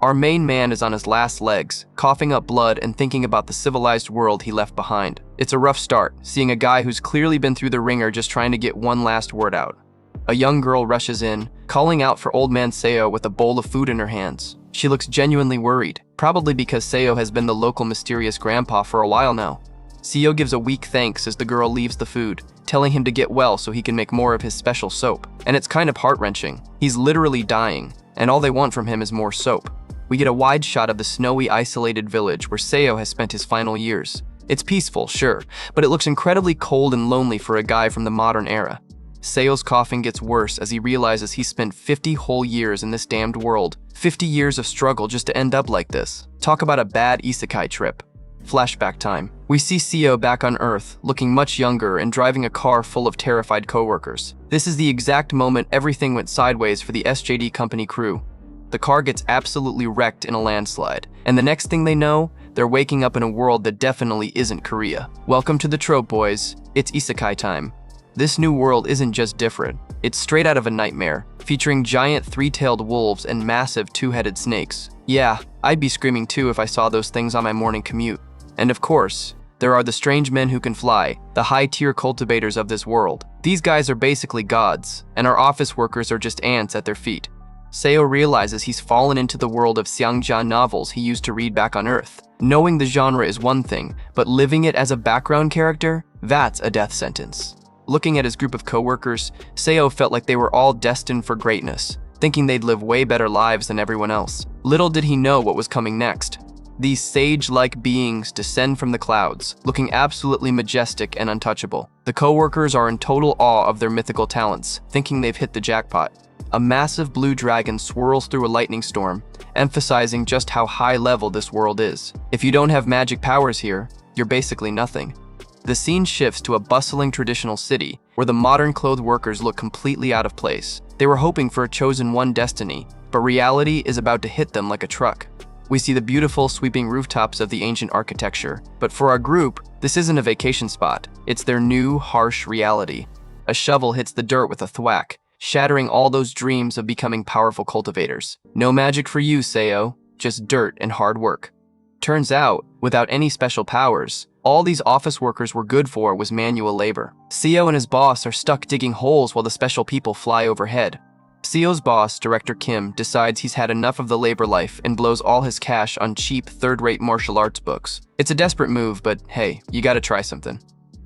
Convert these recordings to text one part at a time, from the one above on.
Our main man is on his last legs, coughing up blood and thinking about the civilized world he left behind. It's a rough start, seeing a guy who's clearly been through the ringer just trying to get one last word out. A young girl rushes in, calling out for old man Seo with a bowl of food in her hands. She looks genuinely worried, probably because Seo has been the local mysterious grandpa for a while now. Seo gives a weak thanks as the girl leaves the food, telling him to get well so he can make more of his special soap. And it's kind of heart-wrenching. He's literally dying, and all they want from him is more soap. We get a wide shot of the snowy, isolated village where Seo has spent his final years. It's peaceful, sure, but it looks incredibly cold and lonely for a guy from the modern era. Seo's coughing gets worse as he realizes he spent 50 whole years in this damned world. 50 years of struggle just to end up like this. Talk about a bad isekai trip. Flashback time. We see Seo back on Earth, looking much younger and driving a car full of terrified coworkers. This is the exact moment everything went sideways for the SJD company crew. The car gets absolutely wrecked in a landslide, and the next thing they know, they're waking up in a world that definitely isn't Korea. Welcome to the trope, boys. It's isekai time. This new world isn't just different, it's straight out of a nightmare, featuring giant three-tailed wolves and massive two-headed snakes. Yeah, I'd be screaming too if I saw those things on my morning commute. And of course, there are the strange men who can fly, the high-tier cultivators of this world. These guys are basically gods, and our office workers are just ants at their feet. Seo realizes he's fallen into the world of Xiangjia novels he used to read back on Earth. Knowing the genre is one thing, but living it as a background character, that's a death sentence. Looking at his group of coworkers, Seo felt like they were all destined for greatness, thinking they'd live way better lives than everyone else. Little did he know what was coming next. These sage-like beings descend from the clouds, looking absolutely majestic and untouchable. The coworkers are in total awe of their mythical talents, thinking they've hit the jackpot. A massive blue dragon swirls through a lightning storm, emphasizing just how high-level this world is. If you don't have magic powers here, you're basically nothing. The scene shifts to a bustling traditional city, where the modern-clothed workers look completely out of place. They were hoping for a chosen one destiny, but reality is about to hit them like a truck. We see the beautiful, sweeping rooftops of the ancient architecture, but for our group, this isn't a vacation spot. It's their new, harsh reality. A shovel hits the dirt with a thwack, shattering all those dreams of becoming powerful cultivators. No magic for you, Seo, just dirt and hard work. Turns out, without any special powers, all these office workers were good for was manual labor. Seo and his boss are stuck digging holes while the special people fly overhead. Seo's boss, Director Kim, decides he's had enough of the labor life and blows all his cash on cheap, third-rate martial arts books. It's a desperate move, but hey, you gotta try something.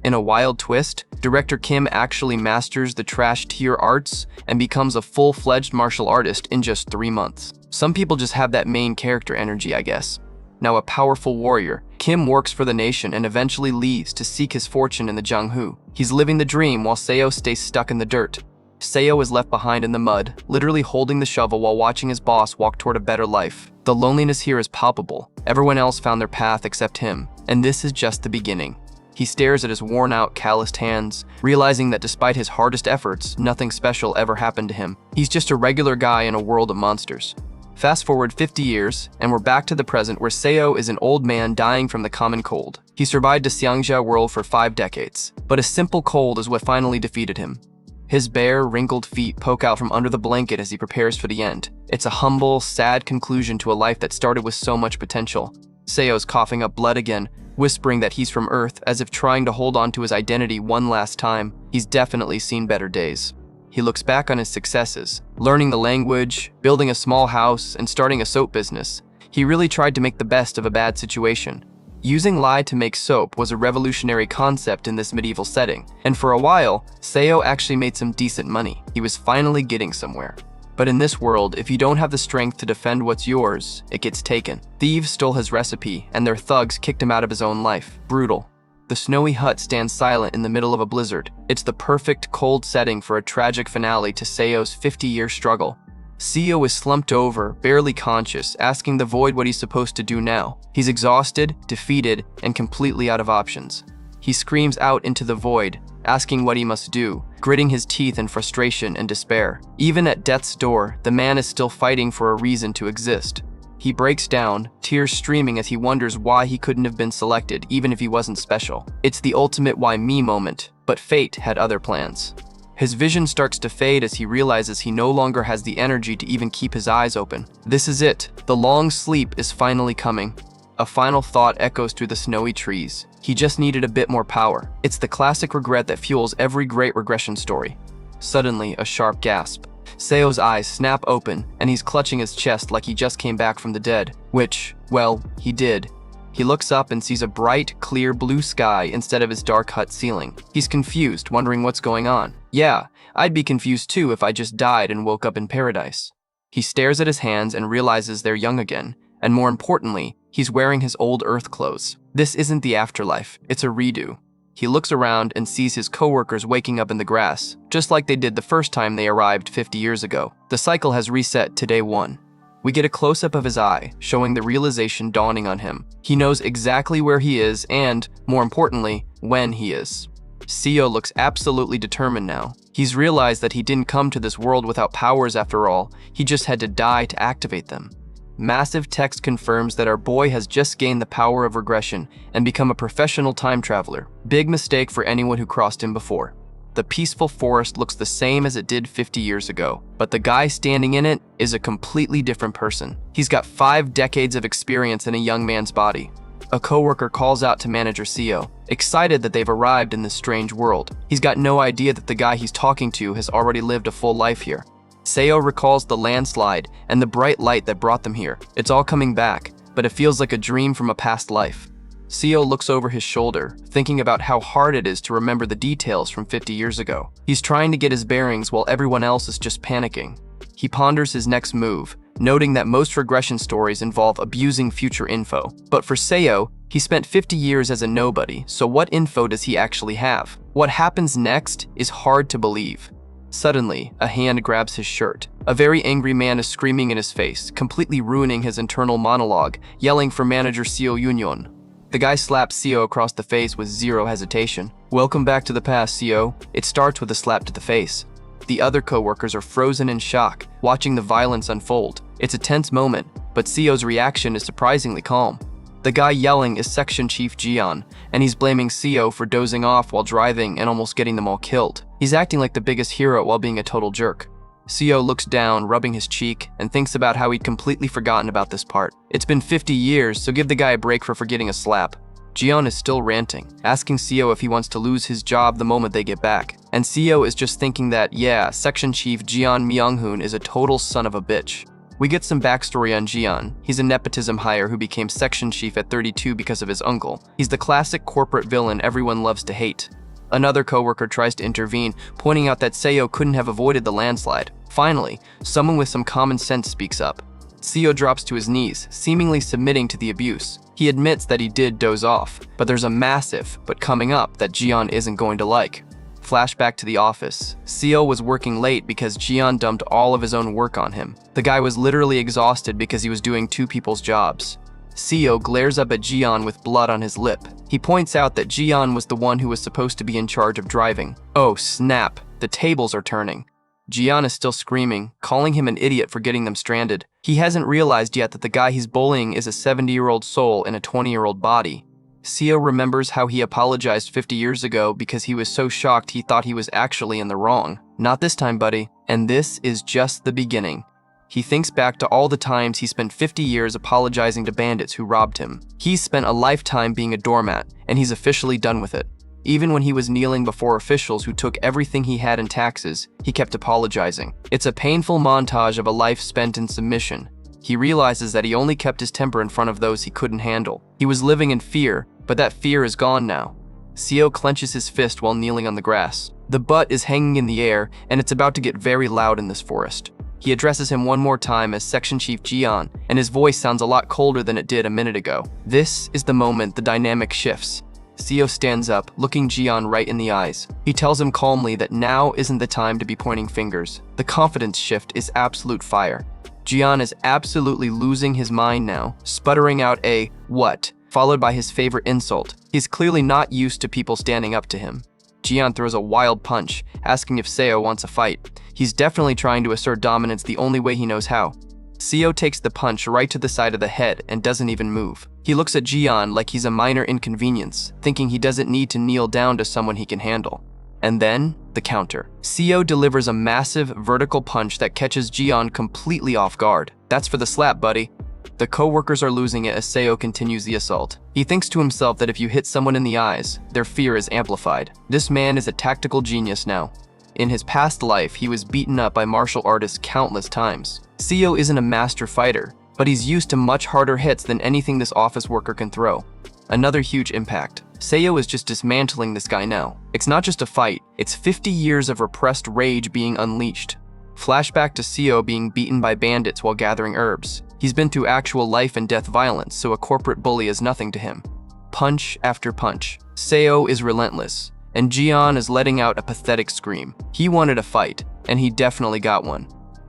In a wild twist, Director Kim actually masters the trash-tier arts and becomes a full-fledged martial artist in just 3 months. Some people just have that main character energy, I guess. Now a powerful warrior, Kim works for the nation and eventually leaves to seek his fortune in the Jianghu. He's living the dream while Seo stays stuck in the dirt. Seo is left behind in the mud, literally holding the shovel while watching his boss walk toward a better life. The loneliness here is palpable. Everyone else found their path except him, and this is just the beginning. He stares at his worn-out, calloused hands, realizing that despite his hardest efforts, nothing special ever happened to him. He's just a regular guy in a world of monsters. Fast forward 50 years, and we're back to the present where Seo is an old man dying from the common cold. He survived the Xiangjia world for 5 decades, but a simple cold is what finally defeated him. His bare, wrinkled feet poke out from under the blanket as he prepares for the end. It's a humble, sad conclusion to a life that started with so much potential. Seo's coughing up blood again, whispering that he's from Earth as if trying to hold on to his identity one last time. He's definitely seen better days. He looks back on his successes, learning the language, building a small house, and starting a soap business. He really tried to make the best of a bad situation. Using lye to make soap was a revolutionary concept in this medieval setting, and for a while, Seo actually made some decent money. He was finally getting somewhere. But in this world, if you don't have the strength to defend what's yours, it gets taken. Thieves stole his recipe, and their thugs kicked him out of his own life. Brutal. The snowy hut stands silent in the middle of a blizzard. It's the perfect cold setting for a tragic finale to Seo's 50-year struggle. Seo is slumped over, barely conscious, asking the void what he's supposed to do now. He's exhausted, defeated, and completely out of options. He screams out into the void, asking what he must do, gritting his teeth in frustration and despair. Even at death's door, the man is still fighting for a reason to exist. He breaks down, tears streaming as he wonders why he couldn't have been selected, even if he wasn't special. It's the ultimate why me moment, but fate had other plans. His vision starts to fade as he realizes he no longer has the energy to even keep his eyes open. This is it. The long sleep is finally coming. A final thought echoes through the snowy trees. He just needed a bit more power. It's the classic regret that fuels every great regression story. Suddenly, a sharp gasp. Seo's eyes snap open, and he's clutching his chest like he just came back from the dead. Which, well, he did. He looks up and sees a bright, clear blue sky instead of his dark hut ceiling. He's confused, wondering what's going on. Yeah, I'd be confused too if I just died and woke up in paradise. He stares at his hands and realizes they're young again, and more importantly, he's wearing his old Earth clothes. This isn't the afterlife, it's a redo. He looks around and sees his coworkers waking up in the grass, just like they did the first time they arrived 50 years ago. The cycle has reset to day 1. We get a close-up of his eye, showing the realization dawning on him. He knows exactly where he is and, more importantly, when he is. Seo looks absolutely determined now. He's realized that he didn't come to this world without powers after all, he just had to die to activate them. Massive text confirms that our boy has just gained the power of regression and become a professional time traveler. Big mistake for anyone who crossed him before. The peaceful forest looks the same as it did 50 years ago, but the guy standing in it is a completely different person. He's got 5 decades of experience in a young man's body. A coworker calls out to manager Seo, excited that they've arrived in this strange world. He's got no idea that the guy he's talking to has already lived a full life here. Seo recalls the landslide and the bright light that brought them here. It's all coming back, but it feels like a dream from a past life. Seo looks over his shoulder, thinking about how hard it is to remember the details from 50 years ago. He's trying to get his bearings while everyone else is just panicking. He ponders his next move, noting that most regression stories involve abusing future info. But for Seo, he spent 50 years as a nobody, so what info does he actually have? What happens next is hard to believe. Suddenly, a hand grabs his shirt. A very angry man is screaming in his face, completely ruining his internal monologue, yelling for manager Seo Yunyon. The guy slaps Seo across the face with zero hesitation. Welcome back to the past, Seo. It starts with a slap to the face. The other co-workers are frozen in shock, watching the violence unfold. It's a tense moment, but Seo's reaction is surprisingly calm. The guy yelling is Section Chief Jian, and he's blaming Seo for dozing off while driving and almost getting them all killed. He's acting like the biggest hero while being a total jerk. Seo looks down, rubbing his cheek, and thinks about how he'd completely forgotten about this part. It's been 50 years, so give the guy a break for forgetting a slap. Jian is still ranting, asking Seo if he wants to lose his job the moment they get back. And Seo is just thinking that, yeah, Section Chief Jian Myung-hoon is a total son of a bitch. We get some backstory on Jian. He's a nepotism hire who became section chief at 32 because of his uncle. He's the classic corporate villain everyone loves to hate. Another coworker tries to intervene, pointing out that Seo couldn't have avoided the landslide. Finally, someone with some common sense speaks up. Seo drops to his knees, seemingly submitting to the abuse. He admits that he did doze off, but there's a massive but coming up that Jian isn't going to like. Flashback to the office. Seo was working late because Jian dumped all of his own work on him. The guy was literally exhausted because he was doing 2 people's jobs. Seo glares up at Jian with blood on his lip. He points out that Jian was the one who was supposed to be in charge of driving. Oh snap, the tables are turning. Jian is still screaming, calling him an idiot for getting them stranded. He hasn't realized yet that the guy he's bullying is a 70-year-old soul in a 20-year-old body. Seo remembers how he apologized 50 years ago because he was so shocked he thought he was actually in the wrong. Not this time, buddy. And this is just the beginning. He thinks back to all the times he spent 50 years apologizing to bandits who robbed him. He's spent a lifetime being a doormat, and he's officially done with it. Even when he was kneeling before officials who took everything he had in taxes, he kept apologizing. It's a painful montage of a life spent in submission. He realizes that he only kept his temper in front of those he couldn't handle. He was living in fear, but that fear is gone now. Seo clenches his fist while kneeling on the grass. The butt is hanging in the air, and it's about to get very loud in this forest. He addresses him one more time as Section Chief Jian, and his voice sounds a lot colder than it did a minute ago. This is the moment the dynamic shifts. Seo stands up, looking Jian right in the eyes. He tells him calmly that now isn't the time to be pointing fingers. The confidence shift is absolute fire. Jian is absolutely losing his mind now, sputtering out a "what?" followed by his favorite insult. He's clearly not used to people standing up to him. Jian throws a wild punch, asking if Seo wants a fight. He's definitely trying to assert dominance the only way he knows how. Seo takes the punch right to the side of the head and doesn't even move. He looks at Jian like he's a minor inconvenience, thinking he doesn't need to kneel down to someone he can handle. And then, the counter. Seo delivers a massive vertical punch that catches Jian completely off guard. That's for the slap, buddy. The co-workers are losing it as Seo continues the assault. He thinks to himself that if you hit someone in the eyes, their fear is amplified. This man is a tactical genius now. In his past life, he was beaten up by martial artists countless times. Seo isn't a master fighter, but he's used to much harder hits than anything this office worker can throw. Another huge impact. Seo is just dismantling this guy now. It's not just a fight, it's 50 years of repressed rage being unleashed. Flashback to Seo being beaten by bandits while gathering herbs. He's been through actual life and death violence, so a corporate bully is nothing to him. Punch after punch. Seo is relentless, and Jian is letting out a pathetic scream. He wanted a fight, and he definitely got one.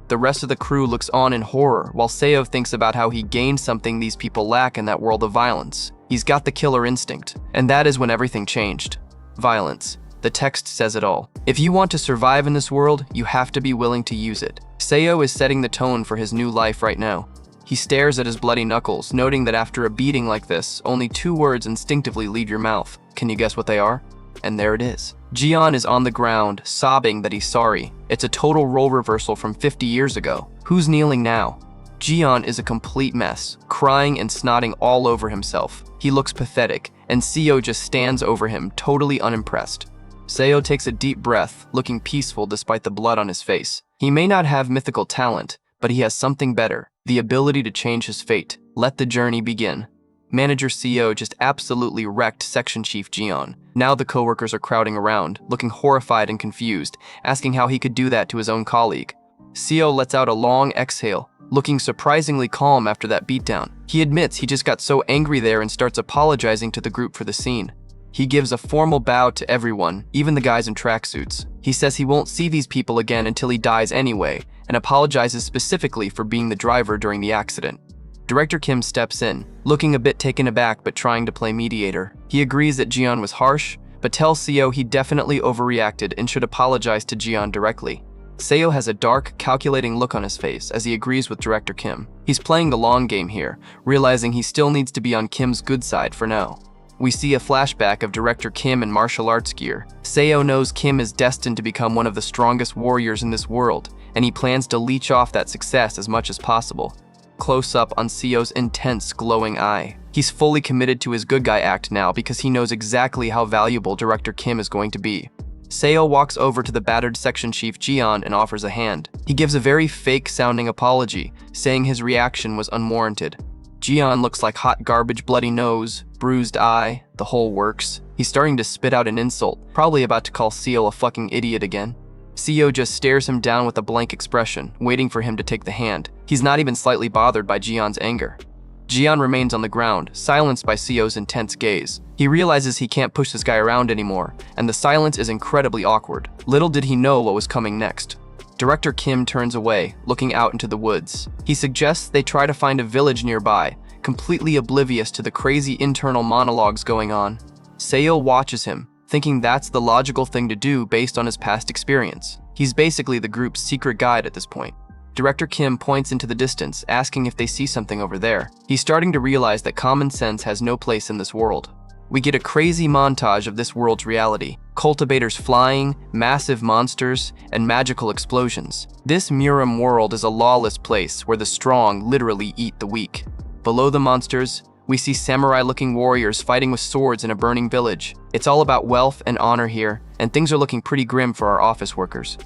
The rest of the crew looks on in horror, while Seo thinks about how he gained something these people lack in that world of violence. He's got the killer instinct, and that is when everything changed. Violence. The text says it all. If you want to survive in this world, you have to be willing to use it. Seo is setting the tone for his new life right now. He stares at his bloody knuckles, noting that after a beating like this, only 2 words instinctively leave your mouth. Can you guess what they are? And there it is. Jian is on the ground, sobbing that he's sorry. It's a total role reversal from 50 years ago. Who's kneeling now? Jian is a complete mess, crying and snotting all over himself. He looks pathetic, and Seo just stands over him, totally unimpressed. Seo takes a deep breath, looking peaceful despite the blood on his face. He may not have mythical talent, but he has something better, the ability to change his fate. Let the journey begin. Manager Seo just absolutely wrecked Section Chief Jian. Now the coworkers are crowding around, looking horrified and confused, asking how he could do that to his own colleague. Seo lets out a long exhale, looking surprisingly calm after that beatdown. He admits he just got so angry there and starts apologizing to the group for the scene. He gives a formal bow to everyone, even the guys in tracksuits. He says he won't see these people again until he dies anyway, and apologizes specifically for being the driver during the accident. Director Kim steps in, looking a bit taken aback but trying to play mediator. He agrees that Jian was harsh, but tells Seo he definitely overreacted and should apologize to Jian directly. Seo has a dark, calculating look on his face as he agrees with Director Kim. He's playing the long game here, realizing he still needs to be on Kim's good side for now. We see a flashback of Director Kim in martial arts gear. Seo knows Kim is destined to become one of the strongest warriors in this world, and he plans to leech off that success as much as possible. Close up on Seo's intense, glowing eye. He's fully committed to his good guy act now because he knows exactly how valuable Director Kim is going to be. Seo walks over to the battered section chief Jian and offers a hand. He gives a very fake-sounding apology, saying his reaction was unwarranted. Jian looks like hot garbage, bloody nose, bruised eye, the whole works. He's starting to spit out an insult, probably about to call Seo a fucking idiot again. Seo just stares him down with a blank expression, waiting for him to take the hand. He's not even slightly bothered by Jian's anger. Jian remains on the ground, silenced by Seo's intense gaze. He realizes he can't push this guy around anymore, and the silence is incredibly awkward. Little did he know what was coming next. Director Kim turns away, looking out into the woods. He suggests they try to find a village nearby, completely oblivious to the crazy internal monologues going on. Seo watches him, thinking that's the logical thing to do based on his past experience. He's basically the group's secret guide at this point. Director Kim points into the distance, asking if they see something over there. He's starting to realize that common sense has no place in this world. We get a crazy montage of this world's reality. Cultivators flying, massive monsters, and magical explosions. This Muram world is a lawless place where the strong literally eat the weak. Below the monsters, we see samurai-looking warriors fighting with swords in a burning village. It's all about wealth and honor here, and things are looking pretty grim for our office workers.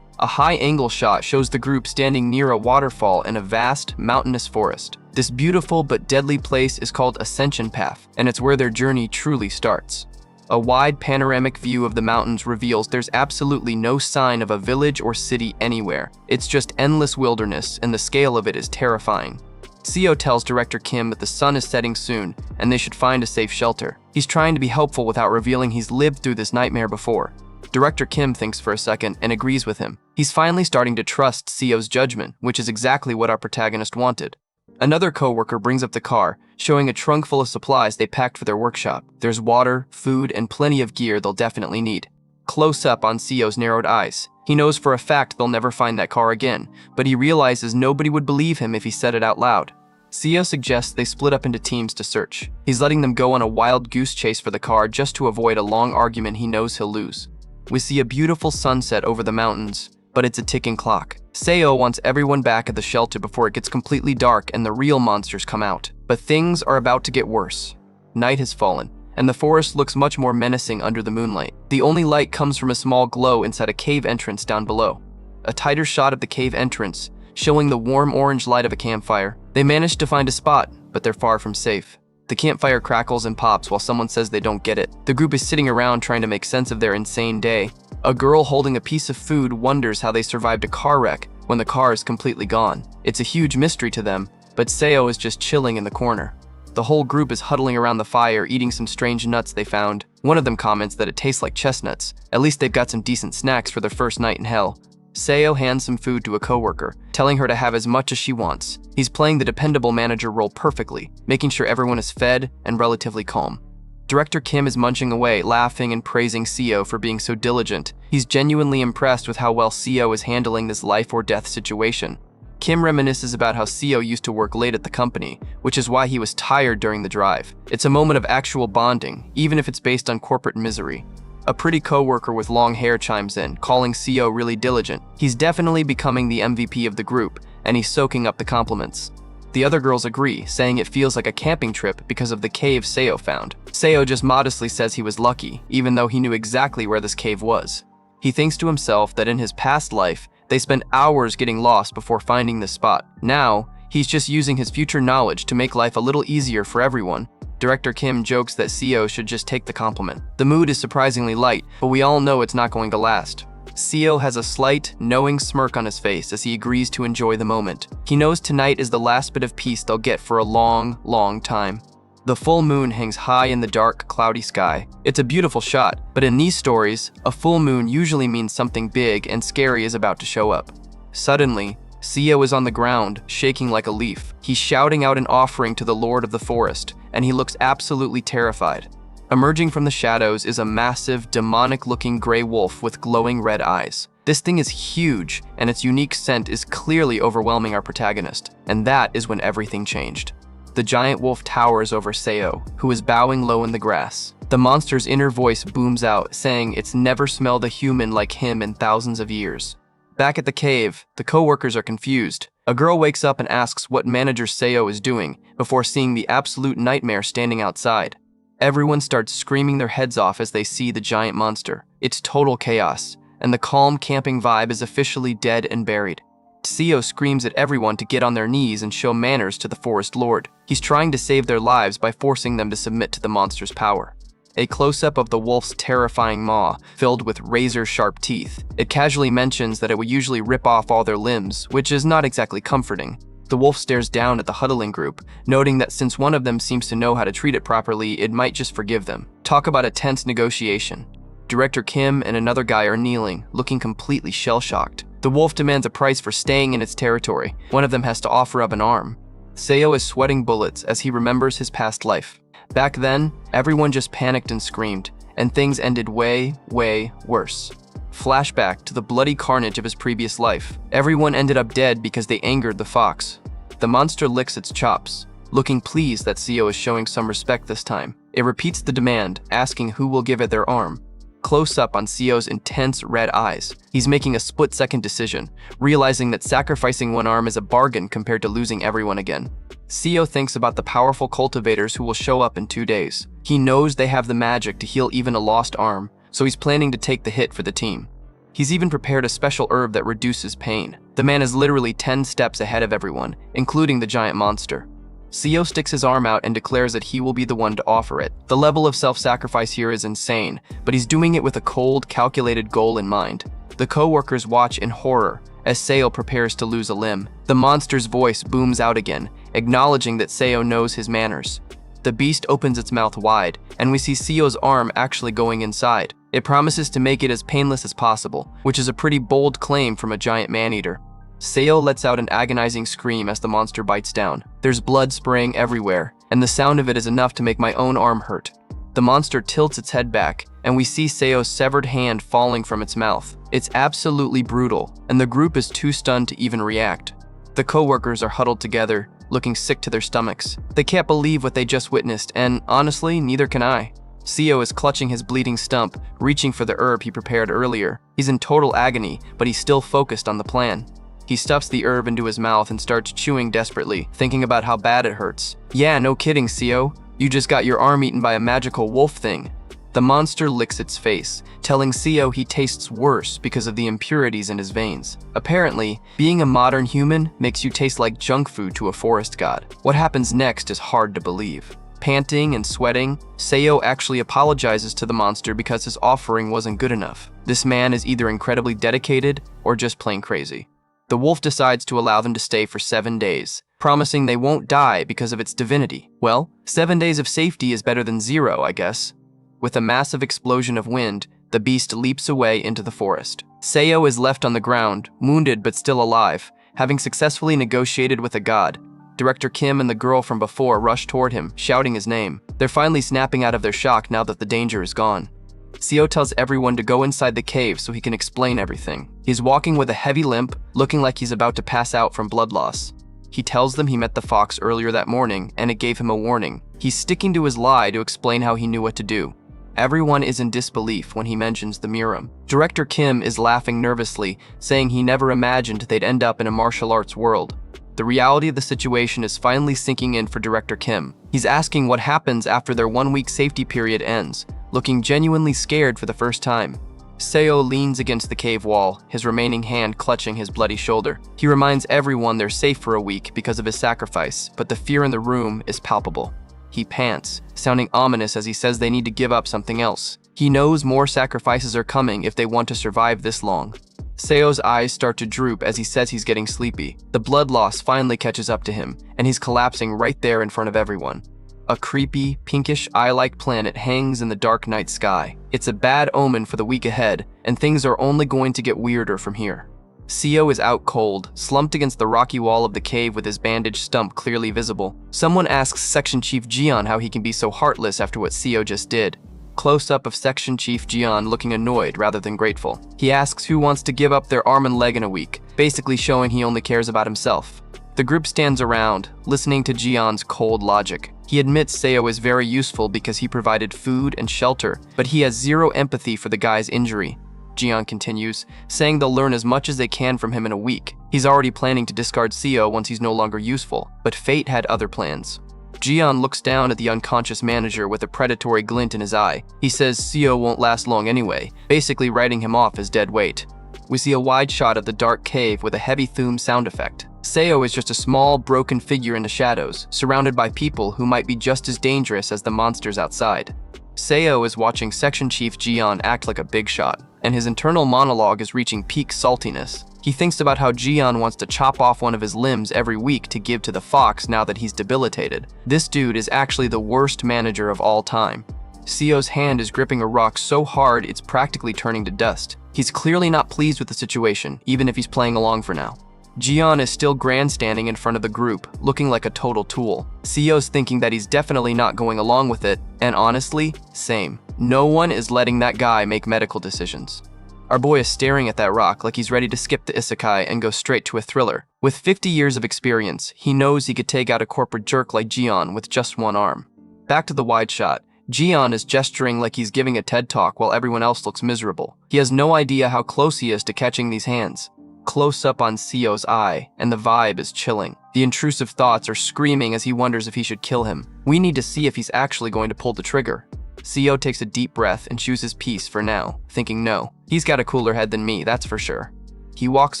A high-angle shot shows the group standing near a waterfall in a vast, mountainous forest. This beautiful but deadly place is called Ascension Path, and it's where their journey truly starts. A wide panoramic view of the mountains reveals there's absolutely no sign of a village or city anywhere. It's just endless wilderness, and the scale of it is terrifying. Seo tells Director Kim that the sun is setting soon, and they should find a safe shelter. He's trying to be helpful without revealing he's lived through this nightmare before. Director Kim thinks for a second and agrees with him. He's finally starting to trust Seo's judgment, which is exactly what our protagonist wanted. Another co-worker brings up the car, showing a trunk full of supplies they packed for their workshop. There's water, food, and plenty of gear they'll definitely need. Close up on Seo's narrowed eyes. He knows for a fact they'll never find that car again, but he realizes nobody would believe him if he said it out loud. Seo suggests they split up into teams to search. He's letting them go on a wild goose chase for the car just to avoid a long argument he knows he'll lose. We see a beautiful sunset over the mountains, but it's a ticking clock. Seo wants everyone back at the shelter before it gets completely dark and the real monsters come out. But things are about to get worse. Night has fallen, and the forest looks much more menacing under the moonlight. The only light comes from a small glow inside a cave entrance down below. A tighter shot of the cave entrance, showing the warm orange light of a campfire. They manage to find a spot, but they're far from safe. The campfire crackles and pops while someone says they don't get it. The group is sitting around trying to make sense of their insane day. A girl holding a piece of food wonders how they survived a car wreck when the car is completely gone. It's a huge mystery to them, but Seo is just chilling in the corner. The whole group is huddling around the fire eating some strange nuts they found. One of them comments that it tastes like chestnuts. At least they've got some decent snacks for their first night in hell. Seo hands some food to a coworker, telling her to have as much as she wants. He's playing the dependable manager role perfectly, making sure everyone is fed and relatively calm. Director Kim is munching away, laughing and praising Seo for being so diligent. He's genuinely impressed with how well Seo is handling this life or death situation. Kim reminisces about how Seo used to work late at the company, which is why he was tired during the drive. It's a moment of actual bonding, even if it's based on corporate misery. A pretty coworker with long hair chimes in, calling Seo really diligent. He's definitely becoming the MVP of the group, and he's soaking up the compliments. The other girls agree, saying it feels like a camping trip because of the cave Seo found. Seo just modestly says he was lucky, even though he knew exactly where this cave was. He thinks to himself that in his past life, they spent hours getting lost before finding this spot. Now, he's just using his future knowledge to make life a little easier for everyone. Director Kim jokes that Seo should just take the compliment. The mood is surprisingly light, but we all know it's not going to last. Seo has a slight, knowing smirk on his face as he agrees to enjoy the moment. He knows tonight is the last bit of peace they'll get for a long, long time. The full moon hangs high in the dark, cloudy sky. It's a beautiful shot, but in these stories, a full moon usually means something big and scary is about to show up. Suddenly, Seo is on the ground, shaking like a leaf. He's shouting out an offering to the Lord of the Forest, and he looks absolutely terrified. Emerging from the shadows is a massive, demonic-looking gray wolf with glowing red eyes. This thing is huge, and its unique scent is clearly overwhelming our protagonist, and that is when everything changed. The giant wolf towers over Seo, who is bowing low in the grass. The monster's inner voice booms out, saying it's never smelled a human like him in thousands of years. Back at the cave, the coworkers are confused. A girl wakes up and asks what manager Seo is doing, before seeing the absolute nightmare standing outside. Everyone starts screaming their heads off as they see the giant monster. It's total chaos, and the calm camping vibe is officially dead and buried. Seo screams at everyone to get on their knees and show manners to the Forest Lord. He's trying to save their lives by forcing them to submit to the monster's power. A close-up of the wolf's terrifying maw, filled with razor-sharp teeth. It casually mentions that it would usually rip off all their limbs, which is not exactly comforting. The wolf stares down at the huddling group, noting that since one of them seems to know how to treat it properly, it might just forgive them. Talk about a tense negotiation. Director Kim and another guy are kneeling, looking completely shell-shocked. The wolf demands a price for staying in its territory. One of them has to offer up an arm. Seo is sweating bullets as he remembers his past life. Back then, everyone just panicked and screamed, and things ended way, way worse. Flashback to the bloody carnage of his previous life. Everyone ended up dead because they angered the fox. The monster licks its chops, looking pleased that Seo is showing some respect this time. It repeats the demand, asking who will give it their arm. Close up on Seo's intense red eyes. He's making a split-second decision, realizing that sacrificing one arm is a bargain compared to losing everyone again. Seo thinks about the powerful cultivators who will show up in 2 days. He knows they have the magic to heal even a lost arm, so he's planning to take the hit for the team. He's even prepared a special herb that reduces pain. The man is literally 10 steps ahead of everyone, including the giant monster. Seo sticks his arm out and declares that he will be the one to offer it. The level of self-sacrifice here is insane, but he's doing it with a cold, calculated goal in mind. The co-workers watch in horror as Seo prepares to lose a limb. The monster's voice booms out again, acknowledging that Seo knows his manners. The beast opens its mouth wide, and we see Seo's arm actually going inside. It promises to make it as painless as possible, which is a pretty bold claim from a giant man-eater. Seo lets out an agonizing scream as the monster bites down. There's blood spraying everywhere, and the sound of it is enough to make my own arm hurt. The monster tilts its head back, and we see Seo's severed hand falling from its mouth. It's absolutely brutal, and the group is too stunned to even react. The co-workers are huddled together, looking sick to their stomachs. They can't believe what they just witnessed, and honestly, neither can I. Seo is clutching his bleeding stump, reaching for the herb he prepared earlier. He's in total agony, but he's still focused on the plan. He stuffs the herb into his mouth and starts chewing desperately, thinking about how bad it hurts. Yeah, no kidding, Seo. You just got your arm eaten by a magical wolf thing. The monster licks its face, telling Seo he tastes worse because of the impurities in his veins. Apparently, being a modern human makes you taste like junk food to a forest god. What happens next is hard to believe. Panting and sweating, Seo actually apologizes to the monster because his offering wasn't good enough. This man is either incredibly dedicated or just plain crazy. The wolf decides to allow them to stay for 7 days, promising they won't die because of its divinity. Well, 7 days of safety is better than 0, I guess. With a massive explosion of wind, the beast leaps away into the forest. Seo is left on the ground, wounded but still alive, having successfully negotiated with a god. Director Kim and the girl from before rush toward him, shouting his name. They're finally snapping out of their shock now that the danger is gone. Seo tells everyone to go inside the cave so he can explain everything. He's walking with a heavy limp, looking like he's about to pass out from blood loss. He tells them he met the fox earlier that morning and it gave him a warning. He's sticking to his lie to explain how he knew what to do. Everyone is in disbelief when he mentions the Murim. Director Kim is laughing nervously, saying he never imagined they'd end up in a martial arts world. The reality of the situation is finally sinking in for Director Kim. He's asking what happens after their 1-week safety period ends, looking genuinely scared for the first time. Seo leans against the cave wall, his remaining hand clutching his bloody shoulder. He reminds everyone they're safe for a week because of his sacrifice, but the fear in the room is palpable. He pants, sounding ominous as he says they need to give up something else. He knows more sacrifices are coming if they want to survive this long. Seo's eyes start to droop as he says he's getting sleepy. The blood loss finally catches up to him, and he's collapsing right there in front of everyone. A creepy, pinkish eye-like planet hangs in the dark night sky. It's a bad omen for the week ahead, and things are only going to get weirder from here. Seo is out cold, slumped against the rocky wall of the cave with his bandaged stump clearly visible. Someone asks Section Chief Jian how he can be so heartless after what Seo just did. Close-up of Section Chief Jian looking annoyed rather than grateful. He asks who wants to give up their arm and leg in a week, basically showing he only cares about himself. The group stands around, listening to Jian's cold logic. He admits Seo is very useful because he provided food and shelter, but he has zero empathy for the guy's injury. Jian continues, saying they'll learn as much as they can from him in a week. He's already planning to discard Seo once he's no longer useful, but fate had other plans. Jian looks down at the unconscious manager with a predatory glint in his eye. He says Seo won't last long anyway, basically writing him off as dead weight. We see a wide shot of the dark cave with a heavy Thum sound effect. Seo is just a small, broken figure in the shadows, surrounded by people who might be just as dangerous as the monsters outside. Seo is watching Section Chief Jian act like a big shot, and his internal monologue is reaching peak saltiness. He thinks about how Jian wants to chop off one of his limbs every week to give to the fox now that he's debilitated. This dude is actually the worst manager of all time. Seo's hand is gripping a rock so hard it's practically turning to dust. He's clearly not pleased with the situation, even if he's playing along for now. Jian is still grandstanding in front of the group, looking like a total tool. Seo's thinking that he's definitely not going along with it, and honestly, same. No one is letting that guy make medical decisions. Our boy is staring at that rock like he's ready to skip the isekai and go straight to a thriller. With 50 years of experience, he knows he could take out a corporate jerk like Jian with just one arm. Back to the wide shot. Jian is gesturing like he's giving a TED talk while everyone else looks miserable. He has no idea how close he is to catching these hands. Close up on Seo's eye, and the vibe is chilling. The intrusive thoughts are screaming as he wonders if he should kill him. We need to see if he's actually going to pull the trigger. Seo takes a deep breath and chooses peace for now, thinking no. He's got a cooler head than me, that's for sure. He walks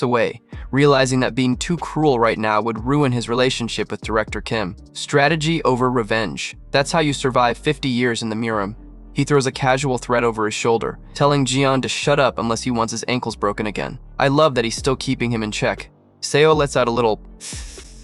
away, realizing that being too cruel right now would ruin his relationship with Director Kim. Strategy over revenge. That's how you survive 50 years in the Murim. He throws a casual threat over his shoulder, telling Jian to shut up unless he wants his ankles broken again. I love that he's still keeping him in check. Seo lets out a little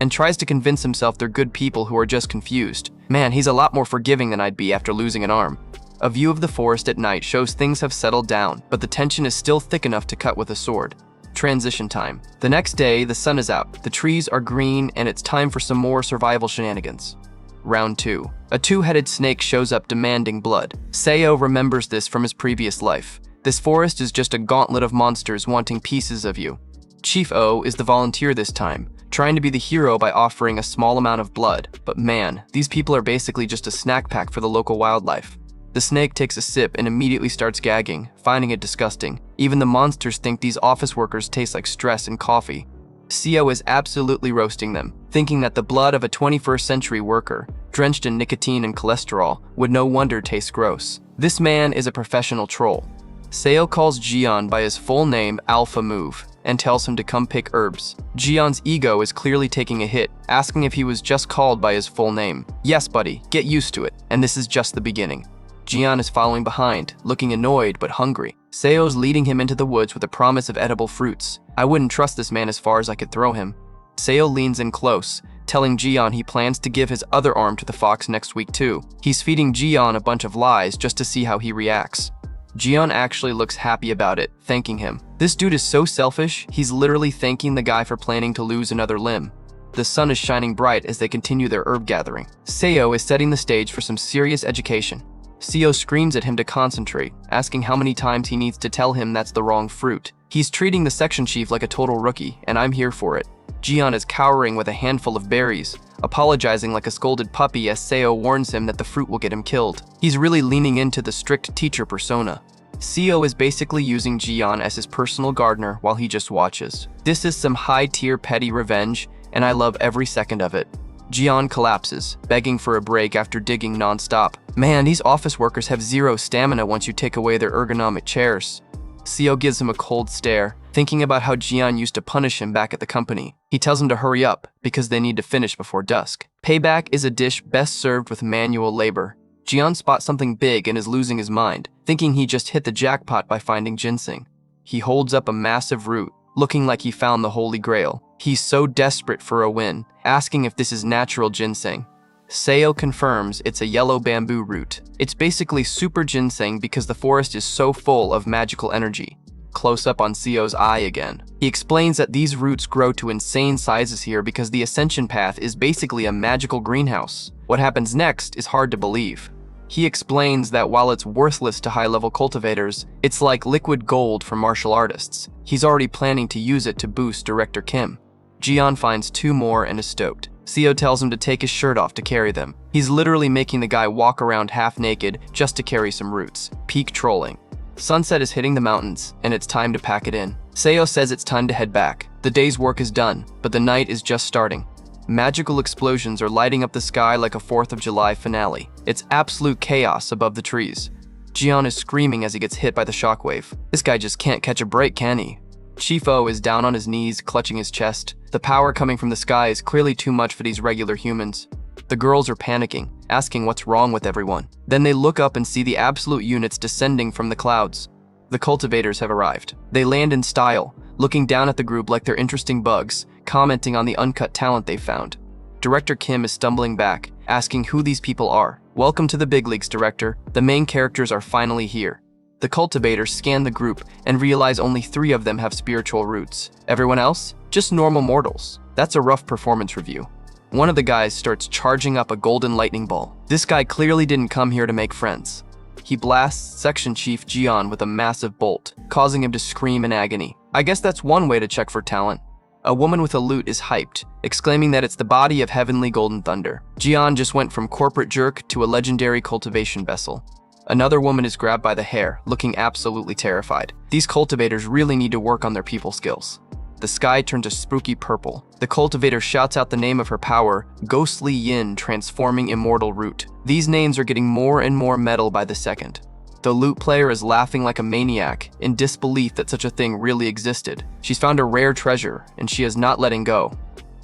and tries to convince himself they're good people who are just confused. Man, he's a lot more forgiving than I'd be after losing an arm. A view of the forest at night shows things have settled down, but the tension is still thick enough to cut with a sword. Transition time. The next day, the sun is out, the trees are green, and it's time for some more survival shenanigans. Round 2. A two-headed snake shows up demanding blood. Seo remembers this from his previous life. This forest is just a gauntlet of monsters wanting pieces of you. Chief O is the volunteer this time, trying to be the hero by offering a small amount of blood. But man, these people are basically just a snack pack for the local wildlife. The snake takes a sip and immediately starts gagging, finding it disgusting. Even the monsters think these office workers taste like stress and coffee. Seo is absolutely roasting them, thinking that the blood of a 21st century worker, drenched in nicotine and cholesterol, would no wonder taste gross. This man is a professional troll. Seo calls Jian by his full name, Alpha Move, and tells him to come pick herbs. Jian's ego is clearly taking a hit, asking if he was just called by his full name. Yes, buddy, get used to it, and this is just the beginning. Jian is following behind, looking annoyed but hungry. Seo's leading him into the woods with a promise of edible fruits. I wouldn't trust this man as far as I could throw him. Seo leans in close, telling Jian he plans to give his other arm to the fox next week too. He's feeding Jian a bunch of lies just to see how he reacts. Jian actually looks happy about it, thanking him. This dude is so selfish, he's literally thanking the guy for planning to lose another limb. The sun is shining bright as they continue their herb gathering. Seo is setting the stage for some serious education. Seo screams at him to concentrate, asking how many times he needs to tell him that's the wrong fruit. He's treating the section chief like a total rookie, and I'm here for it. Jian is cowering with a handful of berries, apologizing like a scolded puppy as Seo warns him that the fruit will get him killed. He's really leaning into the strict teacher persona. Seo is basically using Jian as his personal gardener while he just watches. This is some high-tier petty revenge, and I love every second of it. Jian collapses, begging for a break after digging non-stop. Man, these office workers have zero stamina once you take away their ergonomic chairs. Seo gives him a cold stare, thinking about how Jian used to punish him back at the company. He tells him to hurry up, because they need to finish before dusk. Payback is a dish best served with manual labor. Jian spots something big and is losing his mind, thinking he just hit the jackpot by finding ginseng. He holds up a massive root, looking like he found the Holy Grail. He's so desperate for a win, asking if this is natural ginseng. Seo confirms it's a yellow bamboo root. It's basically super ginseng because the forest is so full of magical energy. Close up on Seo's eye again. He explains that these roots grow to insane sizes here because the ascension path is basically a magical greenhouse. What happens next is hard to believe. He explains that while it's worthless to high-level cultivators, it's like liquid gold for martial artists. He's already planning to use it to boost Director Kim. Jian finds 2 more and is stoked. Seo tells him to take his shirt off to carry them. He's literally making the guy walk around half naked just to carry some roots. Peak trolling. Sunset is hitting the mountains, and it's time to pack it in. Seo says it's time to head back. The day's work is done, but the night is just starting. Magical explosions are lighting up the sky like a 4th of July finale. It's absolute chaos above the trees. Jian is screaming as he gets hit by the shockwave. This guy just can't catch a break, can he? Chief O is down on his knees, clutching his chest. The power coming from the sky is clearly too much for these regular humans. The girls are panicking, asking what's wrong with everyone. Then they look up and see the absolute units descending from the clouds. The cultivators have arrived. They land in style, looking down at the group like they're interesting bugs, commenting on the uncut talent they found. Director Kim is stumbling back, asking who these people are. Welcome to the big leagues, Director. The main characters are finally here. The cultivators scan the group and realize only 3 of them have spiritual roots. Everyone else? Just normal mortals. That's a rough performance review. One of the guys starts charging up a golden lightning ball. This guy clearly didn't come here to make friends. He blasts Section Chief Jian with a massive bolt, causing him to scream in agony. I guess that's one way to check for talent. A woman with a lute is hyped, exclaiming that it's the body of heavenly golden thunder. Jian just went from corporate jerk to a legendary cultivation vessel. Another woman is grabbed by the hair, looking absolutely terrified. These cultivators really need to work on their people skills. The sky turns a spooky purple. The cultivator shouts out the name of her power, Ghostly Yin Transforming Immortal Root. These names are getting more and more metal by the second. The lute player is laughing like a maniac, in disbelief that such a thing really existed. She's found a rare treasure, and she is not letting go.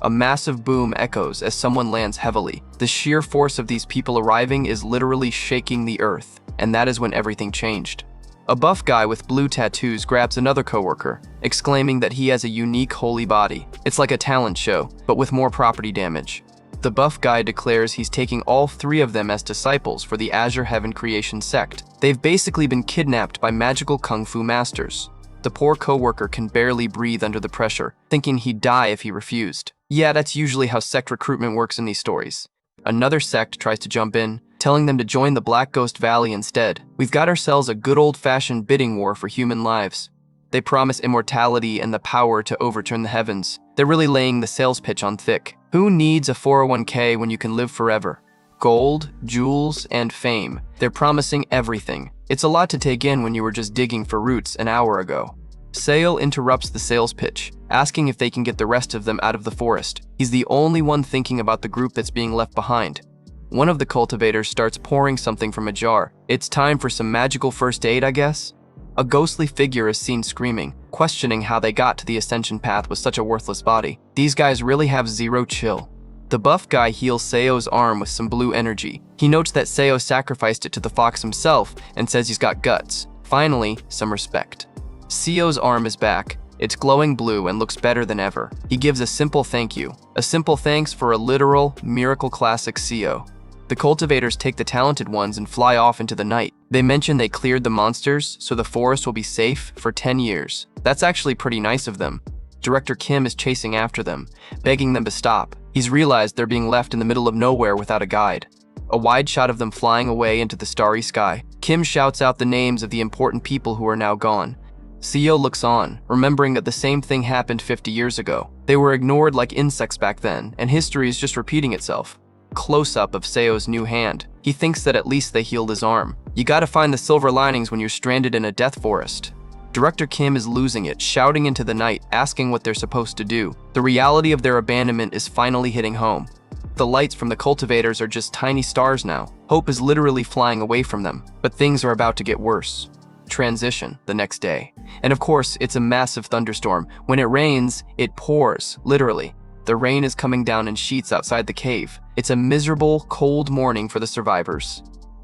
A massive boom echoes as someone lands heavily. The sheer force of these people arriving is literally shaking the earth, and that is when everything changed. A buff guy with blue tattoos grabs another coworker, exclaiming that he has a unique holy body. It's like a talent show, but with more property damage. The buff guy declares he's taking all 3 of them as disciples for the Azure Heaven Creation sect. They've basically been kidnapped by magical kung fu masters. The poor coworker can barely breathe under the pressure, thinking he'd die if he refused. Yeah, that's usually how sect recruitment works in these stories. Another sect tries to jump in, telling them to join the Black Ghost Valley instead. We've got ourselves a good old-fashioned bidding war for human lives. They promise immortality and the power to overturn the heavens. They're really laying the sales pitch on thick. Who needs a 401k when you can live forever? Gold, jewels, and fame. They're promising everything. It's a lot to take in when you were just digging for roots an hour ago. Seo interrupts the sales pitch, asking if they can get the rest of them out of the forest. He's the only one thinking about the group that's being left behind. One of the cultivators starts pouring something from a jar. It's time for some magical first aid, I guess? A ghostly figure is seen screaming, questioning how they got to the ascension path with such a worthless body. These guys really have zero chill. The buff guy heals Seo's arm with some blue energy. He notes that Seo sacrificed it to the fox himself and says he's got guts. Finally, some respect. Seo's arm is back. It's glowing blue and looks better than ever. He gives a simple thank you. A simple thanks for a literal, miracle classic Seo. The cultivators take the talented ones and fly off into the night. They mention they cleared the monsters, so the forest will be safe for 10 years. That's actually pretty nice of them. Director Kim is chasing after them, begging them to stop. He's realized they're being left in the middle of nowhere without a guide. A wide shot of them flying away into the starry sky. Kim shouts out the names of the important people who are now gone. Seo looks on, remembering that the same thing happened 50 years ago. They were ignored like insects back then, and history is just repeating itself. Close-up of Seo's new hand. He thinks that at least they healed his arm. You gotta find the silver linings when you're stranded in a death forest. Director Kim is losing it, shouting into the night, asking what they're supposed to do. The reality of their abandonment is finally hitting home. The lights from the cultivators are just tiny stars now. Hope is literally flying away from them, but things are about to get worse. Transition the next day. And of course, it's a massive thunderstorm. When it rains, it pours, literally. The rain is coming down in sheets outside the cave. It's a miserable, cold morning for the survivors.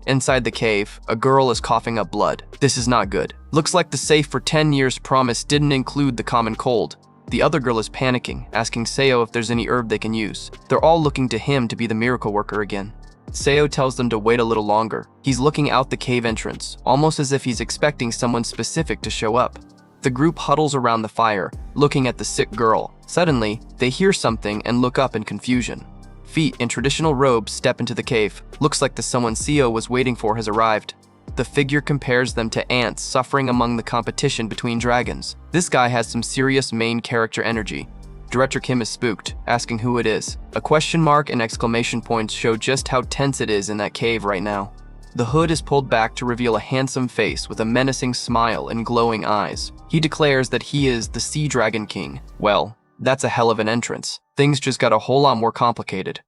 Inside the cave, a girl is coughing up blood. This is not good. Looks like the safe for 10 years promise didn't include the common cold. The other girl is panicking, asking Seo if there's any herb they can use. They're all looking to him to be the miracle worker again. Seo tells them to wait a little longer. He's looking out the cave entrance, almost as if he's expecting someone specific to show up. The group huddles around the fire, looking at the sick girl. Suddenly, they hear something and look up in confusion. Feet in traditional robes step into the cave. Looks like the someone Seo was waiting for has arrived. The figure compares them to ants suffering among the competition between dragons. This guy has some serious main character energy. Director Kim is spooked, asking who it is. A question mark and exclamation points show just how tense it is in that cave right now. The hood is pulled back to reveal a handsome face with a menacing smile and glowing eyes. He declares that he is the Sea Dragon King. Well, that's a hell of an entrance. Things just got a whole lot more complicated.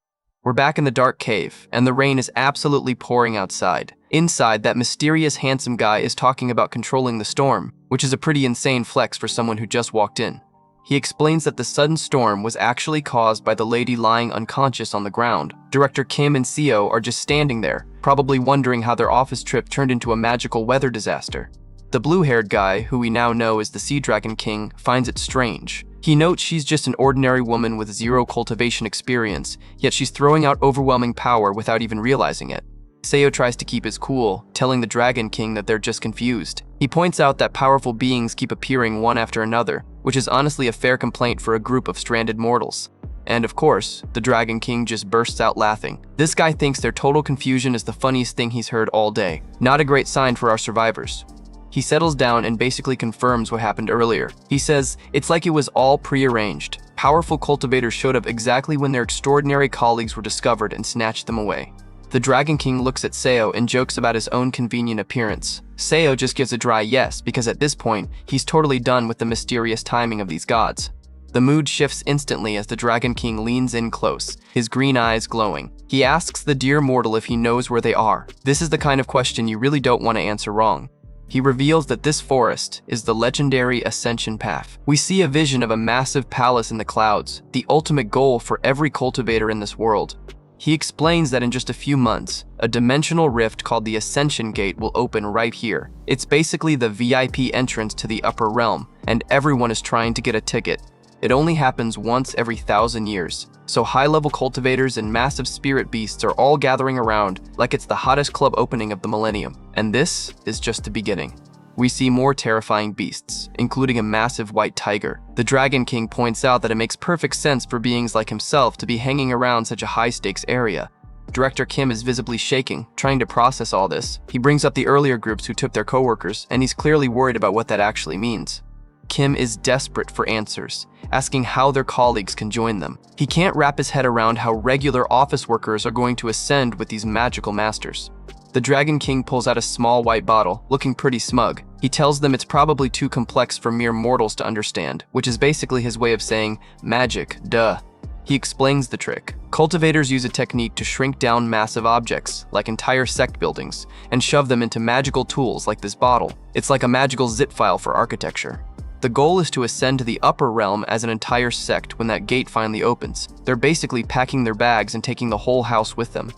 We're back in the dark cave, and the rain is absolutely pouring outside. Inside, that mysterious handsome guy is talking about controlling the storm, which is a pretty insane flex for someone who just walked in. He explains that the sudden storm was actually caused by the lady lying unconscious on the ground. Director Kim and Seo are just standing there, probably wondering how their office trip turned into a magical weather disaster. The blue-haired guy, who we now know is the Sea Dragon King, finds it strange. He notes she's just an ordinary woman with zero cultivation experience, yet she's throwing out overwhelming power without even realizing it. Seo tries to keep his cool, telling the Dragon King that they're just confused. He points out that powerful beings keep appearing one after another, which is honestly a fair complaint for a group of stranded mortals. And of course, the Dragon King just bursts out laughing. This guy thinks their total confusion is the funniest thing he's heard all day. Not a great sign for our survivors. He settles down and basically confirms what happened earlier. He says, it's like it was all prearranged. Powerful cultivators showed up exactly when their extraordinary colleagues were discovered and snatched them away. The Dragon King looks at Seo and jokes about his own convenient appearance. Seo just gives a dry yes because at this point, he's totally done with the mysterious timing of these gods. The mood shifts instantly as the Dragon King leans in close, his green eyes glowing. He asks the dear mortal if he knows where they are. This is the kind of question you really don't want to answer wrong. He reveals that this forest is the legendary Ascension Path. We see a vision of a massive palace in the clouds, the ultimate goal for every cultivator in this world. He explains that in just a few months, a dimensional rift called the Ascension Gate will open right here. It's basically the VIP entrance to the upper realm, and everyone is trying to get a ticket. It only happens once every 1,000 years, so high-level cultivators and massive spirit beasts are all gathering around like it's the hottest club opening of the millennium. And this is just the beginning. We see more terrifying beasts, including a massive white tiger. The Dragon King points out that it makes perfect sense for beings like himself to be hanging around such a high-stakes area. Director Kim is visibly shaking, trying to process all this. He brings up the earlier groups who took their coworkers, and he's clearly worried about what that actually means. Kim is desperate for answers, asking how their colleagues can join them. He can't wrap his head around how regular office workers are going to ascend with these magical masters. The Dragon King pulls out a small white bottle, looking pretty smug. He tells them it's probably too complex for mere mortals to understand, which is basically his way of saying, magic, duh. He explains the trick. Cultivators use a technique to shrink down massive objects, like entire sect buildings, and shove them into magical tools like this bottle. It's like a magical zip file for architecture. The goal is to ascend to the upper realm as an entire sect when that gate finally opens. They're basically packing their bags and taking the whole house with them.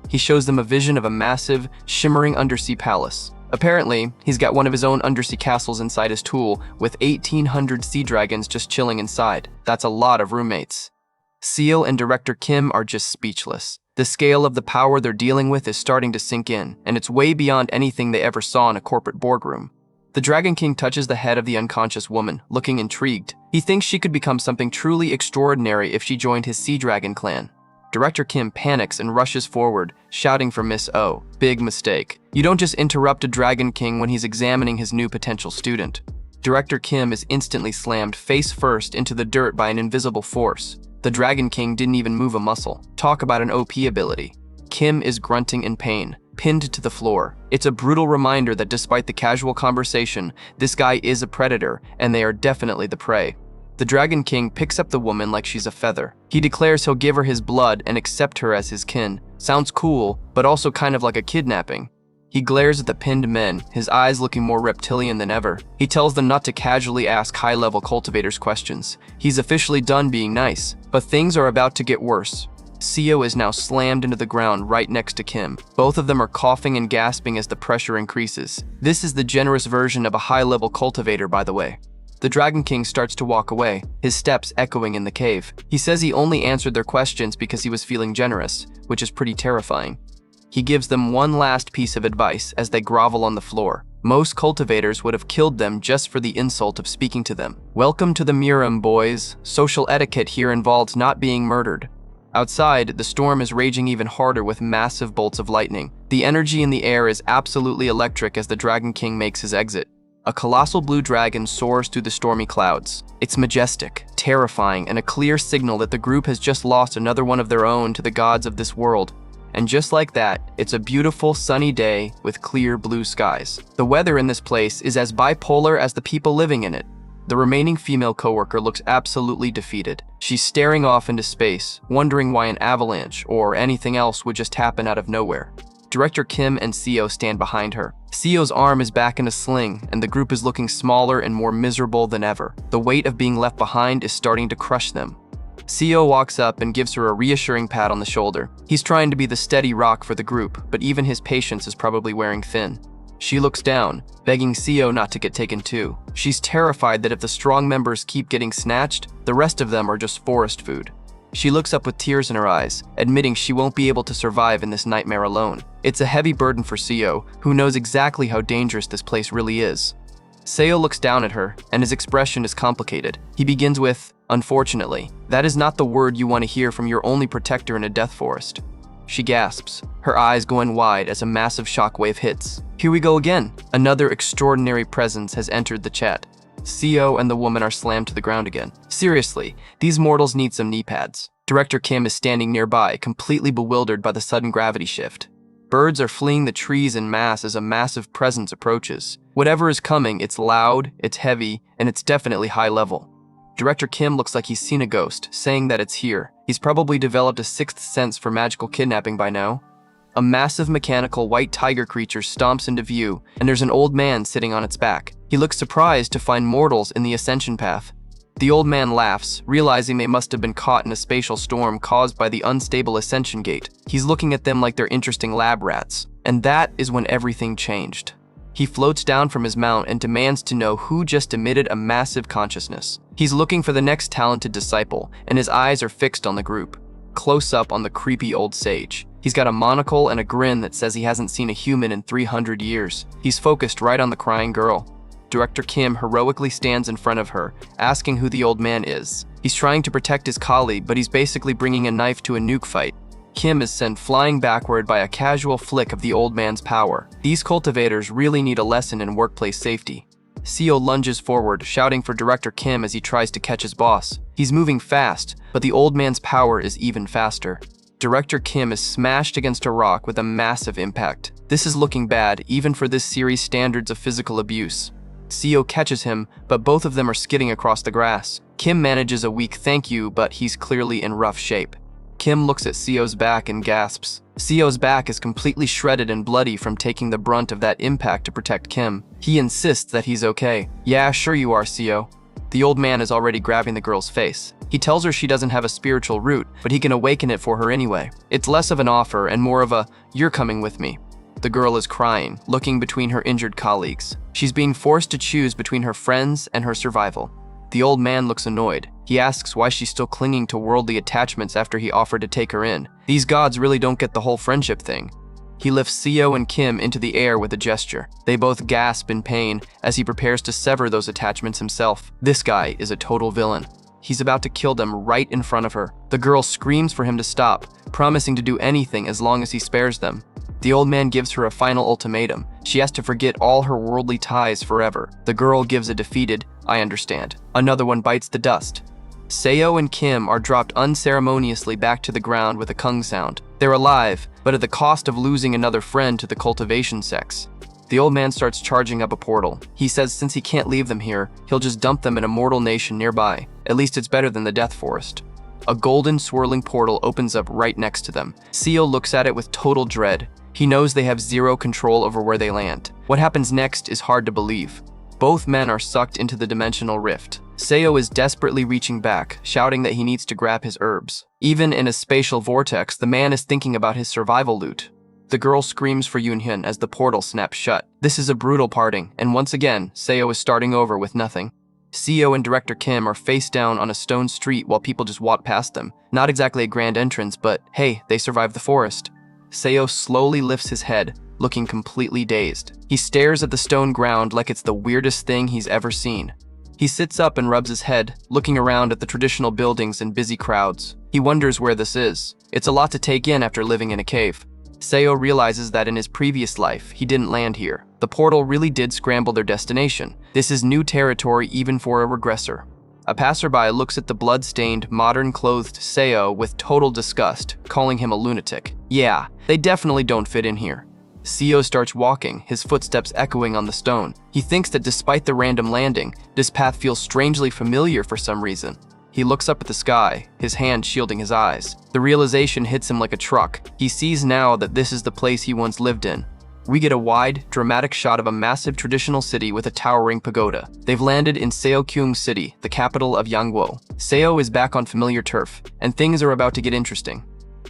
He shows them a vision of a massive, shimmering undersea palace. Apparently, he's got one of his own undersea castles inside his tool, with 1,800 sea dragons just chilling inside. That's a lot of roommates. Seo and Director Kim are just speechless. The scale of the power they're dealing with is starting to sink in, and it's way beyond anything they ever saw in a corporate boardroom. The Dragon King touches the head of the unconscious woman, looking intrigued. He thinks she could become something truly extraordinary if she joined his Sea Dragon clan. Director Kim panics and rushes forward, shouting for Miss O. Big mistake. You don't just interrupt a Dragon King when he's examining his new potential student. Director Kim is instantly slammed face first into the dirt by an invisible force. The Dragon King didn't even move a muscle. Talk about an OP ability. Kim is grunting in pain, pinned to the floor. It's a brutal reminder that despite the casual conversation, this guy is a predator, and they are definitely the prey. The Dragon King picks up the woman like she's a feather. He declares he'll give her his blood and accept her as his kin. Sounds cool, but also kind of like a kidnapping. He glares at the pinned men, his eyes looking more reptilian than ever. He tells them not to casually ask high-level cultivators questions. He's officially done being nice, but things are about to get worse. Seo is now slammed into the ground right next to Kim. Both of them are coughing and gasping as the pressure increases. This is the generous version of a high-level cultivator, by the way. The Dragon King starts to walk away, his steps echoing in the cave. He says he only answered their questions because he was feeling generous, which is pretty terrifying. He gives them one last piece of advice as they grovel on the floor. Most cultivators would have killed them just for the insult of speaking to them. Welcome to the Murim, boys. Social etiquette here involves not being murdered. Outside, the storm is raging even harder with massive bolts of lightning. The energy in the air is absolutely electric as the Dragon King makes his exit. A colossal blue dragon soars through the stormy clouds. It's majestic, terrifying, and a clear signal that the group has just lost another one of their own to the gods of this world. And just like that, it's a beautiful sunny day with clear blue skies. The weather in this place is as bipolar as the people living in it. The remaining female coworker looks absolutely defeated. She's staring off into space, wondering why an avalanche or anything else would just happen out of nowhere. Director Kim and Seo stand behind her. Seo's arm is back in a sling, and the group is looking smaller and more miserable than ever. The weight of being left behind is starting to crush them. Seo walks up and gives her a reassuring pat on the shoulder. He's trying to be the steady rock for the group, but even his patience is probably wearing thin. She looks down, begging Seo not to get taken too. She's terrified that if the strong members keep getting snatched, the rest of them are just forest food. She looks up with tears in her eyes, admitting she won't be able to survive in this nightmare alone. It's a heavy burden for Seo, who knows exactly how dangerous this place really is. Seo looks down at her, and his expression is complicated. He begins with, "Unfortunately, that is not the word you want to hear from your only protector in a death forest." She gasps, her eyes going wide as a massive shockwave hits. Here we go again. Another extraordinary presence has entered the chat. Seo and the woman are slammed to the ground again. Seriously, these mortals need some knee pads. Director Kim is standing nearby, completely bewildered by the sudden gravity shift. Birds are fleeing the trees en masse as a massive presence approaches. Whatever is coming, it's loud, it's heavy, and it's definitely high level. Director Kim looks like he's seen a ghost, saying that it's here. He's probably developed a sixth sense for magical kidnapping by now. A massive mechanical white tiger creature stomps into view, and there's an old man sitting on its back. He looks surprised to find mortals in the ascension path. The old man laughs, realizing they must have been caught in a spatial storm caused by the unstable ascension gate. He's looking at them like they're interesting lab rats. And that is when everything changed. He floats down from his mount and demands to know who just emitted a massive consciousness. He's looking for the next talented disciple, and his eyes are fixed on the group. Close up on the creepy old sage. He's got a monocle and a grin that says he hasn't seen a human in 300 years. He's focused right on the crying girl. Director Kim heroically stands in front of her, asking who the old man is. He's trying to protect his colleague, but he's basically bringing a knife to a nuke fight. Kim is sent flying backward by a casual flick of the old man's power. These cultivators really need a lesson in workplace safety. Seo lunges forward, shouting for Director Kim as he tries to catch his boss. He's moving fast, but the old man's power is even faster. Director Kim is smashed against a rock with a massive impact. This is looking bad, even for this series' standards of physical abuse. Seo catches him, but both of them are skidding across the grass. Kim manages a weak thank you, but he's clearly in rough shape. Kim looks at Seo's back and gasps. Seo's back is completely shredded and bloody from taking the brunt of that impact to protect Kim. He insists that he's okay. "Yeah, sure you are, Seo." The old man is already grabbing the girl's face. He tells her she doesn't have a spiritual root, but he can awaken it for her anyway. It's less of an offer and more of a, "You're coming with me." The girl is crying, looking between her injured colleagues. She's being forced to choose between her friends and her survival. The old man looks annoyed. He asks why she's still clinging to worldly attachments after he offered to take her in. These gods really don't get the whole friendship thing. He lifts Seo and Kim into the air with a gesture. They both gasp in pain as he prepares to sever those attachments himself. This guy is a total villain. He's about to kill them right in front of her. The girl screams for him to stop, promising to do anything as long as he spares them. The old man gives her a final ultimatum. She has to forget all her worldly ties forever. The girl gives a defeated, "I understand." Another one bites the dust. Seo and Kim are dropped unceremoniously back to the ground with a kung sound. They're alive, but at the cost of losing another friend to the cultivation sects. The old man starts charging up a portal. He says since he can't leave them here, he'll just dump them in a mortal nation nearby. At least it's better than the Death Forest. A golden swirling portal opens up right next to them. Seo looks at it with total dread. He knows they have zero control over where they land. What happens next is hard to believe. Both men are sucked into the dimensional rift. Seo is desperately reaching back, shouting that he needs to grab his herbs. Even in a spatial vortex, the man is thinking about his survival loot. The girl screams for Yoonhyun as the portal snaps shut. This is a brutal parting, and once again, Seo is starting over with nothing. Seo and Director Kim are face down on a stone street while people just walk past them. Not exactly a grand entrance, but hey, they survived the forest. Seo slowly lifts his head, looking completely dazed. He stares at the stone ground like it's the weirdest thing he's ever seen. He sits up and rubs his head, looking around at the traditional buildings and busy crowds. He wonders where this is. It's a lot to take in after living in a cave. Seo realizes that in his previous life, he didn't land here. The portal really did scramble their destination. This is new territory even for a regressor. A passerby looks at the blood-stained, modern-clothed Seo with total disgust, calling him a lunatic. Yeah, they definitely don't fit in here. Seo starts walking, his footsteps echoing on the stone. He thinks that despite the random landing, this path feels strangely familiar for some reason. He looks up at the sky, his hand shielding his eyes. The realization hits him like a truck. He sees now that this is the place he once lived in. We get a wide, dramatic shot of a massive traditional city with a towering pagoda. They've landed in Seokyung City, the capital of Yangwo. Seo is back on familiar turf, and things are about to get interesting.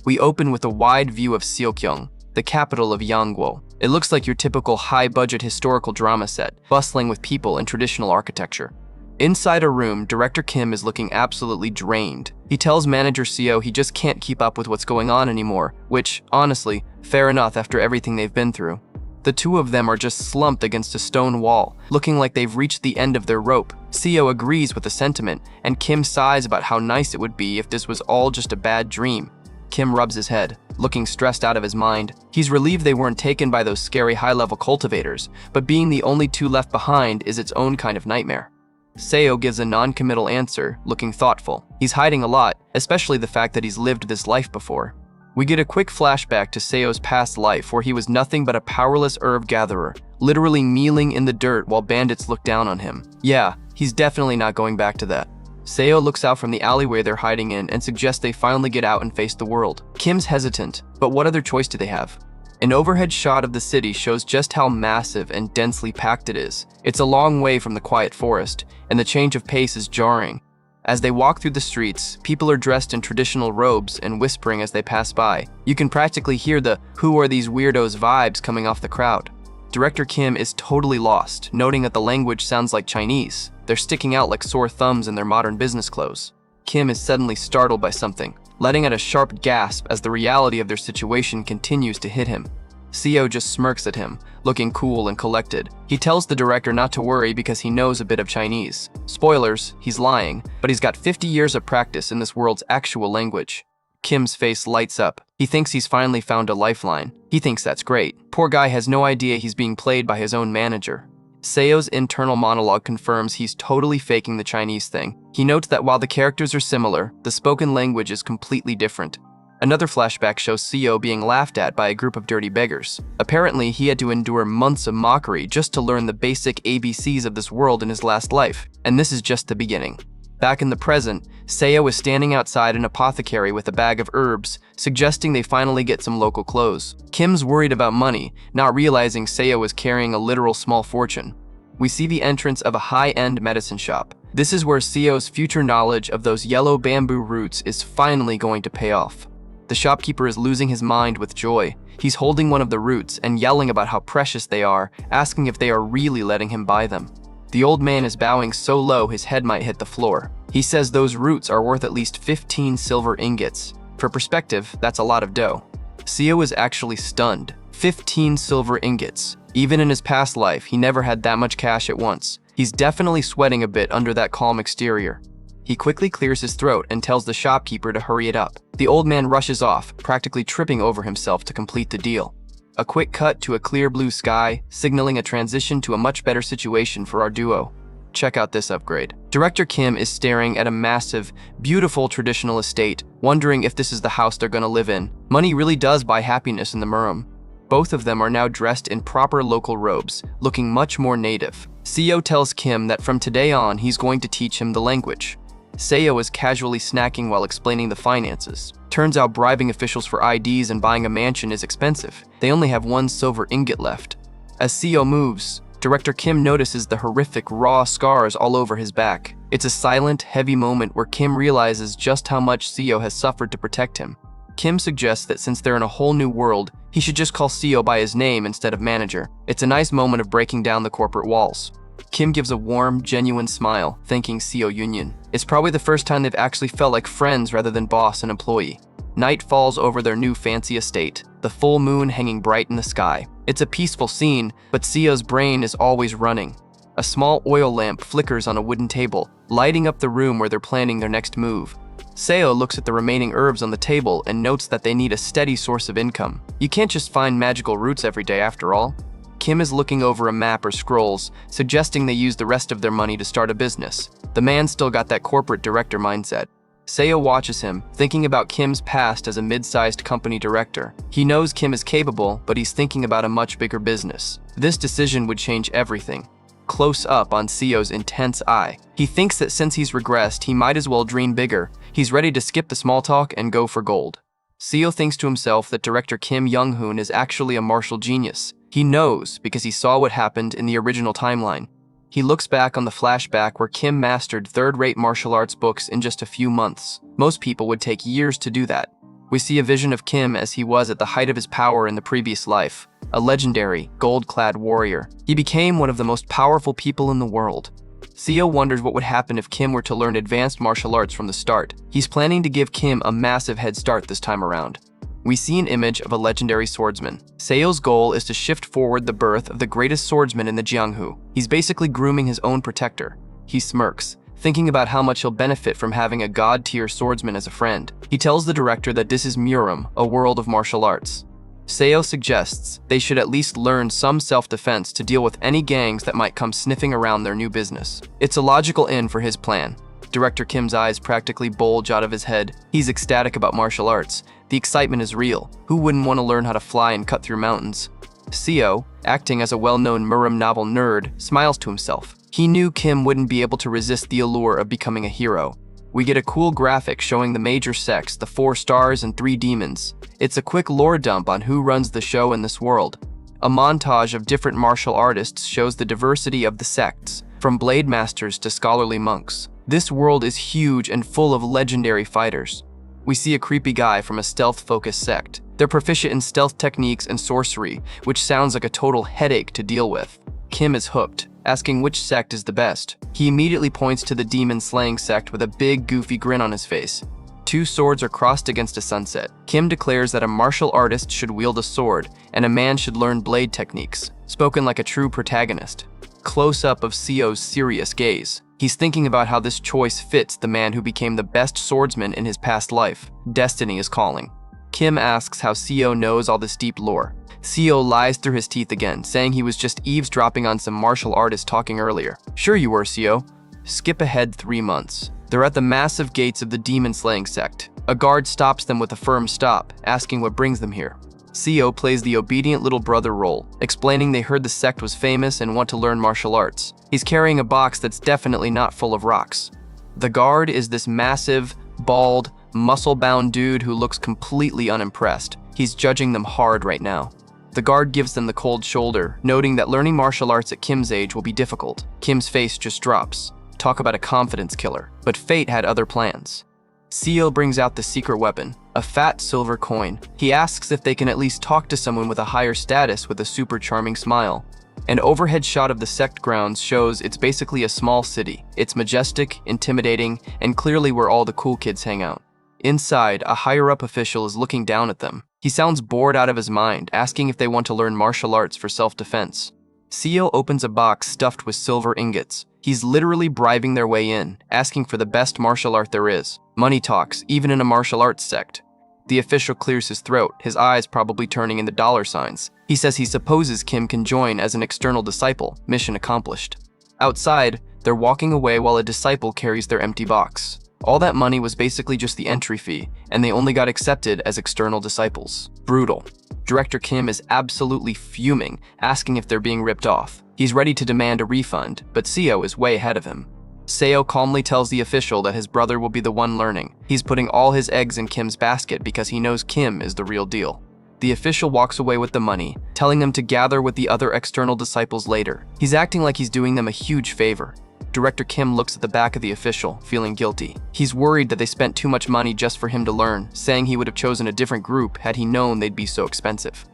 We open with a wide view of Seokyung, the capital of Yangwo. It looks like your typical high-budget historical drama set, bustling with people and traditional architecture. Inside a room, Director Kim is looking absolutely drained. He tells manager Seo he just can't keep up with what's going on anymore, which, honestly, fair enough after everything they've been through. The two of them are just slumped against a stone wall, looking like they've reached the end of their rope. Seo agrees with the sentiment, and Kim sighs about how nice it would be if this was all just a bad dream. Kim rubs his head, looking stressed out of his mind. He's relieved they weren't taken by those scary high-level cultivators, but being the only two left behind is its own kind of nightmare. Seo gives a non-committal answer, looking thoughtful. He's hiding a lot, especially the fact that he's lived this life before. We get a quick flashback to Seo's past life where he was nothing but a powerless herb gatherer, literally kneeling in the dirt while bandits look down on him. Yeah, he's definitely not going back to that. Seo looks out from the alleyway they're hiding in and suggests they finally get out and face the world. Kim's hesitant, but what other choice do they have? An overhead shot of the city shows just how massive and densely packed it is. It's a long way from the quiet forest, and the change of pace is jarring. As they walk through the streets, people are dressed in traditional robes and whispering as they pass by. You can practically hear the "who are these weirdos" vibes coming off the crowd. Director Kim is totally lost, noting that the language sounds like Chinese. They're sticking out like sore thumbs in their modern business clothes. Kim is suddenly startled by something, letting out a sharp gasp as the reality of their situation continues to hit him. Seo just smirks at him, looking cool and collected. He tells the director not to worry because he knows a bit of Chinese. Spoilers, he's lying, but he's got 50 years of practice in this world's actual language. Kim's face lights up. He thinks he's finally found a lifeline. He thinks that's great. Poor guy has no idea he's being played by his own manager. Seo's internal monologue confirms he's totally faking the Chinese thing. He notes that while the characters are similar, the spoken language is completely different. Another flashback shows Seo being laughed at by a group of dirty beggars. Apparently, he had to endure months of mockery just to learn the basic ABCs of this world in his last life, and this is just the beginning. Back in the present, Seo is standing outside an apothecary with a bag of herbs, suggesting they finally get some local clothes. Kim's worried about money, not realizing Seo is carrying a literal small fortune. We see the entrance of a high-end medicine shop. This is where Seo's future knowledge of those yellow bamboo roots is finally going to pay off. The shopkeeper is losing his mind with joy. He's holding one of the roots and yelling about how precious they are, asking if they are really letting him buy them. The old man is bowing so low his head might hit the floor. He says those roots are worth at least 15 silver ingots. For perspective, that's a lot of dough. Seo is actually stunned. 15 silver ingots. Even in his past life, he never had that much cash at once. He's definitely sweating a bit under that calm exterior. He quickly clears his throat and tells the shopkeeper to hurry it up. The old man rushes off, practically tripping over himself to complete the deal. A quick cut to a clear blue sky, signaling a transition to a much better situation for our duo. Check out this upgrade. Director Kim is staring at a massive, beautiful traditional estate, wondering if this is the house they're gonna live in. Money really does buy happiness in the Murum. Both of them are now dressed in proper local robes, looking much more native. Seo tells Kim that from today on, he's going to teach him the language. Seo is casually snacking while explaining the finances. Turns out bribing officials for IDs and buying a mansion is expensive. They only have 1 silver ingot left. As Seo moves, Director Kim notices the horrific, raw scars all over his back. It's a silent, heavy moment where Kim realizes just how much Seo has suffered to protect him. Kim suggests that since they're in a whole new world, he should just call Seo by his name instead of manager. It's a nice moment of breaking down the corporate walls. Kim gives a warm, genuine smile, thanking Seo Union. It's probably the first time they've actually felt like friends rather than boss and employee. Night falls over their new fancy estate, the full moon hanging bright in the sky. It's a peaceful scene, but Seo's brain is always running. A small oil lamp flickers on a wooden table, lighting up the room where they're planning their next move. Seo looks at the remaining herbs on the table and notes that they need a steady source of income. You can't just find magical roots every day after all. Kim is looking over a map or scrolls, suggesting they use the rest of their money to start a business. The man still got that corporate director mindset. Seo watches him, thinking about Kim's past as a mid-sized company director. He knows Kim is capable, but he's thinking about a much bigger business. This decision would change everything. Close up on Seo's intense eye. He thinks that since he's regressed, he might as well dream bigger. He's ready to skip the small talk and go for gold. Seo thinks to himself that director Kim Young-hoon is actually a martial genius. He knows because he saw what happened in the original timeline. He looks back on the flashback where Kim mastered third-rate martial arts books in just a few months. Most people would take years to do that. We see a vision of Kim as he was at the height of his power in the previous life, a legendary, gold-clad warrior. He became one of the most powerful people in the world. Seo wonders what would happen if Kim were to learn advanced martial arts from the start. He's planning to give Kim a massive head start this time around. We see an image of a legendary swordsman. Seo's goal is to shift forward the birth of the greatest swordsman in the Jianghu. He's basically grooming his own protector. He smirks, thinking about how much he'll benefit from having a god-tier swordsman as a friend. He tells the director that this is Murum, a world of martial arts. Seo suggests they should at least learn some self-defense to deal with any gangs that might come sniffing around their new business. It's a logical end for his plan. Director Kim's eyes practically bulge out of his head. He's ecstatic about martial arts. The excitement is real. Who wouldn't want to learn how to fly and cut through mountains? Seo, acting as a well-known Murum novel nerd, smiles to himself. He knew Kim wouldn't be able to resist the allure of becoming a hero. We get a cool graphic showing the major sects, the 4 stars and 3 demons. It's a quick lore dump on who runs the show in this world. A montage of different martial artists shows the diversity of the sects, from blade masters to scholarly monks. This world is huge and full of legendary fighters. We see a creepy guy from a stealth-focused sect. They're proficient in stealth techniques and sorcery, which sounds like a total headache to deal with. Kim is hooked, asking which sect is the best. He immediately points to the demon-slaying sect with a big, goofy grin on his face. 2 swords are crossed against a sunset. Kim declares that a martial artist should wield a sword, and a man should learn blade techniques, spoken like a true protagonist. Close-up of Seo's serious gaze. He's thinking about how this choice fits the man who became the best swordsman in his past life. Destiny is calling. Kim asks how Seo knows all this deep lore. Seo lies through his teeth again, saying he was just eavesdropping on some martial artist talking earlier. Sure you were, Seo. Skip ahead 3 months. They're at the massive gates of the demon-slaying sect. A guard stops them with a firm stop, asking what brings them here. Seo plays the obedient little brother role, explaining they heard the sect was famous and want to learn martial arts. He's carrying a box that's definitely not full of rocks. The guard is this massive, bald, muscle-bound dude who looks completely unimpressed. He's judging them hard right now. The guard gives them the cold shoulder, noting that learning martial arts at Kim's age will be difficult. Kim's face just drops. Talk about a confidence killer. But fate had other plans. Seo brings out the secret weapon, a fat silver coin. He asks if they can at least talk to someone with a higher status with a super charming smile. An overhead shot of the sect grounds shows it's basically a small city. It's majestic, intimidating, and clearly where all the cool kids hang out. Inside, a higher-up official is looking down at them. He sounds bored out of his mind, asking if they want to learn martial arts for self-defense. Seo opens a box stuffed with silver ingots. He's literally bribing their way in, asking for the best martial art there is. Money talks, even in a martial arts sect. The official clears his throat, his eyes probably turning into dollar signs. He says he supposes Kim can join as an external disciple. Mission accomplished. Outside, they're walking away while a disciple carries their empty box. All that money was basically just the entry fee, and they only got accepted as external disciples. Brutal. Director Kim is absolutely fuming, asking if they're being ripped off. He's ready to demand a refund, but Seo is way ahead of him. Seo calmly tells the official that his brother will be the one learning. He's putting all his eggs in Kim's basket because he knows Kim is the real deal. The official walks away with the money, telling them to gather with the other external disciples later. He's acting like he's doing them a huge favor. Director Kim looks at the back of the official, feeling guilty. He's worried that they spent too much money just for him to learn, saying he would have chosen a different group had he known they'd be so expensive.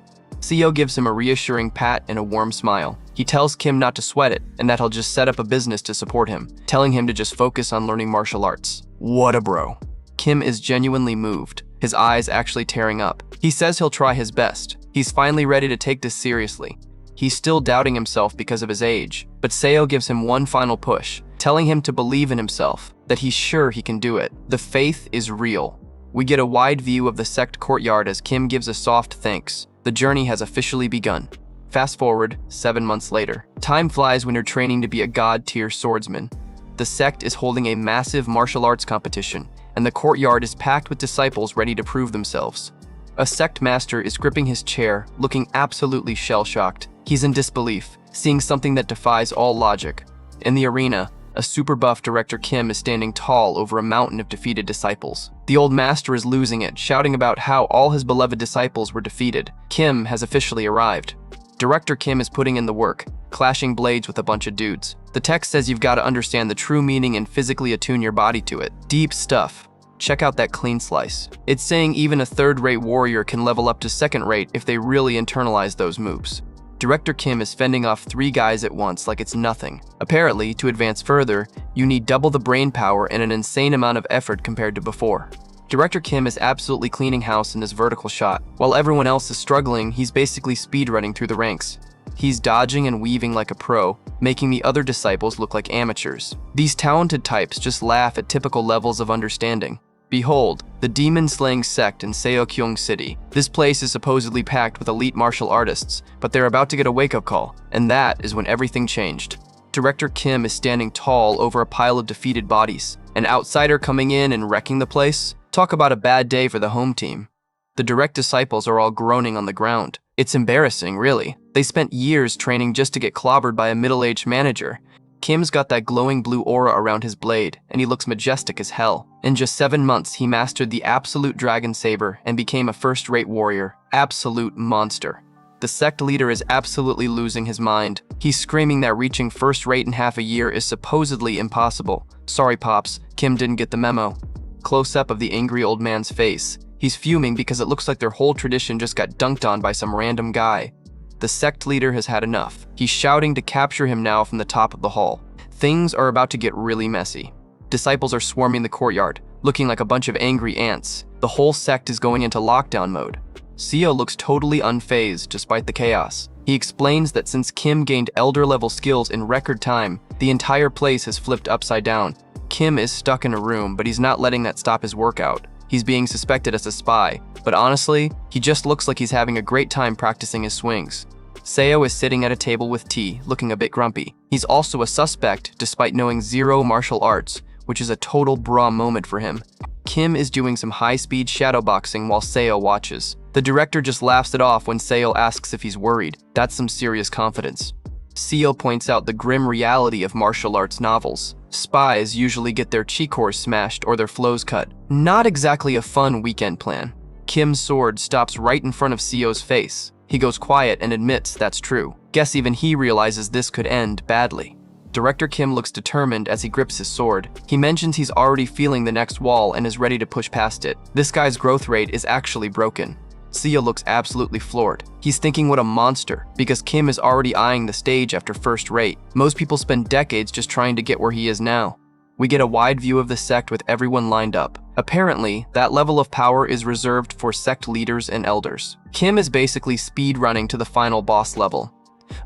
Seo gives him a reassuring pat and a warm smile. He tells Kim not to sweat it and that he'll just set up a business to support him, telling him to just focus on learning martial arts. What a bro. Kim is genuinely moved, his eyes actually tearing up. He says he'll try his best. He's finally ready to take this seriously. He's still doubting himself because of his age, but Seo gives him one final push, telling him to believe in himself, that he's sure he can do it. The faith is real. We get a wide view of the sect courtyard as Kim gives a soft thanks. The journey has officially begun. Fast forward, 7 months later. Time flies when you're training to be a god-tier swordsman. The sect is holding a massive martial arts competition, and the courtyard is packed with disciples ready to prove themselves. A sect master is gripping his chair, looking absolutely shell-shocked. He's in disbelief, seeing something that defies all logic. In the arena, a super buff Director Kim is standing tall over a mountain of defeated disciples. The old master is losing it, shouting about how all his beloved disciples were defeated. Kim has officially arrived. Director Kim is putting in the work, clashing blades with a bunch of dudes. The text says you've got to understand the true meaning and physically attune your body to it. Deep stuff. Check out that clean slice. It's saying even a third-rate warrior can level up to second-rate if they really internalize those moves. Director Kim is fending off 3 guys at once like it's nothing. Apparently, to advance further, you need double the brain power and an insane amount of effort compared to before. Director Kim is absolutely cleaning house in this vertical shot. While everyone else is struggling, he's basically speedrunning through the ranks. He's dodging and weaving like a pro, making the other disciples look like amateurs. These talented types just laugh at typical levels of understanding. Behold, the demon-slaying sect in Seokyung City. This place is supposedly packed with elite martial artists, but they're about to get a wake-up call, and that is when everything changed. Director Kim is standing tall over a pile of defeated bodies. An outsider coming in and wrecking the place? Talk about a bad day for the home team. The direct disciples are all groaning on the ground. It's embarrassing, really. They spent years training just to get clobbered by a middle-aged manager. Kim's got that glowing blue aura around his blade, and he looks majestic as hell. In just 7 months, he mastered the absolute dragon saber and became a first-rate warrior. Absolute monster. The sect leader is absolutely losing his mind. He's screaming that reaching first-rate in half a year is supposedly impossible. Sorry, Pops, Kim didn't get the memo. Close-up of the angry old man's face. He's fuming because it looks like their whole tradition just got dunked on by some random guy. The sect leader has had enough. He's shouting to capture him now from the top of the hall. Things are about to get really messy. Disciples are swarming the courtyard, looking like a bunch of angry ants. The whole sect is going into lockdown mode. Seo looks totally unfazed despite the chaos. He explains that since Kim gained elder-level skills in record time, the entire place has flipped upside down. Kim is stuck in a room, but he's not letting that stop his workout. He's being suspected as a spy, but honestly, he just looks like he's having a great time practicing his swings. Seo is sitting at a table with tea, looking a bit grumpy. He's also a suspect despite knowing zero martial arts, which is a total bra moment for him. Kim is doing some high-speed shadowboxing while Seo watches. The director just laughs it off when Seo asks if he's worried. That's some serious confidence. Seo points out the grim reality of martial arts novels. Spies usually get their chi cores smashed or their flows cut. Not exactly a fun weekend plan. Kim's sword stops right in front of Seo's face. He goes quiet and admits that's true. Guess even he realizes this could end badly. Director Kim looks determined as he grips his sword. He mentions he's already feeling the next wall and is ready to push past it. This guy's growth rate is actually broken. Seo looks absolutely floored. He's thinking what a monster, because Kim is already eyeing the stage after first rate. Most people spend decades just trying to get where he is now. We get a wide view of the sect with everyone lined up. Apparently, that level of power is reserved for sect leaders and elders. Kim is basically speed running to the final boss level.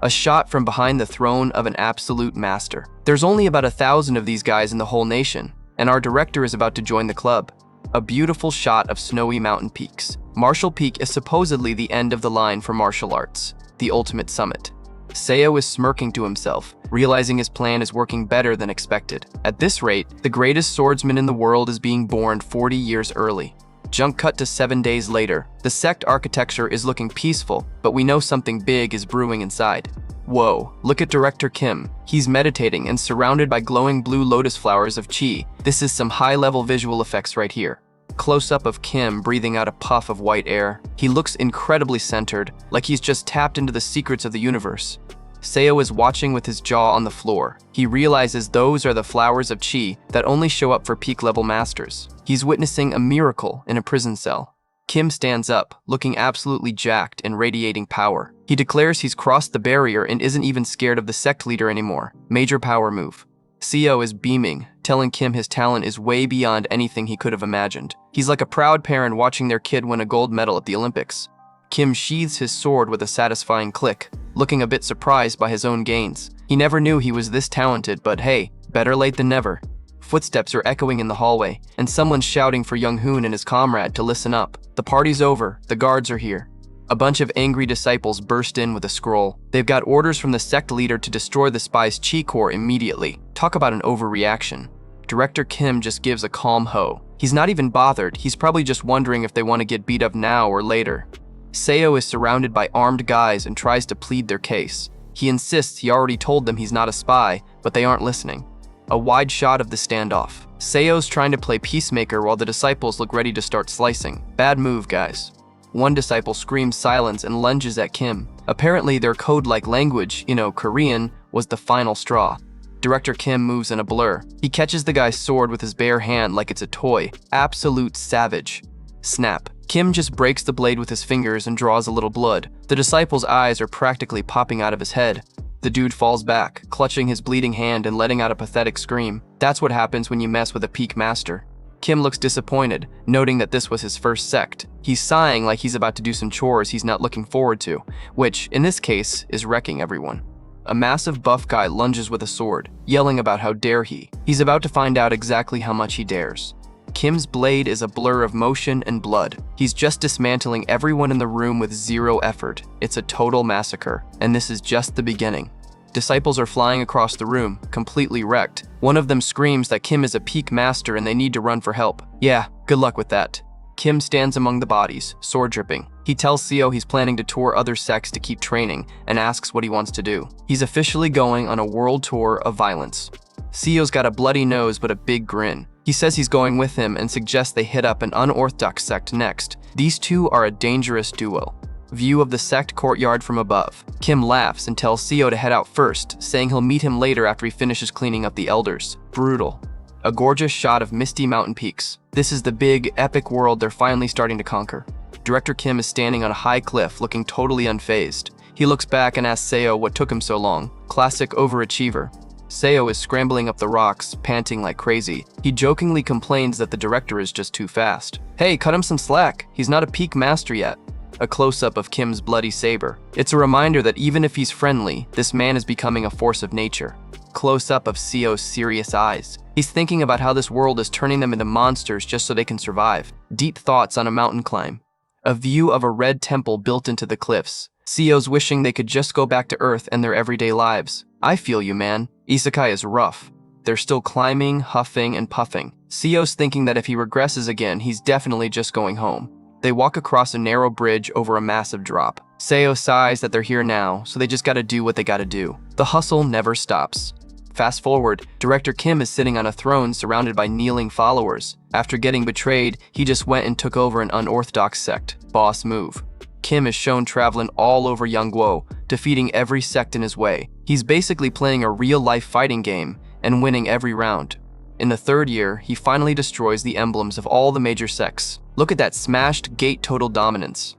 A shot from behind the throne of an absolute master. There's only about 1,000 of these guys in the whole nation, and our director is about to join the club. A beautiful shot of snowy mountain peaks. Martial Peak is supposedly the end of the line for martial arts, the ultimate summit. Seo is smirking to himself, realizing his plan is working better than expected. At this rate, the greatest swordsman in the world is being born 40 years early. Jump cut to 7 days later. The sect architecture is looking peaceful, but we know something big is brewing inside. Whoa, look at Director Kim. He's meditating and surrounded by glowing blue lotus flowers of chi. This is some high-level visual effects right here. Close-up of Kim breathing out a puff of white air. He looks incredibly centered, like he's just tapped into the secrets of the universe. Seo is watching with his jaw on the floor. He realizes those are the flowers of chi that only show up for peak-level masters. He's witnessing a miracle in a prison cell. Kim stands up, looking absolutely jacked and radiating power. He declares he's crossed the barrier and isn't even scared of the sect leader anymore. Major power move. Seo is beaming, telling Kim his talent is way beyond anything he could have imagined. He's like a proud parent watching their kid win a gold medal at the Olympics. Kim sheathes his sword with a satisfying click, looking a bit surprised by his own gains. He never knew he was this talented, but hey, better late than never. Footsteps are echoing in the hallway, and someone's shouting for Young Hoon and his comrade to listen up. The party's over, the guards are here. A bunch of angry disciples burst in with a scroll. They've got orders from the sect leader to destroy the spy's chi core immediately. Talk about an overreaction. Director Kim just gives a calm ho. He's not even bothered, he's probably just wondering if they want to get beat up now or later. Seo is surrounded by armed guys and tries to plead their case. He insists he already told them he's not a spy, but they aren't listening. A wide shot of the standoff. Seo's trying to play peacemaker while the disciples look ready to start slicing. Bad move, guys. One disciple screams silence and lunges at Kim. Apparently their code-like language, Korean, was the final straw. Director Kim moves in a blur. He catches the guy's sword with his bare hand like it's a toy. Absolute savage. Snap. Kim just breaks the blade with his fingers and draws a little blood. The disciple's eyes are practically popping out of his head. The dude falls back, clutching his bleeding hand and letting out a pathetic scream. That's what happens when you mess with a peak master. Kim looks disappointed, noting that this was his first sect. He's sighing like he's about to do some chores he's not looking forward to, which, in this case, is wrecking everyone. A massive buff guy lunges with a sword, yelling about how dare he. He's about to find out exactly how much he dares. Kim's blade is a blur of motion and blood. He's just dismantling everyone in the room with zero effort. It's a total massacre, and this is just the beginning. Disciples are flying across the room, completely wrecked. One of them screams that Kim is a peak master and they need to run for help. Yeah, good luck with that. Kim stands among the bodies, sword dripping. He tells Seo he's planning to tour other sects to keep training and asks what he wants to do. He's officially going on a world tour of violence. Seo's got a bloody nose but a big grin. He says he's going with him and suggests they hit up an unorthodox sect next. These two are a dangerous duo. View of the sect courtyard from above. Kim laughs and tells Seo to head out first, saying he'll meet him later after he finishes cleaning up the elders. Brutal. A gorgeous shot of misty mountain peaks. This is the big, epic world they're finally starting to conquer. Director Kim is standing on a high cliff, looking totally unfazed. He looks back and asks Seo what took him so long. Classic overachiever. Seo is scrambling up the rocks, panting like crazy. He jokingly complains that the director is just too fast. Hey, cut him some slack. He's not a peak master yet. A close-up of Kim's bloody saber. It's a reminder that even if he's friendly, this man is becoming a force of nature. Close-up of Seo's serious eyes. He's thinking about how this world is turning them into monsters just so they can survive. Deep thoughts on a mountain climb. A view of a red temple built into the cliffs. Seo's wishing they could just go back to Earth and their everyday lives. I feel you, man. Isekai is rough. They're still climbing, huffing, and puffing. Seo's thinking that if he regresses again, he's definitely just going home. They walk across a narrow bridge over a massive drop. Seo sighs that they're here now, so they just gotta do what they gotta do. The hustle never stops. Fast forward, Director Kim is sitting on a throne surrounded by kneeling followers. After getting betrayed, he just went and took over an unorthodox sect. Boss move. Kim is shown traveling all over Yangguo, defeating every sect in his way. He's basically playing a real-life fighting game and winning every round. In the third year, he finally destroys the emblems of all the major sects. Look at that smashed gate total dominance.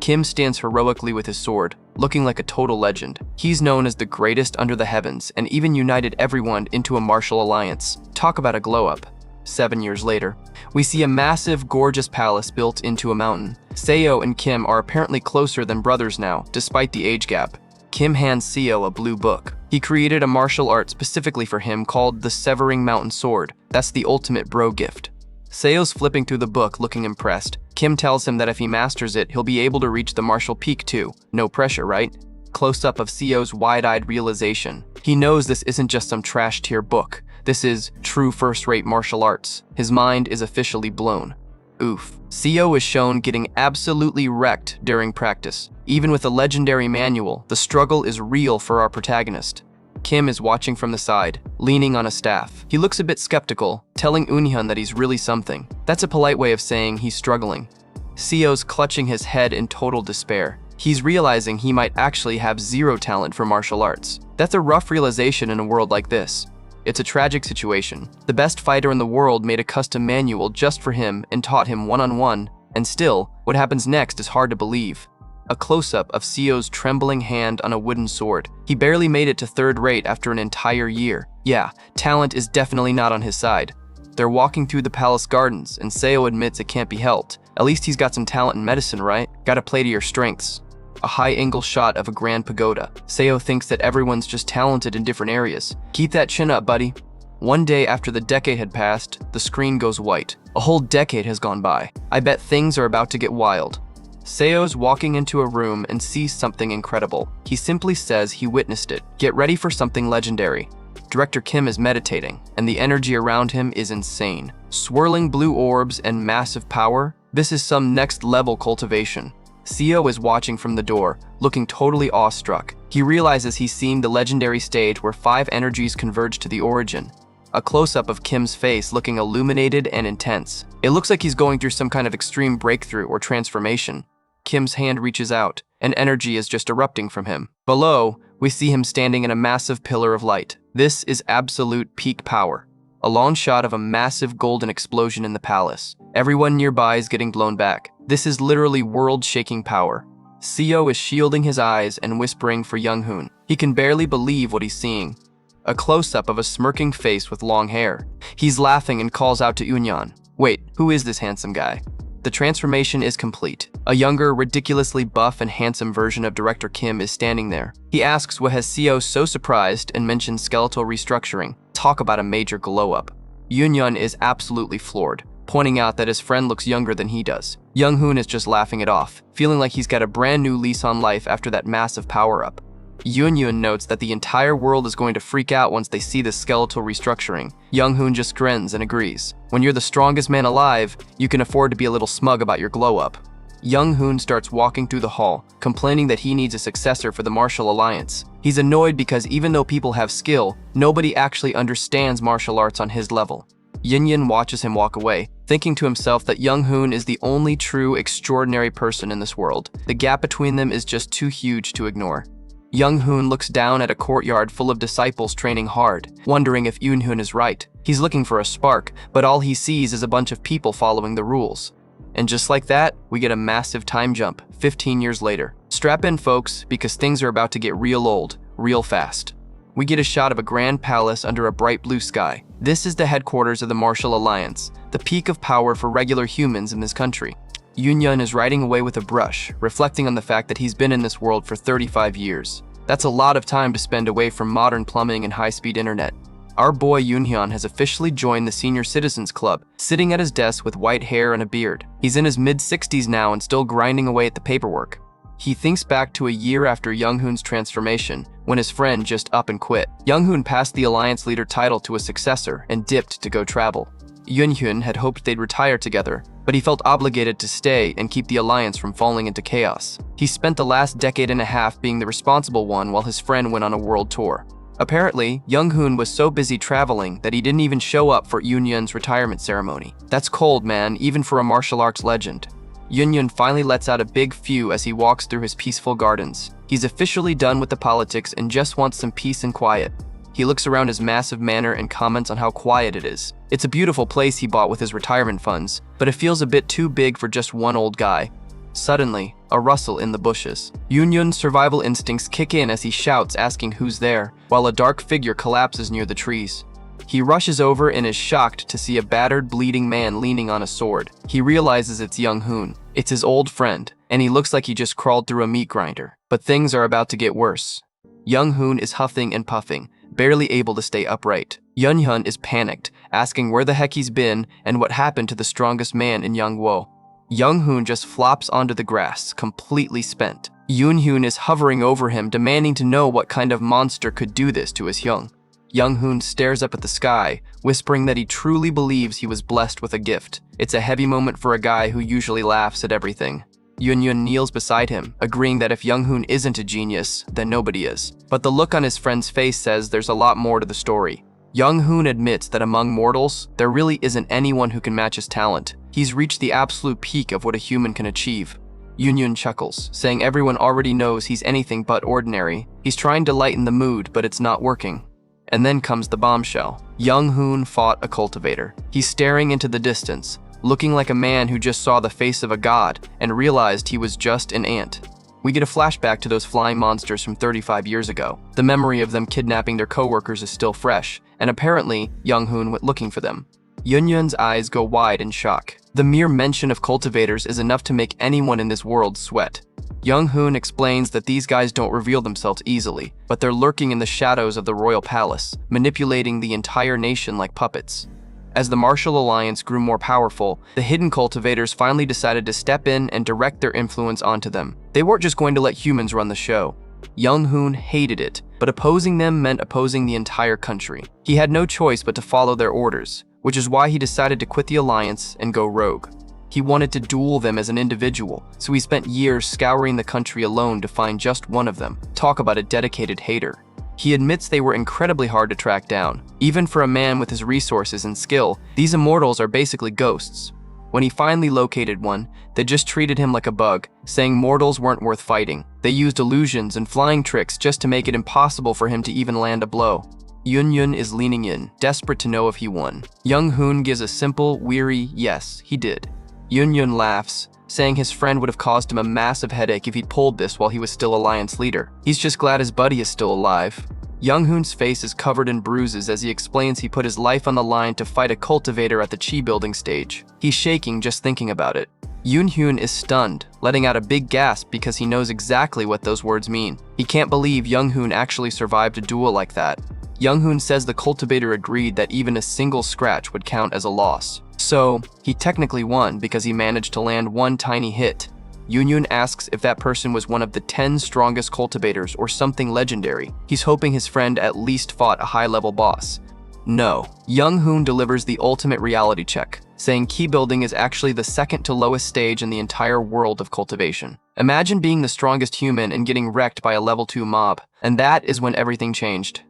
Kim stands heroically with his sword, looking like a total legend. He's known as the greatest under the heavens and even united everyone into a martial alliance. Talk about a glow-up. 7 years later, we see a massive, gorgeous palace built into a mountain. Seo and Kim are apparently closer than brothers now, despite the age gap. Kim hands Seo a blue book. He created a martial art specifically for him called the Severing Mountain Sword. That's the ultimate bro gift. Seo's flipping through the book looking impressed. Kim tells him that if he masters it, he'll be able to reach the martial peak too. No pressure, right? Close-up of Seo's wide-eyed realization. He knows this isn't just some trash-tier book. This is true first-rate martial arts. His mind is officially blown. Oof. Seo is shown getting absolutely wrecked during practice. Even with a legendary manual, the struggle is real for our protagonist. Kim is watching from the side, leaning on a staff. He looks a bit skeptical, telling Eunhyun that he's really something. That's a polite way of saying he's struggling. Seo's clutching his head in total despair. He's realizing he might actually have zero talent for martial arts. That's a rough realization in a world like this. It's a tragic situation. The best fighter in the world made a custom manual just for him and taught him one-on-one, and still, what happens next is hard to believe. A close-up of Seo's trembling hand on a wooden sword. He barely made it to third rate after an entire year. Yeah, talent is definitely not on his side. They're walking through the palace gardens, and Seo admits it can't be helped. At least he's got some talent in medicine, right? Gotta play to your strengths. A high-angle shot of a grand pagoda. Seo thinks that everyone's just talented in different areas. Keep that chin up, buddy. One day after the decade had passed, the screen goes white. A whole decade has gone by. I bet things are about to get wild. Seo's walking into a room and sees something incredible. He simply says he witnessed it. Get ready for something legendary. Director Kim is meditating, and the energy around him is insane. Swirling blue orbs and massive power. This is some next-level cultivation. Seo is watching from the door, looking totally awestruck. He realizes he's seeing the legendary stage where 5 energies converge to the origin. A close-up of Kim's face looking illuminated and intense. It looks like he's going through some kind of extreme breakthrough or transformation. Kim's hand reaches out, and energy is just erupting from him. Below, we see him standing in a massive pillar of light. This is absolute peak power. A long shot of a massive golden explosion in the palace. Everyone nearby is getting blown back. This is literally world-shaking power. Seo is shielding his eyes and whispering for Young-hoon. He can barely believe what he's seeing. A close-up of a smirking face with long hair. He's laughing and calls out to Eunhyun. Wait, who is this handsome guy? The transformation is complete. A younger, ridiculously buff and handsome version of Director Kim is standing there. He asks what has Seo so surprised and mentions skeletal restructuring. Talk about a major glow-up. Eunhyun is absolutely floored, pointing out that his friend looks younger than he does. Young-hoon is just laughing it off, feeling like he's got a brand new lease on life after that massive power-up. Eunhyun notes that the entire world is going to freak out once they see this skeletal restructuring. Young-hoon just grins and agrees. When you're the strongest man alive, you can afford to be a little smug about your glow-up. Young-hoon starts walking through the hall, complaining that he needs a successor for the martial alliance. He's annoyed because even though people have skill, nobody actually understands martial arts on his level. Yin watches him walk away, thinking to himself that Young-hoon is the only true extraordinary person in this world. The gap between them is just too huge to ignore. Young-hoon looks down at a courtyard full of disciples training hard, wondering if Eunhyun is right. He's looking for a spark, but all he sees is a bunch of people following the rules. And just like that, we get a massive time jump, 15 years later. Strap in, folks, because things are about to get real old, real fast. We get a shot of a grand palace under a bright blue sky. This is the headquarters of the Martial Alliance, the peak of power for regular humans in this country. Yun is writing away with a brush, reflecting on the fact that he's been in this world for 35 years. That's a lot of time to spend away from modern plumbing and high-speed internet. Our boy Yunhyun has officially joined the Senior Citizens Club, sitting at his desk with white hair and a beard. He's in his mid-60s now and still grinding away at the paperwork. He thinks back to a year after Younghoon's transformation, when his friend just up and quit. Younghoon passed the Alliance Leader title to a successor and dipped to go travel. Yunhyun had hoped they'd retire together, but he felt obligated to stay and keep the Alliance from falling into chaos. He spent the last decade and a half being the responsible one while his friend went on a world tour. Apparently, Younghoon was so busy traveling that he didn't even show up for Yunhyun's retirement ceremony. That's cold, man, even for a martial arts legend. Yunhyun finally lets out a big phew as he walks through his peaceful gardens. He's officially done with the politics and just wants some peace and quiet. He looks around his massive manor and comments on how quiet it is. It's a beautiful place he bought with his retirement funds, but it feels a bit too big for just one old guy. Suddenly, a rustle in the bushes. Yunhyun's survival instincts kick in as he shouts, asking who's there, while a dark figure collapses near the trees. He rushes over and is shocked to see a battered, bleeding man leaning on a sword. He realizes it's Younghoon. It's his old friend, and he looks like he just crawled through a meat grinder. But things are about to get worse. Younghoon is huffing and puffing, barely able to stay upright. Yunhyun is panicked, asking where the heck he's been and what happened to the strongest man in Yangwo. Younghoon just flops onto the grass, completely spent. Yunhyun is hovering over him, demanding to know what kind of monster could do this to his Hyung. Younghoon stares up at the sky, whispering that he truly believes he was blessed with a gift. It's a heavy moment for a guy who usually laughs at everything. Yunhyun kneels beside him, agreeing that if Younghoon isn't a genius, then nobody is. But the look on his friend's face says there's a lot more to the story. Younghoon admits that among mortals, there really isn't anyone who can match his talent. He's reached the absolute peak of what a human can achieve. Yunhyun chuckles, saying everyone already knows he's anything but ordinary. He's trying to lighten the mood, but it's not working. And then comes the bombshell. Younghoon fought a cultivator. He's staring into the distance, looking like a man who just saw the face of a god and realized he was just an ant. We get a flashback to those flying monsters from 35 years ago. The memory of them kidnapping their coworkers is still fresh, and apparently, Younghoon went looking for them. Yunhyun's eyes go wide in shock. The mere mention of cultivators is enough to make anyone in this world sweat. Younghoon explains that these guys don't reveal themselves easily, but they're lurking in the shadows of the royal palace, manipulating the entire nation like puppets. As the martial alliance grew more powerful, the hidden cultivators finally decided to step in and direct their influence onto them. They weren't just going to let humans run the show. Younghoon hated it, but opposing them meant opposing the entire country. He had no choice but to follow their orders, which is why he decided to quit the alliance and go rogue. He wanted to duel them as an individual, so he spent years scouring the country alone to find just one of them. Talk about a dedicated hater. He admits they were incredibly hard to track down. Even for a man with his resources and skill, these immortals are basically ghosts. When he finally located one, they just treated him like a bug, saying mortals weren't worth fighting. They used illusions and flying tricks just to make it impossible for him to even land a blow. Yunhyun is leaning in, desperate to know if he won. Younghoon gives a simple, weary yes, he did. Yunhyun laughs, saying his friend would have caused him a massive headache if he'd pulled this while he was still Alliance leader. He's just glad his buddy is still alive. Younghoon's face is covered in bruises as he explains he put his life on the line to fight a cultivator at the chi building stage. He's shaking just thinking about it. Yunhyun is stunned, letting out a big gasp because he knows exactly what those words mean. He can't believe Younghoon actually survived a duel like that. Younghoon says the cultivator agreed that even a single scratch would count as a loss. So, he technically won because he managed to land one tiny hit. Yunhyun asks if that person was one of the 10 strongest cultivators or something legendary. He's hoping his friend at least fought a high-level boss. No. Younghoon delivers the ultimate reality check, saying key building is actually the second to lowest stage in the entire world of cultivation. Imagine being the strongest human and getting wrecked by a level 2 mob. And that is when everything changed.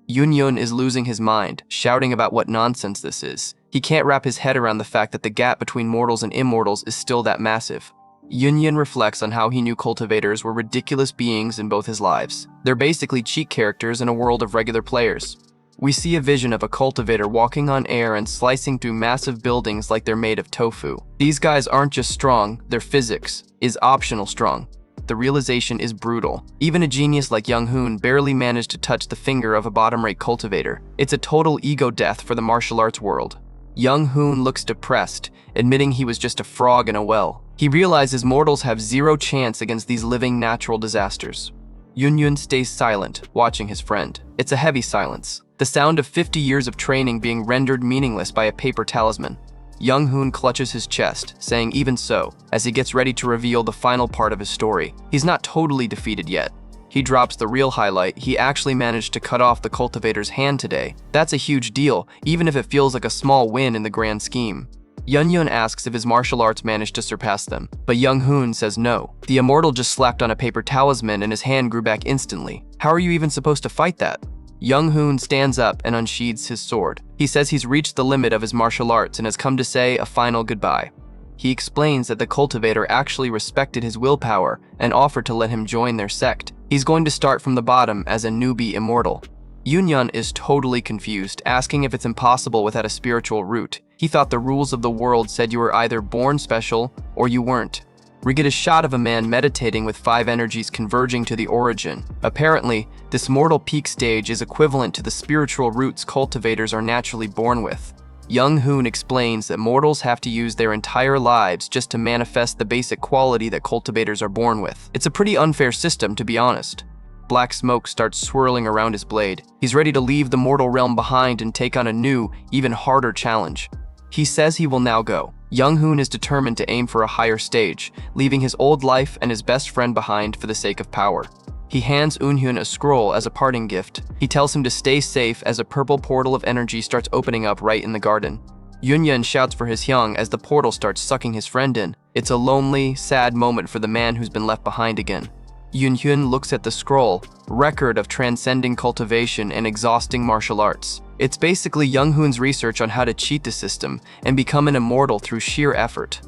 Yunhyun is losing his mind, shouting about what nonsense this is. He can't wrap his head around the fact that the gap between mortals and immortals is still that massive. Yunhyun reflects on how he knew cultivators were ridiculous beings in both his lives. They're basically cheat characters in a world of regular players. We see a vision of a cultivator walking on air and slicing through massive buildings like they're made of tofu. These guys aren't just strong, their physics is optional strong. The realization is brutal. Even a genius like Younghoon barely managed to touch the finger of a bottom-rate cultivator. It's a total ego death for the martial arts world. Younghoon looks depressed, admitting he was just a frog in a well. He realizes mortals have zero chance against these living natural disasters. Yunyun stays silent, watching his friend. It's a heavy silence, the sound of 50 years of training being rendered meaningless by a paper talisman. Young-hoon clutches his chest, saying even so, as he gets ready to reveal the final part of his story. He's not totally defeated yet. He drops the real highlight: he actually managed to cut off the cultivator's hand today. That's a huge deal, even if it feels like a small win in the grand scheme. Yunyun asks if his martial arts managed to surpass them, but Young-hoon says no. The immortal just slapped on a paper talisman and his hand grew back instantly. How are you even supposed to fight that? Young-hoon stands up and unsheathes his sword. He says he's reached the limit of his martial arts and has come to say a final goodbye. He explains that the cultivator actually respected his willpower and offered to let him join their sect. He's going to start from the bottom as a newbie immortal. Yunyun is totally confused, asking if it's impossible without a spiritual root. He thought the rules of the world said you were either born special or you weren't. We get a shot of a man meditating with 5 energies converging to the origin. Apparently, this mortal peak stage is equivalent to the spiritual roots cultivators are naturally born with. Young-hoon explains that mortals have to use their entire lives just to manifest the basic quality that cultivators are born with. It's a pretty unfair system, to be honest. Black smoke starts swirling around his blade. He's ready to leave the mortal realm behind and take on a new, even harder challenge. He says he will now go. Young-hoon is determined to aim for a higher stage, leaving his old life and his best friend behind for the sake of power. He hands Eunhyun a scroll as a parting gift. He tells him to stay safe as a purple portal of energy starts opening up right in the garden. Yunyun shouts for his Hyung as the portal starts sucking his friend in. It's a lonely, sad moment for the man who's been left behind again. Eunhyun looks at the scroll, record of transcending cultivation and exhausting martial arts. It's basically Young-hoon's research on how to cheat the system and become an immortal through sheer effort.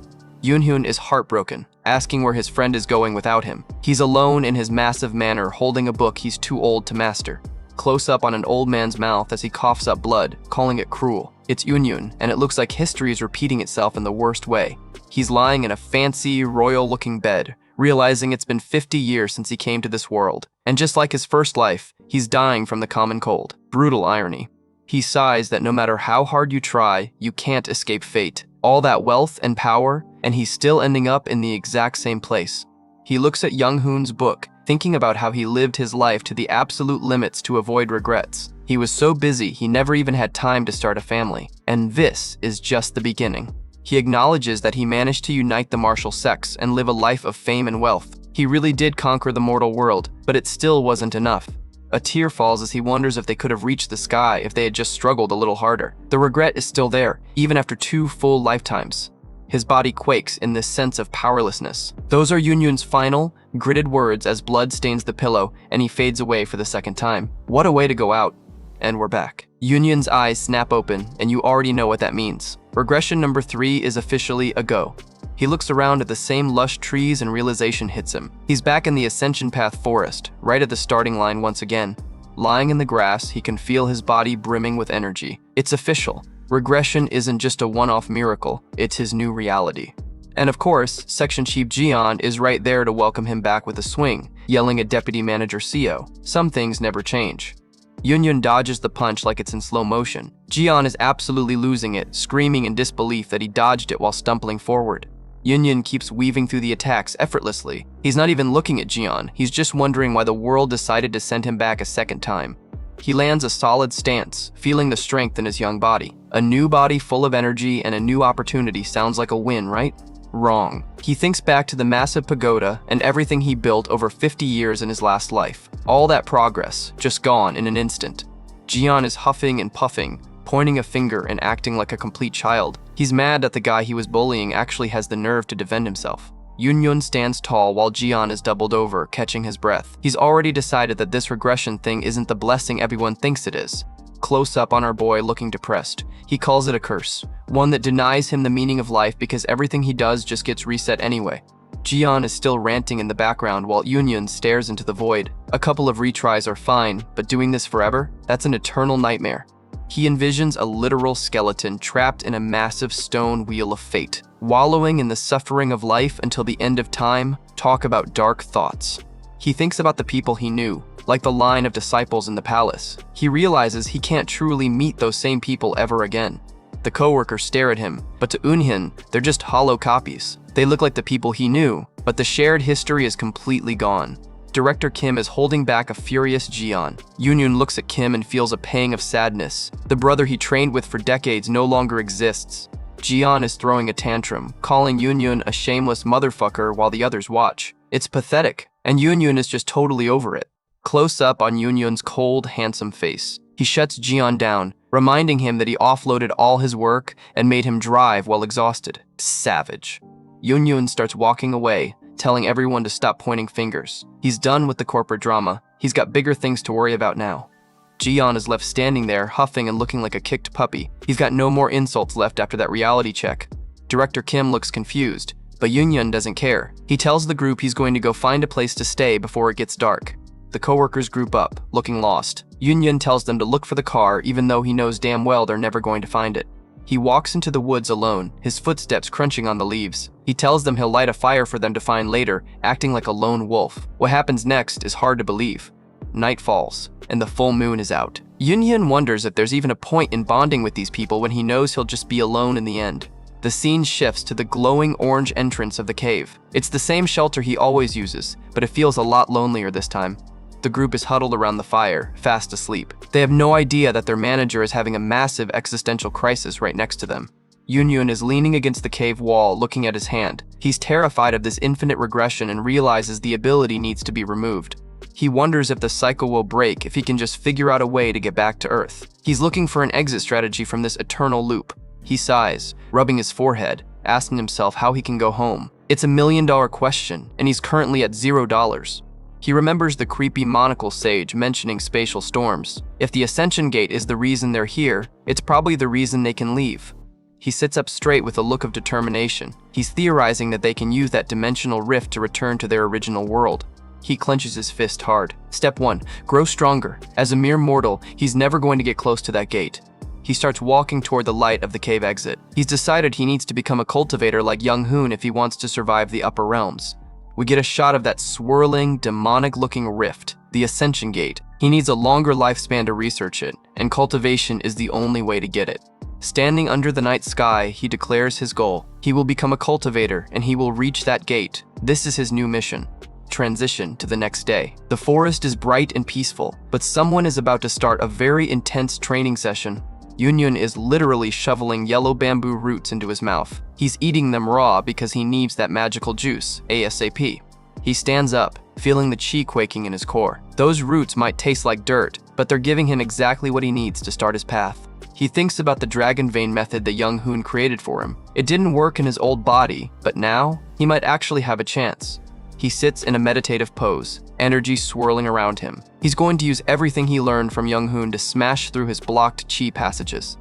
Eunhyun is heartbroken, asking where his friend is going without him. He's alone in his massive manor holding a book he's too old to master. Close up on an old man's mouth as he coughs up blood, calling it cruel. It's Eunhyun, and it looks like history is repeating itself in the worst way. He's lying in a fancy, royal-looking bed, realizing it's been 50 years since he came to this world. And just like his first life, he's dying from the common cold. Brutal irony. He sighs that no matter how hard you try, you can't escape fate. All that wealth and power, and he's still ending up in the exact same place. He looks at Young-hoon's book, thinking about how he lived his life to the absolute limits to avoid regrets. He was so busy he never even had time to start a family. And this is just the beginning. He acknowledges that he managed to unite the martial sects and live a life of fame and wealth. He really did conquer the mortal world, but it still wasn't enough. A tear falls as he wonders if they could have reached the sky if they had just struggled a little harder. The regret is still there, even after 2 full lifetimes. His body quakes in this sense of powerlessness. Those are Yunyun's final, gritted words as blood stains the pillow and he fades away for the second time. What a way to go out. And we're back. Yunyun's eyes snap open, and you already know what that means. Regression number 3 is officially a go. He looks around at the same lush trees and realization hits him. He's back in the Ascension Path forest, right at the starting line once again. Lying in the grass, he can feel his body brimming with energy. It's official. Regression isn't just a one-off miracle, it's his new reality. And of course, Section Chief Jian is right there to welcome him back with a swing, yelling at Deputy Manager Seo. Some things never change. Yunyun dodges the punch like it's in slow motion. Jian is absolutely losing it, screaming in disbelief that he dodged it while stumbling forward. Yunyun keeps weaving through the attacks effortlessly. He's not even looking at Jian, he's just wondering why the world decided to send him back a second time. He lands a solid stance, feeling the strength in his young body. A new body full of energy and a new opportunity sounds like a win, right? Wrong. He thinks back to the massive pagoda and everything he built over 50 years in his last life. All that progress, just gone in an instant. Jian is huffing and puffing, pointing a finger and acting like a complete child. He's mad that the guy he was bullying actually has the nerve to defend himself. Yunyun stands tall while Jian is doubled over, catching his breath. He's already decided that this regression thing isn't the blessing everyone thinks it is. Close up on our boy looking depressed. He calls it a curse, one that denies him the meaning of life because everything he does just gets reset anyway. Jian is still ranting in the background while Yunyun stares into the void. A couple of retries are fine, but doing this forever? That's an eternal nightmare. He envisions a literal skeleton trapped in a massive stone wheel of fate, wallowing in the suffering of life until the end of time. Talk about dark thoughts. He thinks about the people he knew, like the line of disciples in the palace. He realizes he can't truly meet those same people ever again. The coworkers stare at him, but to Eunhyun, they're just hollow copies. They look like the people he knew, but the shared history is completely gone. Director Kim is holding back a furious Jiyeon. Eunhyun looks at Kim and feels a pang of sadness. The brother he trained with for decades no longer exists. Jiyeon is throwing a tantrum, calling Eunhyun a shameless motherfucker while the others watch. It's pathetic, and Eunhyun is just totally over it. Close up on Eunhyun's cold, handsome face. He shuts Jiyeon down, reminding him that he offloaded all his work and made him drive while exhausted. Savage. Eunhyun starts walking away, telling everyone to stop pointing fingers. He's done with the corporate drama. He's got bigger things to worry about now. Jiyeon is left standing there, huffing and looking like a kicked puppy. He's got no more insults left after that reality check. Director Kim looks confused, but Eunhyun doesn't care. He tells the group he's going to go find a place to stay before it gets dark. The coworkers group up, looking lost. Eunhyun tells them to look for the car, even though he knows damn well they're never going to find it. He walks into the woods alone, his footsteps crunching on the leaves. He tells them he'll light a fire for them to find later, acting like a lone wolf. What happens next is hard to believe. Night falls, and the full moon is out. Eunhyun wonders if there's even a point in bonding with these people when he knows he'll just be alone in the end. The scene shifts to the glowing orange entrance of the cave. It's the same shelter he always uses, but it feels a lot lonelier this time. The group is huddled around the fire, fast asleep. They have no idea that their manager is having a massive existential crisis right next to them. Eunhyun is leaning against the cave wall, looking at his hand. He's terrified of this infinite regression and realizes the ability needs to be removed. He wonders if the cycle will break if he can just figure out a way to get back to Earth. He's looking for an exit strategy from this eternal loop. He sighs, rubbing his forehead, asking himself how he can go home. It's $1 million question, and he's currently at $0. He remembers the creepy monocle sage mentioning spatial storms. If the Ascension Gate is the reason they're here, it's probably the reason they can leave. He sits up straight with a look of determination. He's theorizing that they can use that dimensional rift to return to their original world. He clenches his fist hard. Step 1, grow stronger. As a mere mortal, he's never going to get close to that gate. He starts walking toward the light of the cave exit. He's decided he needs to become a cultivator like Young Hoon if he wants to survive the upper realms. We get a shot of that swirling, demonic-looking rift, the Ascension Gate. He needs a longer lifespan to research it, and cultivation is the only way to get it. Standing under the night sky, he declares his goal. He will become a cultivator, and he will reach that gate. This is his new mission. Transition to the next day. The forest is bright and peaceful, but someone is about to start a very intense training session. Eunhyun is literally shoveling yellow bamboo roots into his mouth. He's eating them raw because he needs that magical juice, ASAP. He stands up, feeling the chi quaking in his core. Those roots might taste like dirt, but they're giving him exactly what he needs to start his path. He thinks about the dragon vein method that Young Hoon created for him. It didn't work in his old body, but now, he might actually have a chance. He sits in a meditative pose, energy swirling around him. He's going to use everything he learned from Young Hoon to smash through his blocked chi passages.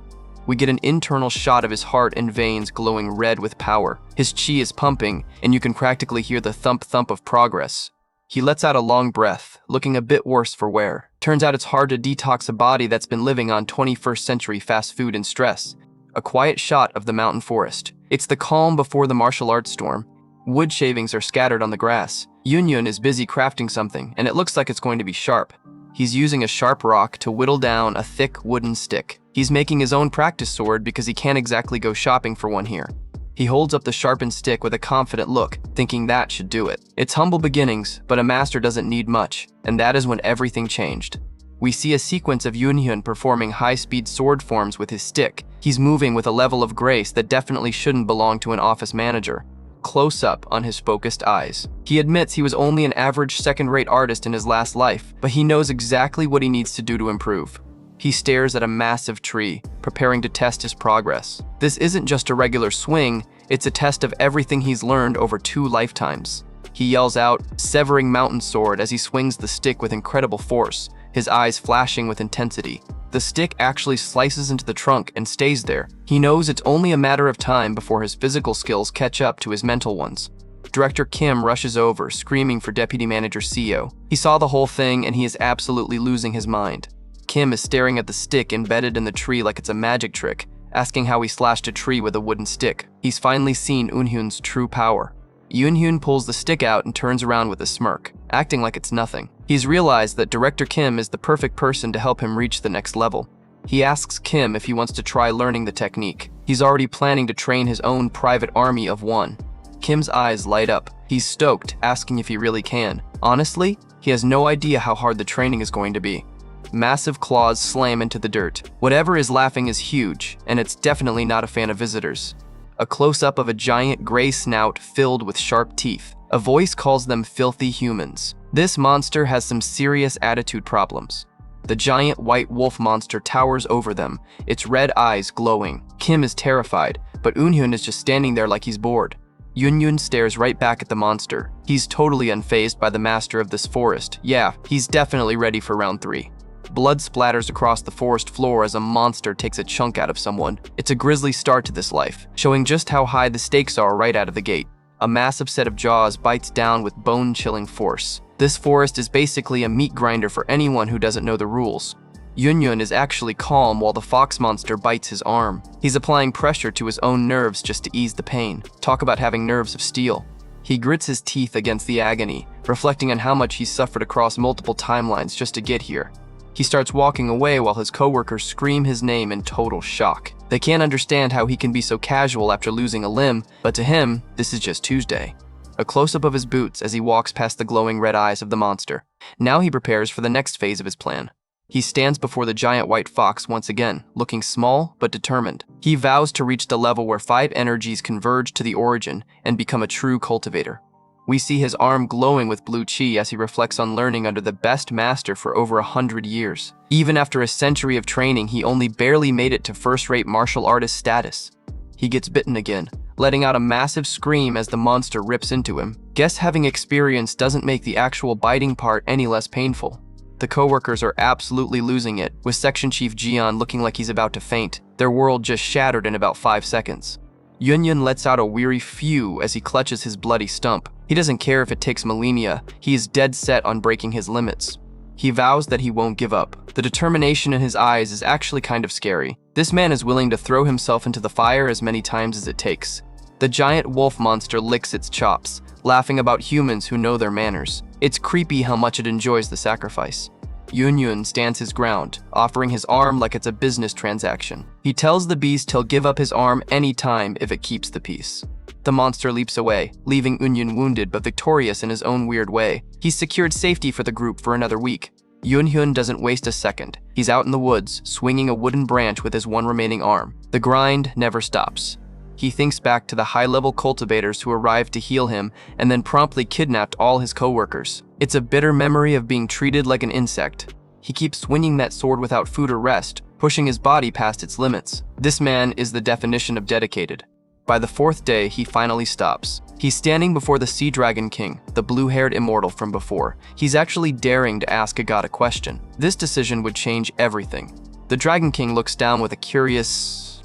We get an internal shot of his heart and veins glowing red with power. His chi is pumping, and you can practically hear the thump-thump of progress. He lets out a long breath, looking a bit worse for wear. Turns out it's hard to detox a body that's been living on 21st century fast food and stress. A quiet shot of the mountain forest. It's the calm before the martial arts storm. Wood shavings are scattered on the grass. Eunhyun is busy crafting something, and it looks like it's going to be sharp. He's using a sharp rock to whittle down a thick wooden stick. He's making his own practice sword because he can't exactly go shopping for one here. He holds up the sharpened stick with a confident look, thinking that should do it. It's humble beginnings, but a master doesn't need much, and that is when everything changed. We see a sequence of Eunhyun performing high-speed sword forms with his stick. He's moving with a level of grace that definitely shouldn't belong to an office manager. Close up on his focused eyes. He admits he was only an average second-rate artist in his last life, but he knows exactly what he needs to do to improve. He stares at a massive tree, preparing to test his progress. This isn't just a regular swing, it's a test of everything he's learned over 2 lifetimes. He yells out, severing mountain sword as he swings the stick with incredible force, his eyes flashing with intensity. The stick actually slices into the trunk and stays there. He knows it's only a matter of time before his physical skills catch up to his mental ones. Director Kim rushes over, screaming for Deputy Manager Seo. He saw the whole thing and he is absolutely losing his mind. Kim is staring at the stick embedded in the tree like it's a magic trick, asking how he slashed a tree with a wooden stick. He's finally seen Eunhyun's true power. Eunhyun pulls the stick out and turns around with a smirk, acting like it's nothing. He's realized that Director Kim is the perfect person to help him reach the next level. He asks Kim if he wants to try learning the technique. He's already planning to train his own private army of one. Kim's eyes light up. He's stoked, asking if he really can. Honestly, he has no idea how hard the training is going to be. Massive claws slam into the dirt. Whatever is laughing is huge, and it's definitely not a fan of visitors. A close-up of a giant gray snout filled with sharp teeth. A voice calls them filthy humans. This monster has some serious attitude problems. The giant white wolf monster towers over them, its red eyes glowing. Kim is terrified, but Eunhyun is just standing there like he's bored. Eunhyun stares right back at the monster. He's totally unfazed by the master of this forest. Yeah, he's definitely ready for round 3. Blood splatters across the forest floor as a monster takes a chunk out of someone. It's a grisly start to this life, showing just how high the stakes are right out of the gate. A massive set of jaws bites down with bone-chilling force. This forest is basically a meat grinder for anyone who doesn't know the rules. Eunhyun is actually calm while the fox monster bites his arm. He's applying pressure to his own nerves just to ease the pain. Talk about having nerves of steel. He grits his teeth against the agony, reflecting on how much he's suffered across multiple timelines just to get here. He starts walking away while his coworkers scream his name in total shock. They can't understand how he can be so casual after losing a limb, but to him, this is just Tuesday. A close-up of his boots as he walks past the glowing red eyes of the monster. Now he prepares for the next phase of his plan. He stands before the giant white fox once again, looking small but determined. He vows to reach the level where 5 energies converge to the origin and become a true cultivator. We see his arm glowing with blue chi as he reflects on learning under the best master for over 100 years. Even after a century of training, he only barely made it to first-rate martial artist status. He gets bitten again, letting out a massive scream as the monster rips into him. Guess having experience doesn't make the actual biting part any less painful. The coworkers are absolutely losing it, with Section Chief Jian looking like he's about to faint. Their world just shattered in about 5 seconds. Eunhyun lets out a weary phew as he clutches his bloody stump. He doesn't care if it takes millennia, he is dead set on breaking his limits. He vows that he won't give up. The determination in his eyes is actually kind of scary. This man is willing to throw himself into the fire as many times as it takes. The giant wolf monster licks its chops, laughing about humans who know their manners. It's creepy how much it enjoys the sacrifice. Eunhyun stands his ground, offering his arm like it's a business transaction. He tells the beast he'll give up his arm any time if it keeps the peace. The monster leaps away, leaving Eunhyun wounded but victorious in his own weird way. He's secured safety for the group for another week. Eunhyun doesn't waste a second. He's out in the woods, swinging a wooden branch with his one remaining arm. The grind never stops. He thinks back to the high-level cultivators who arrived to heal him and then promptly kidnapped all his co-workers. It's a bitter memory of being treated like an insect. He keeps swinging that sword without food or rest, pushing his body past its limits. This man is the definition of dedicated. By the 4th day, he finally stops. He's standing before the Sea Dragon King, the blue-haired immortal from before. He's actually daring to ask a god a question. This decision would change everything. The Dragon King looks down with a curious,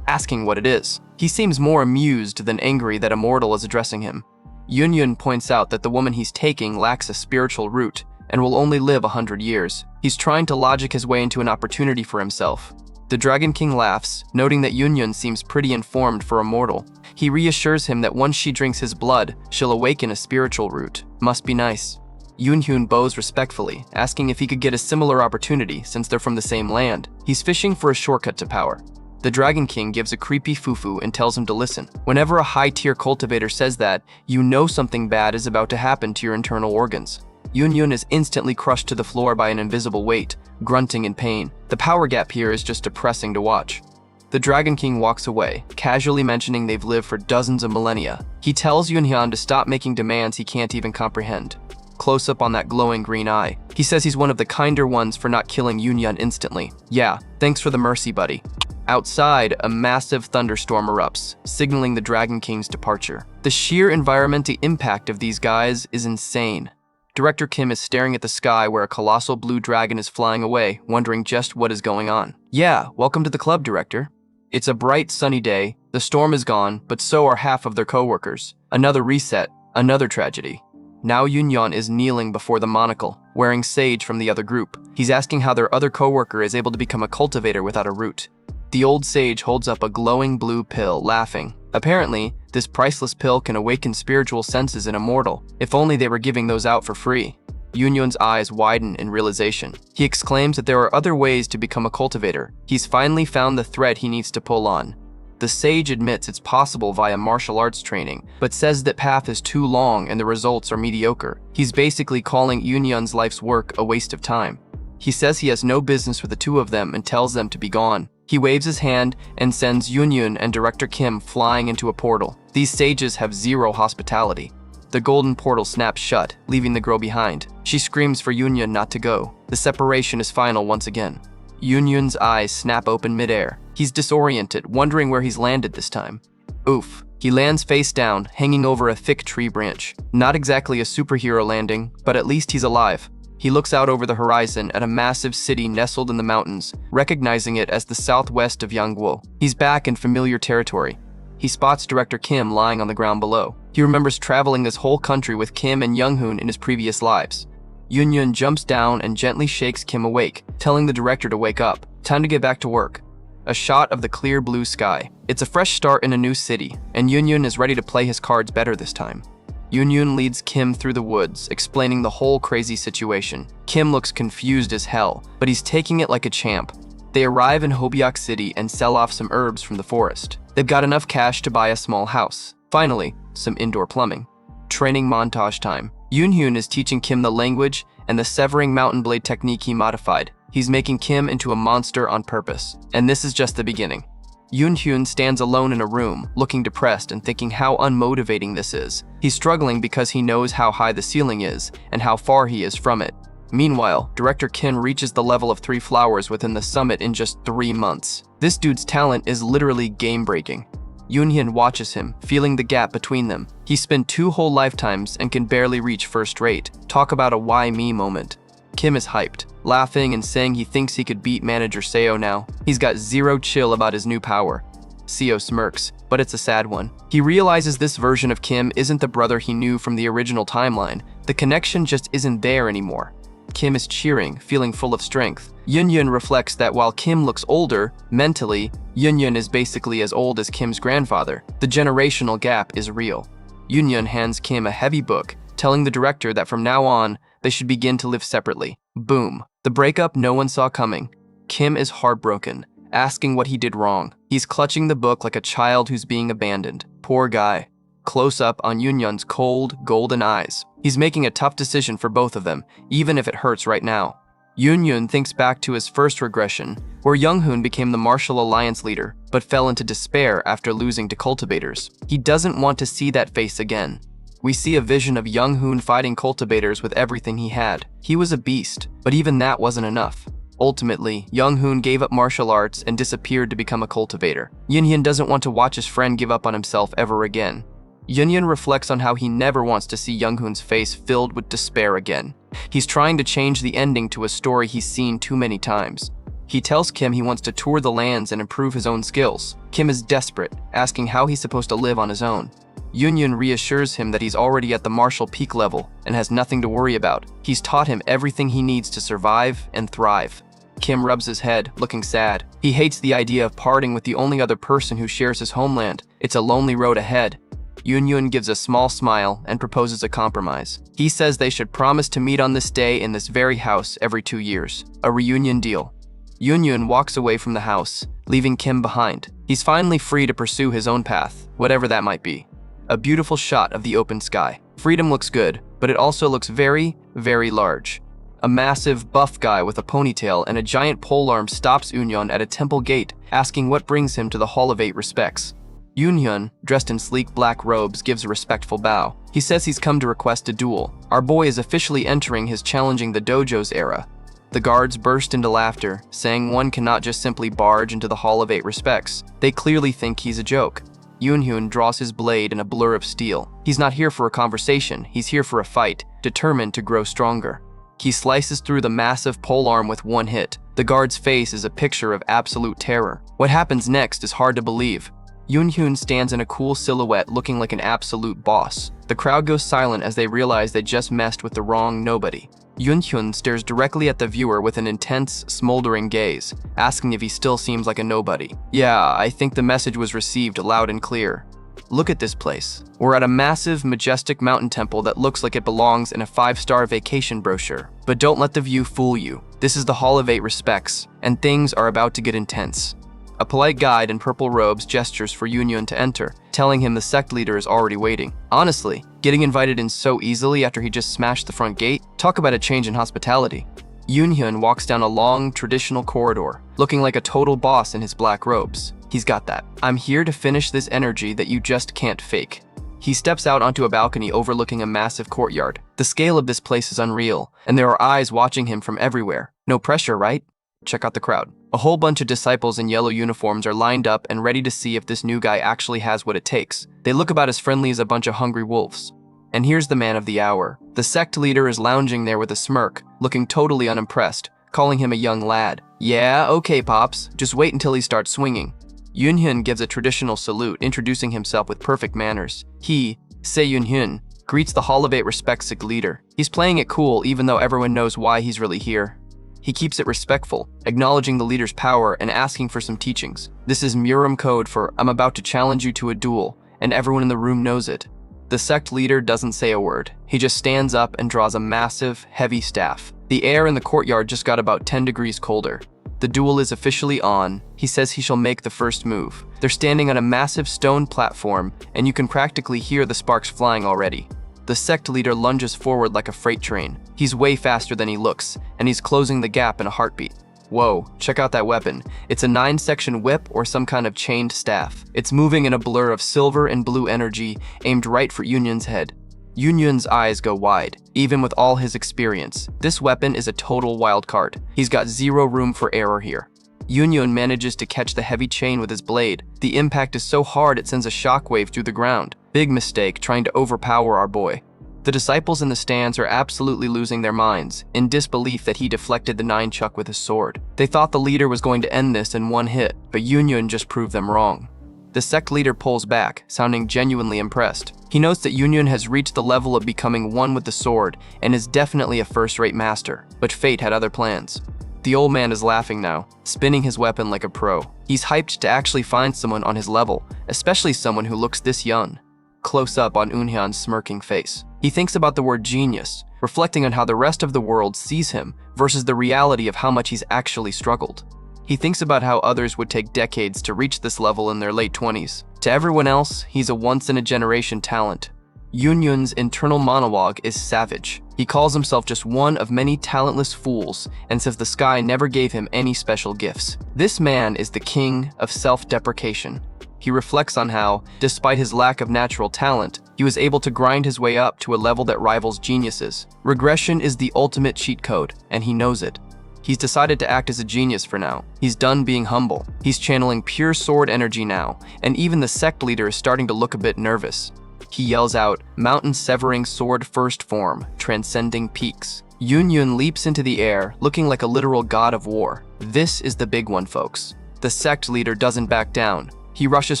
asking what it is. He seems more amused than angry that Immortal is addressing him. Eunhyun points out that the woman he's taking lacks a spiritual root and will only live 100 years. He's trying to logic his way into an opportunity for himself. The Dragon King laughs, noting that Eunhyun seems pretty informed for Immortal. He reassures him that once she drinks his blood, she'll awaken a spiritual root. Must be nice. Eunhyun bows respectfully, asking if he could get a similar opportunity since they're from the same land. He's fishing for a shortcut to power. The Dragon King gives a creepy foo-foo and tells him to listen. Whenever a high-tier cultivator says that, you know something bad is about to happen to your internal organs. Eunhyun is instantly crushed to the floor by an invisible weight, grunting in pain. The power gap here is just depressing to watch. The Dragon King walks away, casually mentioning they've lived for dozens of millennia. He tells Eunhyun to stop making demands he can't even comprehend. Close up on that glowing green eye. He says he's one of the kinder ones for not killing Eunhyun instantly. Yeah, thanks for the mercy, buddy. Outside, a massive thunderstorm erupts, signaling the Dragon King's departure. The sheer environmental impact of these guys is insane. Director Kim is staring at the sky where a colossal blue dragon is flying away, wondering just what is going on. Yeah, welcome to the club, Director. It's a bright, sunny day. The storm is gone, but so are half of their co-workers. Another reset, another tragedy. Now Eunhyun is kneeling before the monocle, wearing sage from the other group. He's asking how their other co-worker is able to become a cultivator without a root. The old sage holds up a glowing blue pill, laughing. Apparently, this priceless pill can awaken spiritual senses in Immortal. If only they were giving those out for free. Eunhyun's eyes widen in realization. He exclaims that there are other ways to become a cultivator. He's finally found the thread he needs to pull on. The The sage admits it's possible via martial arts training, but says that path is too long and the results are mediocre. He's basically calling Yunyun's life's work a waste of time. He says he has no business with the two of them and tells them to be gone. He waves his hand and sends Yunyun and Director Kim flying into a portal. These sages have zero hospitality. The golden portal snaps shut, leaving the girl behind. She screams for Yunyun not to go. The separation is final once again. Yunyun's eyes snap open midair. He's disoriented, wondering where he's landed this time. Oof. He lands face down, hanging over a thick tree branch. Not exactly a superhero landing, but at least he's alive. He looks out over the horizon at a massive city nestled in the mountains, recognizing it as the southwest of Yangguo. He's back in familiar territory. He spots Director Kim lying on the ground below. He remembers traveling this whole country with Kim and Younghoon in his previous lives. Yunyun jumps down and gently shakes Kim awake, telling the director to wake up. Time to get back to work. A shot of the clear blue sky. It's a fresh start in a new city, and Yunyun is ready to play his cards better this time. Yunyun leads Kim through the woods, explaining the whole crazy situation. Kim looks confused as hell, but he's taking it like a champ. They arrive in Hobiak City and sell off some herbs from the forest. They've got enough cash to buy a small house. Finally, some indoor plumbing. Training montage time. Yoonhyun is teaching Kim the language and the severing mountain blade technique he modified. He's making Kim into a monster on purpose. And this is just the beginning. Yoonhyun stands alone in a room, looking depressed and thinking how unmotivating this is. He's struggling because he knows how high the ceiling is and how far he is from it. Meanwhile, Director Kim reaches the level of 3 flowers within the summit in just 3 months. This dude's talent is literally game-breaking. Yoonhyun watches him, feeling the gap between them. He spent 2 whole lifetimes and can barely reach first rate. Talk about a why me moment. Kim is hyped, laughing and saying he thinks he could beat manager Seo now. He's got zero chill about his new power. Seo smirks, but it's a sad one. He realizes this version of Kim isn't the brother he knew from the original timeline. The connection just isn't there anymore. Kim is cheering, feeling full of strength. Yunyun reflects that while Kim looks older, mentally, Yunyun is basically as old as Kim's grandfather. The generational gap is real. Yunyun hands Kim a heavy book, telling the director that from now on, they should begin to live separately. Boom. The breakup no one saw coming. Kim is heartbroken, asking what he did wrong. He's clutching the book like a child who's being abandoned. Poor guy. Close up on Yunyun's cold, golden eyes. He's making a tough decision for both of them, even if it hurts right now. Yunyun thinks back to his first regression, where Younghoon became the Martial Alliance leader, but fell into despair after losing to Cultivators. He doesn't want to see that face again. We see a vision of Younghoon fighting Cultivators with everything he had. He was a beast, but even that wasn't enough. Ultimately, Younghoon gave up martial arts and disappeared to become a cultivator. Yunyun doesn't want to watch his friend give up on himself ever again. Yunyun reflects on how he never wants to see Younghoon's face filled with despair again. He's trying to change the ending to a story he's seen too many times. He tells Kim he wants to tour the lands and improve his own skills. Kim is desperate, asking how he's supposed to live on his own. Yunyun reassures him that he's already at the martial peak level and has nothing to worry about. He's taught him everything he needs to survive and thrive. Kim rubs his head, looking sad. He hates the idea of parting with the only other person who shares his homeland. It's a lonely road ahead. Yunyun gives a small smile and proposes a compromise. He says they should promise to meet on this day in this very house every 2 years. A reunion deal. Yunyun walks away from the house, leaving Kim behind. He's finally free to pursue his own path, whatever that might be. A beautiful shot of the open sky. Freedom looks good, but it also looks very, very large. A massive, buff guy with a ponytail and a giant polearm stops Yunyun at a temple gate, asking what brings him to the Hall of 8 Respects. Yunyun, dressed in sleek black robes, gives a respectful bow. He says he's come to request a duel. Our boy is officially entering his challenging the dojo's era. The guards burst into laughter, saying one cannot just simply barge into the Hall of 8 Respects. They clearly think he's a joke. Yoonhyun draws his blade in a blur of steel. He's not here for a conversation, he's here for a fight, determined to grow stronger. He slices through the massive polearm with one hit. The guard's face is a picture of absolute terror. What happens next is hard to believe. Yoonhyun stands in a cool silhouette looking like an absolute boss. The crowd goes silent as they realize they just messed with the wrong nobody. Yoonhyun stares directly at the viewer with an intense, smoldering gaze, asking if he still seems like a nobody. Yeah, I think the message was received loud and clear. Look at this place. We're at a massive, majestic mountain temple that looks like it belongs in a 5-star vacation brochure. But don't let the view fool you. This is the Hall of 8 Respects, and things are about to get intense. A polite guide in purple robes gestures for Yunyun to enter, telling him the sect leader is already waiting. Honestly, getting invited in so easily after he just smashed the front gate, talk about a change in hospitality. Yunyun walks down a long, traditional corridor, looking like a total boss in his black robes. He's got that "I'm here to finish this energy that you just can't fake." He steps out onto a balcony overlooking a massive courtyard. The scale of this place is unreal, and there are eyes watching him from everywhere. No pressure, right? Check out the crowd. A whole bunch of disciples in yellow uniforms are lined up and ready to see if this new guy actually has what it takes. They look about as friendly as a bunch of hungry wolves. And here's the man of the hour. The sect leader is lounging there with a smirk, looking totally unimpressed, calling him a young lad. "Yeah, okay, Pops. Just wait until he starts swinging." Yunhyun gives a traditional salute, introducing himself with perfect manners. He, Se Yunhyun, greets the Hall of 8 respect sect leader. He's playing it cool even though everyone knows why he's really here. He keeps it respectful, acknowledging the leader's power and asking for some teachings. This is Muram code for "I'm about to challenge you to a duel," and everyone in the room knows it. The sect leader doesn't say a word. He just stands up and draws a massive, heavy staff. The air in the courtyard just got about 10 degrees colder. The duel is officially on. He says he shall make the first move. They're standing on a massive stone platform, and you can practically hear the sparks flying already. The sect leader lunges forward like a freight train. He's way faster than he looks, and he's closing the gap in a heartbeat. Whoa, check out that weapon. It's a 9-section whip or some kind of chained staff. It's moving in a blur of silver and blue energy, aimed right for Yunyun's head. Yunyun's eyes go wide, even with all his experience. This weapon is a total wild card. He's got zero room for error here. Yunyun manages to catch the heavy chain with his blade. The impact is so hard it sends a shockwave through the ground. Big mistake trying to overpower our boy. The disciples in the stands are absolutely losing their minds, in disbelief that he deflected the 9-chuck with his sword. They thought the leader was going to end this in one hit, but Yunyun just proved them wrong. The sect leader pulls back, sounding genuinely impressed. He notes that Yunyun has reached the level of becoming one with the sword and is definitely a first-rate master, but fate had other plans. The old man is laughing now, spinning his weapon like a pro. He's hyped to actually find someone on his level, especially someone who looks this young. Close up on Eunhyeon's smirking face. He thinks about the word genius, reflecting on how the rest of the world sees him versus the reality of how much he's actually struggled. He thinks about how others would take decades to reach this level in their late 20s. To everyone else, he's a once-in-a-generation talent. Yunyun's internal monologue is savage. He calls himself just one of many talentless fools and says the sky never gave him any special gifts. This man is the king of self-deprecation. He reflects on how, despite his lack of natural talent, he was able to grind his way up to a level that rivals geniuses. Regression is the ultimate cheat code, and he knows it. He's decided to act as a genius for now. He's done being humble. He's channeling pure sword energy now, and even the sect leader is starting to look a bit nervous. He yells out, "Mountain-severing sword first form, transcending peaks." Yunyun leaps into the air, looking like a literal god of war. This is the big one, folks. The sect leader doesn't back down. He rushes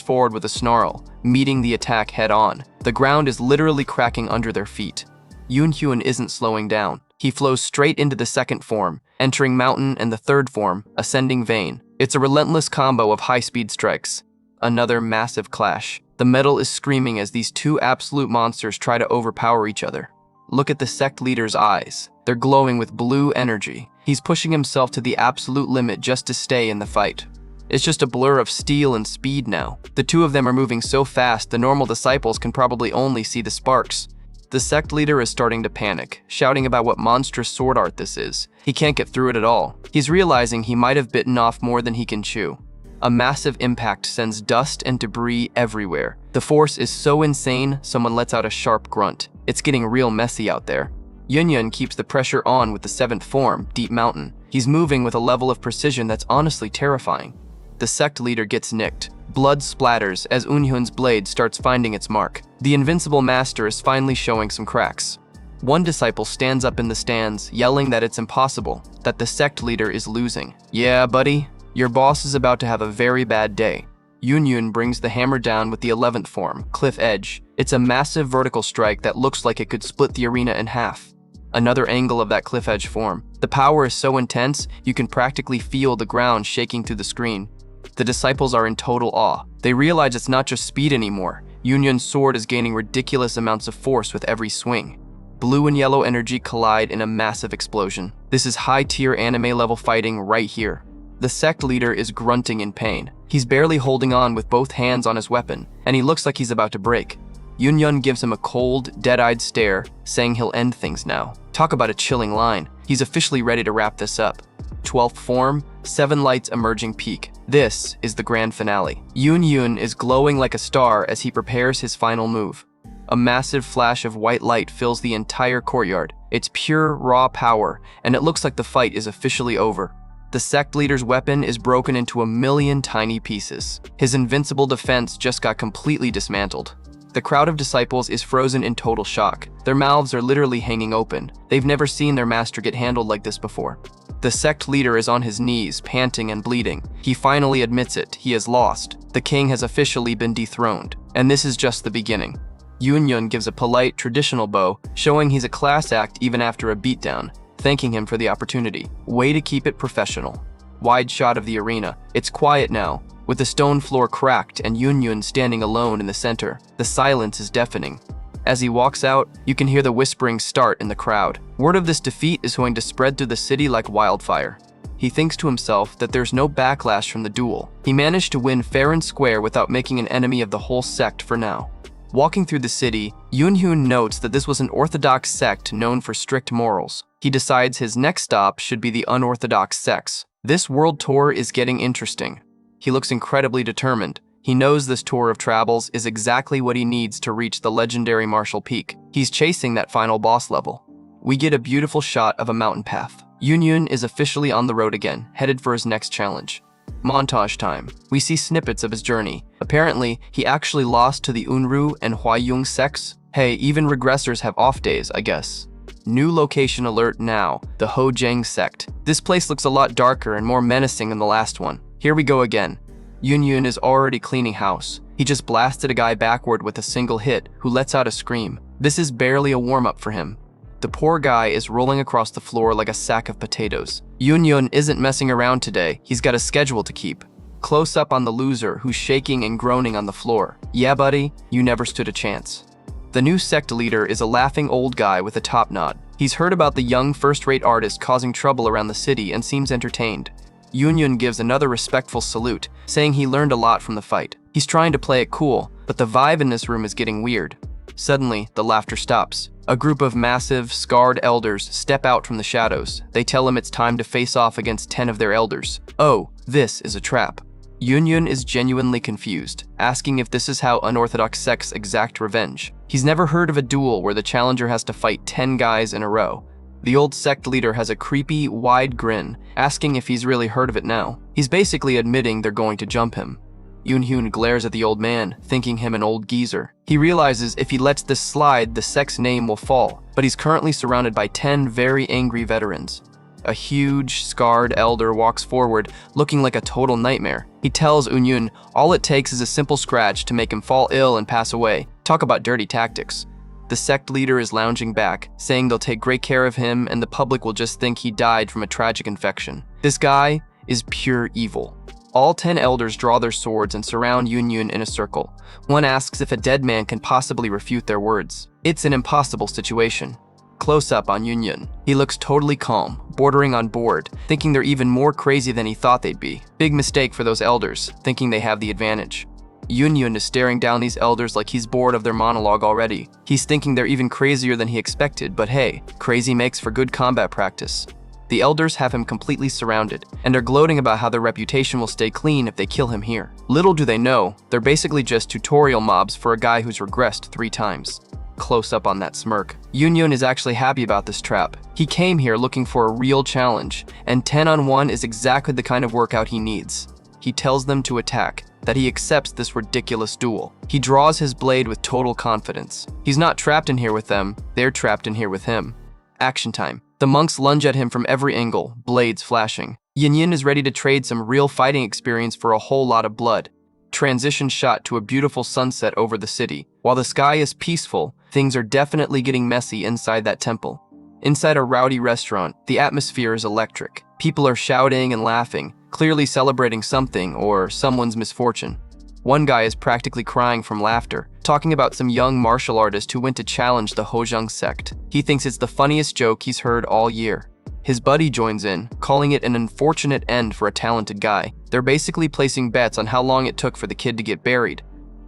forward with a snarl, meeting the attack head-on. The ground is literally cracking under their feet. Yunhyun isn't slowing down. He flows straight into the second form, entering mountain and the third form, ascending vein. It's a relentless combo of high-speed strikes. Another massive clash. The metal is screaming as these two absolute monsters try to overpower each other. Look at the sect leader's eyes. They're glowing with blue energy. He's pushing himself to the absolute limit just to stay in the fight. It's just a blur of steel and speed now. The two of them are moving so fast the normal disciples can probably only see the sparks. The sect leader is starting to panic, shouting about what monstrous sword art this is. He can't get through it at all. He's realizing he might have bitten off more than he can chew. A massive impact sends dust and debris everywhere. The force is so insane, someone lets out a sharp grunt. It's getting real messy out there. Yunyun keeps the pressure on with the 7th form, Deep Mountain. He's moving with a level of precision that's honestly terrifying. The sect leader gets nicked. Blood splatters as Eunhyun's blade starts finding its mark. The invincible master is finally showing some cracks. One disciple stands up in the stands, yelling that it's impossible, that the sect leader is losing. "Yeah, buddy, your boss is about to have a very bad day." Yunyun brings the hammer down with the 11th form, Cliff Edge. It's a massive vertical strike that looks like it could split the arena in half. Another angle of that cliff edge form. The power is so intense, you can practically feel the ground shaking through the screen. The disciples are in total awe. They realize it's not just speed anymore. Yunyun's sword is gaining ridiculous amounts of force with every swing. Blue and yellow energy collide in a massive explosion. This is high-tier anime-level fighting right here. The sect leader is grunting in pain. He's barely holding on with both hands on his weapon, and he looks like he's about to break. Yun gives him a cold, dead-eyed stare, saying he'll end things now. Talk about a chilling line. He's officially ready to wrap this up. 12th form, 7 lights emerging peak. This is the grand finale. Yun is glowing like a star as he prepares his final move. A massive flash of white light fills the entire courtyard. It's pure, raw power, and it looks like the fight is officially over. The sect leader's weapon is broken into a million tiny pieces. His invincible defense just got completely dismantled. The crowd of disciples is frozen in total shock. Their mouths are literally hanging open. They've never seen their master get handled like this before. The sect leader is on his knees, panting and bleeding. He finally admits it. He has lost. The king has officially been dethroned. And this is just the beginning. Yun gives a polite, traditional bow, showing he's a class act even after a beatdown, thanking him for the opportunity. Way to keep it professional. Wide shot of the arena. It's quiet now, with the stone floor cracked and Yun standing alone in the center. The silence is deafening. As he walks out, you can hear the whispering start in the crowd. Word of this defeat is going to spread through the city like wildfire. He thinks to himself that there's no backlash from the duel. He managed to win fair and square without making an enemy of the whole sect for now. Walking through the city, Yun notes that this was an orthodox sect known for strict morals. He decides his next stop should be the unorthodox sects. This world tour is getting interesting. He looks incredibly determined. He knows this tour of travels is exactly what he needs to reach the legendary Martial Peak. He's chasing that final boss level. We get a beautiful shot of a mountain path. Yun is officially on the road again, headed for his next challenge. Montage time. We see snippets of his journey. Apparently, he actually lost to the Unru and Huayong sects. Hey, even regressors have off days, I guess. New location alert now, the Hojang sect. This place looks a lot darker and more menacing than the last one. Here we go again. Yun is already cleaning house. He just blasted a guy backward with a single hit, who lets out a scream. This is barely a warm-up for him. The poor guy is rolling across the floor like a sack of potatoes. Yun isn't messing around today. He's got a schedule to keep. Close up on the loser who's shaking and groaning on the floor. Yeah, buddy, you never stood a chance. The new sect leader is a laughing old guy with a top knot. He's heard about the young first-rate artist causing trouble around the city and seems entertained. Yun gives another respectful salute, saying he learned a lot from the fight. He's trying to play it cool, but the vibe in this room is getting weird. Suddenly, the laughter stops. A group of massive, scarred elders step out from the shadows. They tell him it's time to face off against 10 of their elders. Oh, this is a trap. Yun is genuinely confused, asking if this is how unorthodox sects exact revenge. He's never heard of a duel where the challenger has to fight 10 guys in a row. The old sect leader has a creepy, wide grin, asking if he's really heard of it now. He's basically admitting they're going to jump him. Yun glares at the old man, thinking him an old geezer. He realizes if he lets this slide, the sect's name will fall, but he's currently surrounded by 10 very angry veterans. A huge, scarred elder walks forward, looking like a total nightmare. He tells Yun all it takes is a simple scratch to make him fall ill and pass away. Talk about dirty tactics. The sect leader is lounging back, saying they'll take great care of him and the public will just think he died from a tragic infection. This guy is pure evil. All 10 elders draw their swords and surround Yun in a circle. One asks if a dead man can possibly refute their words. It's an impossible situation. Close up on Yun. He looks totally calm, bordering on bored, thinking they're even more crazy than he thought they'd be. Big mistake for those elders, thinking they have the advantage. Yun is staring down these elders like he's bored of their monologue already. He's thinking they're even crazier than he expected, but hey, crazy makes for good combat practice. The elders have him completely surrounded, and are gloating about how their reputation will stay clean if they kill him here. Little do they know, they're basically just tutorial mobs for a guy who's regressed 3 times. Close up on that smirk. Yun is actually happy about this trap. He came here looking for a real challenge, and 10-on-1 is exactly the kind of workout he needs. He tells them to attack, that he accepts this ridiculous duel. He draws his blade with total confidence. He's not trapped in here with them, they're trapped in here with him. Action time. The monks lunge at him from every angle, blades flashing. Yun is ready to trade some real fighting experience for a whole lot of blood. Transition shot to a beautiful sunset over the city. While the sky is peaceful, things are definitely getting messy inside that temple. Inside a rowdy restaurant, the atmosphere is electric. People are shouting and laughing, clearly celebrating something or someone's misfortune. One guy is practically crying from laughter, talking about some young martial artist who went to challenge the Hojang sect. He thinks it's the funniest joke he's heard all year. His buddy joins in, calling it an unfortunate end for a talented guy. They're basically placing bets on how long it took for the kid to get buried.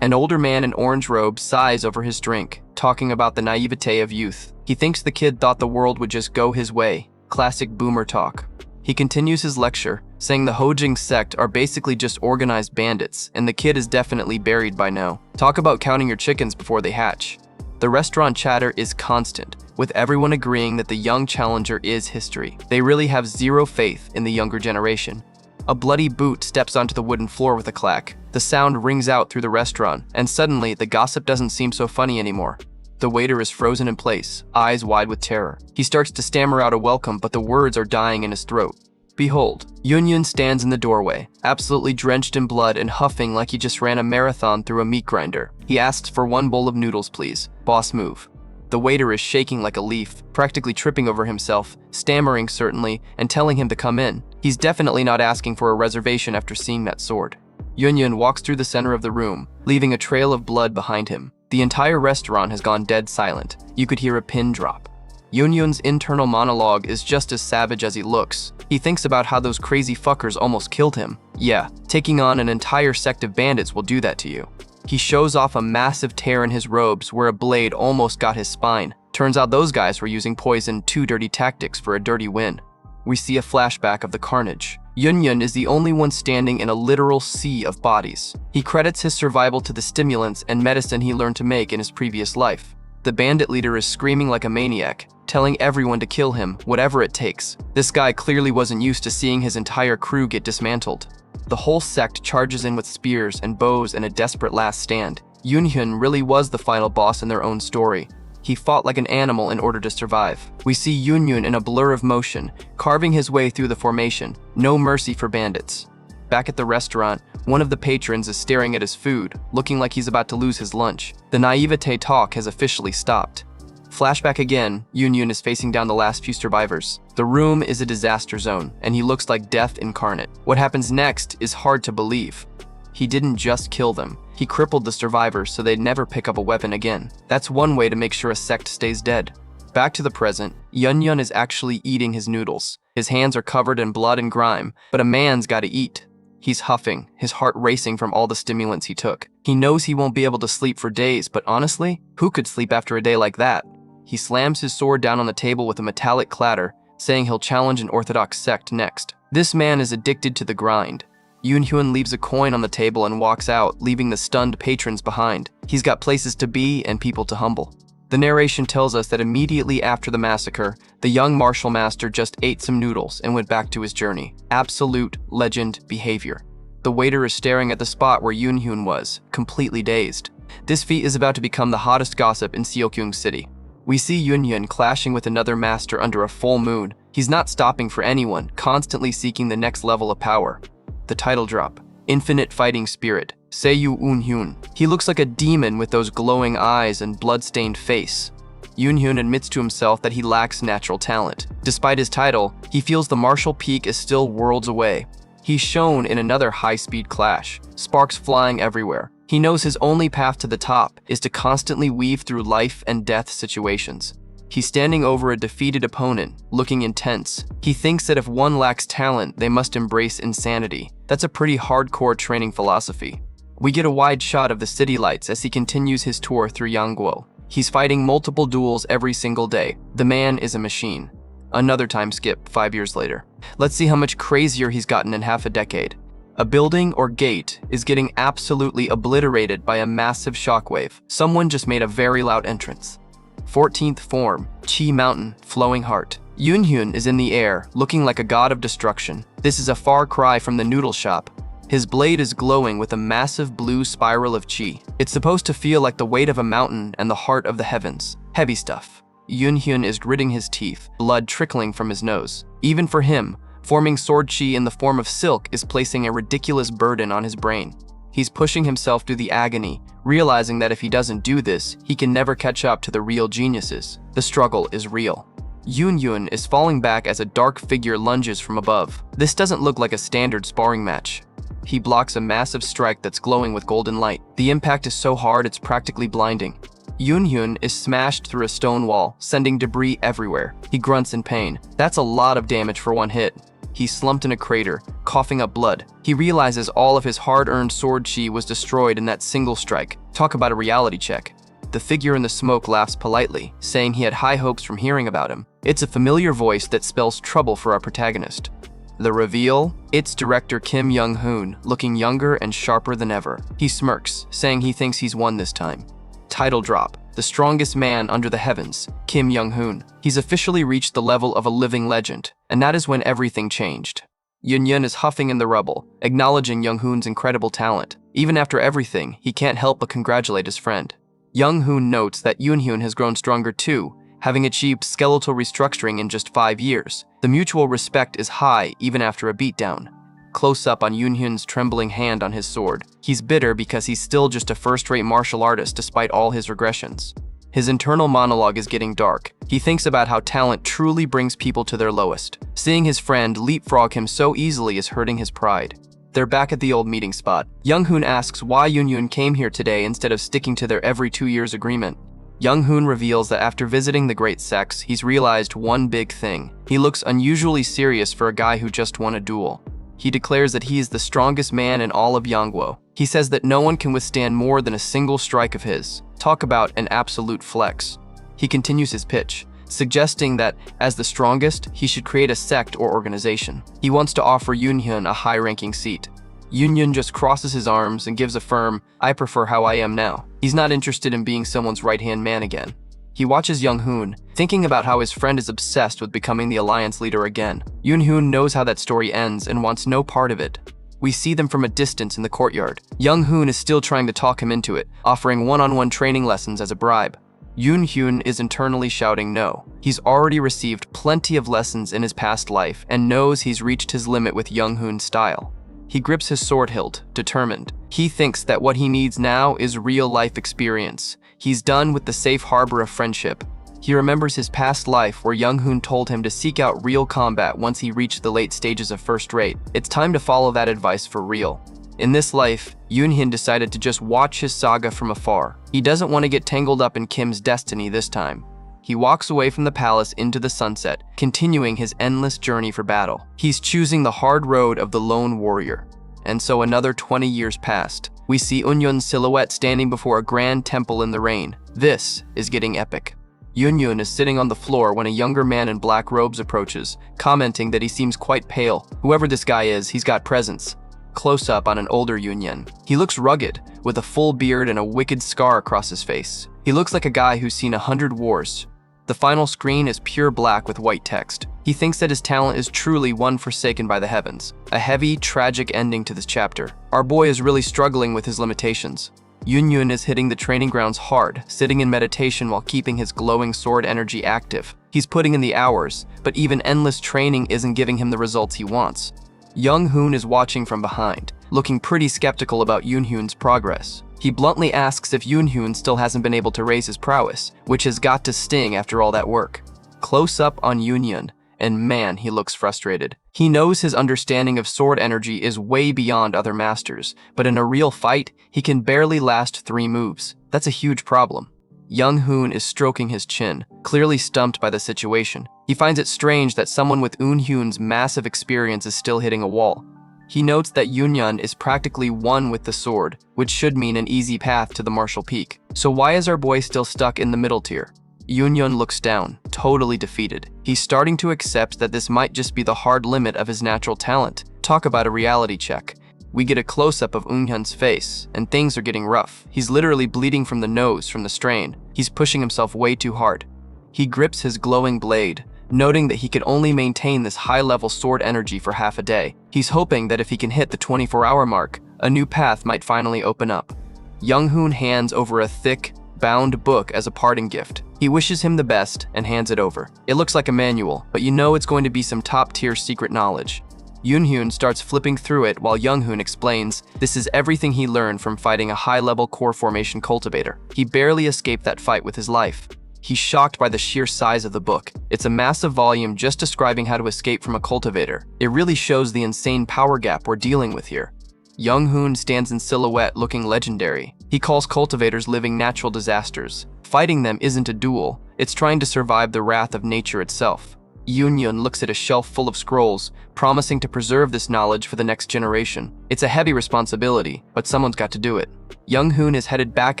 An older man in orange robe sighs over his drink, talking about the naivete of youth. He thinks the kid thought the world would just go his way. Classic boomer talk. He continues his lecture, saying the Hojing sect are basically just organized bandits, and the kid is definitely buried by now. Talk about counting your chickens before they hatch. The restaurant chatter is constant, with everyone agreeing that the young challenger is history. They really have zero faith in the younger generation. A bloody boot steps onto the wooden floor with a clack. The sound rings out through the restaurant, and suddenly the gossip doesn't seem so funny anymore. The waiter is frozen in place, eyes wide with terror. He starts to stammer out a welcome, but the words are dying in his throat. Behold, Yun stands in the doorway, absolutely drenched in blood and huffing like he just ran a marathon through a meat grinder. He asks for 1 bowl of noodles, please. Boss move. The waiter is shaking like a leaf, practically tripping over himself, stammering certainly, and telling him to come in. He's definitely not asking for a reservation after seeing that sword. Yun walks through the center of the room, leaving a trail of blood behind him. The entire restaurant has gone dead silent. You could hear a pin drop. Yun's internal monologue is just as savage as he looks. He thinks about how those crazy fuckers almost killed him. Yeah, taking on an entire sect of bandits will do that to you. He shows off a massive tear in his robes where a blade almost got his spine. Turns out those guys were using poison, 2 dirty tactics for a dirty win. We see a flashback of the carnage. Yun is the only one standing in a literal sea of bodies. He credits his survival to the stimulants and medicine he learned to make in his previous life. The bandit leader is screaming like a maniac, telling everyone to kill him, whatever it takes. This guy clearly wasn't used to seeing his entire crew get dismantled. The whole sect charges in with spears and bows in a desperate last stand. Yun really was the final boss in their own story. He fought like an animal in order to survive. We see Yun in a blur of motion, carving his way through the formation. No mercy for bandits. Back at the restaurant, one of the patrons is staring at his food, looking like he's about to lose his lunch. The naivete talk has officially stopped. Flashback again, Yun is facing down the last few survivors. The room is a disaster zone, and he looks like death incarnate. What happens next is hard to believe. He didn't just kill them, he crippled the survivors so they'd never pick up a weapon again. That's one way to make sure a sect stays dead. Back to the present, Yun is actually eating his noodles. His hands are covered in blood and grime, but a man's gotta eat. He's huffing, his heart racing from all the stimulants he took. He knows he won't be able to sleep for days, but honestly, who could sleep after a day like that? He slams his sword down on the table with a metallic clatter, saying he'll challenge an orthodox sect next. This man is addicted to the grind. Yun leaves a coin on the table and walks out, leaving the stunned patrons behind. He's got places to be and people to humble. The narration tells us that immediately after the massacre, the young martial master just ate some noodles and went back to his journey. Absolute legend behavior. The waiter is staring at the spot where Yun was, completely dazed. This feat is about to become the hottest gossip in Seokyung City. We see Yun clashing with another master under a full moon. He's not stopping for anyone, constantly seeking the next level of power. The title drop. Infinite Fighting Spirit. Seiyu Unhyun. He looks like a demon with those glowing eyes and blood-stained face. Yun admits to himself that he lacks natural talent. Despite his title, he feels the martial peak is still worlds away. He's shown in another high-speed clash, sparks flying everywhere. He knows his only path to the top is to constantly weave through life and death situations. He's standing over a defeated opponent, looking intense. He thinks that if one lacks talent, they must embrace insanity. That's a pretty hardcore training philosophy. We get a wide shot of the city lights as he continues his tour through Yangguo. He's fighting multiple duels every single day. The man is a machine. Another time skip, 5 years later. Let's see how much crazier he's gotten in half a decade. A building or gate is getting absolutely obliterated by a massive shockwave. Someone just made a very loud entrance. 14th form, Qi Mountain, Flowing Heart. Yun is in the air, looking like a god of destruction. This is a far cry from the noodle shop. His blade is glowing with a massive blue spiral of Qi. It's supposed to feel like the weight of a mountain and the heart of the heavens. Heavy stuff. Yun is gritting his teeth, blood trickling from his nose. Even for him, forming sword Qi in the form of silk is placing a ridiculous burden on his brain. He's pushing himself through the agony, realizing that if he doesn't do this, he can never catch up to the real geniuses. The struggle is real. Yun is falling back as a dark figure lunges from above. This doesn't look like a standard sparring match. He blocks a massive strike that's glowing with golden light. The impact is so hard it's practically blinding. Yoonhyun is smashed through a stone wall, sending debris everywhere. He grunts in pain. That's a lot of damage for one hit. He's slumped in a crater, coughing up blood. He realizes all of his hard-earned sword chi was destroyed in that single strike. Talk about a reality check. The figure in the smoke laughs politely, saying he had high hopes from hearing about him. It's a familiar voice that spells trouble for our protagonist. The reveal? It's director Kim Young-hoon, looking younger and sharper than ever. He smirks, saying he thinks he's won this time. Title drop. The strongest man under the heavens, Kim Young-hoon. He's officially reached the level of a living legend, and that is when everything changed. Yoonhyun is huffing in the rubble, acknowledging Young-hoon's incredible talent. Even after everything, he can't help but congratulate his friend. Young-hoon notes that Yoonhyun has grown stronger too, having achieved skeletal restructuring in just 5 years. The mutual respect is high even after a beatdown. Close up on Yoonhyun's trembling hand on his sword. He's bitter because he's still just a first-rate martial artist despite all his regressions. His internal monologue is getting dark. He thinks about how talent truly brings people to their lowest. Seeing his friend leapfrog him so easily is hurting his pride. They're back at the old meeting spot. Young-hoon asks why Yoonhyun came here today instead of sticking to their every 2 years agreement. Young-hoon reveals that after visiting the great sects, he's realized one big thing. He looks unusually serious for a guy who just won a duel. He declares that he is the strongest man in all of Yangwo. He says that no one can withstand more than a single strike of his. Talk about an absolute flex. He continues his pitch, suggesting that, as the strongest, he should create a sect or organization. He wants to offer Yoonhyun a high-ranking seat. Yoonhyun just crosses his arms and gives a firm, "I prefer how I am now." He's not interested in being someone's right-hand man again. He watches Young-hoon, thinking about how his friend is obsessed with becoming the alliance leader again. Yoon-hoon knows how that story ends and wants no part of it. We see them from a distance in the courtyard. Young-hoon is still trying to talk him into it, offering one-on-one training lessons as a bribe. Yoon-hyun is internally shouting no. He's already received plenty of lessons in his past life and knows he's reached his limit with Young-hoon's style. He grips his sword hilt, determined. He thinks that what he needs now is real-life experience. He's done with the safe harbor of friendship. He remembers his past life where Young-hoon told him to seek out real combat once he reached the late stages of first rate. It's time to follow that advice for real. In this life, Yoonhyun decided to just watch his saga from afar. He doesn't want to get tangled up in Kim's destiny this time. He walks away from the palace into the sunset, continuing his endless journey for battle. He's choosing the hard road of the lone warrior. And so another 20 years passed. We see Eunhyun's silhouette standing before a grand temple in the rain. This is getting epic. Yoonhyun is sitting on the floor when a younger man in black robes approaches, commenting that he seems quite pale. Whoever this guy is, he's got presence. Close up on an older Yoonhyun. He looks rugged, with a full beard and a wicked scar across his face. He looks like a guy who's seen 100 wars. The final screen is pure black with white text. He thinks that his talent is truly one forsaken by the heavens. A heavy, tragic ending to this chapter. Our boy is really struggling with his limitations. Yoonhyun is hitting the training grounds hard, sitting in meditation while keeping his glowing sword energy active. He's putting in the hours, but even endless training isn't giving him the results he wants. Young-hoon is watching from behind, looking pretty skeptical about Yoonhyun's progress. He bluntly asks if Yoonhyun still hasn't been able to raise his prowess, which has got to sting after all that work. Close up on Yoonhyun, and man, he looks frustrated. He knows his understanding of sword energy is way beyond other masters, but in a real fight, he can barely last 3 moves. That's a huge problem. Young-hoon is stroking his chin, clearly stumped by the situation. He finds it strange that someone with Eunhyun's massive experience is still hitting a wall. He notes that Yoonhyun is practically one with the sword, which should mean an easy path to the martial peak. So why is our boy still stuck in the middle tier? Yoonhyun looks down, totally defeated. He's starting to accept that this might just be the hard limit of his natural talent. Talk about a reality check. We get a close-up of Eunhyun's face, and things are getting rough. He's literally bleeding from the nose from the strain. He's pushing himself way too hard. He grips his glowing blade, noting that he could only maintain this high-level sword energy for half a day. He's hoping that if he can hit the 24-hour mark, a new path might finally open up. Young-hoon hands over a thick, bound book as a parting gift. He wishes him the best and hands it over. It looks like a manual, but you know it's going to be some top-tier secret knowledge. Yoonhyun starts flipping through it while Young-hoon explains this is everything he learned from fighting a high-level core formation cultivator. He barely escaped that fight with his life. He's shocked by the sheer size of the book. It's a massive volume just describing how to escape from a cultivator. It really shows the insane power gap we're dealing with here. Young-hoon stands in silhouette looking legendary. He calls cultivators living natural disasters. Fighting them isn't a duel, it's trying to survive the wrath of nature itself. Yun looks at a shelf full of scrolls, promising to preserve this knowledge for the next generation. It's a heavy responsibility, but someone's got to do it. Young-hoon is headed back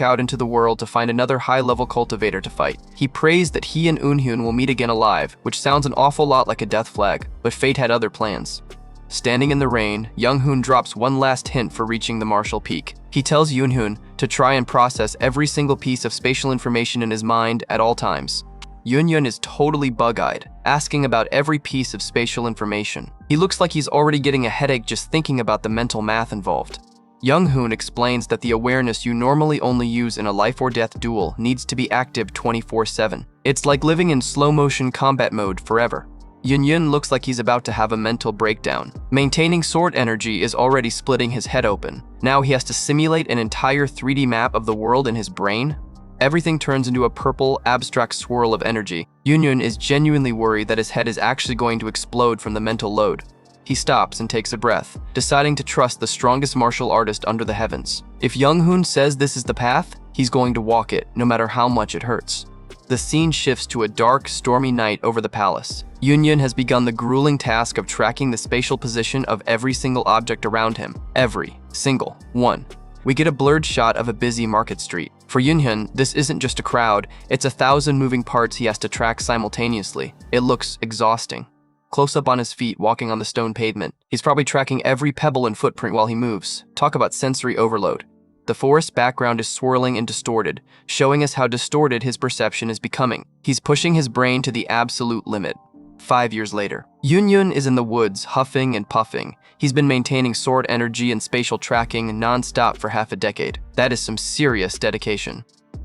out into the world to find another high-level cultivator to fight. He prays that he and Eunhyun will meet again alive, which sounds an awful lot like a death flag, but fate had other plans. Standing in the rain, Young-hoon drops one last hint for reaching the Martial Peak. He tells Eunhyun to try and process every single piece of spatial information in his mind at all times. Eunhyun is totally bug-eyed, asking about every piece of spatial information. He looks like he's already getting a headache just thinking about the mental math involved. Young-hoon explains that the awareness you normally only use in a life-or-death duel needs to be active 24/7. It's like living in slow-motion combat mode forever. Yun looks like he's about to have a mental breakdown. Maintaining sword energy is already splitting his head open. Now he has to simulate an entire 3D map of the world in his brain? Everything turns into a purple, abstract swirl of energy. Yun is genuinely worried that his head is actually going to explode from the mental load. He stops and takes a breath, deciding to trust the strongest martial artist under the heavens. If Young-hoon says this is the path, he's going to walk it, no matter how much it hurts. The scene shifts to a dark, stormy night over the palace. Yun has begun the grueling task of tracking the spatial position of every single object around him. Every single one. We get a blurred shot of a busy market street. For Yunhyun, this isn't just a crowd, it's 1,000 moving parts he has to track simultaneously. It looks exhausting. Close up on his feet, walking on the stone pavement. He's probably tracking every pebble and footprint while he moves. Talk about sensory overload. The forest background is swirling and distorted, showing us how distorted his perception is becoming. He's pushing his brain to the absolute limit. 5 years later, Yun is in the woods, huffing and puffing. He's been maintaining sword energy and spatial tracking non-stop for half a decade. That is some serious dedication.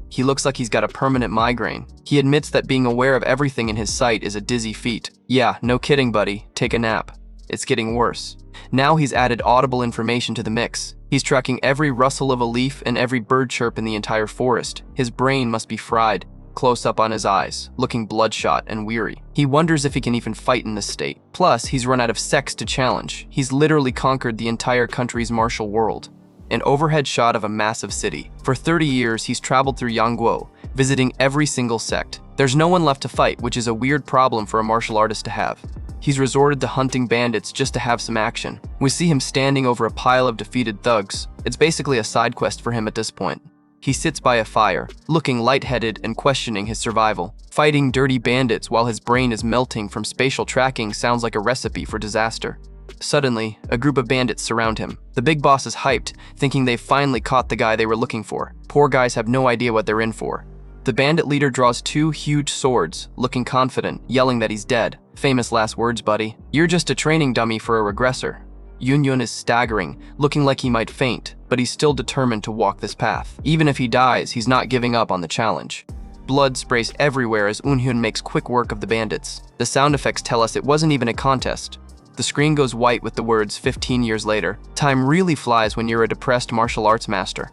He looks like he's got a permanent migraine. He admits that being aware of everything in his sight is a dizzy feat. Yeah, no kidding, buddy. Take a nap. It's getting worse. Now he's added audible information to the mix. He's tracking every rustle of a leaf and every bird chirp in the entire forest. His brain must be fried. Close up on his eyes, looking bloodshot and weary. He wonders if he can even fight in this state. Plus, he's run out of sects to challenge. He's literally conquered the entire country's martial world. An overhead shot of a massive city. For 30 years, he's traveled through Yangguo, visiting every single sect. There's no one left to fight, which is a weird problem for a martial artist to have. He's resorted to hunting bandits just to have some action. We see him standing over a pile of defeated thugs. It's basically a side quest for him at this point. He sits by a fire, looking lightheaded and questioning his survival. Fighting dirty bandits while his brain is melting from spatial tracking sounds like a recipe for disaster. Suddenly, a group of bandits surround him. The big boss is hyped, thinking they've finally caught the guy they were looking for. Poor guys have no idea what they're in for. The bandit leader draws 2 huge swords, looking confident, yelling that he's dead. Famous last words, buddy. You're just a training dummy for a regressor. Yun is staggering, looking like he might faint, but he's still determined to walk this path. Even if he dies, he's not giving up on the challenge. Blood sprays everywhere as Eunhyun makes quick work of the bandits. The sound effects tell us it wasn't even a contest. The screen goes white with the words 15 years later. Time really flies when you're a depressed martial arts master.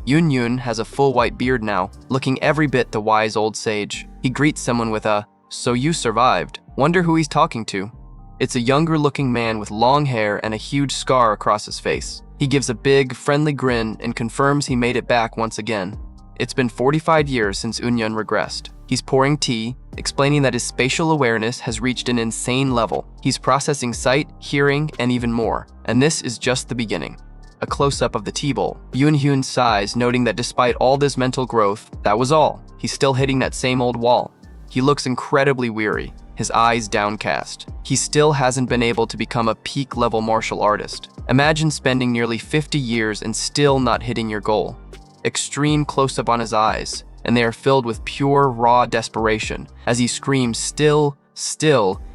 Yun has a full white beard now, looking every bit the wise old sage. He greets someone with a, "So you survived." Wonder who he's talking to. It's a younger-looking man with long hair and a huge scar across his face. He gives a big, friendly grin and confirms he made it back once again. It's been 45 years since Eunhyun regressed. He's pouring tea, explaining that his spatial awareness has reached an insane level. He's processing sight, hearing, and even more. And this is just the beginning. A close-up of the tea bowl. Eunhyun sighs, noting that despite all this mental growth, that was all. He's still hitting that same old wall. He looks incredibly weary, his eyes downcast. He still hasn't been able to become a peak-level martial artist. Imagine spending nearly 50 years and still not hitting your goal. Extreme close-up on his eyes, and they are filled with pure, raw desperation as he screams still,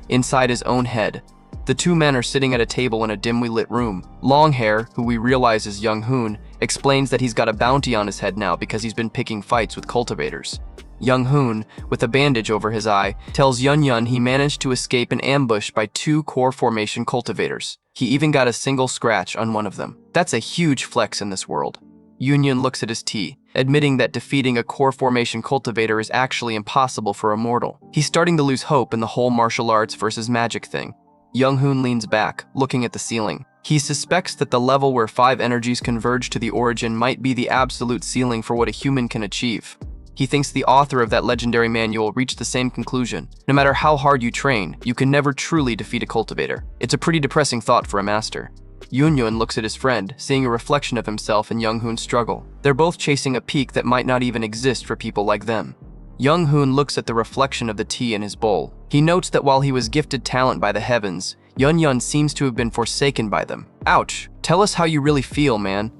inside his own head. The 2 men are sitting at a table in a dimly lit room. Longhair, who we realize is Young-hoon, explains that he's got a bounty on his head now because he's been picking fights with cultivators. Young-hoon, with a bandage over his eye, tells Yun he managed to escape an ambush by 2 core formation cultivators. He even got a single scratch on one of them. That's a huge flex in this world. Yun looks at his tea, admitting that defeating a core formation cultivator is actually impossible for a mortal. He's starting to lose hope in the whole martial arts versus magic thing. Young-hoon leans back, looking at the ceiling. He suspects that the level where 5 energies converge to the origin might be the absolute ceiling for what a human can achieve. He thinks the author of that legendary manual reached the same conclusion. No matter how hard you train, you can never truly defeat a cultivator. It's a pretty depressing thought for a master. Yoon looks at his friend, seeing a reflection of himself in Young-hoon's struggle. They're both chasing a peak that might not even exist for people like them. Young-hoon looks at the reflection of the tea in his bowl. He notes that while he was gifted talent by the heavens, Yun seems to have been forsaken by them. Ouch! Tell us how you really feel, man.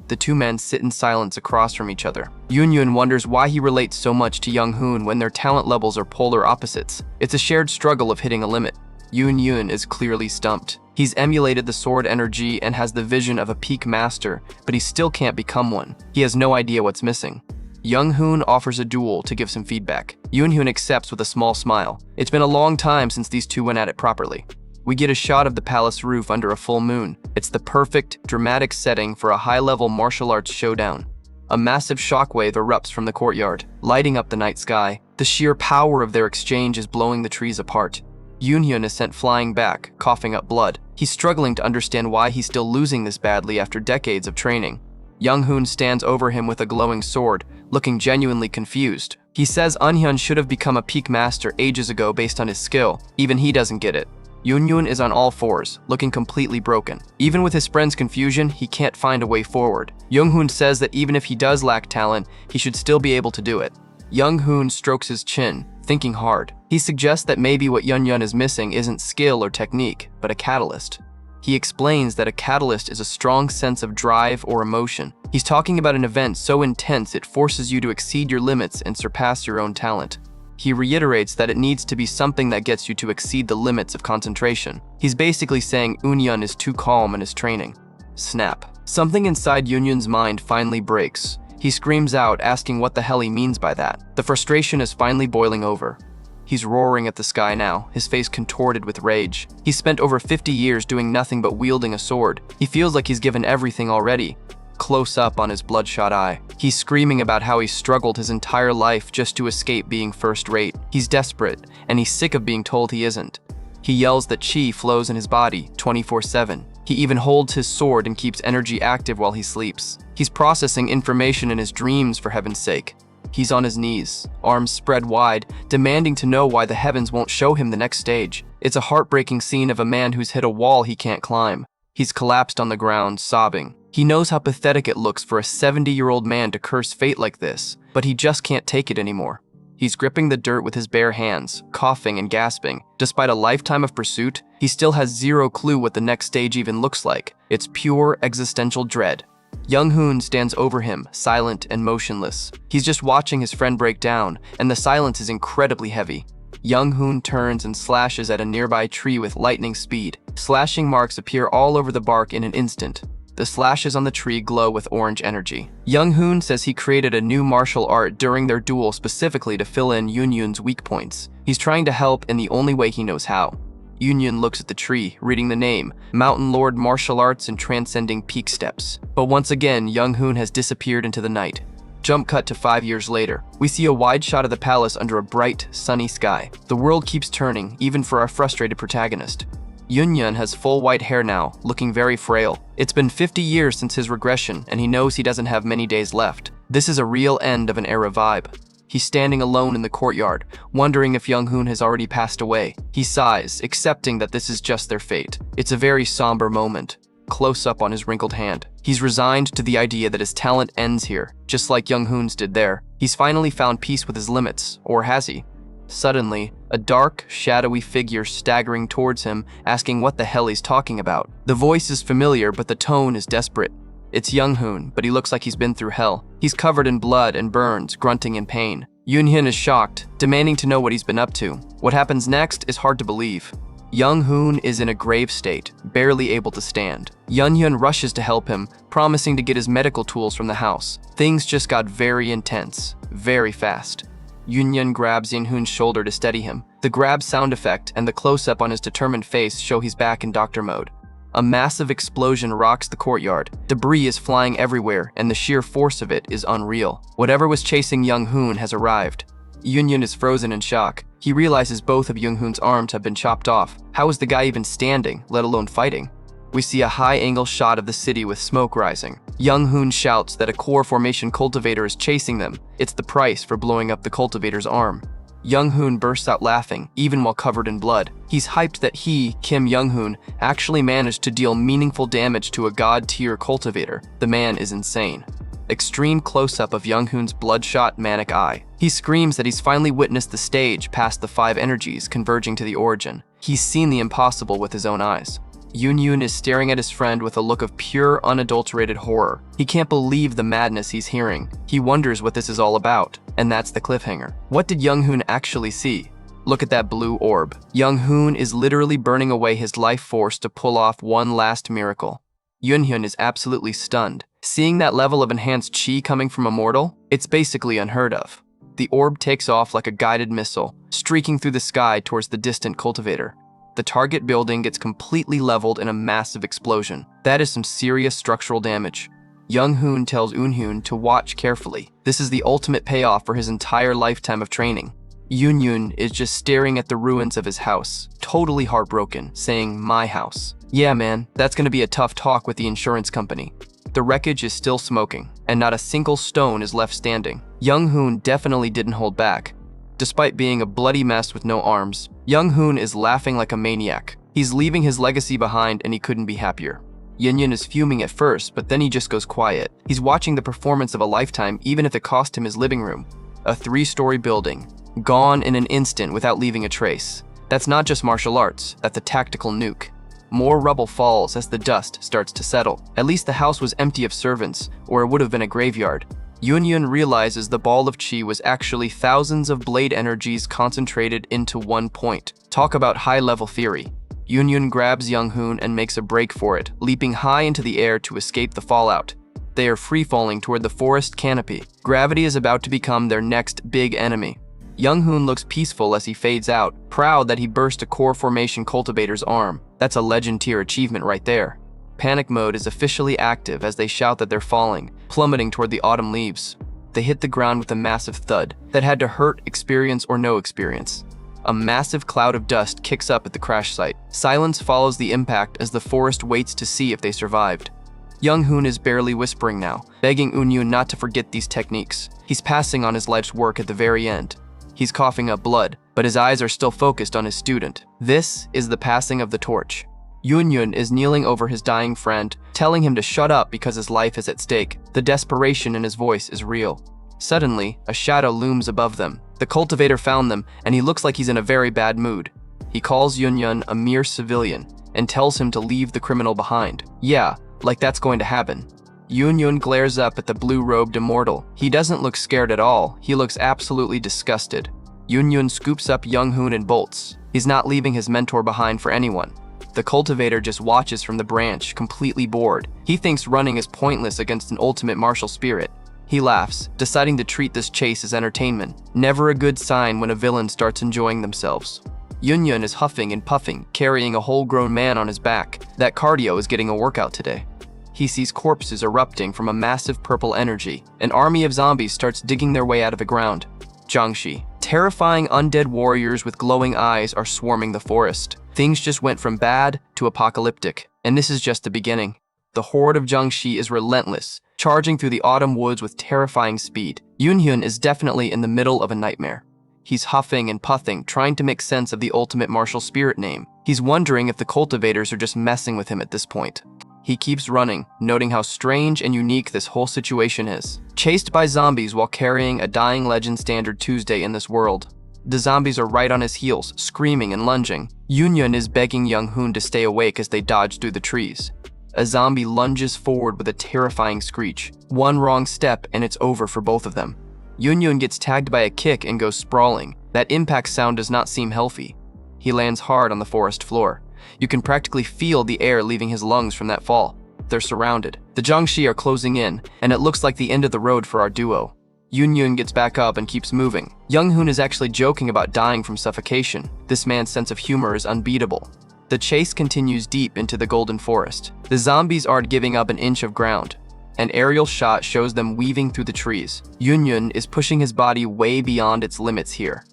The two men sit in silence across from each other. Yoon wonders why he relates so much to Young-hoon when their talent levels are polar opposites. It's a shared struggle of hitting a limit. Yoon is clearly stumped. He's emulated the sword energy and has the vision of a peak master, but he still can't become one. He has no idea what's missing. Young-hoon offers a duel to give some feedback. Yoon accepts with a small smile. It's been a long time since these two went at it properly. We get a shot of the palace roof under a full moon. It's the perfect, dramatic setting for a high-level martial arts showdown. A massive shockwave erupts from the courtyard, lighting up the night sky. The sheer power of their exchange is blowing the trees apart. Yoon is sent flying back, coughing up blood. He's struggling to understand why he's still losing this badly after decades of training. Young-hoon stands over him with a glowing sword, looking genuinely confused. He says Eunhyun should have become a peak master ages ago based on his skill. Even he doesn't get it. Yoon is on all fours, looking completely broken. Even with his friend's confusion, he can't find a way forward. Young-hoon says that even if he does lack talent, he should still be able to do it. Young-hoon strokes his chin, thinking hard. He suggests that maybe what Yun is missing isn't skill or technique, but a catalyst. He explains that a catalyst is a strong sense of drive or emotion. He's talking about an event so intense it forces you to exceed your limits and surpass your own talent. He reiterates that it needs to be something that gets you to exceed the limits of concentration. He's basically saying Eunhyun is too calm in his training. Snap. Something inside Yoon's mind finally breaks. He screams out, asking what the hell he means by that. The frustration is finally boiling over. He's roaring at the sky now, his face contorted with rage. He's spent over 50 years doing nothing but wielding a sword. He feels like he's given everything already. Close up on his bloodshot eye. He's screaming about how he struggled his entire life just to escape being first-rate. He's desperate, and he's sick of being told he isn't. He yells that chi flows in his body 24/7. He even holds his sword and keeps energy active while he sleeps. He's processing information in his dreams, for heaven's sake. He's on his knees, arms spread wide, demanding to know why the heavens won't show him the next stage. It's a heartbreaking scene of a man who's hit a wall he can't climb. He's collapsed on the ground, sobbing. He knows how pathetic it looks for a 70-year-old man to curse fate like this, but he just can't take it anymore. He's gripping the dirt with his bare hands, coughing and gasping. Despite a lifetime of pursuit, he still has zero clue what the next stage even looks like. It's pure existential dread. Young-hoon stands over him, silent and motionless. He's just watching his friend break down, and the silence is incredibly heavy. Young-hoon turns and slashes at a nearby tree with lightning speed. Slashing marks appear all over the bark in an instant. The slashes on the tree glow with orange energy. Young-hoon says he created a new martial art during their duel specifically to fill in Yoon's weak points. He's trying to help in the only way he knows how. Yoon looks at the tree, reading the name, Mountain Lord Martial Arts and Transcending Peak Steps. But once again, Young-hoon has disappeared into the night. Jump cut to 5 years later. We see a wide shot of the palace under a bright, sunny sky. The world keeps turning, even for our frustrated protagonist. Yoon has full white hair now, looking very frail. It's been 50 years since his regression, and he knows he doesn't have many days left. This is a real end of an era vibe. He's standing alone in the courtyard, wondering if Young-hoon has already passed away. He sighs, accepting that this is just their fate. It's a very somber moment. Close up on his wrinkled hand. He's resigned to the idea that his talent ends here, just like Young-hoon's did there. He's finally found peace with his limits, or has he? Suddenly, a dark, shadowy figure staggering towards him, asking what the hell he's talking about. The voice is familiar, but the tone is desperate. It's Young-hoon, but he looks like he's been through hell. He's covered in blood and burns, grunting in pain. Yoon is shocked, demanding to know what he's been up to. What happens next is hard to believe. Young-hoon is in a grave state, barely able to stand. Yoon rushes to help him, promising to get his medical tools from the house. Things just got very intense, very fast. Yoon grabs Yoon-hoon's shoulder to steady him. The grab sound effect and the close-up on his determined face show he's back in doctor mode. A massive explosion rocks the courtyard. Debris is flying everywhere, and the sheer force of it is unreal. Whatever was chasing Young-hoon has arrived. Yoon is frozen in shock. He realizes both of Young-hoon's arms have been chopped off. How is the guy even standing, let alone fighting? We see a high-angle shot of the city with smoke rising. Young-hoon shouts that a core formation cultivator is chasing them. It's the price for blowing up the cultivator's arm. Young-hoon bursts out laughing, even while covered in blood. He's hyped that he, Kim Young-hoon, actually managed to deal meaningful damage to a god-tier cultivator. The man is insane. Extreme close-up of Young-hoon's bloodshot, manic eye. He screams that he's finally witnessed the stage past the 5 energies converging to the origin. He's seen the impossible with his own eyes. Yoon is staring at his friend with a look of pure, unadulterated horror. He can't believe the madness he's hearing. He wonders what this is all about, and that's the cliffhanger. What did Young-hoon actually see? Look at that blue orb. Young-hoon is literally burning away his life force to pull off one last miracle. Yoon is absolutely stunned. Seeing that level of enhanced chi coming from a mortal, it's basically unheard of. The orb takes off like a guided missile, streaking through the sky towards the distant cultivator. The target building gets completely leveled in a massive explosion. That is some serious structural damage. Young-hoon tells Eun-hoon to watch carefully. This is the ultimate payoff for his entire lifetime of training. Yoon is just staring at the ruins of his house, totally heartbroken, saying, "My house." Yeah man, that's gonna be a tough talk with the insurance company. The wreckage is still smoking, and not a single stone is left standing. Young-hoon definitely didn't hold back. Despite being a bloody mess with no arms, Young-hoon is laughing like a maniac. He's leaving his legacy behind and he couldn't be happier. Yoon is fuming at first, but then he just goes quiet. He's watching the performance of a lifetime even if it cost him his living room. A 3-story building, gone in an instant without leaving a trace. That's not just martial arts, that's a tactical nuke. More rubble falls as the dust starts to settle. At least the house was empty of servants, or it would have been a graveyard. Yoon realizes the ball of chi was actually thousands of blade energies concentrated into one point. Talk about high-level theory. Yoon grabs Young-hoon and makes a break for it, leaping high into the air to escape the fallout. They are free-falling toward the forest canopy. Gravity is about to become their next big enemy. Young-hoon looks peaceful as he fades out, proud that he burst a core formation cultivator's arm. That's a legend tier achievement right there. Panic mode is officially active as they shout that they're falling, plummeting toward the autumn leaves. They hit the ground with a massive thud that had to hurt experience or no experience. A massive cloud of dust kicks up at the crash site. Silence follows the impact as the forest waits to see if they survived. Young-hoon is barely whispering now, begging Eun not to forget these techniques. He's passing on his life's work at the very end. He's coughing up blood, but his eyes are still focused on his student. This is the passing of the torch. Yoon is kneeling over his dying friend, telling him to shut up because his life is at stake. The desperation in his voice is real. Suddenly, a shadow looms above them. The cultivator found them, and he looks like he's in a very bad mood. He calls Yoon a mere civilian and tells him to leave the criminal behind. Yeah, like that's going to happen. Yoon glares up at the blue-robed immortal. He doesn't look scared at all. He looks absolutely disgusted. Yoon scoops up Young-hoon and bolts. He's not leaving his mentor behind for anyone. The cultivator just watches from the branch, completely bored. He thinks running is pointless against an ultimate martial spirit. He laughs, deciding to treat this chase as entertainment. Never a good sign when a villain starts enjoying themselves. Yoon is huffing and puffing, carrying a whole-grown man on his back. That cardio is getting a workout today. He sees corpses erupting from a massive purple energy. An army of zombies starts digging their way out of the ground. Jiangxi. Terrifying undead warriors with glowing eyes are swarming the forest. Things just went from bad to apocalyptic, and this is just the beginning. The horde of Jiangxi is relentless, charging through the autumn woods with terrifying speed. Yoon is definitely in the middle of a nightmare. He's huffing and puffing, trying to make sense of the ultimate martial spirit name. He's wondering if the cultivators are just messing with him at this point. He keeps running, noting how strange and unique this whole situation is. Chased by zombies while carrying a dying legend standard Tuesday in this world. The zombies are right on his heels, screaming and lunging. Yoon is begging Young-hoon to stay awake as they dodge through the trees. A zombie lunges forward with a terrifying screech. One wrong step and it's over for both of them. Yoon gets tagged by a kick and goes sprawling. That impact sound does not seem healthy. He lands hard on the forest floor. You can practically feel the air leaving his lungs from that fall. They're surrounded. The Jiangxi are closing in, and it looks like the end of the road for our duo. Yoon gets back up and keeps moving. Young-hoon is actually joking about dying from suffocation. This man's sense of humor is unbeatable. The chase continues deep into the golden forest. The zombies aren't giving up an inch of ground. An aerial shot shows them weaving through the trees. Yoon is pushing his body way beyond its limits here.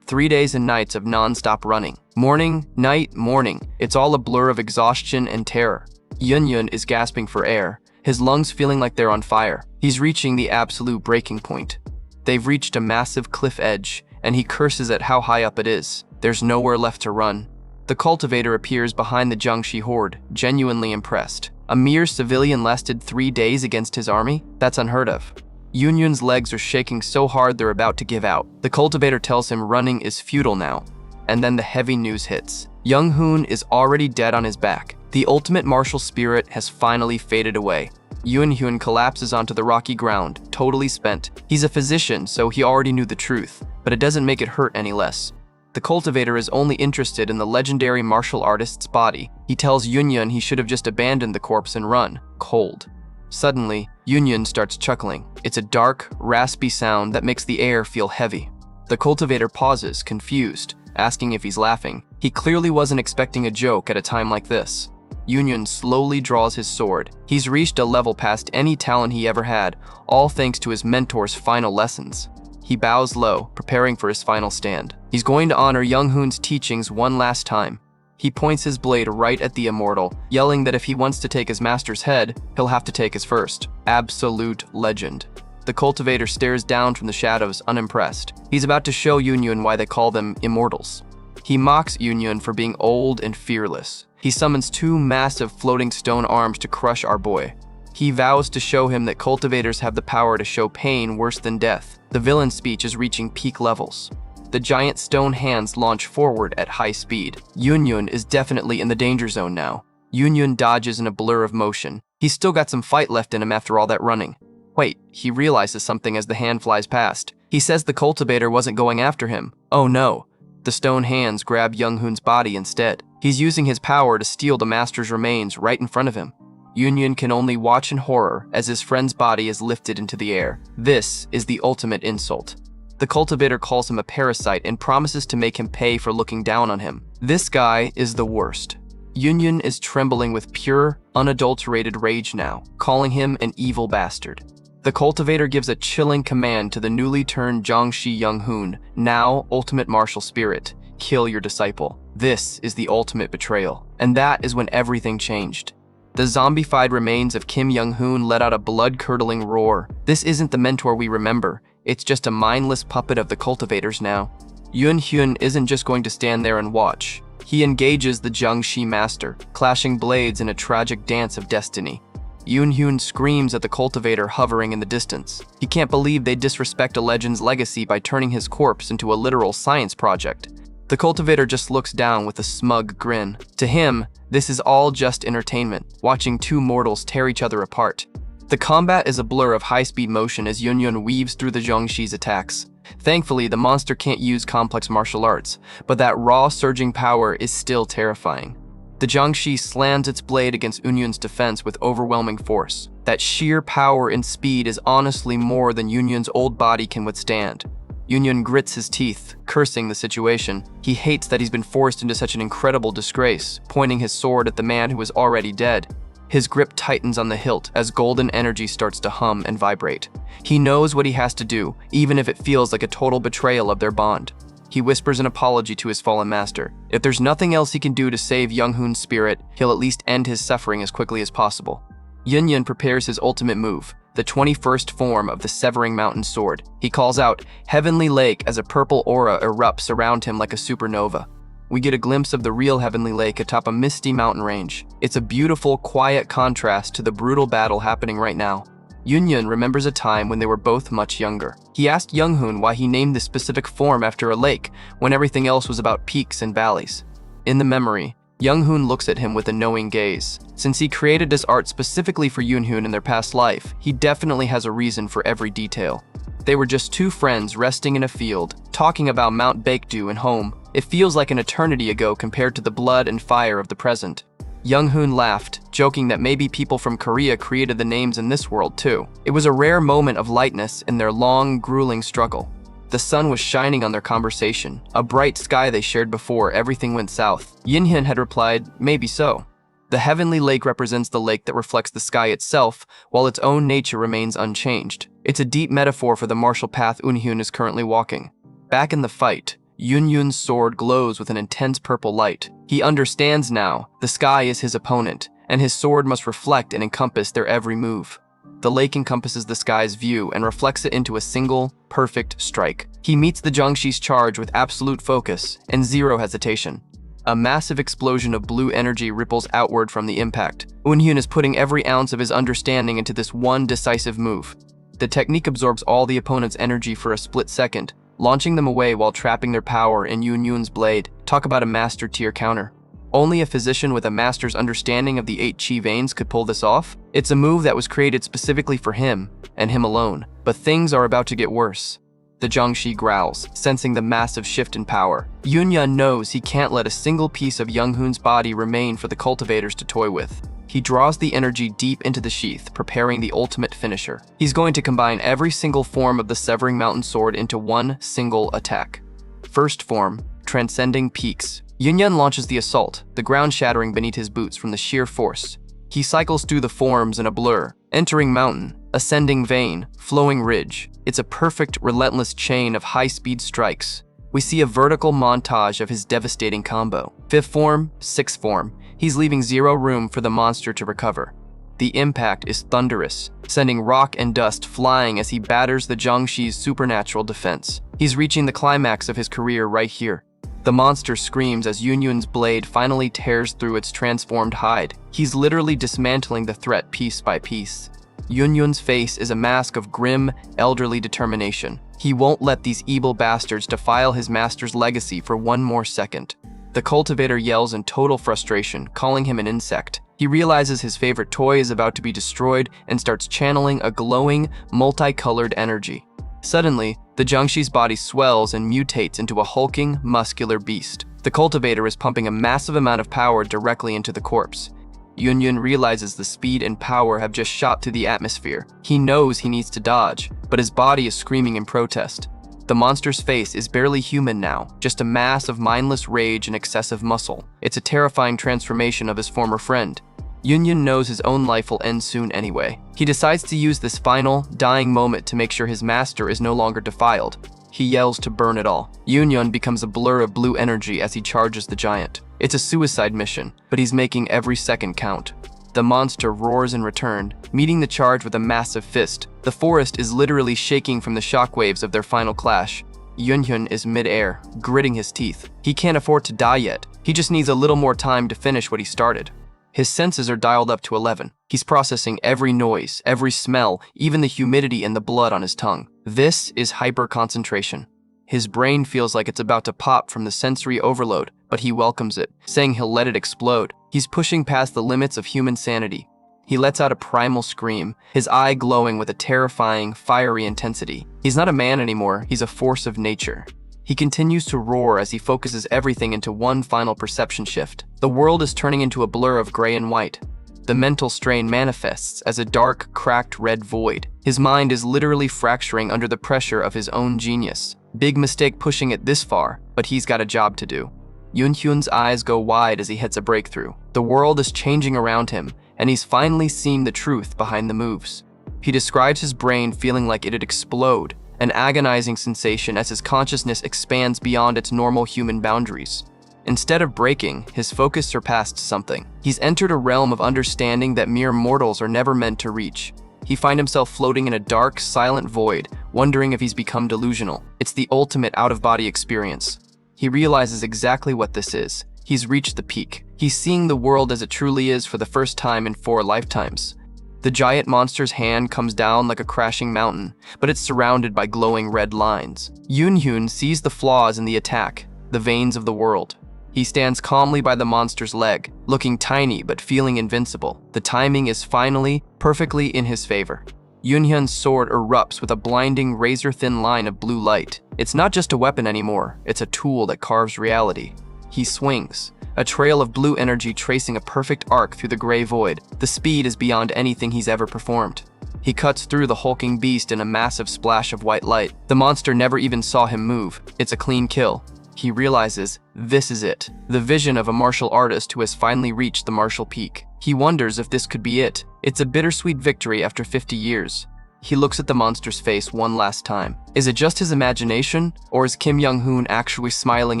3 days and nights of non-stop running. Morning, night, morning. It's all a blur of exhaustion and terror. Yunyun is gasping for air, his lungs feeling like they're on fire. He's reaching the absolute breaking point. They've reached a massive cliff edge, and he curses at how high up it is. There's nowhere left to run. The cultivator appears behind the Jiangshi horde, genuinely impressed. A mere civilian lasted 3 days against his army? That's unheard of. Yunyun's legs are shaking so hard they're about to give out. The cultivator tells him running is futile now. And then the heavy news hits. Young-hoon is already dead on his back. The ultimate martial spirit has finally faded away. Yoon-hyun collapses onto the rocky ground, totally spent. He's a physician, so he already knew the truth, but it doesn't make it hurt any less. The cultivator is only interested in the legendary martial artist's body. He tells Yunyun he should have just abandoned the corpse and run, cold. Suddenly, Yunyun starts chuckling. It's a dark, raspy sound that makes the air feel heavy. The cultivator pauses, confused, asking if he's laughing. He clearly wasn't expecting a joke at a time like this. Yunyun slowly draws his sword. He's reached a level past any talent he ever had, all thanks to his mentor's final lessons. He bows low, preparing for his final stand. He's going to honor Young-hoon's teachings one last time. He points his blade right at the immortal, yelling that if he wants to take his master's head, he'll have to take his first. Absolute legend. The cultivator stares down from the shadows, unimpressed. He's about to show Yunyun why they call them immortals. He mocks Yunyun for being old and fearless. He summons 2 massive floating stone arms to crush our boy. He vows to show him that cultivators have the power to show pain worse than death. The villain's speech is reaching peak levels. The giant stone hands launch forward at high speed. Yunyun is definitely in the danger zone now. Yunyun dodges in a blur of motion. He's still got some fight left in him after all that running. Wait, he realizes something as the hand flies past. He says the cultivator wasn't going after him. Oh no. The stone hands grab Young-hoon's body instead. He's using his power to steal the master's remains right in front of him. Yunyun can only watch in horror as his friend's body is lifted into the air. This is the ultimate insult. The cultivator calls him a parasite and promises to make him pay for looking down on him. This guy is the worst. Yunyun is trembling with pure, unadulterated rage now, calling him an evil bastard. The cultivator gives a chilling command to the newly turned Jiangshi Young-hoon, now ultimate martial spirit. Kill your disciple. This is the ultimate betrayal. And that is when everything changed. The zombified remains of Kim Young-hoon let out a blood-curdling roar. This isn't the mentor we remember. It's just a mindless puppet of the cultivators now. Yoon-hyun isn't just going to stand there and watch. He engages the Jiangshi master, clashing blades in a tragic dance of destiny. Yoon-hyun screams at the cultivator hovering in the distance. He can't believe they disrespect a legend's legacy by turning his corpse into a literal science project. The cultivator just looks down with a smug grin. To him, this is all just entertainment, watching 2 mortals tear each other apart. The combat is a blur of high-speed motion as Yunyun weaves through the Jiangshi's attacks. Thankfully, the monster can't use complex martial arts, but that raw, surging power is still terrifying. The Jiangshi slams its blade against Yunyun's defense with overwhelming force. That sheer power and speed is honestly more than Yunyun's old body can withstand. Yunyun grits his teeth, cursing the situation. He hates that he's been forced into such an incredible disgrace, pointing his sword at the man who is already dead. His grip tightens on the hilt as golden energy starts to hum and vibrate. He knows what he has to do, even if it feels like a total betrayal of their bond. He whispers an apology to his fallen master. If there's nothing else he can do to save Young-hoon's spirit, he'll at least end his suffering as quickly as possible. Yunyun prepares his ultimate move, the 21st form of the Severing Mountain Sword. He calls out, Heavenly Lake, as a purple aura erupts around him like a supernova. We get a glimpse of the real Heavenly Lake atop a misty mountain range. It's a beautiful, quiet contrast to the brutal battle happening right now. Yunyun remembers a time when they were both much younger. He asked Young-hoon why he named this specific form after a lake, when everything else was about peaks and valleys. In the memory, Young-hoon looks at him with a knowing gaze. Since he created this art specifically for Yoon-hoon in their past life, he definitely has a reason for every detail. They were just 2 friends resting in a field, talking about Mount Baekdu and home. It feels like an eternity ago compared to the blood and fire of the present. Young-hoon laughed, joking that maybe people from Korea created the names in this world too. It was a rare moment of lightness in their long, grueling struggle. The sun was shining on their conversation, a bright sky they shared before everything went south. Yin-hyun had replied, maybe so. The Heavenly Lake represents the lake that reflects the sky itself, while its own nature remains unchanged. It's a deep metaphor for the martial path Eun-hyun is currently walking. Back in the fight, Yunyun's sword glows with an intense purple light. He understands now, the sky is his opponent, and his sword must reflect and encompass their every move. The lake encompasses the sky's view and reflects it into a single, perfect strike. He meets the Jiangshi's charge with absolute focus and zero hesitation. A massive explosion of blue energy ripples outward from the impact. Eunhyun is putting every ounce of his understanding into this one decisive move. The technique absorbs all the opponent's energy for a split second, launching them away while trapping their power in Eunhyun's blade. Talk about a master tier counter. Only a physician with a master's understanding of the 8 chi veins could pull this off. It's a move that was created specifically for him, and him alone. But things are about to get worse. The Jiangshi growls, sensing the massive shift in power. Eunhyun knows he can't let a single piece of Younghoon's body remain for the cultivators to toy with. He draws the energy deep into the sheath, preparing the ultimate finisher. He's going to combine every single form of the Severing Mountain Sword into one single attack. First form, Transcending Peaks. Eunhyun launches the assault, the ground shattering beneath his boots from the sheer force. He cycles through the forms in a blur, entering mountain, ascending vein, flowing ridge. It's a perfect, relentless chain of high-speed strikes. We see a vertical montage of his devastating combo. Fifth form, sixth form. He's leaving zero room for the monster to recover. The impact is thunderous, sending rock and dust flying as he batters the Jiangshi's supernatural defense. He's reaching the climax of his career right here. The monster screams as Eunhyun's blade finally tears through its transformed hide. He's literally dismantling the threat piece by piece. Eunhyun's face is a mask of grim, elderly determination. He won't let these evil bastards defile his master's legacy for one more second. The cultivator yells in total frustration, calling him an insect. He realizes his favorite toy is about to be destroyed and starts channeling a glowing, multicolored energy. Suddenly, the Jiangshi's body swells and mutates into a hulking, muscular beast. The cultivator is pumping a massive amount of power directly into the corpse. Eunhyun realizes the speed and power have just shot through the atmosphere. He knows he needs to dodge, but his body is screaming in protest. The monster's face is barely human now, just a mass of mindless rage and excessive muscle. It's a terrifying transformation of his former friend. Eunhyun knows his own life will end soon anyway. He decides to use this final, dying moment to make sure his master is no longer defiled. He yells to burn it all. Eunhyun becomes a blur of blue energy as he charges the giant. It's a suicide mission, but he's making every second count. The monster roars in return, meeting the charge with a massive fist. The forest is literally shaking from the shockwaves of their final clash. Eunhyun is mid-air, gritting his teeth. He can't afford to die yet. He just needs a little more time to finish what he started. His senses are dialed up to 11. He's processing every noise, every smell, even the humidity and the blood on his tongue. This is hyper-concentration. His brain feels like it's about to pop from the sensory overload, but he welcomes it, saying he'll let it explode. He's pushing past the limits of human sanity. He lets out a primal scream, his eye glowing with a terrifying, fiery intensity. He's not a man anymore, he's a force of nature. He continues to roar as he focuses everything into one final perception shift. The world is turning into a blur of gray and white. The mental strain manifests as a dark, cracked red void. His mind is literally fracturing under the pressure of his own genius. Big mistake pushing it this far, but he's got a job to do. Eunhyun's eyes go wide as he hits a breakthrough. The world is changing around him, and he's finally seen the truth behind the moves. He describes his brain feeling like it'd explode, an agonizing sensation as his consciousness expands beyond its normal human boundaries. Instead of breaking, his focus surpassed something. He's entered a realm of understanding that mere mortals are never meant to reach. He finds himself floating in a dark, silent void, wondering if he's become delusional. It's the ultimate out-of-body experience. He realizes exactly what this is. He's reached the peak. He's seeing the world as it truly is for the first time in 4 lifetimes. The giant monster's hand comes down like a crashing mountain, but it's surrounded by glowing red lines. Eunhyun sees the flaws in the attack, the veins of the world. He stands calmly by the monster's leg, looking tiny but feeling invincible. The timing is finally, perfectly in his favor. Eunhyun's sword erupts with a blinding, razor-thin line of blue light. It's not just a weapon anymore, it's a tool that carves reality. He swings, a trail of blue energy tracing a perfect arc through the gray void. The speed is beyond anything he's ever performed. He cuts through the hulking beast in a massive splash of white light. The monster never even saw him move. It's a clean kill. He realizes this is it, the vision of a martial artist who has finally reached the martial peak. He wonders if this could be it. It's a bittersweet victory after 50 years. He looks at the monster's face one last time. Is it just his imagination, or is Kim Young-hoon actually smiling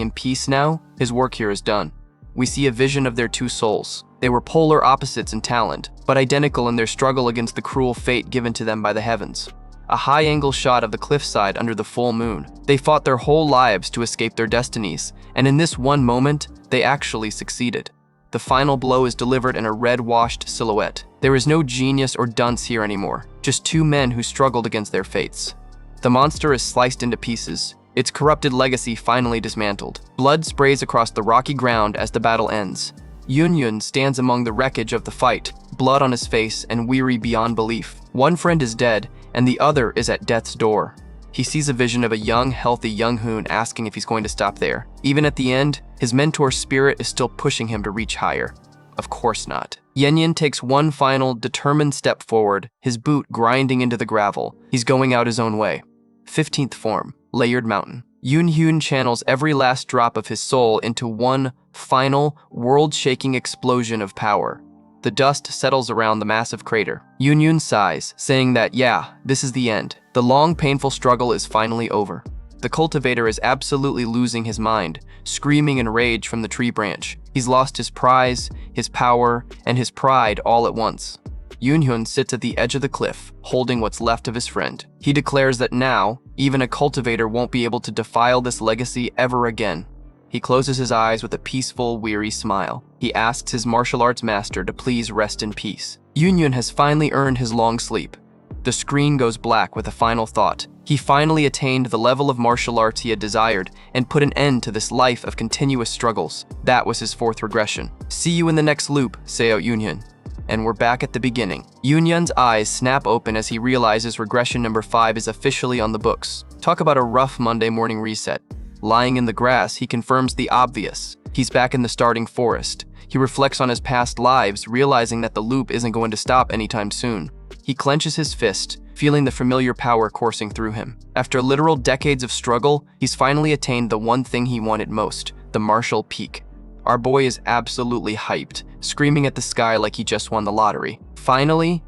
in peace now? His work here is done. we see a vision of their two souls. They were polar opposites in talent, but identical in their struggle against the cruel fate given to them by the heavens. A high-angle shot of the cliffside under the full moon. They fought their whole lives to escape their destinies, and in this one moment, they actually succeeded. The final blow is delivered in a red-washed silhouette. There is no genius or dunce here anymore, just two men who struggled against their fates. The monster is sliced into pieces, its corrupted legacy finally dismantled. Blood sprays across the rocky ground as the battle ends. Yun stands among the wreckage of the fight, blood on his face and weary beyond belief. One friend is dead, and the other is at death's door. He sees a vision of a young, healthy Young-hoon asking if he's going to stop there. Even at the end, his mentor's spirit is still pushing him to reach higher. Of course not. Yen takes one final, determined step forward, his boot grinding into the gravel. He's going out his own way. 15th form, Layered Mountain. Yun channels every last drop of his soul into one final, world-shaking explosion of power. The dust settles around the massive crater. Yun sighs, saying that, yeah, this is the end. The long, painful struggle is finally over. The cultivator is absolutely losing his mind, screaming in rage from the tree branch. He's lost his prize, his power, and his pride all at once. Yun sits at the edge of the cliff, holding what's left of his friend. He declares that now, even a cultivator won't be able to defile this legacy ever again. He closes his eyes with a peaceful, weary smile. He asks his martial arts master to please rest in peace. Yun has finally earned his long sleep. The screen goes black with a final thought. He finally attained the level of martial arts he had desired and put an end to this life of continuous struggles. That was his fourth regression. See you in the next loop, say out Yun. And we're back at the beginning. Yun's eyes snap open as he realizes regression number 5 is officially on the books. Talk about a rough Monday morning reset. Lying in the grass, he confirms the obvious. He's back in the starting forest. He reflects on his past lives, realizing that the loop isn't going to stop anytime soon. He clenches his fist, feeling the familiar power coursing through him. After literal decades of struggle, he's finally attained the one thing he wanted most, the martial peak. Our boy is absolutely hyped, screaming at the sky like he just won the lottery. Finally,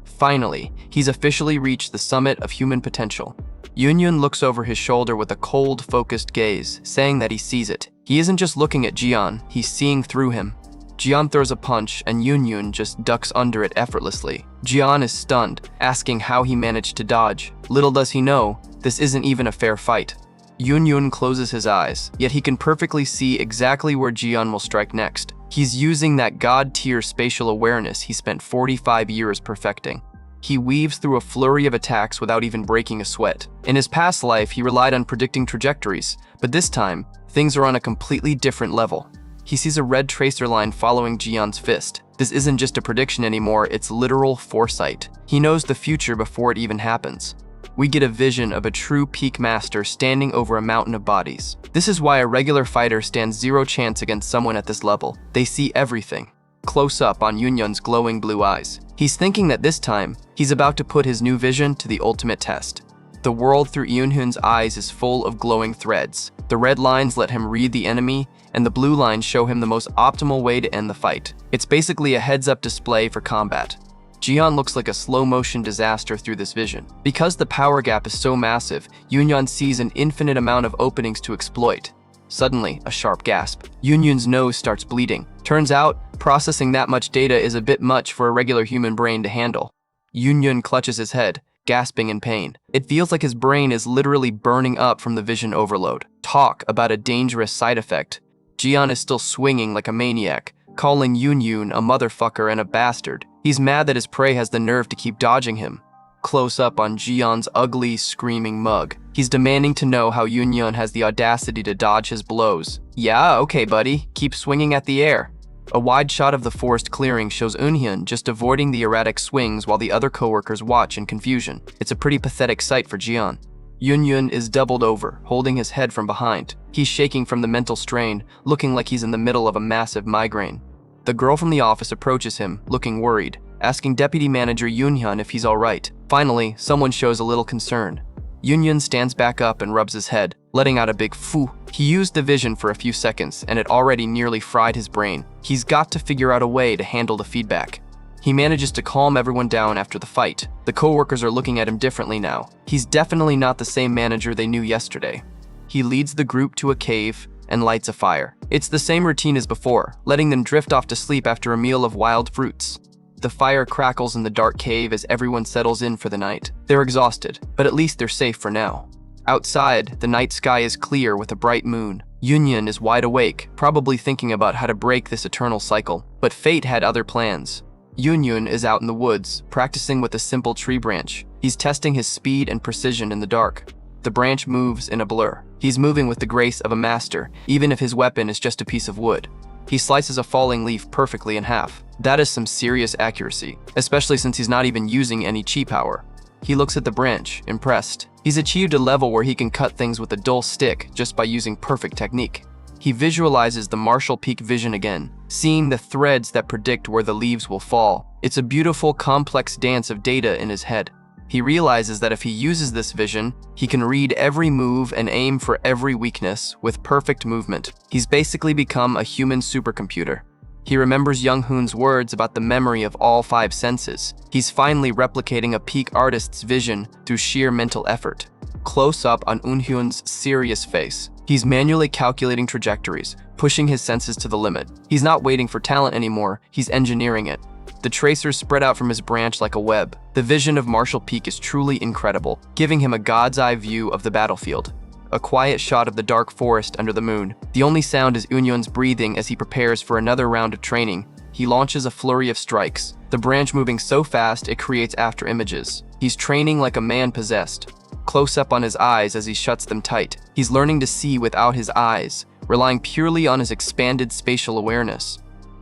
he's officially reached the summit of human potential. Yun looks over his shoulder with a cold, focused gaze, saying that he sees it. He isn't just looking at Jian, he's seeing through him. Jian throws a punch, and Yun just ducks under it effortlessly. Jian is stunned, asking how he managed to dodge. Little does he know, this isn't even a fair fight. Yun closes his eyes, yet he can perfectly see exactly where Jian will strike next. He's using that god-tier spatial awareness he spent 45 years perfecting. He weaves through a flurry of attacks without even breaking a sweat. In his past life, he relied on predicting trajectories, but this time, things are on a completely different level. He sees a red tracer line following Jian's fist. This isn't just a prediction anymore, it's literal foresight. He knows the future before it even happens. We get a vision of a true peak master standing over a mountain of bodies. This is why a regular fighter stands zero chance against someone at this level. They see everything. Close up on Yun's glowing blue eyes. He's thinking that this time, he's about to put his new vision to the ultimate test. The world through Yun's eyes is full of glowing threads. The red lines let him read the enemy, and the blue lines show him the most optimal way to end the fight. It's basically a heads-up display for combat. Jian looks like a slow-motion disaster through this vision. Because the power gap is so massive, Yun sees an infinite amount of openings to exploit. Suddenly, a sharp gasp. Yun's nose starts bleeding. Turns out, processing that much data is a bit much for a regular human brain to handle. Yun clutches his head, gasping in pain. It feels like his brain is literally burning up from the vision overload. Talk about a dangerous side effect. Jian is still swinging like a maniac, calling Yun a motherfucker and a bastard. He's mad that his prey has the nerve to keep dodging him. Close up on Jian's ugly, screaming mug. He's demanding to know how Yun has the audacity to dodge his blows. Yeah, okay buddy, keep swinging at the air. A wide shot of the forest clearing shows Eunhyun just avoiding the erratic swings while the other coworkers watch in confusion. It's a pretty pathetic sight for Jian. Yun is doubled over, holding his head from behind. He's shaking from the mental strain, looking like he's in the middle of a massive migraine. The girl from the office approaches him, looking worried, asking Deputy Manager Yunhyun if he's alright. Finally, someone shows a little concern. Yun stands back up and rubs his head, letting out a big phoo. He used the vision for a few seconds, and it already nearly fried his brain. He's got to figure out a way to handle the feedback. He manages to calm everyone down after the fight. The coworkers are looking at him differently now. He's definitely not the same manager they knew yesterday. He leads the group to a cave, and lights a fire. It's the same routine as before, letting them drift off to sleep after a meal of wild fruits. The fire crackles in the dark cave as everyone settles in for the night. They're exhausted, but at least they're safe for now. Outside, the night sky is clear with a bright moon. Yunyun is wide awake, probably thinking about how to break this eternal cycle. But fate had other plans. Yunyun is out in the woods, practicing with a simple tree branch. He's testing his speed and precision in the dark. The branch moves in a blur. He's moving with the grace of a master, even if his weapon is just a piece of wood. He slices a falling leaf perfectly in half. That is some serious accuracy, especially since he's not even using any chi power. He looks at the branch, impressed. He's achieved a level where he can cut things with a dull stick just by using perfect technique. He visualizes the martial peak vision again, seeing the threads that predict where the leaves will fall. It's a beautiful, complex dance of data in his head. He realizes that if he uses this vision, he can read every move and aim for every weakness with perfect movement. He's basically become a human supercomputer. He remembers Young Hoon's words about the memory of all 5 senses. He's finally replicating a peak artist's vision through sheer mental effort. Close up on Eunhyun's serious face. He's manually calculating trajectories, pushing his senses to the limit. He's not waiting for talent anymore, he's engineering it. The tracers spread out from his branch like a web. The vision of Martial Peak is truly incredible, giving him a god's eye view of the battlefield. A quiet shot of the dark forest under the moon. The only sound is Eunhyun's breathing as he prepares for another round of training. He launches a flurry of strikes, the branch moving so fast it creates after images. He's training like a man possessed. Close up on his eyes as he shuts them tight. He's learning to see without his eyes, relying purely on his expanded spatial awareness.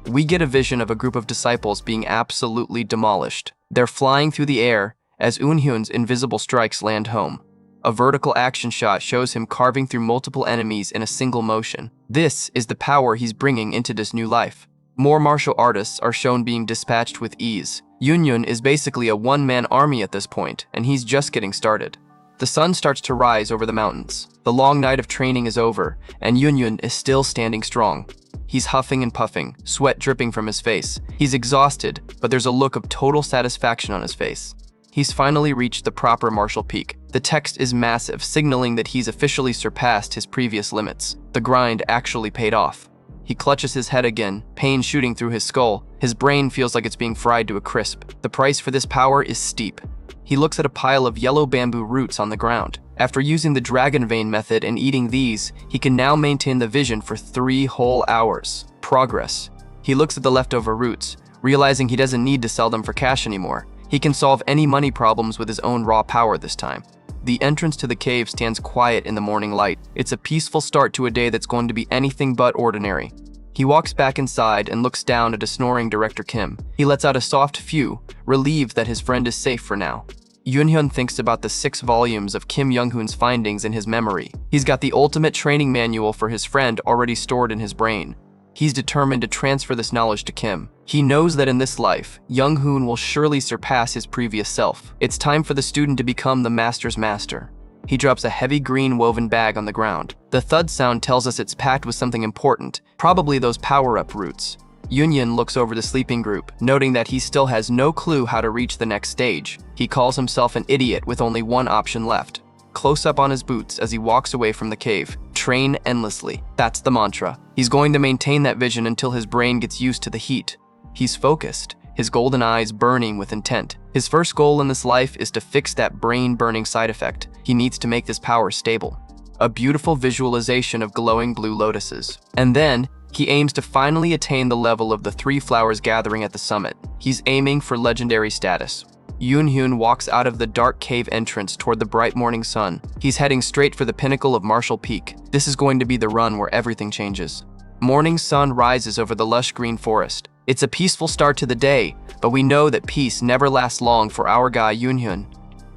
We get a vision of a group of disciples being absolutely demolished. They're flying through the air as Eunhyun's invisible strikes land home. A vertical action shot shows him carving through multiple enemies in a single motion. This is the power he's bringing into this new life. More martial artists are shown being dispatched with ease. Yunyun is basically a one-man army at this point, and he's just getting started. The sun starts to rise over the mountains. The long night of training is over, and Yunyun is still standing strong. He's huffing and puffing, sweat dripping from his face. He's exhausted, but there's a look of total satisfaction on his face. He's finally reached the proper martial peak. The text is massive, signaling that he's officially surpassed his previous limits. The grind actually paid off. He clutches his head again, pain shooting through his skull. His brain feels like it's being fried to a crisp. The price for this power is steep. He looks at a pile of yellow bamboo roots on the ground. After using the dragon vein method and eating these, he can now maintain the vision for 3 whole hours. Progress. He looks at the leftover roots, realizing he doesn't need to sell them for cash anymore. He can solve any money problems with his own raw power this time. The entrance to the cave stands quiet in the morning light. It's a peaceful start to a day that's going to be anything but ordinary. He walks back inside and looks down at a snoring Director Kim. He lets out a soft phew, relieved that his friend is safe for now. Eunhyun thinks about the 6 volumes of Kim Young-hoon's findings in his memory. He's got the ultimate training manual for his friend already stored in his brain. He's determined to transfer this knowledge to Kim. He knows that in this life, Young-hoon will surely surpass his previous self. It's time for the student to become the master's master. He drops a heavy green woven bag on the ground. The thud sound tells us it's packed with something important, probably those power-up roots. Yunyun looks over the sleeping group, noting that he still has no clue how to reach the next stage. He calls himself an idiot with only one option left. Close up on his boots as he walks away from the cave. Train endlessly. That's the mantra. He's going to maintain that vision until his brain gets used to the heat. He's focused, his golden eyes burning with intent. His first goal in this life is to fix that brain-burning side effect. He needs to make this power stable. A beautiful visualization of glowing blue lotuses. And then, he aims to finally attain the level of the 3 flowers gathering at the summit. He's aiming for legendary status. Eunhyun walks out of the dark cave entrance toward the bright morning sun. He's heading straight for the pinnacle of Martial Peak. This is going to be the run where everything changes. Morning sun rises over the lush green forest. It's a peaceful start to the day, but we know that peace never lasts long for our guy Eunhyun.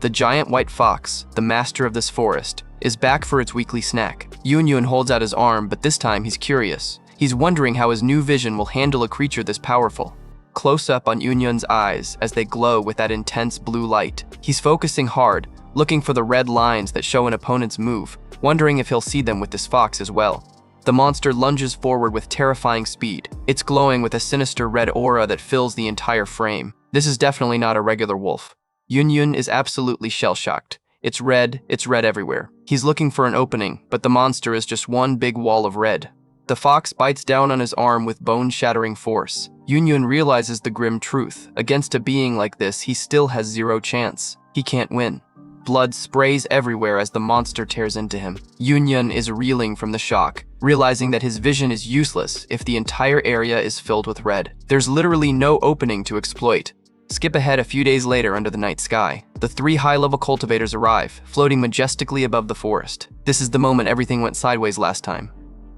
The giant white fox, the master of this forest, is back for its weekly snack. Eunhyun holds out his arm, but this time he's curious. He's wondering how his new vision will handle a creature this powerful. Close up on Eunhyun's eyes as they glow with that intense blue light. He's focusing hard, looking for the red lines that show an opponent's move, wondering if he'll see them with this fox as well. The monster lunges forward with terrifying speed. It's glowing with a sinister red aura that fills the entire frame. This is definitely not a regular wolf. Eunhyun is absolutely shell-shocked. It's red everywhere. He's looking for an opening, but the monster is just one big wall of red. The fox bites down on his arm with bone-shattering force. Yunyun realizes the grim truth. Against a being like this, he still has zero chance. He can't win. Blood sprays everywhere as the monster tears into him. Yunyun is reeling from the shock, realizing that his vision is useless if the entire area is filled with red. There's literally no opening to exploit. Skip ahead a few days later under the night sky. The 3 high-level cultivators arrive, floating majestically above the forest. This is the moment everything went sideways last time.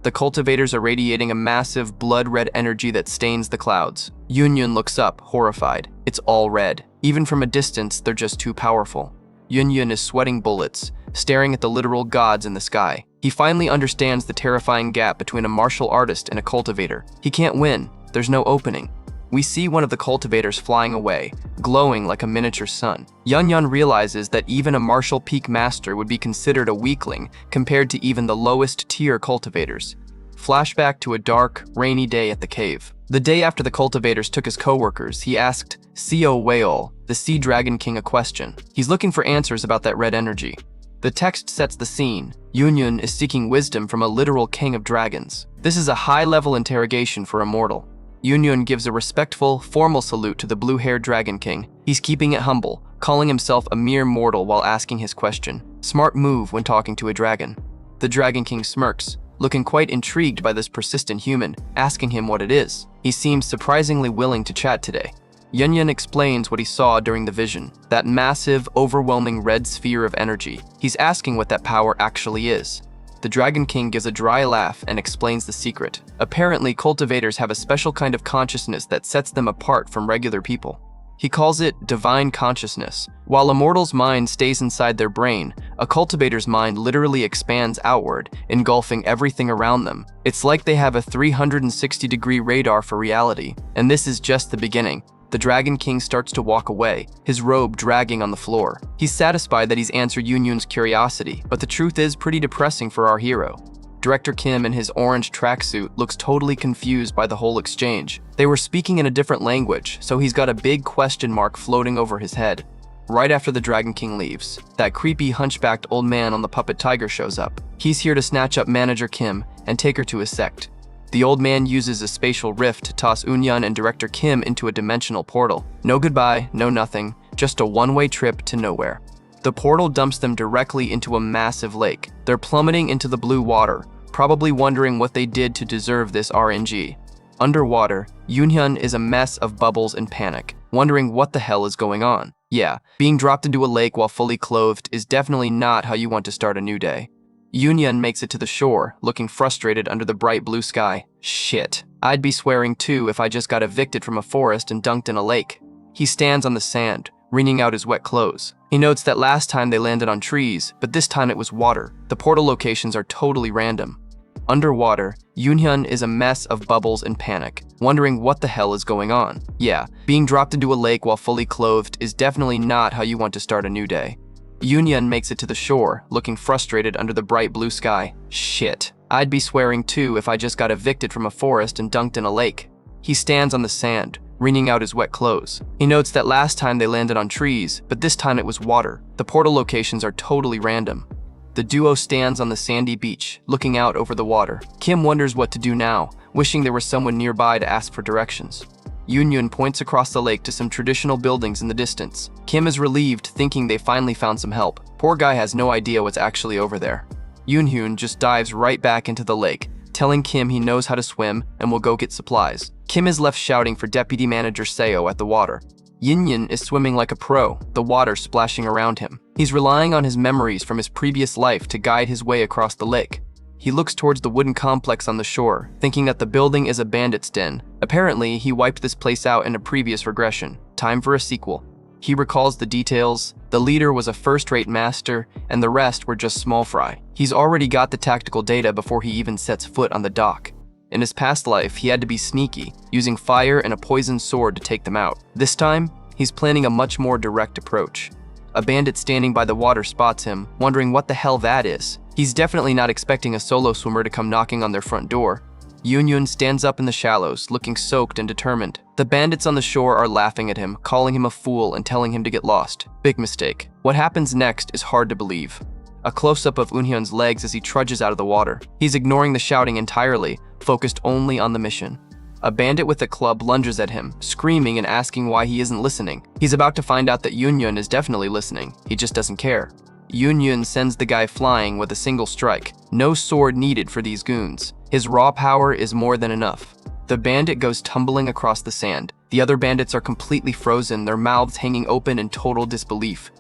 The cultivators are radiating a massive blood-red energy that stains the clouds. Yunyun looks up, horrified. It's all red. Even from a distance, they're just too powerful. Yunyun is sweating bullets, staring at the literal gods in the sky. He finally understands the terrifying gap between a martial artist and a cultivator. He can't win. There's no opening. We see one of the cultivators flying away, glowing like a miniature sun. Yunyun realizes that even a martial peak master would be considered a weakling compared to even the lowest tier cultivators. Flashback to a dark, rainy day at the cave. The day after the cultivators took his co-workers, he asked Seo Weol, the Sea Dragon King, a question. He's looking for answers about that red energy. The text sets the scene. Yunyun is seeking wisdom from a literal king of dragons. This is a high-level interrogation for a mortal. Yunyun gives a respectful, formal salute to the blue-haired Dragon King. He's keeping it humble, calling himself a mere mortal while asking his question. Smart move when talking to a dragon. The Dragon King smirks, looking quite intrigued by this persistent human, asking him what it is. He seems surprisingly willing to chat today. Yunyun explains what he saw during the vision, that massive, overwhelming red sphere of energy. He's asking what that power actually is. The Dragon King gives a dry laugh and explains the secret. Apparently, cultivators have a special kind of consciousness that sets them apart from regular people. He calls it divine consciousness. While a mortal's mind stays inside their brain, a cultivator's mind literally expands outward, engulfing everything around them. It's like they have a 360-degree radar for reality, and this is just the beginning. The Dragon King starts to walk away, his robe dragging on the floor. He's satisfied that he's answered Yunyun's curiosity, but the truth is pretty depressing for our hero. Director Kim in his orange tracksuit looks totally confused by the whole exchange. They were speaking in a different language, so he's got a big question mark floating over his head. Right after the Dragon King leaves, that creepy hunchbacked old man on the puppet tiger shows up. He's here to snatch up Manager Kim and take her to his sect. The old man uses a spatial rift to toss Yunyun and Director Kim into a dimensional portal. No goodbye, no nothing, just a one-way trip to nowhere. The portal dumps them directly into a massive lake. They're plummeting into the blue water, probably wondering what they did to deserve this RNG. Underwater, Yunyun is a mess of bubbles and panic, wondering what the hell is going on. Yeah, being dropped into a lake while fully clothed is definitely not how you want to start a new day. Yunyun makes it to the shore, looking frustrated under the bright blue sky. Shit, I'd be swearing too if I just got evicted from a forest and dunked in a lake. He stands on the sand, wringing out his wet clothes. He notes that last time they landed on trees, but this time it was water. The portal locations are totally random. Underwater, Yunyun is a mess of bubbles and panic, wondering what the hell is going on. Yeah, being dropped into a lake while fully clothed is definitely not how you want to start a new day. Yunyun makes it to the shore, looking frustrated under the bright blue sky. Shit, I'd be swearing too if I just got evicted from a forest and dunked in a lake. He stands on the sand, wringing out his wet clothes. He notes that last time they landed on trees, but this time it was water. The portal locations are totally random. The duo stands on the sandy beach, looking out over the water. Kim wonders what to do now, wishing there was someone nearby to ask for directions. Yunyun points across the lake to some traditional buildings in the distance. Kim is relieved, thinking they finally found some help. Poor guy has no idea what's actually over there. Yunyun just dives right back into the lake, telling Kim he knows how to swim and will go get supplies. Kim is left shouting for Deputy Manager Seo at the water. Yunyun is swimming like a pro, the water splashing around him. He's relying on his memories from his previous life to guide his way across the lake. He looks towards the wooden complex on the shore, thinking that the building is a bandit's den. Apparently, he wiped this place out in a previous regression. Time for a sequel. He recalls the details. The leader was a first-rate master, and the rest were just small fry. He's already got the tactical data before he even sets foot on the dock. In his past life, he had to be sneaky, using fire and a poisoned sword to take them out. This time, he's planning a much more direct approach. A bandit standing by the water spots him, wondering what the hell that is. He's definitely not expecting a solo swimmer to come knocking on their front door. Yunyun stands up in the shallows, looking soaked and determined. The bandits on the shore are laughing at him, calling him a fool and telling him to get lost. Big mistake. What happens next is hard to believe. A close-up of Unhyun's legs as he trudges out of the water. He's ignoring the shouting entirely, focused only on the mission. A bandit with a club lunges at him, screaming and asking why he isn't listening. He's about to find out that Yunyun is definitely listening. He just doesn't care. Yunyun sends the guy flying with a single strike. No sword needed for these goons. His raw power is more than enough. The bandit goes tumbling across the sand. The other bandits are completely frozen, their mouths hanging open in total disbelief.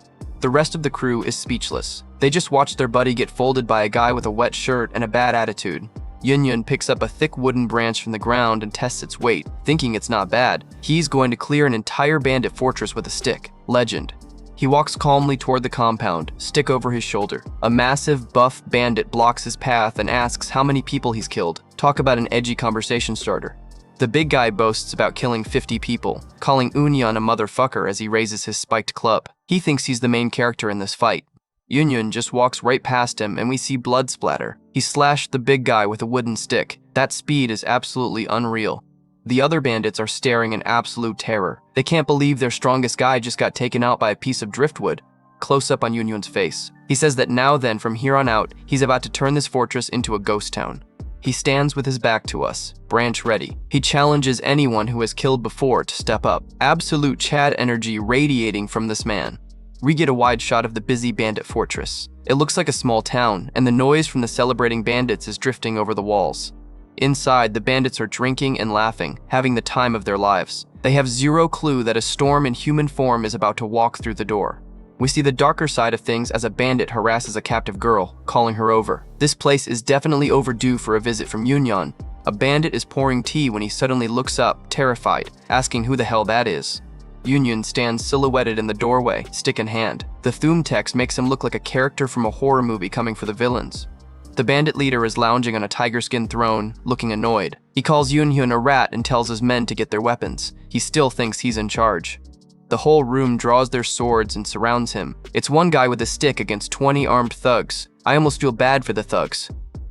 The rest of the crew is speechless. They just watch their buddy get folded by a guy with a wet shirt and a bad attitude. Yunyun picks up a thick wooden branch from the ground and tests its weight, thinking it's not bad. He's going to clear an entire bandit fortress with a stick. Legend. He walks calmly toward the compound, stick over his shoulder. A massive, buff bandit blocks his path and asks how many people he's killed. Talk about an edgy conversation starter. The big guy boasts about killing 50 people, calling Unhyun a motherfucker as he raises his spiked club. He thinks he's the main character in this fight. Yunyun just walks right past him and we see blood splatter. He slashed the big guy with a wooden stick. That speed is absolutely unreal. The other bandits are staring in absolute terror. They can't believe their strongest guy just got taken out by a piece of driftwood. Close up on Yunyun's face. He says that now then, from here on out, he's about to turn this fortress into a ghost town. He stands with his back to us, branch ready. He challenges anyone who has killed before to step up. Absolute Chad energy radiating from this man. We get a wide shot of the busy bandit fortress. It looks like a small town, and the noise from the celebrating bandits is drifting over the walls. Inside, the bandits are drinking and laughing, having the time of their lives. They have zero clue that a storm in human form is about to walk through the door. We see the darker side of things as a bandit harasses a captive girl, calling her over. This place is definitely overdue for a visit from Yunyun. A bandit is pouring tea when he suddenly looks up, terrified, asking who the hell that is. Yunyun stands silhouetted in the doorway, stick in hand. The theme text makes him look like a character from a horror movie coming for the villains. The bandit leader is lounging on a tiger-skin throne, looking annoyed. He calls Yunyun a rat and tells his men to get their weapons. He still thinks he's in charge. The whole room draws their swords and surrounds him. It's one guy with a stick against 20 armed thugs. I almost feel bad for the thugs.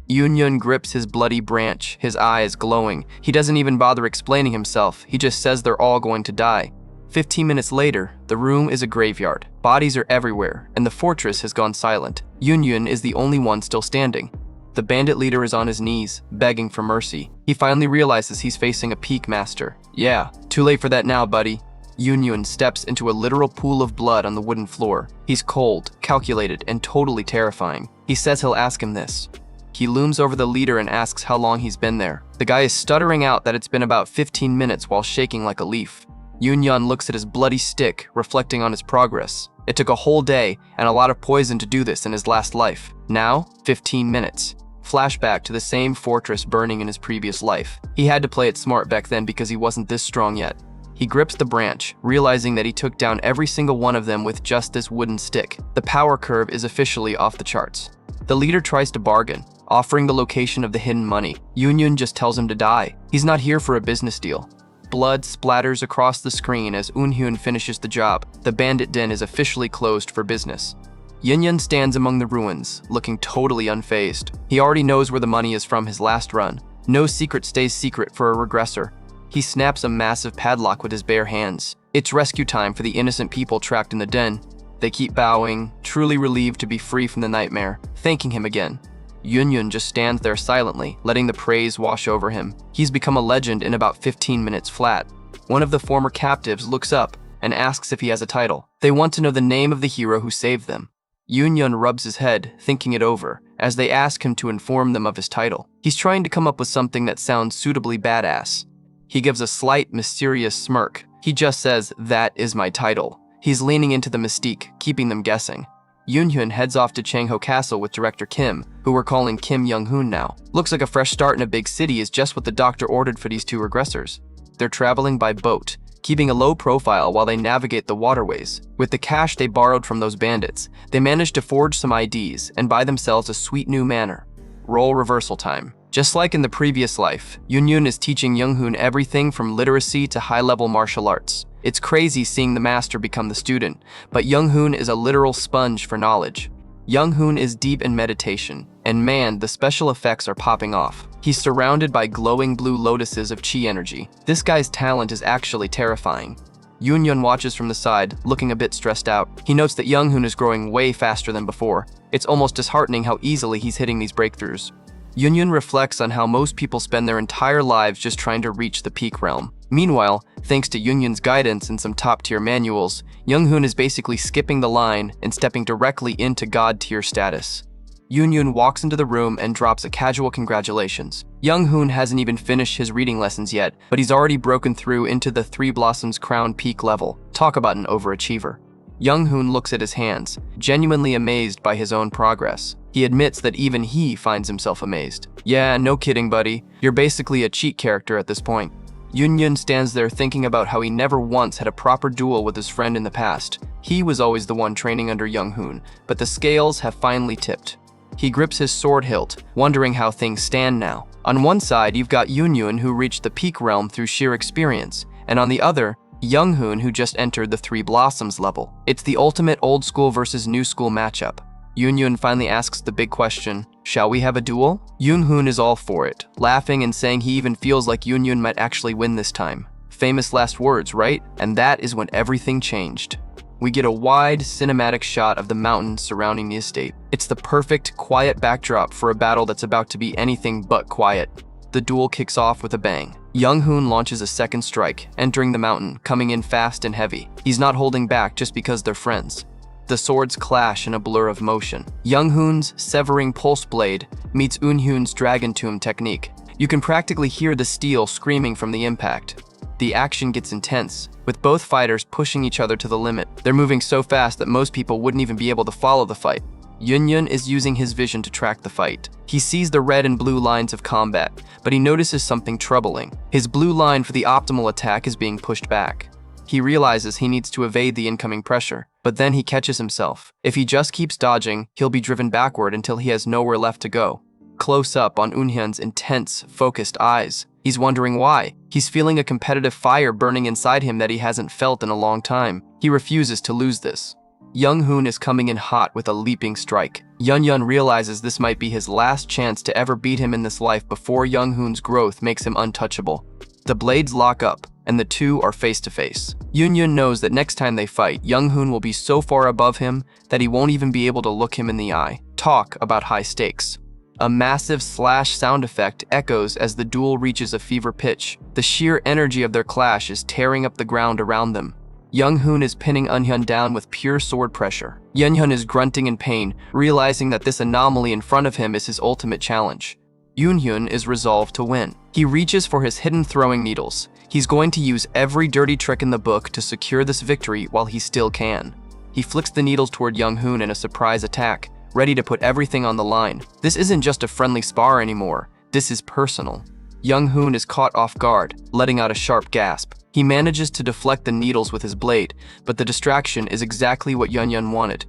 Yunyun grips his bloody branch, his eyes glowing. He doesn't even bother explaining himself. He just says they're all going to die. 15 minutes later, the room is a graveyard. Bodies are everywhere, and the fortress has gone silent. Yunyun is the only one still standing. The bandit leader is on his knees, begging for mercy. He finally realizes he's facing a peak master. Yeah, too late for that now, buddy. Yunyun steps into a literal pool of blood on the wooden floor. He's cold, calculated, and totally terrifying. He says he'll ask him this. He looms over the leader and asks how long he's been there. The guy is stuttering out that it's been about 15 minutes while shaking like a leaf. Yunyun looks at his bloody stick, reflecting on his progress. It took a whole day and a lot of poison to do this in his last life. Now, 15 minutes. Flashback to the same fortress burning in his previous life. He had to play it smart back then because he wasn't this strong yet. He grips the branch, realizing that he took down every single one of them with just this wooden stick. The power curve is officially off the charts. The leader tries to bargain, offering the location of the hidden money. Yunyun just tells him to die. He's not here for a business deal. Blood splatters across the screen as Unhyun finishes the job. The bandit den is officially closed for business. Yunyun stands among the ruins, looking totally unfazed. He already knows where the money is from his last run. No secret stays secret for a regressor. He snaps a massive padlock with his bare hands. It's rescue time for the innocent people trapped in the den. They keep bowing, truly relieved to be free from the nightmare, thanking him again. Yunyun just stands there silently, letting the praise wash over him. He's become a legend in about 15 minutes flat. One of the former captives looks up and asks if he has a title. They want to know the name of the hero who saved them. Yunyun rubs his head, thinking it over, as they ask him to inform them of his title. He's trying to come up with something that sounds suitably badass. He gives a slight, mysterious smirk. He just says, "That is my title." He's leaning into the mystique, keeping them guessing. Yunyun heads off to Changho Castle with director Kim, who we're calling Kim Young-hoon now. Looks like a fresh start in a big city is just what the doctor ordered for these two regressors. They're traveling by boat, keeping a low profile while they navigate the waterways. With the cash they borrowed from those bandits, they managed to forge some IDs and buy themselves a sweet new manor. Role reversal time. Just like in the previous life, Yunyun is teaching Young-hoon everything from literacy to high-level martial arts. It's crazy seeing the master become the student, but Young-hoon is a literal sponge for knowledge. Young-hoon is deep in meditation, and man, the special effects are popping off. He's surrounded by glowing blue lotuses of chi energy. This guy's talent is actually terrifying. Yoon-hyun watches from the side, looking a bit stressed out. He notes that Young-hoon is growing way faster than before. It's almost disheartening how easily he's hitting these breakthroughs. Yoon-hyun reflects on how most people spend their entire lives just trying to reach the peak realm. Meanwhile, thanks to Yoon-hyun's guidance and some top-tier manuals, Young-hoon is basically skipping the line and stepping directly into god-tier status. Yoon-hyun walks into the room and drops a casual congratulations. Young-hoon hasn't even finished his reading lessons yet, but he's already broken through into the Three Blossoms Crown peak level. Talk about an overachiever. Young-hoon looks at his hands, genuinely amazed by his own progress. He admits that even he finds himself amazed. Yeah, no kidding, buddy. You're basically a cheat character at this point. Yoon-hyun stands there thinking about how he never once had a proper duel with his friend in the past. He was always the one training under Young-hoon, but the scales have finally tipped. He grips his sword hilt, wondering how things stand now. On one side, you've got Yoon-hyun, who reached the peak realm through sheer experience, and on the other, Young-hoon, who just entered the Three Blossoms level. It's the ultimate old school versus new school matchup. Yoon-hyun finally asks the big question, shall we have a duel? Yoon-hoon is all for it, laughing and saying he even feels like Yoon-hyun might actually win this time. Famous last words, right? And that is when everything changed. We get a wide, cinematic shot of the mountains surrounding the estate. It's the perfect, quiet backdrop for a battle that's about to be anything but quiet. The duel kicks off with a bang. Young-hoon launches a second strike, entering the mountain, coming in fast and heavy. He's not holding back just because they're friends. The swords clash in a blur of motion. Young-hoon's severing pulse blade meets Eun-hyun's dragon tomb technique. You can practically hear the steel screaming from the impact. The action gets intense, with both fighters pushing each other to the limit. They're moving so fast that most people wouldn't even be able to follow the fight. Yoon-hyun is using his vision to track the fight. He sees the red and blue lines of combat, but he notices something troubling. His blue line for the optimal attack is being pushed back. He realizes he needs to evade the incoming pressure, but then he catches himself. If he just keeps dodging, he'll be driven backward until he has nowhere left to go. Close up on Eun-hyun's intense, focused eyes. He's wondering why. He's feeling a competitive fire burning inside him that he hasn't felt in a long time. He refuses to lose this. Young-hoon is coming in hot with a leaping strike. Yoon-hyun realizes this might be his last chance to ever beat him in this life before Young-hoon's growth makes him untouchable. The blades lock up, and the two are face to face. Yoon-hyun knows that next time they fight, Young-hoon will be so far above him that he won't even be able to look him in the eye. Talk about high stakes. A massive slash sound effect echoes as the duel reaches a fever pitch. The sheer energy of their clash is tearing up the ground around them. Young-hoon is pinning Eun-hyun down with pure sword pressure. Yoon-hyun is grunting in pain, realizing that this anomaly in front of him is his ultimate challenge. Yoon-hyun is resolved to win. He reaches for his hidden throwing needles. He's going to use every dirty trick in the book to secure this victory while he still can. He flicks the needles toward Young-hoon in a surprise attack, ready to put everything on the line. This isn't just a friendly spar anymore. This is personal. Young-hoon is caught off guard, letting out a sharp gasp. He manages to deflect the needles with his blade, but the distraction is exactly what Yoon-hyun wanted.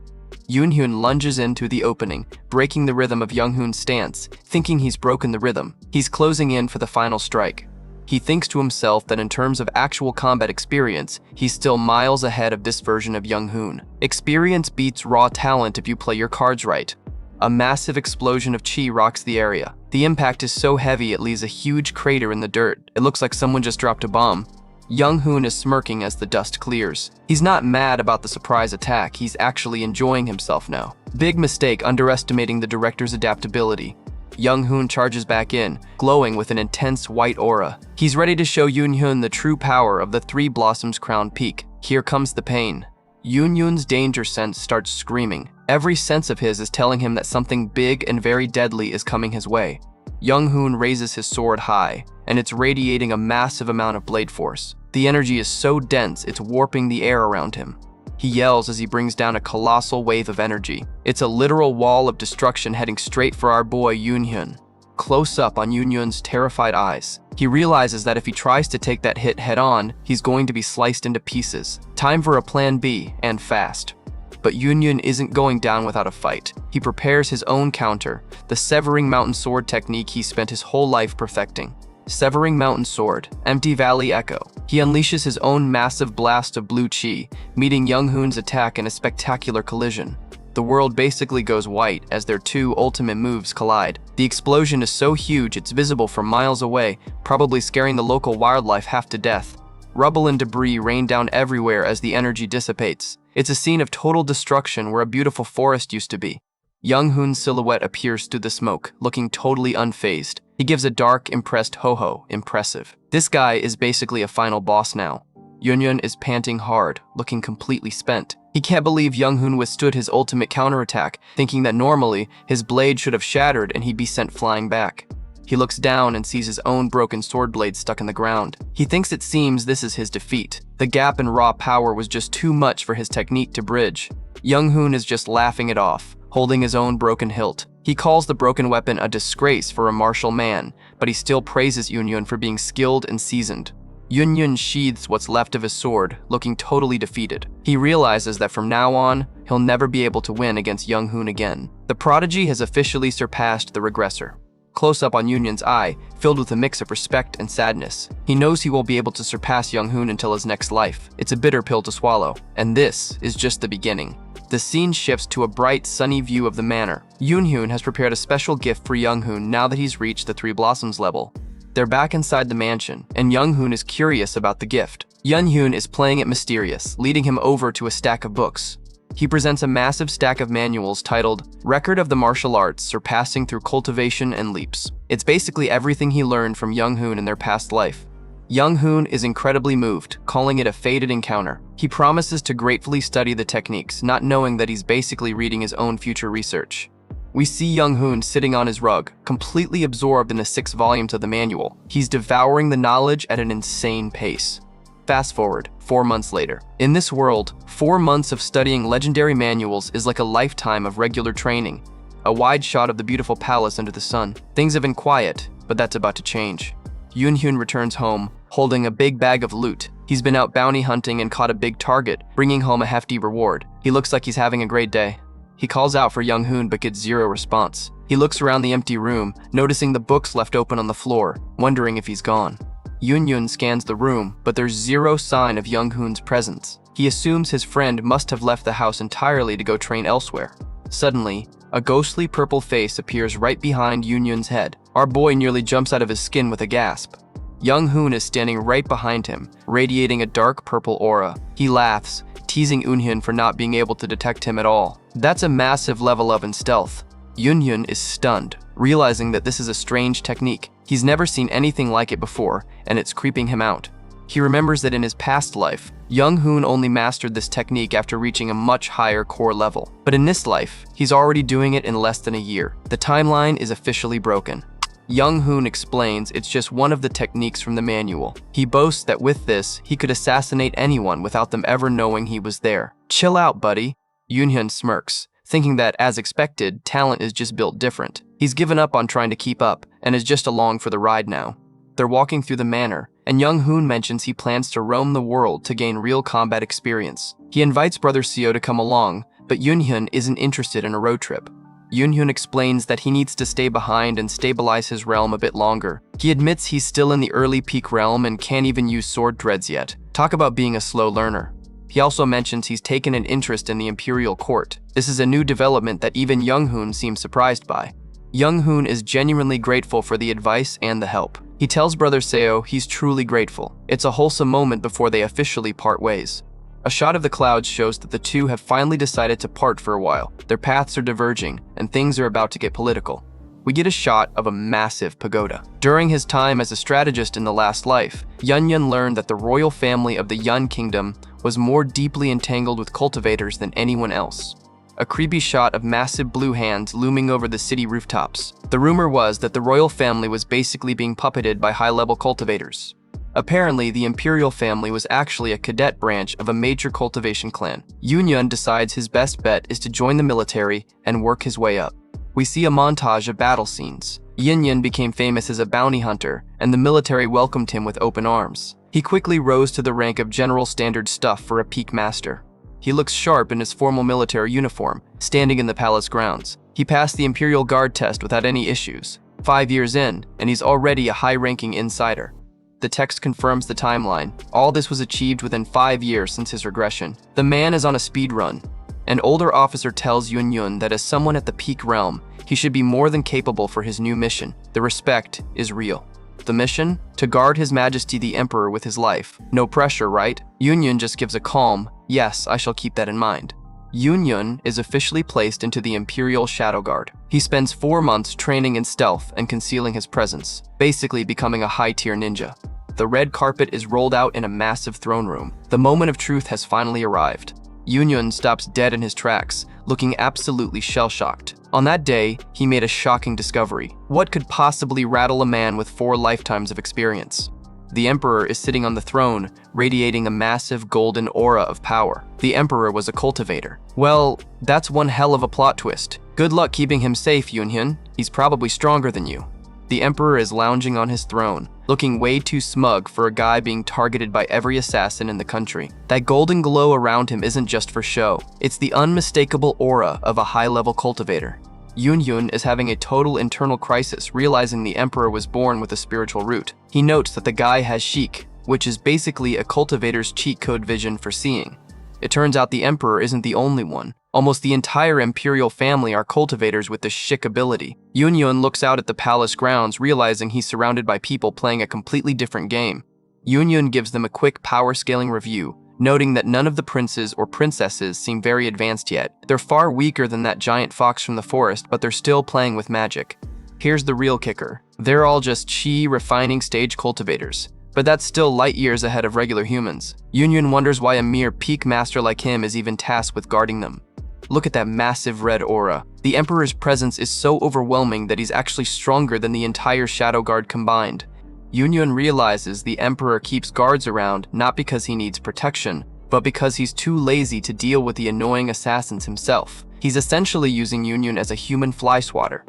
Yoon-hyun lunges into the opening, breaking the rhythm of Young-hoon's stance, thinking he's broken the rhythm. He's closing in for the final strike. He thinks to himself that in terms of actual combat experience, he's still miles ahead of this version of Young-hoon. Experience beats raw talent if you play your cards right. A massive explosion of chi rocks the area. The impact is so heavy it leaves a huge crater in the dirt. It looks like someone just dropped a bomb. Young-hoon is smirking as the dust clears. He's not mad about the surprise attack, he's actually enjoying himself now. Big mistake underestimating the director's adaptability. Young-hoon charges back in, glowing with an intense white aura. He's ready to show Yoon-hyun the true power of the Three Blossoms Crown Peak. Here comes the pain. Yoon-hyun's danger sense starts screaming. Every sense of his is telling him that something big and very deadly is coming his way. Young-hoon raises his sword high, and it's radiating a massive amount of blade force. The energy is so dense, it's warping the air around him. He yells as he brings down a colossal wave of energy. It's a literal wall of destruction heading straight for our boy Yoon-hyun. Close up on Yoon-hyun's terrified eyes. He realizes that if he tries to take that hit head-on, he's going to be sliced into pieces. Time for a plan B, and fast. But Yoon-hyun isn't going down without a fight. He prepares his own counter, the Severing Mountain Sword technique he spent his whole life perfecting. Severing Mountain Sword, Empty Valley Echo. He unleashes his own massive blast of blue chi, meeting Young-hoon's attack in a spectacular collision. The world basically goes white as their two ultimate moves collide. The explosion is so huge it's visible from miles away, probably scaring the local wildlife half to death. Rubble and debris rain down everywhere as the energy dissipates. It's a scene of total destruction where a beautiful forest used to be. Young-hoon's silhouette appears through the smoke, looking totally unfazed. He gives a dark, impressed ho-ho, impressive. This guy is basically a final boss now. Yun is panting hard, looking completely spent. He can't believe Young-hoon withstood his ultimate counterattack, thinking that normally, his blade should have shattered and he'd be sent flying back. He looks down and sees his own broken sword blade stuck in the ground. He thinks it seems this is his defeat. The gap in raw power was just too much for his technique to bridge. Young-hoon is just laughing it off, holding his own broken hilt. He calls the broken weapon a disgrace for a martial man, but he still praises Yun for being skilled and seasoned. Yun sheathes what's left of his sword, looking totally defeated. He realizes that from now on, he'll never be able to win against Young-hoon again. The prodigy has officially surpassed the regressor. Close up on Yun's eye, filled with a mix of respect and sadness. He knows he won't be able to surpass Young-hoon until his next life. It's a bitter pill to swallow, and this is just the beginning. The scene shifts to a bright, sunny view of the manor. Yun has prepared a special gift for Young-hoon now that he's reached the Three Blossoms level. They're back inside the mansion, and Young-hoon is curious about the gift. Yun is playing it mysterious, leading him over to a stack of books. He presents a massive stack of manuals titled Record of the Martial Arts Surpassing Through Cultivation and Leaps. It's basically everything he learned from Young-hoon in their past life. Young-hoon is incredibly moved, calling it a fated encounter. He promises to gratefully study the techniques, not knowing that he's basically reading his own future research. We see Young-hoon sitting on his rug, completely absorbed in the 6 volumes of the manual. He's devouring the knowledge at an insane pace. Fast forward, 4 months later. In this world, 4 months of studying legendary manuals is like a lifetime of regular training. A wide shot of the beautiful palace under the sun. Things have been quiet, but that's about to change. Yun returns home, holding a big bag of loot. He's been out bounty hunting and caught a big target, bringing home a hefty reward. He looks like he's having a great day. He calls out for Young-hoon but gets zero response. He looks around the empty room, noticing the books left open on the floor, wondering if he's gone. Yun scans the room, but there's zero sign of Young-hoon's presence. He assumes his friend must have left the house entirely to go train elsewhere. Suddenly, a ghostly purple face appears right behind Yun's head. Our boy nearly jumps out of his skin with a gasp. Young-hoon is standing right behind him, radiating a dark purple aura. He laughs, teasing Yun for not being able to detect him at all. That's a massive level up in stealth. Yun is stunned, realizing that this is a strange technique. He's never seen anything like it before, and it's creeping him out. He remembers that in his past life, Young-hoon only mastered this technique after reaching a much higher core level. But in this life, he's already doing it in less than a year. The timeline is officially broken. Young-hoon explains it's just one of the techniques from the manual. He boasts that with this, he could assassinate anyone without them ever knowing he was there. Chill out, buddy. Yun smirks, thinking that, as expected, talent is just built different. He's given up on trying to keep up, and is just along for the ride now. They're walking through the manor, and Young-hoon mentions he plans to roam the world to gain real combat experience. He invites brother Seo to come along, but Yun isn't interested in a road trip. Yun explains that he needs to stay behind and stabilize his realm a bit longer. He admits he's still in the early peak realm and can't even use sword threads yet. Talk about being a slow learner. He also mentions he's taken an interest in the imperial court. This is a new development that even Young-hoon seems surprised by. Young-hoon is genuinely grateful for the advice and the help. He tells brother Seo he's truly grateful. It's a wholesome moment before they officially part ways. A shot of the clouds shows that the two have finally decided to part for a while. Their paths are diverging, and things are about to get political. We get a shot of a massive pagoda. During his time as a strategist in the last life, Yun learned that the royal family of the Yun kingdom was more deeply entangled with cultivators than anyone else. A creepy shot of massive blue hands looming over the city rooftops. The rumor was that the royal family was basically being puppeted by high-level cultivators. Apparently, the imperial family was actually a cadet branch of a major cultivation clan. Yun decides his best bet is to join the military and work his way up. We see a montage of battle scenes. Yun became famous as a bounty hunter, and the military welcomed him with open arms. He quickly rose to the rank of general standard stuff for a peak master. He looks sharp in his formal military uniform, standing in the palace grounds. He passed the Imperial Guard test without any issues. 5 years in, and he's already a high-ranking insider. The text confirms the timeline. All this was achieved within 5 years since his regression. The man is on a speed run. An older officer tells Yun that as someone at the peak realm, he should be more than capable for his new mission. The respect is real. The mission? To guard His Majesty the Emperor with his life. No pressure, right? Yun just gives a calm, "Yes, I shall keep that in mind." Yun is officially placed into the Imperial Shadow Guard. He spends 4 months training in stealth and concealing his presence, basically becoming a high-tier ninja. The red carpet is rolled out in a massive throne room. The moment of truth has finally arrived. Yun stops dead in his tracks, looking absolutely shell-shocked. On that day, he made a shocking discovery. What could possibly rattle a man with 4 lifetimes of experience? The Emperor is sitting on the throne, radiating a massive golden aura of power. The Emperor was a cultivator. Well, that's one hell of a plot twist. Good luck keeping him safe, Yun. He's probably stronger than you. The Emperor is lounging on his throne, looking way too smug for a guy being targeted by every assassin in the country. That golden glow around him isn't just for show. It's the unmistakable aura of a high-level cultivator. Yun is having a total internal crisis, realizing the Emperor was born with a spiritual root. He notes that the guy has Sheik, which is basically a cultivator's cheat code vision for seeing. It turns out the Emperor isn't the only one. Almost the entire imperial family are cultivators with this Sheik ability. Yun looks out at the palace grounds, realizing he's surrounded by people playing a completely different game. Yun gives them a quick power scaling review, noting that none of the princes or princesses seem very advanced yet. They're far weaker than that giant fox from the forest, but they're still playing with magic. Here's the real kicker. They're all just chi refining stage cultivators. But that's still light years ahead of regular humans. Yun wonders why a mere peak master like him is even tasked with guarding them. Look at that massive red aura. The Emperor's presence is so overwhelming that he's actually stronger than the entire Shadow Guard combined. Yun realizes the Emperor keeps guards around not because he needs protection, but because he's too lazy to deal with the annoying assassins himself. He's essentially using Yun as a human fly swatter.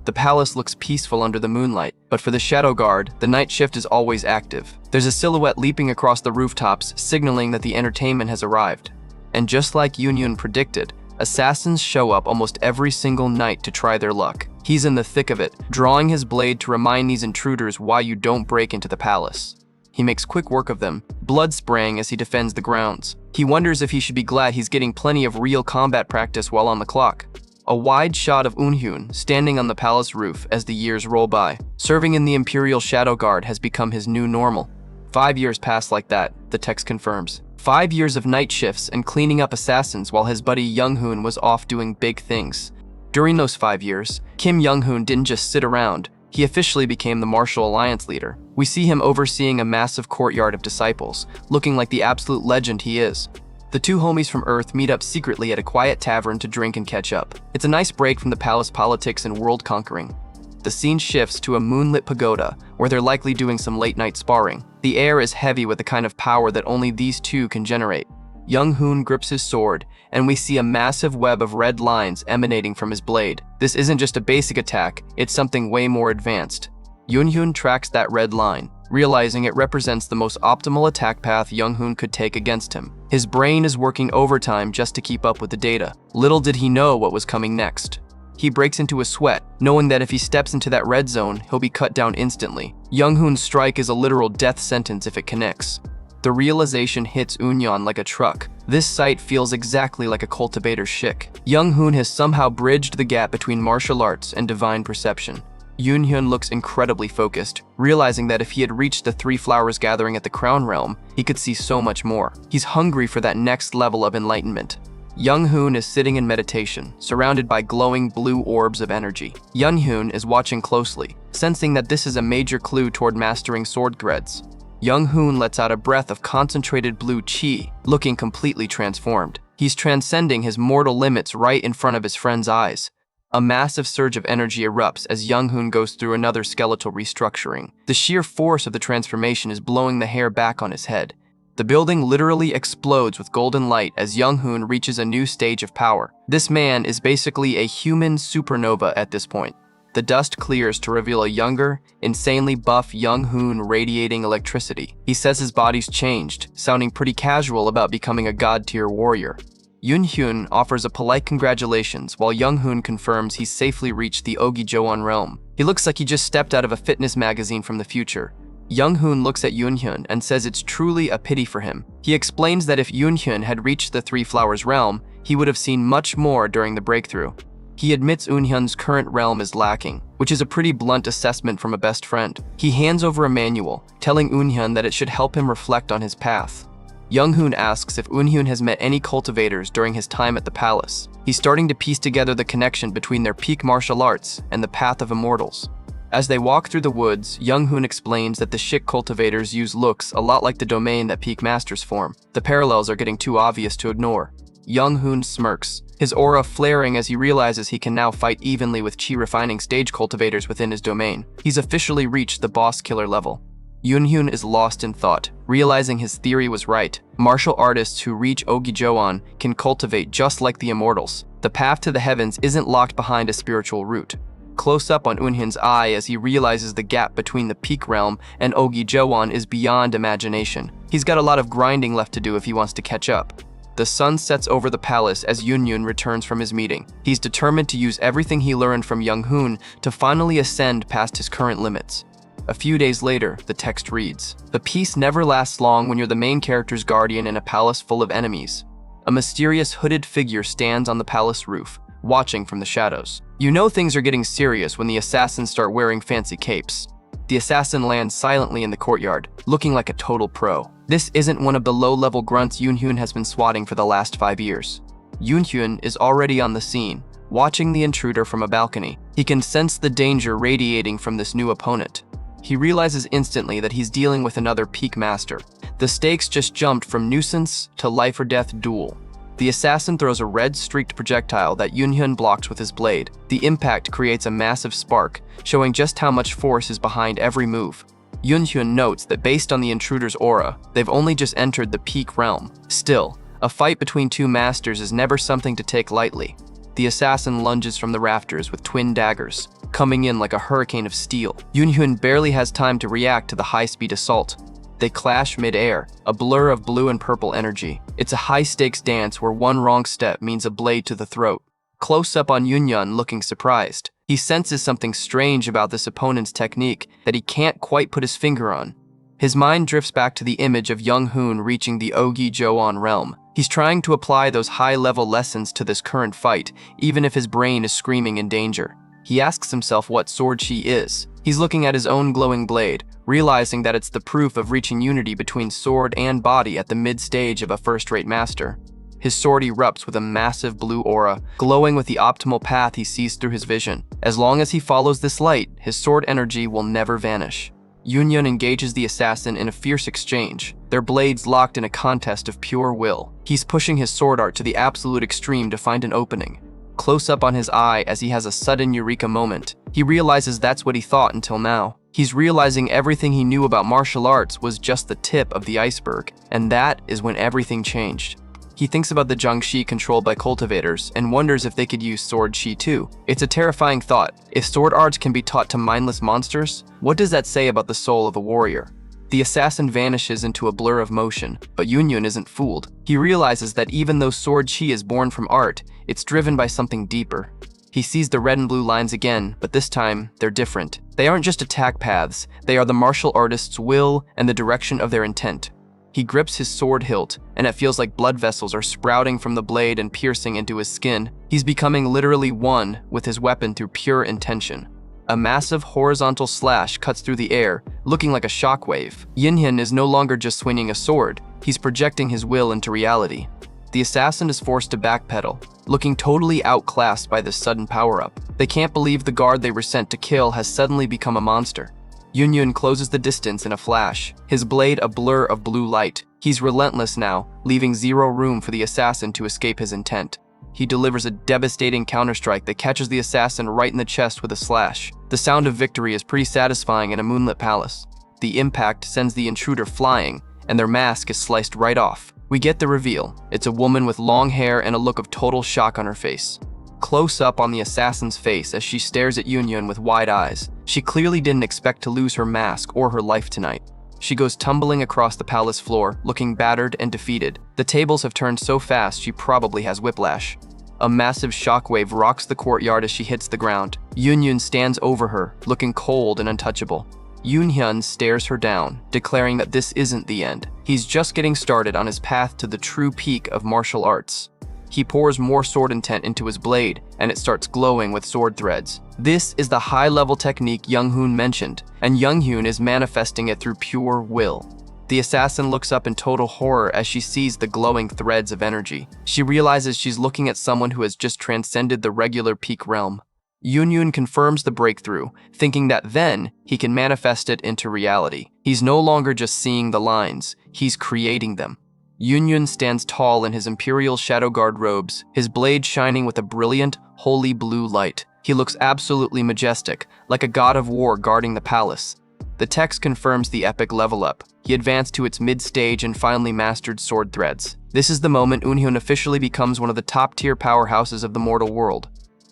The palace looks peaceful under the moonlight, but for the Shadow Guard, the night shift is always active. There's a silhouette leaping across the rooftops, signaling that the entertainment has arrived. And just like Yun predicted, assassins show up almost every single night to try their luck. He's in the thick of it, drawing his blade to remind these intruders why you don't break into the palace. He makes quick work of them, blood spraying as he defends the grounds. He wonders if he should be glad he's getting plenty of real combat practice while on the clock. A wide shot of Unhyun standing on the palace roof as the years roll by. Serving in the Imperial Shadow Guard has become his new normal. 5 years pass like that, the text confirms. 5 years of night shifts and cleaning up assassins while his buddy Young-hoon was off doing big things. During those 5 years, Kim Young-hoon didn't just sit around, he officially became the Martial Alliance leader. We see him overseeing a massive courtyard of disciples, looking like the absolute legend he is. The two homies from Earth meet up secretly at a quiet tavern to drink and catch up. It's a nice break from the palace politics and world conquering. The scene shifts to a moonlit pagoda, where they're likely doing some late-night sparring. The air is heavy with the kind of power that only these two can generate. Young-hoon grips his sword, and we see a massive web of red lines emanating from his blade. This isn't just a basic attack, it's something way more advanced. Yoon-hoon tracks that red line, realizing it represents the most optimal attack path Young-hoon could take against him. His brain is working overtime just to keep up with the data. Little did he know what was coming next. He breaks into a sweat, knowing that if he steps into that red zone, he'll be cut down instantly. Young-hoon's strike is a literal death sentence if it connects. The realization hits Unyon like a truck. This sight feels exactly like a cultivator's Sheik. Young-hoon has somehow bridged the gap between martial arts and divine perception. Yoon-hyun looks incredibly focused, realizing that if he had reached the Three Flowers gathering at the Crown Realm, he could see so much more. He's hungry for that next level of enlightenment. Young-hoon is sitting in meditation, surrounded by glowing blue orbs of energy. Young-hoon is watching closely, sensing that this is a major clue toward mastering sword threads. Young-hoon lets out a breath of concentrated blue chi, looking completely transformed. He's transcending his mortal limits right in front of his friend's eyes. A massive surge of energy erupts as Young-hoon goes through another skeletal restructuring. The sheer force of the transformation is blowing the hair back on his head. The building literally explodes with golden light as Young-hoon reaches a new stage of power. This man is basically a human supernova at this point. The dust clears to reveal a younger, insanely buff Young-hoon radiating electricity. He says his body's changed, sounding pretty casual about becoming a god-tier warrior. Yoon-hyun offers a polite congratulations while Young-hoon confirms he's safely reached the Ogi-joan realm. He looks like he just stepped out of a fitness magazine from the future. Young-hoon looks at Yoon-hyun and says it's truly a pity for him. He explains that if Yoon-hyun had reached the Three Flowers realm, he would have seen much more during the breakthrough. He admits Eunhyun's current realm is lacking, which is a pretty blunt assessment from a best friend. He hands over a manual, telling Eunhyun that it should help him reflect on his path. Young-hoon asks if Eunhyun has met any cultivators during his time at the palace. He's starting to piece together the connection between their peak martial arts and the path of immortals. As they walk through the woods, Young-hoon explains that the Shik cultivators use looks a lot like the domain that peak masters form. The parallels are getting too obvious to ignore. Young-hoon smirks, his aura flaring as he realizes he can now fight evenly with chi-refining stage cultivators within his domain. He's officially reached the boss killer level. Eunhyun is lost in thought, realizing his theory was right. Martial artists who reach Ogi-joan can cultivate just like the immortals. The path to the heavens isn't locked behind a spiritual route. Close up on Eunhyun's eye as he realizes the gap between the peak realm and Ogi-joan is beyond imagination. He's got a lot of grinding left to do if he wants to catch up. The sun sets over the palace as Eunhyun returns from his meeting. He's determined to use everything he learned from Young-hoon to finally ascend past his current limits. A few days later, the text reads, "The peace never lasts long when you're the main character's guardian in a palace full of enemies. A mysterious hooded figure stands on the palace roof, watching from the shadows. You know things are getting serious when the assassins start wearing fancy capes." The assassin lands silently in the courtyard, looking like a total pro. This isn't one of the low-level grunts Eunhyun has been swatting for the last 5 years. Eunhyun is already on the scene, watching the intruder from a balcony. He can sense the danger radiating from this new opponent. He realizes instantly that he's dealing with another peak master. The stakes just jumped from nuisance to life-or-death duel. The assassin throws a red-streaked projectile that Eunhyun blocks with his blade. The impact creates a massive spark, showing just how much force is behind every move. Eunhyun notes that based on the intruder's aura, they've only just entered the peak realm. Still, a fight between two masters is never something to take lightly. The assassin lunges from the rafters with twin daggers, coming in like a hurricane of steel. Eunhyun barely has time to react to the high-speed assault. They clash mid-air, a blur of blue and purple energy. It's a high-stakes dance where one wrong step means a blade to the throat. Close up on Eunhyun looking surprised. He senses something strange about this opponent's technique that he can't quite put his finger on. His mind drifts back to the image of Young-hoon reaching the Ogi-joan realm. He's trying to apply those high-level lessons to this current fight, even if his brain is screaming in danger. He asks himself what sword chi is. He's looking at his own glowing blade, realizing that it's the proof of reaching unity between sword and body at the mid-stage of a first-rate master. His sword erupts with a massive blue aura, glowing with the optimal path he sees through his vision. As long as he follows this light, his sword energy will never vanish. Eunhyun engages the assassin in a fierce exchange, their blades locked in a contest of pure will. He's pushing his sword art to the absolute extreme to find an opening. Close up on his eye as he has a sudden eureka moment. He realizes that's what he thought until now. He's realizing everything he knew about martial arts was just the tip of the iceberg, and that is when everything changed. He thinks about the Jiangshi controlled by cultivators and wonders if they could use sword chi too. It's a terrifying thought. If sword arts can be taught to mindless monsters, what does that say about the soul of a warrior? The assassin vanishes into a blur of motion, but Eunhyun isn't fooled. He realizes that even though sword chi is born from art, it's driven by something deeper. He sees the red and blue lines again, but this time, they're different. They aren't just attack paths, they are the martial artist's will and the direction of their intent. He grips his sword hilt, and it feels like blood vessels are sprouting from the blade and piercing into his skin. He's becoming literally one with his weapon through pure intention. A massive horizontal slash cuts through the air, looking like a shockwave. Eunhyun is no longer just swinging a sword, he's projecting his will into reality. The assassin is forced to backpedal, looking totally outclassed by this sudden power-up. They can't believe the guard they were sent to kill has suddenly become a monster. Eunhyun closes the distance in a flash, his blade a blur of blue light. He's relentless now, leaving zero room for the assassin to escape his intent. He delivers a devastating counterstrike that catches the assassin right in the chest with a slash. The sound of victory is pretty satisfying in a moonlit palace. The impact sends the intruder flying, and their mask is sliced right off. We get the reveal. It's a woman with long hair and a look of total shock on her face. Close up on the assassin's face as she stares at Eunhyun with wide eyes. She clearly didn't expect to lose her mask or her life tonight. She goes tumbling across the palace floor, looking battered and defeated. The tables have turned so fast she probably has whiplash. A massive shockwave rocks the courtyard as she hits the ground. Eunhyun stands over her, looking cold and untouchable. Eunhyun stares her down, declaring that this isn't the end. He's just getting started on his path to the true peak of martial arts. He pours more sword intent into his blade, and it starts glowing with sword threads. This is the high-level technique Young-hoon mentioned, and Young-hoon is manifesting it through pure will. The assassin looks up in total horror as she sees the glowing threads of energy. She realizes she's looking at someone who has just transcended the regular peak realm. Yoon confirms the breakthrough, thinking that then he can manifest it into reality. He's no longer just seeing the lines, he's creating them. Yoon stands tall in his Imperial Shadow Guard robes, his blade shining with a brilliant, holy blue light. He looks absolutely majestic, like a god of war guarding the palace. The text confirms the epic level up. He advanced to its mid-stage and finally mastered sword threads. This is the moment Eunhyun officially becomes one of the top-tier powerhouses of the mortal world.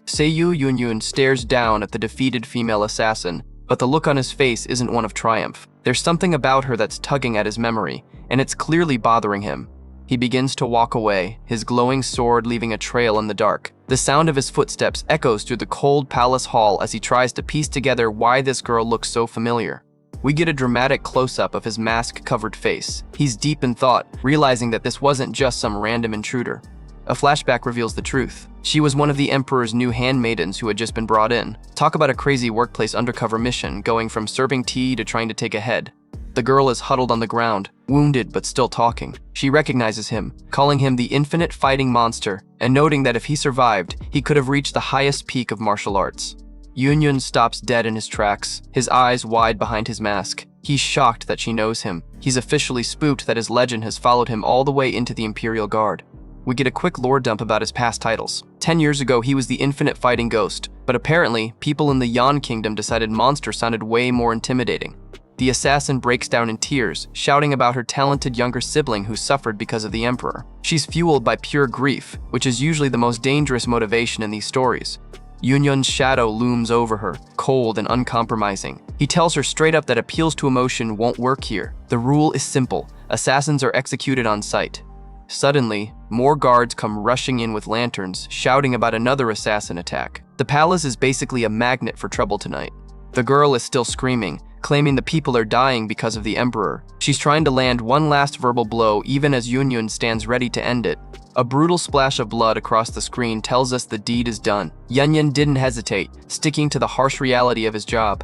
Seiyu Yoon stares down at the defeated female assassin, but the look on his face isn't one of triumph. There's something about her that's tugging at his memory, and it's clearly bothering him. He begins to walk away, his glowing sword leaving a trail in the dark. The sound of his footsteps echoes through the cold palace hall as he tries to piece together why this girl looks so familiar. We get a dramatic close-up of his mask-covered face. He's deep in thought, realizing that this wasn't just some random intruder. A flashback reveals the truth. She was one of the Emperor's new handmaidens who had just been brought in. Talk about a crazy workplace undercover mission, going from serving tea to trying to take a head. The girl is huddled on the ground, wounded but still talking. She recognizes him, calling him the infinite fighting monster, and noting that if he survived, he could have reached the highest peak of martial arts. Yoon stops dead in his tracks, his eyes wide behind his mask. He's shocked that she knows him. He's officially spooked that his legend has followed him all the way into the Imperial Guard. We get a quick lore dump about his past titles. 10 years ago, he was the infinite fighting ghost, but apparently, people in the Yan Kingdom decided monster sounded way more intimidating. The assassin breaks down in tears, shouting about her talented younger sibling who suffered because of the Emperor. She's fueled by pure grief, which is usually the most dangerous motivation in these stories. Yoon's shadow looms over her, cold and uncompromising. He tells her straight up that appeals to emotion won't work here. The rule is simple: assassins are executed on sight. Suddenly, more guards come rushing in with lanterns, shouting about another assassin attack. The palace is basically a magnet for trouble tonight. The girl is still screaming, claiming the people are dying because of the Emperor. She's trying to land one last verbal blow even as Yoon stands ready to end it. A brutal splash of blood across the screen tells us the deed is done. Yoon didn't hesitate, sticking to the harsh reality of his job.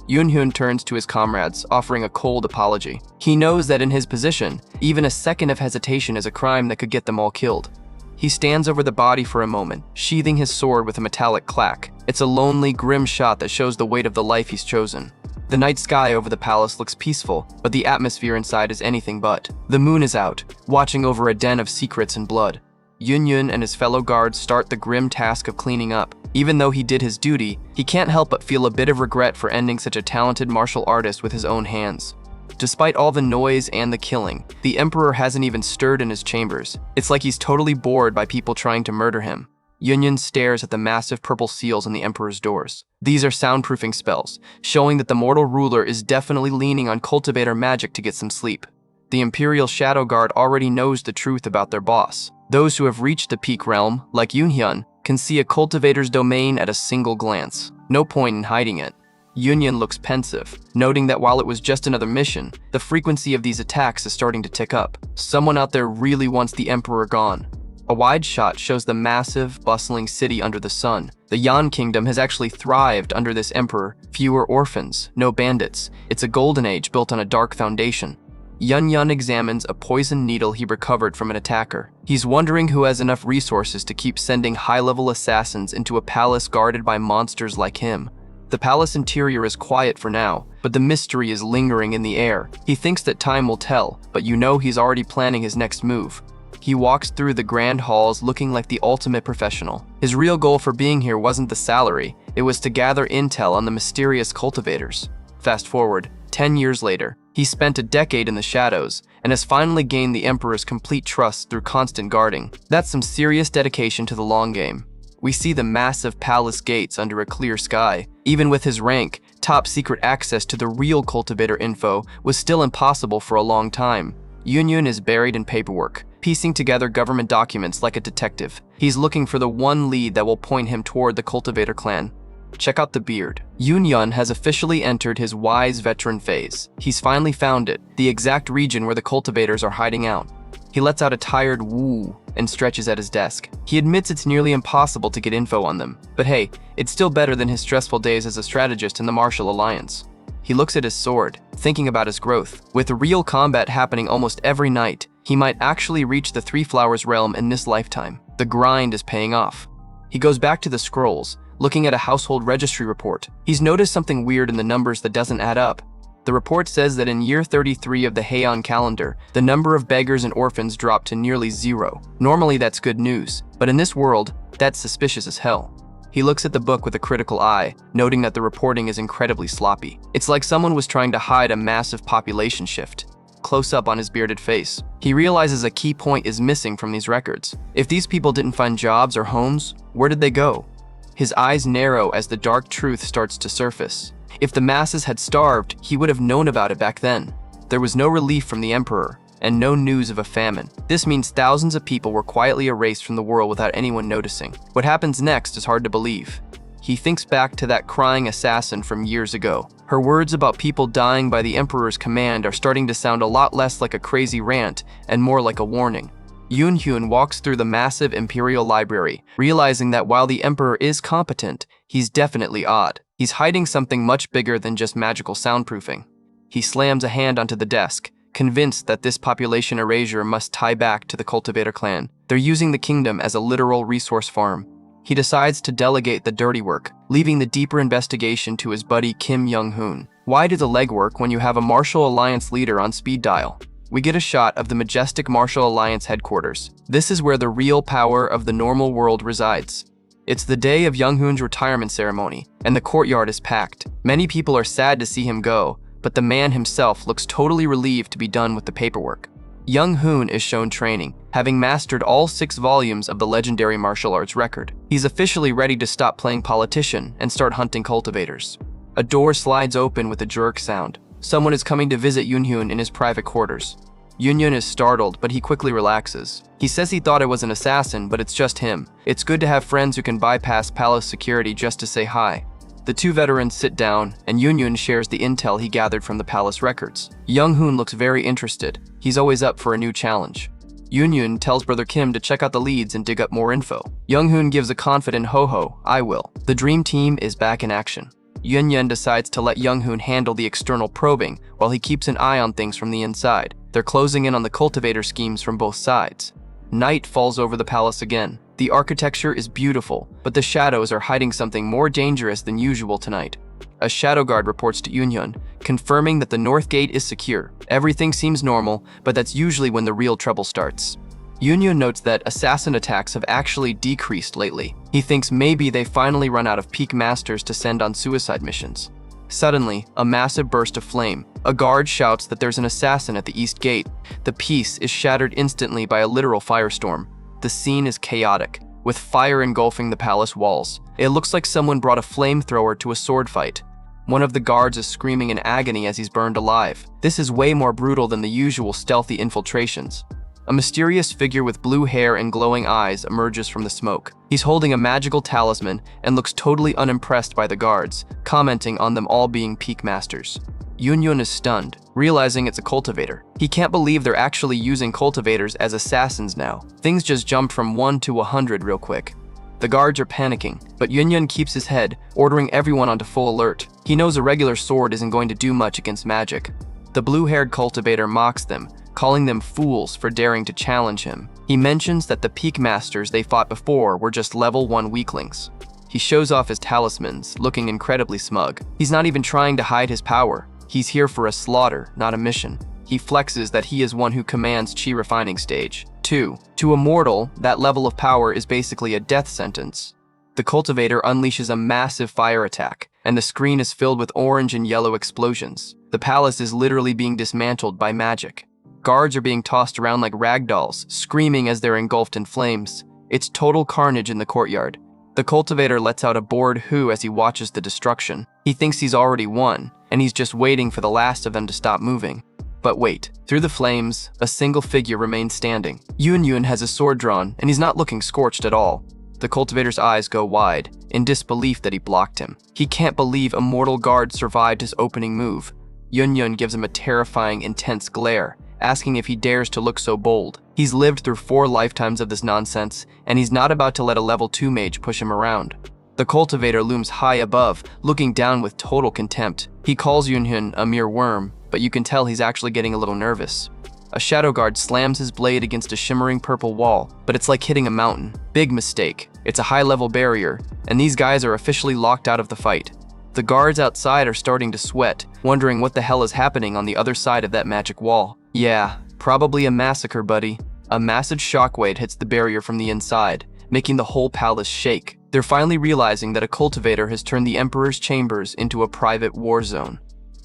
Yoon turns to his comrades, offering a cold apology. He knows that in his position, even a second of hesitation is a crime that could get them all killed. He stands over the body for a moment, sheathing his sword with a metallic clack. It's a lonely, grim shot that shows the weight of the life he's chosen. The night sky over the palace looks peaceful, but the atmosphere inside is anything but. The moon is out, watching over a den of secrets and blood. Yoon and his fellow guards start the grim task of cleaning up. Even though he did his duty, he can't help but feel a bit of regret for ending such a talented martial artist with his own hands. Despite all the noise and the killing, the Emperor hasn't even stirred in his chambers. It's like he's totally bored by people trying to murder him. Yoon stares at the massive purple seals on the Emperor's doors. These are soundproofing spells, showing that the mortal ruler is definitely leaning on cultivator magic to get some sleep. The Imperial Shadow Guard already knows the truth about their boss. Those who have reached the peak realm, like Yoon, can see a cultivator's domain at a single glance. No point in hiding it. Yoon looks pensive, noting that while it was just another mission, the frequency of these attacks is starting to tick up. Someone out there really wants the Emperor gone. A wide shot shows the massive, bustling city under the sun. The Yan Kingdom has actually thrived under this Emperor. Fewer orphans, no bandits. It's a golden age built on a dark foundation. Yun examines a poisoned needle he recovered from an attacker. He's wondering who has enough resources to keep sending high-level assassins into a palace guarded by monsters like him. The palace interior is quiet for now, but the mystery is lingering in the air. He thinks that time will tell, but you know he's already planning his next move. He walks through the grand halls looking like the ultimate professional. His real goal for being here wasn't the salary, it was to gather intel on the mysterious cultivators. Fast forward, 10 years later, he spent a decade in the shadows and has finally gained the Emperor's complete trust through constant guarding. That's some serious dedication to the long game. We see the massive palace gates under a clear sky. Even with his rank, top secret access to the real cultivator info was still impossible for a long time. Yoon is buried in paperwork, piecing together government documents like a detective. He's looking for the one lead that will point him toward the cultivator clan. Check out the beard. Yoon has officially entered his wise veteran phase. He's finally found it, the exact region where the cultivators are hiding out. He lets out a tired woo and stretches at his desk. He admits it's nearly impossible to get info on them, but hey, it's still better than his stressful days as a strategist in the Martial Alliance. He looks at his sword, thinking about his growth. With real combat happening almost every night, he might actually reach the Three Flowers realm in this lifetime. The grind is paying off. He goes back to the scrolls, looking at a household registry report. He's noticed something weird in the numbers that doesn't add up. The report says that in year 33 of the Heian calendar, the number of beggars and orphans dropped to nearly 0. Normally that's good news, but in this world, that's suspicious as hell. He looks at the book with a critical eye, noting that the reporting is incredibly sloppy. It's like someone was trying to hide a massive population shift. Close up on his bearded face, he realizes a key point is missing from these records. If these people didn't find jobs or homes, where did they go? His eyes narrow as the dark truth starts to surface. If the masses had starved, he would have known about it back then. There was no relief from the emperor, and no news of a famine. This means thousands of people were quietly erased from the world without anyone noticing. What happens next is hard to believe. He thinks back to that crying assassin from years ago. Her words about people dying by the emperor's command are starting to sound a lot less like a crazy rant and more like a warning. Yoon-hyun walks through the massive imperial library, realizing that while the emperor is competent, he's definitely odd. He's hiding something much bigger than just magical soundproofing. He slams a hand onto the desk, convinced that this population erasure must tie back to the Cultivator clan. They're using the kingdom as a literal resource farm. He decides to delegate the dirty work, leaving the deeper investigation to his buddy Kim Young-hoon. Why do the legwork when you have a Martial Alliance leader on speed dial? We get a shot of the majestic Martial Alliance headquarters. This is where the real power of the normal world resides. It's the day of Young-hoon's retirement ceremony, and the courtyard is packed. Many people are sad to see him go, but the man himself looks totally relieved to be done with the paperwork. Young-hoon is shown training, having mastered all 6 volumes of the legendary martial arts record. He's officially ready to stop playing politician and start hunting cultivators. A door slides open with a jerk sound. Someone is coming to visit Yoon-hyun in his private quarters. Yoon-hyun is startled, but he quickly relaxes. He says he thought it was an assassin, but it's just him. It's good to have friends who can bypass palace security just to say hi. The two veterans sit down, and Yoon-hyun shares the intel he gathered from the palace records. Young-hoon looks very interested. He's always up for a new challenge. Yoon-hyun tells brother Kim to check out the leads and dig up more info. Young-hoon gives a confident ho-ho, I will. The dream team is back in action. Yoon-hyun decides to let Young-hoon handle the external probing while he keeps an eye on things from the inside. They're closing in on the cultivator schemes from both sides. Night falls over the palace again. The architecture is beautiful, but the shadows are hiding something more dangerous than usual tonight. A shadow guard reports to Yoon-hyun, confirming that the north gate is secure. Everything seems normal, but that's usually when the real trouble starts. Yoon-hyun notes that assassin attacks have actually decreased lately. He thinks maybe they finally run out of peak masters to send on suicide missions. Suddenly, a massive burst of flame. A guard shouts that there's an assassin at the east gate. The peace is shattered instantly by a literal firestorm. The scene is chaotic, with fire engulfing the palace walls. It looks like someone brought a flamethrower to a sword fight. One of the guards is screaming in agony as he's burned alive. This is way more brutal than the usual stealthy infiltrations. A mysterious figure with blue hair and glowing eyes emerges from the smoke. He's holding a magical talisman and looks totally unimpressed by the guards, commenting on them all being peak masters. Yoon-hyun is stunned, realizing it's a cultivator. He can't believe they're actually using cultivators as assassins now. Things just jumped from 1 to 100 real quick. The guards are panicking, but Yoon-hyun keeps his head, ordering everyone onto full alert. He knows a regular sword isn't going to do much against magic. The blue-haired cultivator mocks them, calling them fools for daring to challenge him. He mentions that the peak masters they fought before were just level 1 weaklings. He shows off his talismans, looking incredibly smug. He's not even trying to hide his power. He's here for a slaughter, not a mission. He flexes that he is one who commands chi refining stage 2. To a mortal, that level of power is basically a death sentence. The cultivator unleashes a massive fire attack, and the screen is filled with orange and yellow explosions. The palace is literally being dismantled by magic. Guards are being tossed around like ragdolls, screaming as they're engulfed in flames. It's total carnage in the courtyard. The cultivator lets out a bored hoo as he watches the destruction. He thinks he's already won, and he's just waiting for the last of them to stop moving. But wait, through the flames, a single figure remains standing. Yoon-hyun has a sword drawn, and he's not looking scorched at all. The cultivator's eyes go wide, in disbelief that he blocked him. He can't believe a mortal guard survived his opening move. Yoon-hyun gives him a terrifying, intense glare, asking if he dares to look so bold. He's lived through 4 lifetimes of this nonsense, and he's not about to let a level 2 mage push him around. The cultivator looms high above, looking down with total contempt. He calls Yunhyun a mere worm, but you can tell he's actually getting a little nervous. A shadow guard slams his blade against a shimmering purple wall, but it's like hitting a mountain. Big mistake. It's a high-level barrier, and these guys are officially locked out of the fight. The guards outside are starting to sweat, wondering what the hell is happening on the other side of that magic wall. Yeah, probably a massacre, buddy. A massive shockwave hits the barrier from the inside, making the whole palace shake. They're finally realizing that a cultivator has turned the Emperor's chambers into a private war zone.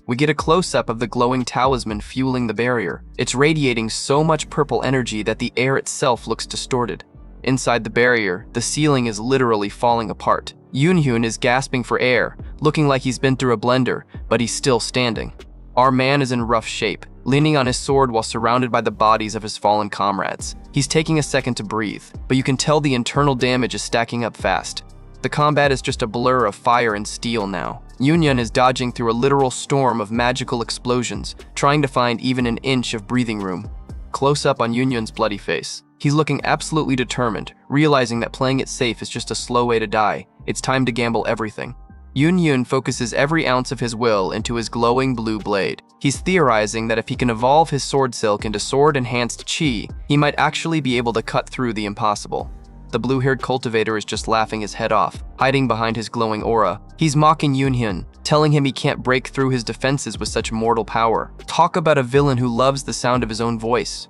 We get a close-up of the glowing talisman fueling the barrier. It's radiating so much purple energy that the air itself looks distorted. Inside the barrier, the ceiling is literally falling apart. Yunhyun is gasping for air, looking like he's been through a blender, but he's still standing. Our man is in rough shape, leaning on his sword while surrounded by the bodies of his fallen comrades. He's taking a second to breathe, but you can tell the internal damage is stacking up fast. The combat is just a blur of fire and steel now. Yunhyun is dodging through a literal storm of magical explosions, trying to find even an inch of breathing room. Close up on Yunhyun's bloody face. He's looking absolutely determined, realizing that playing it safe is just a slow way to die. It's time to gamble everything. Yunhyun focuses every ounce of his will into his glowing blue blade. He's theorizing that if he can evolve his sword silk into sword-enhanced chi, he might actually be able to cut through the impossible. The blue-haired cultivator is just laughing his head off, hiding behind his glowing aura. He's mocking Yunhyun, telling him he can't break through his defenses with such mortal power. Talk about a villain who loves the sound of his own voice.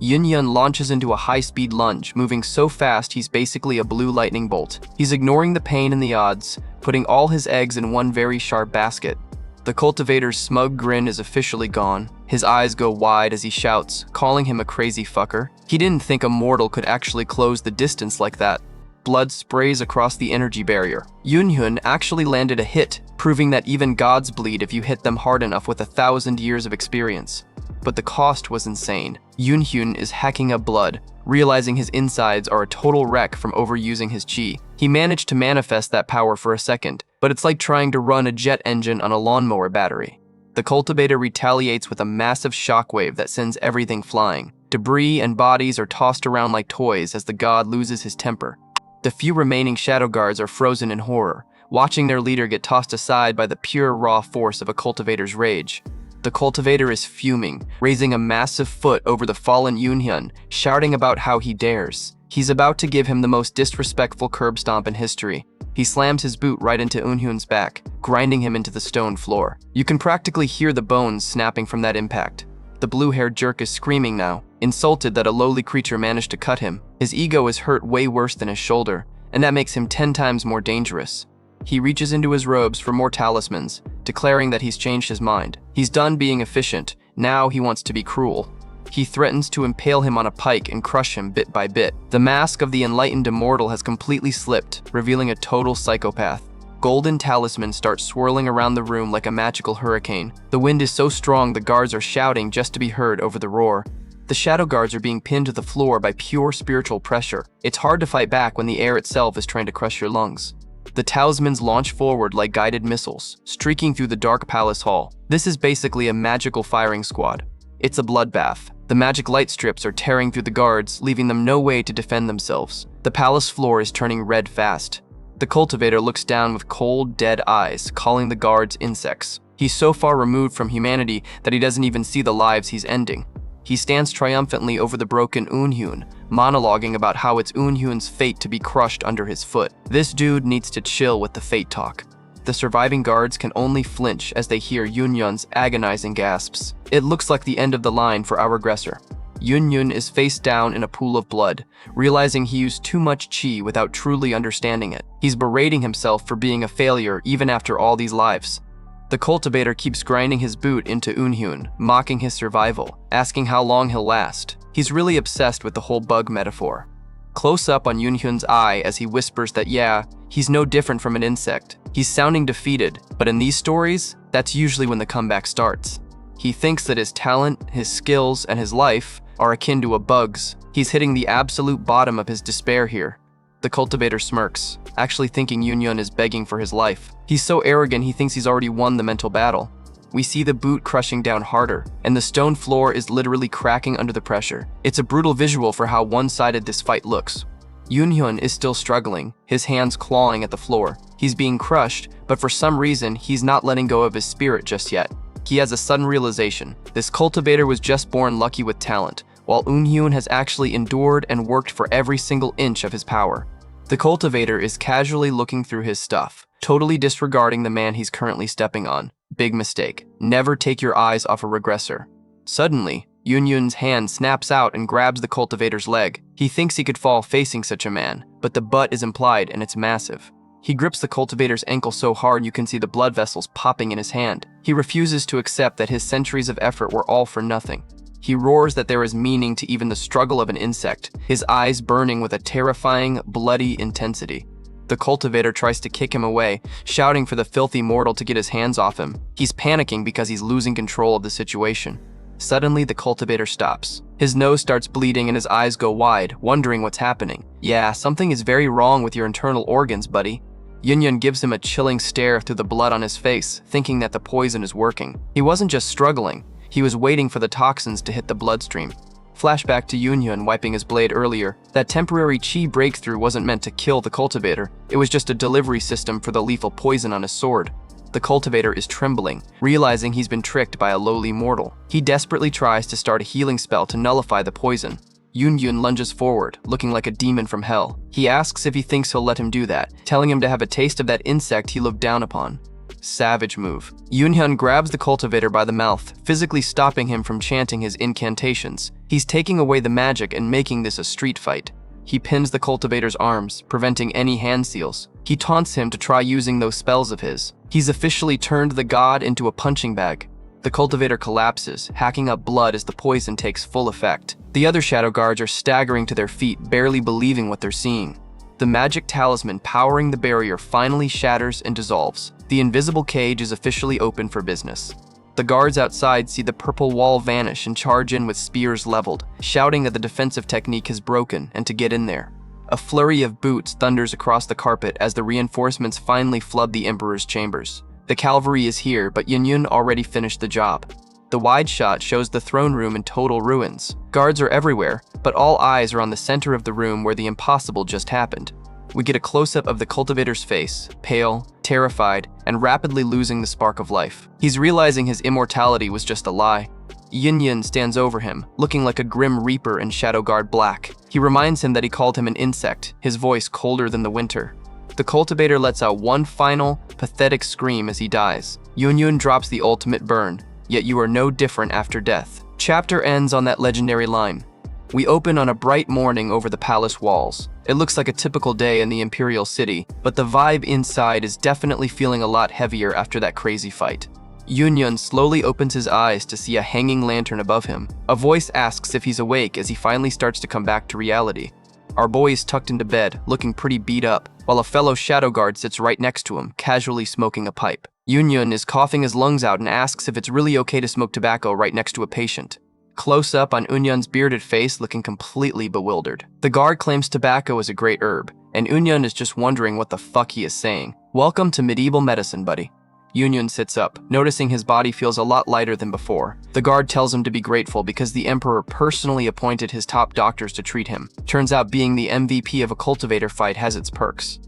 Yunhyun launches into a high-speed lunge, moving so fast he's basically a blue lightning bolt. He's ignoring the pain and the odds, putting all his eggs in one very sharp basket. The cultivator's smug grin is officially gone. His eyes go wide as he shouts, calling him a crazy fucker. He didn't think a mortal could actually close the distance like that. Blood sprays across the energy barrier. Yunhyun actually landed a hit, proving that even gods bleed if you hit them hard enough with 1,000 years of experience. But the cost was insane. Yunhyun is hacking up blood, realizing his insides are a total wreck from overusing his chi. He managed to manifest that power for a second, but it's like trying to run a jet engine on a lawnmower battery. The cultivator retaliates with a massive shockwave that sends everything flying. Debris and bodies are tossed around like toys as the god loses his temper. The few remaining shadow guards are frozen in horror, watching their leader get tossed aside by the pure raw force of a cultivator's rage. The cultivator is fuming, raising a massive foot over the fallen Yunhyun, shouting about how he dares. He's about to give him the most disrespectful curb stomp in history. He slams his boot right into Yunhyun's back, grinding him into the stone floor. You can practically hear the bones snapping from that impact. The blue-haired jerk is screaming now, insulted that a lowly creature managed to cut him. His ego is hurt way worse than his shoulder, and that makes him 10 times more dangerous. He reaches into his robes for more talismans, declaring that he's changed his mind. He's done being efficient, now he wants to be cruel. He threatens to impale him on a pike and crush him bit by bit. The mask of the enlightened immortal has completely slipped, revealing a total psychopath. Golden talismans start swirling around the room like a magical hurricane. The wind is so strong the guards are shouting just to be heard over the roar. The shadow guards are being pinned to the floor by pure spiritual pressure. It's hard to fight back when the air itself is trying to crush your lungs. The talismans launch forward like guided missiles, streaking through the dark palace hall. This is basically a magical firing squad. It's a bloodbath. The magic light strips are tearing through the guards, leaving them no way to defend themselves. The palace floor is turning red fast. The cultivator looks down with cold, dead eyes, calling the guards insects. He's so far removed from humanity that he doesn't even see the lives he's ending. He stands triumphantly over the broken Yunhyun, monologuing about how it's Yunhyun's fate to be crushed under his foot. This dude needs to chill with the fate talk. The surviving guards can only flinch as they hear Yunhyun's agonizing gasps. It looks like the end of the line for our aggressor. Yunhyun is face down in a pool of blood, realizing he used too much chi without truly understanding it. He's berating himself for being a failure even after all these lives. The cultivator keeps grinding his boot into Yunhyun, mocking his survival, asking how long he'll last. He's really obsessed with the whole bug metaphor. Close up on Yunhyun's eye as he whispers that yeah, he's no different from an insect. He's sounding defeated, but in these stories, that's usually when the comeback starts. He thinks that his talent, his skills, and his life are akin to a bug's. He's hitting the absolute bottom of his despair here. The cultivator smirks, actually thinking Yunhyun is begging for his life. He's so arrogant he thinks he's already won the mental battle. We see the boot crushing down harder, and the stone floor is literally cracking under the pressure. It's a brutal visual for how one-sided this fight looks. Yoonhyun is still struggling, his hands clawing at the floor. He's being crushed, but for some reason, he's not letting go of his spirit just yet. He has a sudden realization. This cultivator was just born lucky with talent, while Eunhyun has actually endured and worked for every single inch of his power. The cultivator is casually looking through his stuff, totally disregarding the man he's currently stepping on. Big mistake. Never take your eyes off a regressor. Suddenly, Yoonhyun's hand snaps out and grabs the cultivator's leg. He thinks he could fall facing such a man, but the butt is implied and it's massive. He grips the cultivator's ankle so hard you can see the blood vessels popping in his hand. He refuses to accept that his centuries of effort were all for nothing. He roars that there is meaning to even the struggle of an insect, his eyes burning with a terrifying, bloody intensity. The cultivator tries to kick him away, shouting for the filthy mortal to get his hands off him. He's panicking because he's losing control of the situation. Suddenly, the cultivator stops. His nose starts bleeding and his eyes go wide, wondering what's happening. Yeah, something is very wrong with your internal organs, buddy. Yoonhyun gives him a chilling stare through the blood on his face, thinking that the poison is working. He wasn't just struggling, he was waiting for the toxins to hit the bloodstream. Flashback to Yoonhyun wiping his blade earlier. That temporary chi breakthrough wasn't meant to kill the cultivator, it was just a delivery system for the lethal poison on his sword. The cultivator is trembling, realizing he's been tricked by a lowly mortal. He desperately tries to start a healing spell to nullify the poison. Yoonhyun lunges forward, looking like a demon from hell. He asks if he thinks he'll let him do that, telling him to have a taste of that insect he looked down upon. Savage move. Yoonhyun grabs the cultivator by the mouth, physically stopping him from chanting his incantations. He's taking away the magic and making this a street fight. He pins the cultivator's arms, preventing any hand seals. He taunts him to try using those spells of his. He's officially turned the god into a punching bag. The cultivator collapses, hacking up blood as the poison takes full effect. The other shadow guards are staggering to their feet, barely believing what they're seeing. The magic talisman powering the barrier finally shatters and dissolves. The invisible cage is officially open for business. The guards outside see the purple wall vanish and charge in with spears leveled, shouting that the defensive technique has broken and to get in there. A flurry of boots thunders across the carpet as the reinforcements finally flood the Emperor's chambers. The cavalry is here, but Yoonhyun already finished the job. The wide shot shows the throne room in total ruins. Guards are everywhere, but all eyes are on the center of the room where the impossible just happened. We get a close-up of the cultivator's face, pale, terrified, and rapidly losing the spark of life. He's realizing his immortality was just a lie. Yoonhyun stands over him, looking like a grim reaper in Shadow Guard black. He reminds him that he called him an insect, his voice colder than the winter. The cultivator lets out one final, pathetic scream as he dies. Yoonhyun drops the ultimate burn, yet you are no different after death. Chapter ends on that legendary line. We open on a bright morning over the palace walls. It looks like a typical day in the Imperial City, but the vibe inside is definitely feeling a lot heavier after that crazy fight. Yoonhyun slowly opens his eyes to see a hanging lantern above him. A voice asks if he's awake as he finally starts to come back to reality. Our boy is tucked into bed, looking pretty beat up, while a fellow shadow guard sits right next to him, casually smoking a pipe. Yoonhyun is coughing his lungs out and asks if it's really okay to smoke tobacco right next to a patient. Close up on Eunhyun's bearded face, looking completely bewildered. The guard claims tobacco is a great herb, and Eunhyun is just wondering what the fuck he is saying. Welcome to medieval medicine, buddy. Yoonhyun sits up, noticing his body feels a lot lighter than before. The guard tells him to be grateful because the Emperor personally appointed his top doctors to treat him. Turns out being the MVP of a cultivator fight has its perks.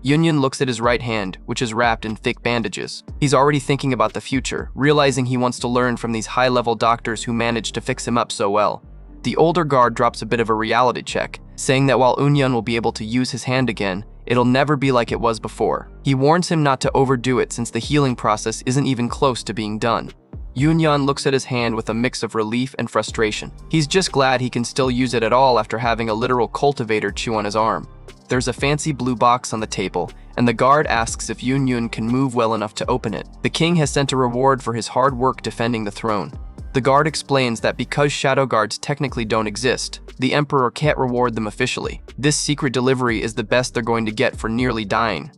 Yoonhyun looks at his right hand, which is wrapped in thick bandages. He's already thinking about the future, realizing he wants to learn from these high-level doctors who managed to fix him up so well. The older guard drops a bit of a reality check, saying that while Eunhyun will be able to use his hand again, it'll never be like it was before. He warns him not to overdo it since the healing process isn't even close to being done. Yoonhyun looks at his hand with a mix of relief and frustration. He's just glad he can still use it at all after having a literal cultivator chew on his arm. There's a fancy blue box on the table, and the guard asks if Yoonhyun can move well enough to open it. The king has sent a reward for his hard work defending the throne. The guard explains that because shadow guards technically don't exist, the Emperor can't reward them officially. This secret delivery is the best they're going to get for nearly dying.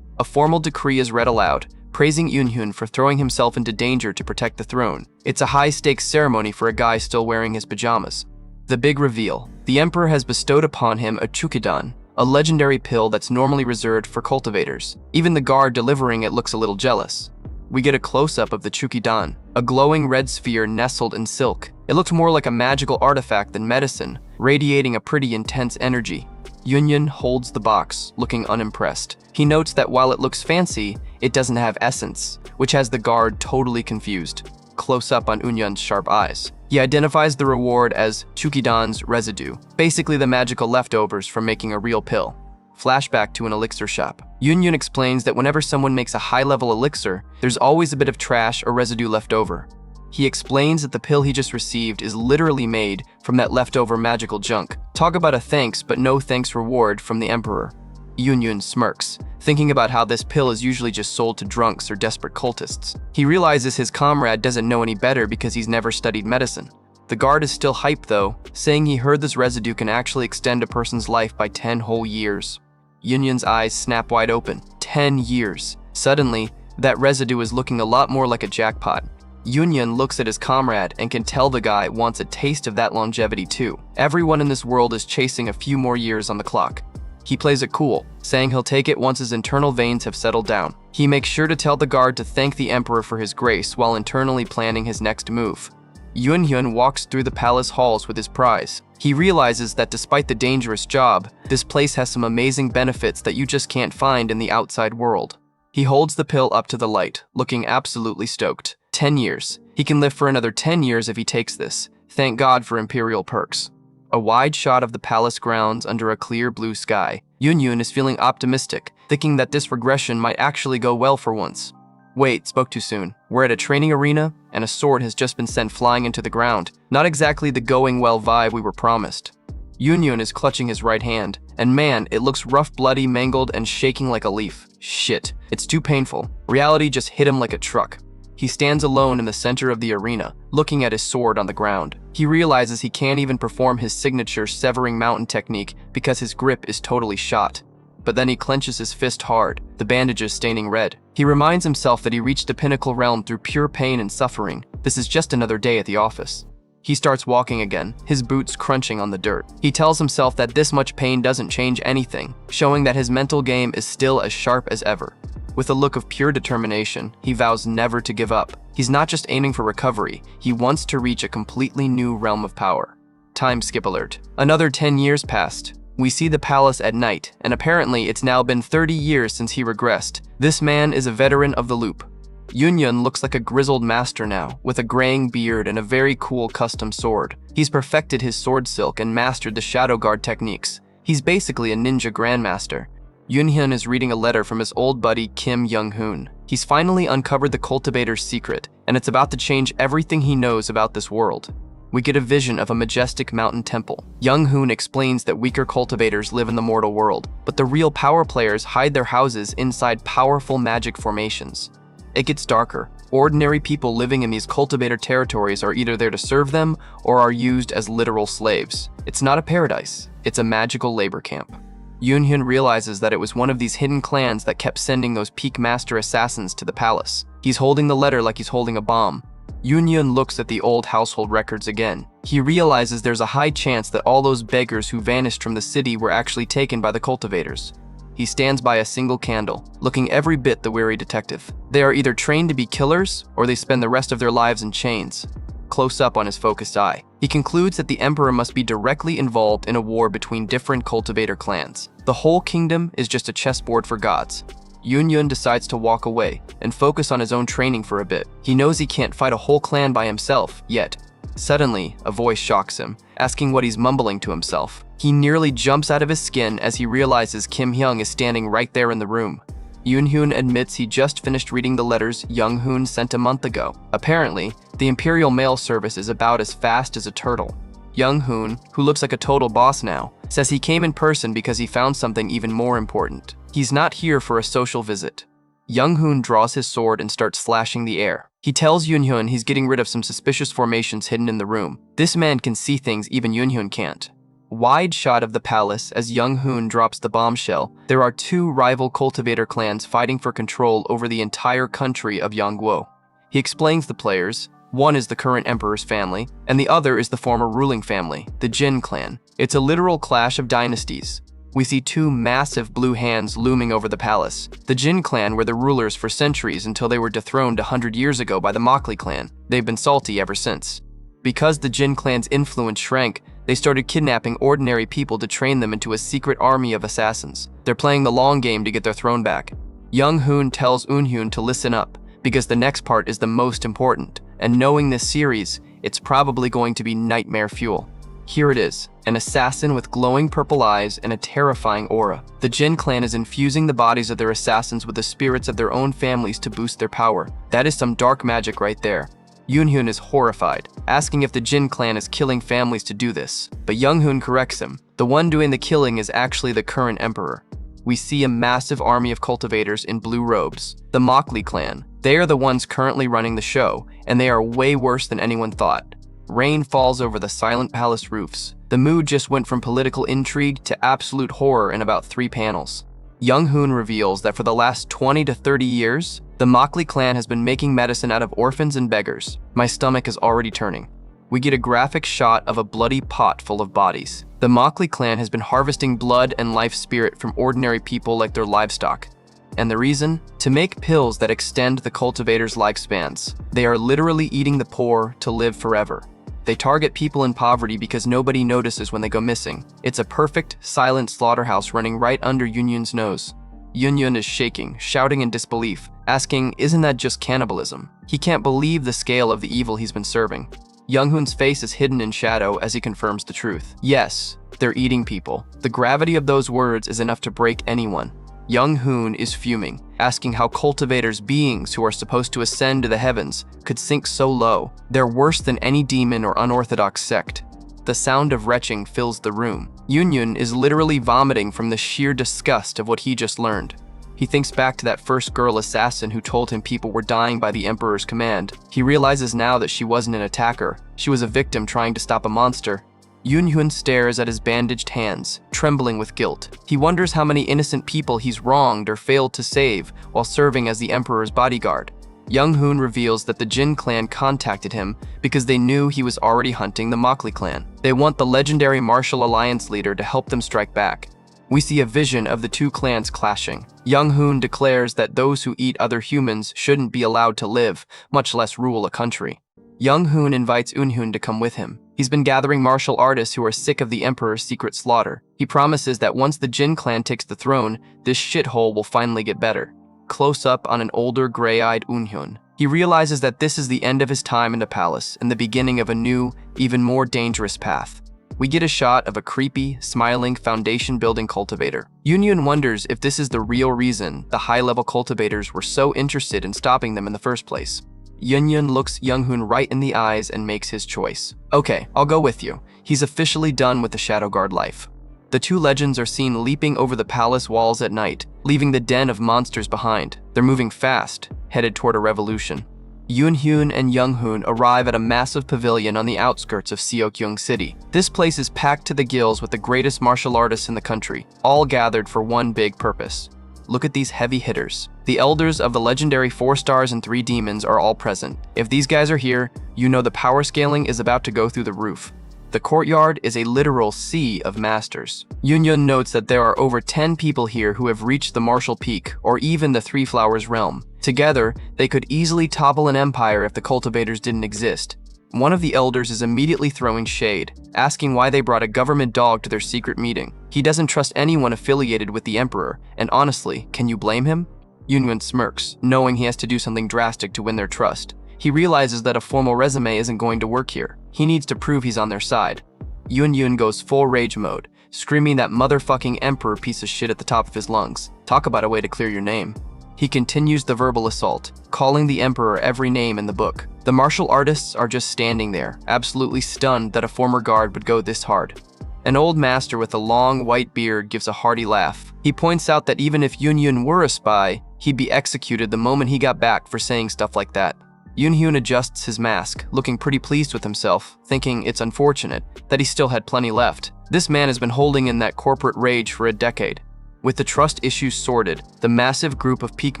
A formal decree is read aloud, praising Yoonhyun for throwing himself into danger to protect the throne. It's a high-stakes ceremony for a guy still wearing his pajamas. The big reveal. The Emperor has bestowed upon him a chukidan, a legendary pill that's normally reserved for cultivators. Even the guard delivering it looks a little jealous. we get a close-up of the Chukidan, a glowing red sphere nestled in silk. It looked more like a magical artifact than medicine, radiating a pretty intense energy. Yunyun holds the box, looking unimpressed. He notes that while it looks fancy, it doesn't have essence, which has the guard totally confused. Close up on Unyun's sharp eyes. He identifies the reward as Chukidan's residue, basically the magical leftovers from making a real pill. Flashback to an elixir shop. Yunyun explains that whenever someone makes a high-level elixir, there's always a bit of trash or residue left over. He explains that the pill he just received is literally made from that leftover magical junk. Talk about a thanks but no thanks reward from the Emperor. Yunyun smirks, thinking about how this pill is usually just sold to drunks or desperate cultists. He realizes his comrade doesn't know any better because he's never studied medicine. The guard is still hyped though, saying he heard this residue can actually extend a person's life by 10 whole years. Yunyun's eyes snap wide open. 10 years. Suddenly, that residue is looking a lot more like a jackpot. Yunyun looks at his comrade and can tell the guy wants a taste of that longevity too. Everyone in this world is chasing a few more years on the clock. He plays it cool, saying he'll take it once his internal veins have settled down. He makes sure to tell the guard to thank the Emperor for his grace while internally planning his next move. Yunyun walks through the palace halls with his prize. He realizes that despite the dangerous job, this place has some amazing benefits that you just can't find in the outside world. He holds the pill up to the light, looking absolutely stoked. 10 years. He can live for another 10 years if he takes this. Thank God for imperial perks. A wide shot of the palace grounds under a clear blue sky. Yunyun is feeling optimistic, thinking that this regression might actually go well for once. Wait, spoke too soon. We're at a training arena, and a sword has just been sent flying into the ground. Not exactly the going well vibe we were promised. Yunyun is clutching his right hand, and man, it looks rough, bloody, mangled, and shaking like a leaf. Shit, it's too painful. Reality just hit him like a truck. He stands alone in the center of the arena, looking at his sword on the ground. He realizes he can't even perform his signature severing mountain technique because his grip is totally shot. But then he clenches his fist hard, the bandages staining red. He reminds himself that he reached the pinnacle realm through pure pain and suffering. This is just another day at the office. He starts walking again, his boots crunching on the dirt. He tells himself that this much pain doesn't change anything, showing that his mental game is still as sharp as ever. With a look of pure determination, he vows never to give up. He's not just aiming for recovery, he wants to reach a completely new realm of power. Time skip alert. Another 10 years passed. We see the palace at night, and apparently it's now been 30 years since he regressed. This man is a veteran of the loop. Yunyun looks like a grizzled master now, with a graying beard and a very cool custom sword. He's perfected his sword silk and mastered the shadow guard techniques. He's basically a ninja grandmaster. Yunyun is reading a letter from his old buddy Kim Young-hoon. He's finally uncovered the Cultivators' secret, and it's about to change everything he knows about this world. We get a vision of a majestic mountain temple. Young-hoon explains that weaker cultivators live in the mortal world, but the real power players hide their houses inside powerful magic formations. It gets darker. Ordinary people living in these cultivator territories are either there to serve them or are used as literal slaves. It's not a paradise, it's a magical labor camp. Yunyun realizes that it was one of these hidden clans that kept sending those peak master assassins to the palace. He's holding the letter like he's holding a bomb. Yunyun looks at the old household records again. He realizes there's a high chance that all those beggars who vanished from the city were actually taken by the cultivators. He stands by a single candle, looking every bit the wary detective. They are either trained to be killers, or they spend the rest of their lives in chains. Close up on his focused eye. He concludes that the Emperor must be directly involved in a war between different cultivator clans. The whole kingdom is just a chessboard for gods. Yunyun decides to walk away and focus on his own training for a bit. He knows he can't fight a whole clan by himself, yet. Suddenly, a voice shocks him, asking what he's mumbling to himself. He nearly jumps out of his skin as he realizes Kim Hyung is standing right there in the room. Yoon-hoon admits he just finished reading the letters Young-hoon sent a month ago. Apparently, the Imperial Mail Service is about as fast as a turtle. Young-hoon, who looks like a total boss now, says he came in person because he found something even more important. He's not here for a social visit. Young-hoon draws his sword and starts slashing the air. He tells Yoon-hoon he's getting rid of some suspicious formations hidden in the room. This man can see things even Yoon-hoon can't. Wide shot of the palace as Young-hoon drops the bombshell. There are two rival cultivator clans fighting for control over the entire country of Yangguo. He explains the players. One is the current emperor's family, and the other is the former ruling family, the Jin clan. It's a literal clash of dynasties. We see two massive blue hands looming over the palace. The Jin clan were the rulers for centuries until they were dethroned 100 years ago by the Mokli clan. They've been salty ever since. Because the Jin clan's influence shrank, they started kidnapping ordinary people to train them into a secret army of assassins. They're playing the long game to get their throne back. Young Hoon tells Eunhyun to listen up, because the next part is the most important, and knowing this series, it's probably going to be nightmare fuel. Here it is, an assassin with glowing purple eyes and a terrifying aura. The Jin clan is infusing the bodies of their assassins with the spirits of their own families to boost their power. That is some dark magic right there. Eunhyun is horrified, asking if the Jin clan is killing families to do this. But Young-hoon corrects him. The one doing the killing is actually the current emperor. We see a massive army of cultivators in blue robes, the Mokli clan. They are the ones currently running the show, and they are way worse than anyone thought. Rain falls over the silent palace roofs. The mood just went from political intrigue to absolute horror in about 3 panels. Young-hoon reveals that for the last 20 to 30 years, the Mokli clan has been making medicine out of orphans and beggars. My stomach is already turning. We get a graphic shot of a bloody pot full of bodies. The Mokli clan has been harvesting blood and life spirit from ordinary people like their livestock. And the reason? To make pills that extend the cultivators' lifespans. They are literally eating the poor to live forever. They target people in poverty because nobody notices when they go missing. It's a perfect, silent slaughterhouse running right under Eunhyun's nose. Eunhyun is shaking, shouting in disbelief, asking, isn't that just cannibalism? He can't believe the scale of the evil he's been serving. Young-hoon's face is hidden in shadow as he confirms the truth. Yes, they're eating people. The gravity of those words is enough to break anyone. Young-hoon is fuming, asking how cultivators, beings who are supposed to ascend to the heavens, could sink so low. They're worse than any demon or unorthodox sect. The sound of retching fills the room. Eunhyun is literally vomiting from the sheer disgust of what he just learned. He thinks back to that first girl assassin who told him people were dying by the Emperor's command. He realizes now that she wasn't an attacker. She was a victim trying to stop a monster. Eunhyun stares at his bandaged hands, trembling with guilt. He wonders how many innocent people he's wronged or failed to save while serving as the Emperor's bodyguard. Young-hoon reveals that the Jin clan contacted him because they knew he was already hunting the Mokli clan. They want the legendary martial alliance leader to help them strike back. We see a vision of the two clans clashing. Young-hoon declares that those who eat other humans shouldn't be allowed to live, much less rule a country. Young-hoon invites Eunhyun to come with him. He's been gathering martial artists who are sick of the Emperor's secret slaughter. He promises that once the Jin clan takes the throne, this shithole will finally get better. Close up on an older, gray-eyed Eunhyun. He realizes that this is the end of his time in the palace and the beginning of a new, even more dangerous path. We get a shot of a creepy, smiling, foundation-building cultivator. Eunhyun wonders if this is the real reason the high-level cultivators were so interested in stopping them in the first place. Eunhyun looks Young-hoon right in the eyes and makes his choice. Okay, I'll go with you. He's officially done with the Shadow Guard life. The two legends are seen leaping over the palace walls at night, leaving the den of monsters behind. They're moving fast, headed toward a revolution. Eunhyun and Young-hoon arrive at a massive pavilion on the outskirts of Seokyeong City. This place is packed to the gills with the greatest martial artists in the country, all gathered for one big purpose. Look at these heavy hitters. The elders of the legendary 4 stars and 3 demons are all present. If these guys are here, you know the power scaling is about to go through the roof. The courtyard is a literal sea of masters. Eunhyun notes that there are over 10 people here who have reached the martial peak, or even the 3 Flowers realm. Together, they could easily topple an empire if the cultivators didn't exist. One of the elders is immediately throwing shade, asking why they brought a government dog to their secret meeting. He doesn't trust anyone affiliated with the Emperor, and honestly, can you blame him? Eunhyun smirks, knowing he has to do something drastic to win their trust. He realizes that a formal resume isn't going to work here. He needs to prove he's on their side. Eunhyun goes full rage mode, screaming that motherfucking Emperor piece of shit at the top of his lungs. Talk about a way to clear your name. He continues the verbal assault, calling the Emperor every name in the book. The martial artists are just standing there, absolutely stunned that a former guard would go this hard. An old master with a long white beard gives a hearty laugh. He points out that even if Eunhyun were a spy, he'd be executed the moment he got back for saying stuff like that. Eunhyun adjusts his mask, looking pretty pleased with himself, thinking it's unfortunate that he still had plenty left. This man has been holding in that corporate rage for a decade. With the trust issues sorted, the massive group of peak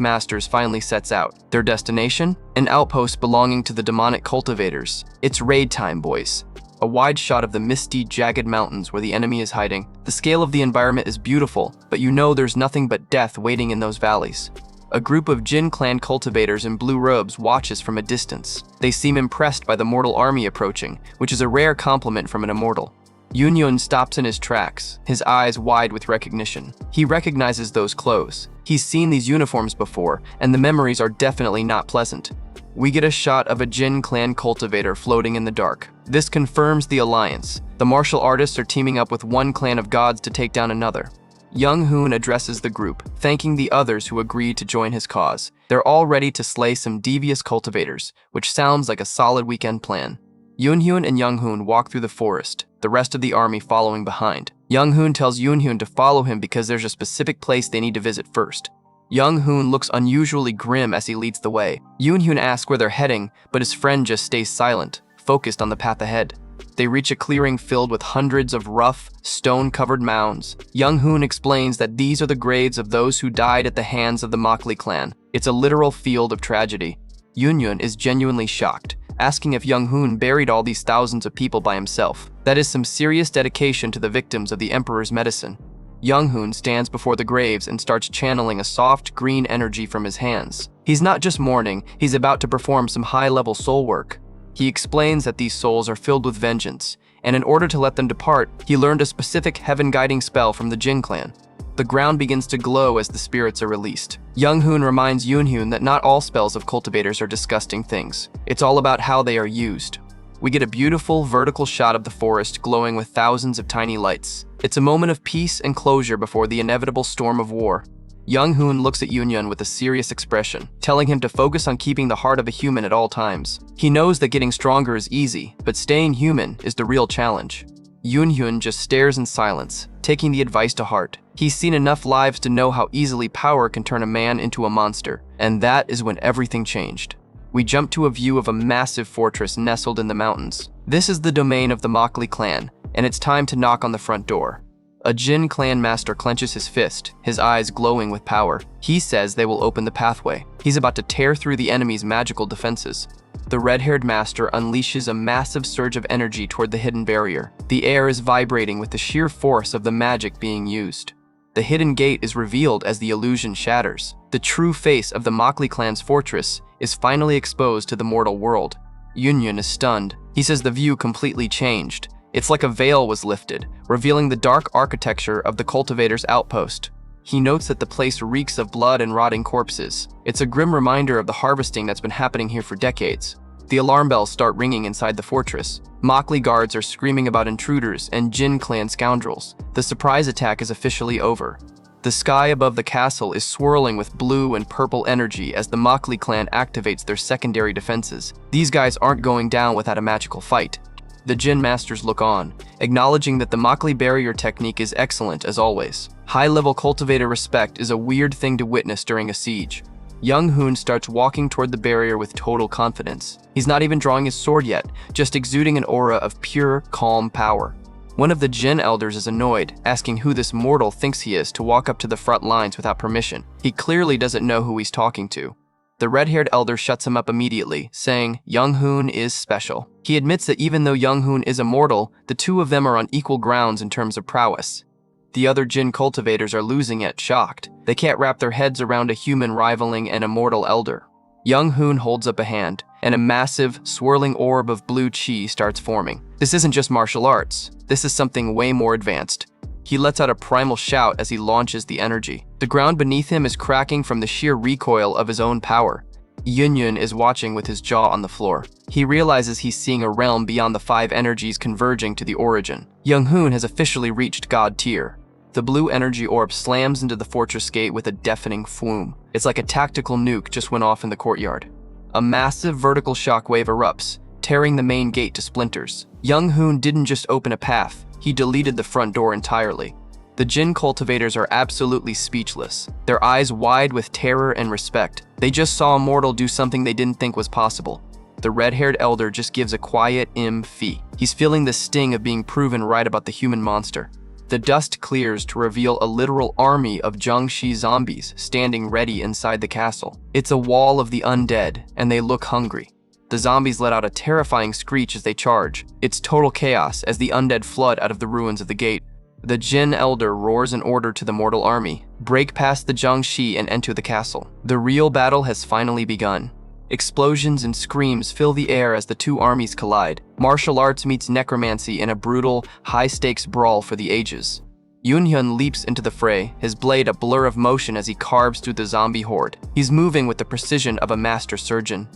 masters finally sets out. Their destination? An outpost belonging to the demonic cultivators. It's raid time, boys. a wide shot of the misty, jagged mountains where the enemy is hiding. The scale of the environment is beautiful, but you know there's nothing but death waiting in those valleys. A group of Jin clan cultivators in blue robes watches from a distance. They seem impressed by the mortal army approaching, which is a rare compliment from an immortal. Yunyun stops in his tracks, his eyes wide with recognition. He recognizes those clothes. He's seen these uniforms before, and the memories are definitely not pleasant. We get a shot of a Jin clan cultivator floating in the dark. This confirms the alliance. The martial artists are teaming up with one clan of gods to take down another. Young Hoon addresses the group, thanking the others who agreed to join his cause. They're all ready to slay some devious cultivators, which sounds like a solid weekend plan. Yoonhyun and Younghoon walk through the forest, the rest of the army following behind. Younghoon tells Yoonhyun to follow him because there's a specific place they need to visit first. Younghoon looks unusually grim as he leads the way. Yoonhyun asks where they're heading, but his friend just stays silent, focused on the path ahead. They reach a clearing filled with hundreds of rough, stone-covered mounds. Younghoon explains that these are the graves of those who died at the hands of the Mokli clan. It's a literal field of tragedy. Yoonhyun is genuinely shocked, asking if Younghoon buried all these thousands of people by himself. That is some serious dedication to the victims of the Emperor's medicine. Younghoon stands before the graves and starts channeling a soft green energy from his hands. He's not just mourning, he's about to perform some high-level soul work. He explains that these souls are filled with vengeance, and in order to let them depart, he learned a specific heaven-guiding spell from the Jin clan. The ground begins to glow as the spirits are released. Younghoon reminds Yoonhyun that not all spells of cultivators are disgusting things. It's all about how they are used. We get a beautiful vertical shot of the forest glowing with thousands of tiny lights. It's a moment of peace and closure before the inevitable storm of war. Younghoon looks at Yoonhyun with a serious expression, telling him to focus on keeping the heart of a human at all times. He knows that getting stronger is easy, but staying human is the real challenge. Yoonhyun just stares in silence, taking the advice to heart. He's seen enough lives to know how easily power can turn a man into a monster, and that is when everything changed. We jump to a view of a massive fortress nestled in the mountains. This is the domain of the Mokli clan, and it's time to knock on the front door. A Jin clan master clenches his fist, his eyes glowing with power. He says they will open the pathway. He's about to tear through the enemy's magical defenses. The red-haired master unleashes a massive surge of energy toward the hidden barrier. The air is vibrating with the sheer force of the magic being used. The hidden gate is revealed as the illusion shatters. The true face of the Mokli clan's fortress is finally exposed to the mortal world. Yoonhyun is stunned. He says the view completely changed. It's like a veil was lifted, revealing the dark architecture of the cultivator's outpost. He notes that the place reeks of blood and rotting corpses. It's a grim reminder of the harvesting that's been happening here for decades. The alarm bells start ringing inside the fortress. Mokli guards are screaming about intruders and Jin clan scoundrels. The surprise attack is officially over. The sky above the castle is swirling with blue and purple energy as the Mokli clan activates their secondary defenses. These guys aren't going down without a magical fight. The Jin masters look on, acknowledging that the Mokli barrier technique is excellent as always. High-level cultivator respect is a weird thing to witness during a siege. Younghoon starts walking toward the barrier with total confidence. He's not even drawing his sword yet, just exuding an aura of pure, calm power. One of the Jin elders is annoyed, asking who this mortal thinks he is to walk up to the front lines without permission. He clearly doesn't know who he's talking to. The red-haired elder shuts him up immediately, saying Younghoon is special. He admits that even though Younghoon is immortal, the two of them are on equal grounds in terms of prowess. The other Jin cultivators are losing it, shocked. They can't wrap their heads around a human rivaling an immortal elder. Younghoon holds up a hand, and a massive, swirling orb of blue chi starts forming. This isn't just martial arts. This is something way more advanced. He lets out a primal shout as he launches the energy. The ground beneath him is cracking from the sheer recoil of his own power. Yoonhyun is watching with his jaw on the floor. He realizes he's seeing a realm beyond the five energies converging to the origin. Younghoon has officially reached God tier. The blue energy orb slams into the fortress gate with a deafening flume. It's like a tactical nuke just went off in the courtyard. A massive vertical shockwave erupts, tearing the main gate to splinters. Younghoon didn't just open a path, he deleted the front door entirely. The Jin cultivators are absolutely speechless, their eyes wide with terror and respect. They just saw a mortal do something they didn't think was possible. The red-haired elder just gives a quiet fee. He's feeling the sting of being proven right about the human monster. The dust clears to reveal a literal army of Jiangxi zombies standing ready inside the castle. It's a wall of the undead, and they look hungry. The zombies let out a terrifying screech as they charge. It's total chaos as the undead flood out of the ruins of the gate. The Jin Elder roars an order to the mortal army. Break past the Jiangxi and enter the castle. The real battle has finally begun. Explosions and screams fill the air as the two armies collide. Martial arts meets necromancy in a brutal, high-stakes brawl for the ages. Yunhyun leaps into the fray, his blade a blur of motion as he carves through the zombie horde. He's moving with the precision of a master surgeon.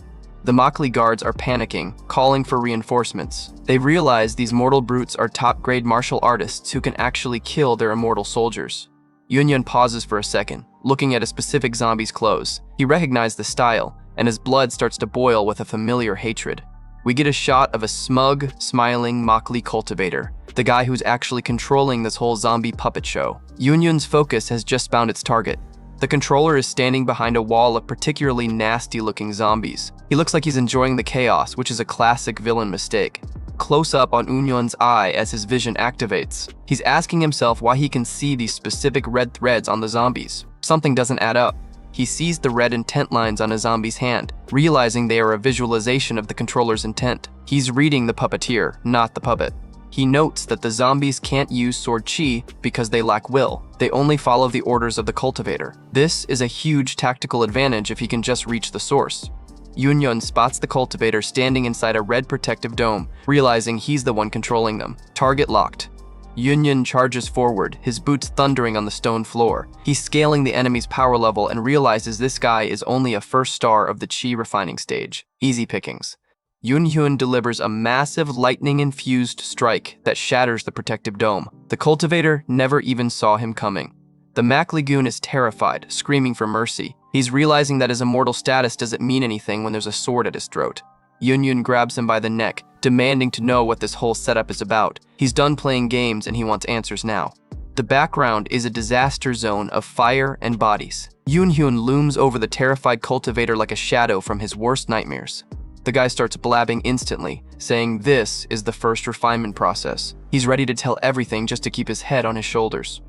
The Mokli guards are panicking, calling for reinforcements. They realize these mortal brutes are top-grade martial artists who can actually kill their immortal soldiers. Yunhyun pauses for a second, looking at a specific zombie's clothes. He recognizes the style, and his blood starts to boil with a familiar hatred. We get a shot of a smug, smiling Mokli cultivator, the guy who's actually controlling this whole zombie puppet show. Yunhyun's focus has just found its target. The controller is standing behind a wall of particularly nasty-looking zombies. He looks like he's enjoying the chaos, which is a classic villain mistake. Close up on Yunhyun's eye as his vision activates. He's asking himself why he can see these specific red threads on the zombies. Something doesn't add up. He sees the red intent lines on a zombie's hand, realizing they are a visualization of the controller's intent. He's reading the puppeteer, not the puppet. He notes that the zombies can't use sword chi because they lack will. They only follow the orders of the cultivator. This is a huge tactical advantage if he can just reach the source. Yunhyun spots the cultivator standing inside a red protective dome, realizing he's the one controlling them. Target locked. Yunhyun charges forward, his boots thundering on the stone floor. He's scaling the enemy's power level and realizes this guy is only a first star of the chi refining stage. Easy pickings. Yunhyun delivers a massive lightning-infused strike that shatters the protective dome. The cultivator never even saw him coming. The Mokli goon is terrified, screaming for mercy. He's realizing that his immortal status doesn't mean anything when there's a sword at his throat. Yunhyun grabs him by the neck, demanding to know what this whole setup is about. He's done playing games and he wants answers now. The background is a disaster zone of fire and bodies. Yunhyun looms over the terrified cultivator like a shadow from his worst nightmares. The guy starts blabbing instantly, saying this is the first refinement process. He's ready to tell everything just to keep his head on his shoulders.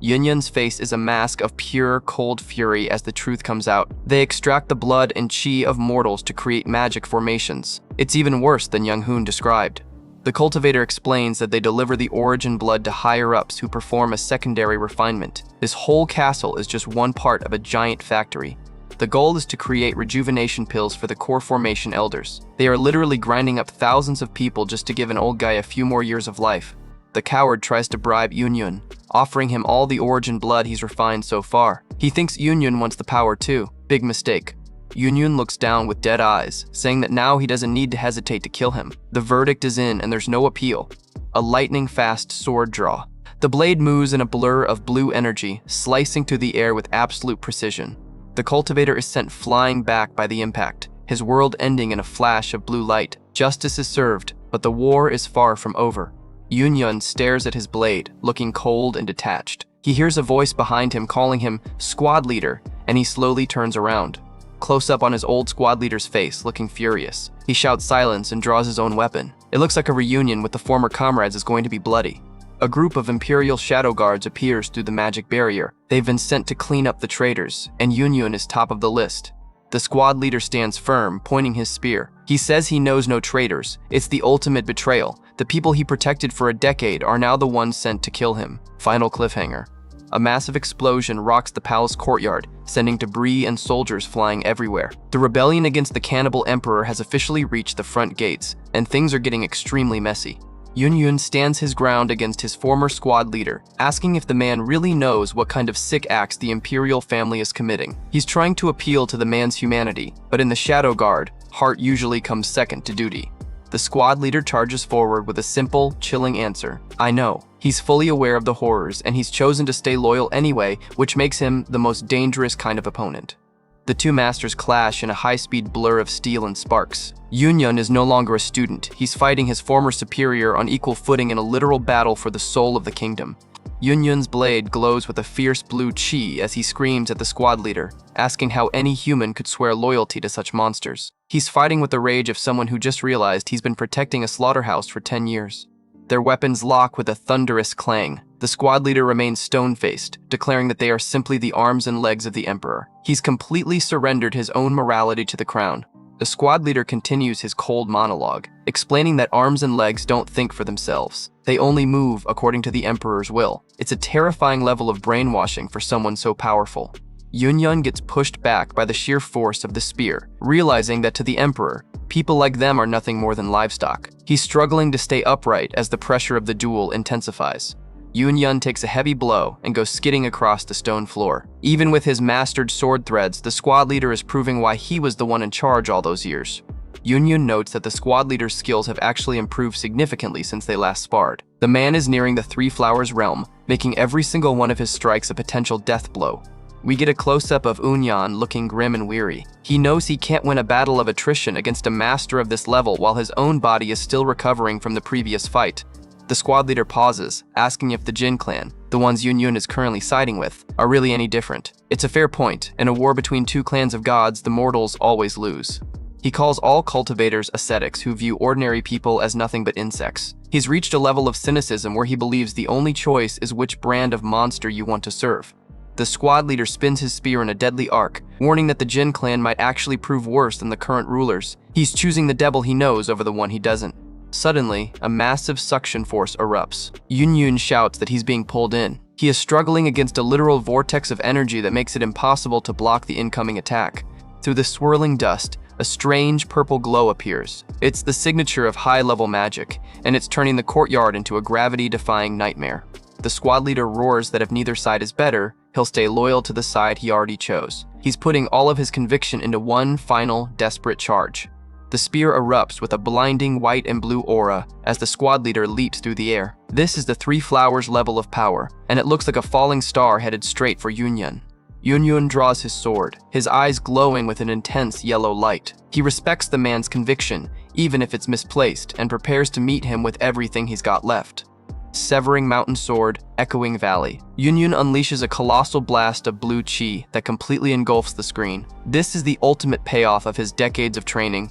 Yunhyun's face is a mask of pure, cold fury as the truth comes out. They extract the blood and chi of mortals to create magic formations. It's even worse than Young Hoon described. The cultivator explains that they deliver the origin blood to higher-ups who perform a secondary refinement. This whole castle is just one part of a giant factory. The goal is to create rejuvenation pills for the core formation elders. They are literally grinding up thousands of people just to give an old guy a few more years of life. The coward tries to bribe Yunhyun, offering him all the origin blood he's refined so far. He thinks Yunhyun wants the power too. Big mistake. Yunhyun looks down with dead eyes, saying that now he doesn't need to hesitate to kill him. The verdict is in and there's no appeal. A lightning-fast sword draw. The blade moves in a blur of blue energy, slicing through the air with absolute precision. The cultivator is sent flying back by the impact, his world ending in a flash of blue light. Justice is served, but the war is far from over. Yunhyun stares at his blade, looking cold and detached. He hears a voice behind him calling him squad leader, and he slowly turns around. Close up on his old squad leader's face, looking furious. He shouts silence and draws his own weapon. It looks like a reunion with the former comrades is going to be bloody. A group of Imperial Shadow Guards appears through the magic barrier. They've been sent to clean up the traitors, and Yunhyun is top of the list. The squad leader stands firm, pointing his spear. He says he knows no traitors. It's the ultimate betrayal. The people he protected for a decade are now the ones sent to kill him. Final cliffhanger. A massive explosion rocks the palace courtyard, sending debris and soldiers flying everywhere. The rebellion against the cannibal emperor has officially reached the front gates, and things are getting extremely messy. Yunhyun stands his ground against his former squad leader, asking if the man really knows what kind of sick acts the imperial family is committing. He's trying to appeal to the man's humanity, but in the Shadow Guard, heart usually comes second to duty. The squad leader charges forward with a simple, chilling answer. I know. He's fully aware of the horrors, and he's chosen to stay loyal anyway, which makes him the most dangerous kind of opponent. The two masters clash in a high-speed blur of steel and sparks. Yunhyun is no longer a student. He's fighting his former superior on equal footing in a literal battle for the soul of the kingdom. Yunhyun's blade glows with a fierce blue chi as he screams at the squad leader, asking how any human could swear loyalty to such monsters. He's fighting with the rage of someone who just realized he's been protecting a slaughterhouse for 10 years. Their weapons lock with a thunderous clang. The squad leader remains stone-faced, declaring that they are simply the arms and legs of the emperor. He's completely surrendered his own morality to the crown. The squad leader continues his cold monologue, explaining that arms and legs don't think for themselves. They only move according to the Emperor's will. It's a terrifying level of brainwashing for someone so powerful. Yunyun gets pushed back by the sheer force of the spear, realizing that to the Emperor, people like them are nothing more than livestock. He's struggling to stay upright as the pressure of the duel intensifies. Yunyun takes a heavy blow and goes skidding across the stone floor. Even with his mastered sword threads, the squad leader is proving why he was the one in charge all those years. Yunyun notes that the squad leader's skills have actually improved significantly since they last sparred. The man is nearing the Three Flowers realm, making every single one of his strikes a potential death blow. We get a close-up of Unyan looking grim and weary. He knows he can't win a battle of attrition against a master of this level while his own body is still recovering from the previous fight. The squad leader pauses, asking if the Jin clan, the ones Yunyun is currently siding with, are really any different. It's a fair point. In a war between two clans of gods, the mortals always lose. He calls all cultivators ascetics who view ordinary people as nothing but insects. He's reached a level of cynicism where he believes the only choice is which brand of monster you want to serve. The squad leader spins his spear in a deadly arc, warning that the Jin clan might actually prove worse than the current rulers. He's choosing the devil he knows over the one he doesn't. Suddenly, a massive suction force erupts. Yunyun shouts that he's being pulled in. He is struggling against a literal vortex of energy that makes it impossible to block the incoming attack. Through the swirling dust, a strange purple glow appears. It's the signature of high-level magic, and it's turning the courtyard into a gravity-defying nightmare. The squad leader roars that if neither side is better, he'll stay loyal to the side he already chose. He's putting all of his conviction into one final, desperate charge. The spear erupts with a blinding white and blue aura as the squad leader leaps through the air. This is the Three Flowers level of power, and it looks like a falling star headed straight for Yunyun. Yunyun draws his sword, his eyes glowing with an intense yellow light. He respects the man's conviction, even if it's misplaced, and prepares to meet him with everything he's got left. Severing mountain sword, echoing valley. Yunyun unleashes a colossal blast of blue chi that completely engulfs the screen. This is the ultimate payoff of his decades of training.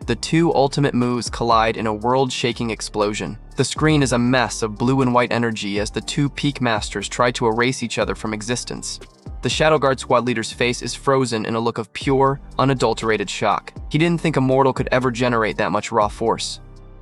The two ultimate moves collide in a world-shaking explosion. The screen is a mess of blue and white energy as the two peak masters try to erase each other from existence. The Shadow Guard squad leader's face is frozen in a look of pure, unadulterated shock. He didn't think a mortal could ever generate that much raw force.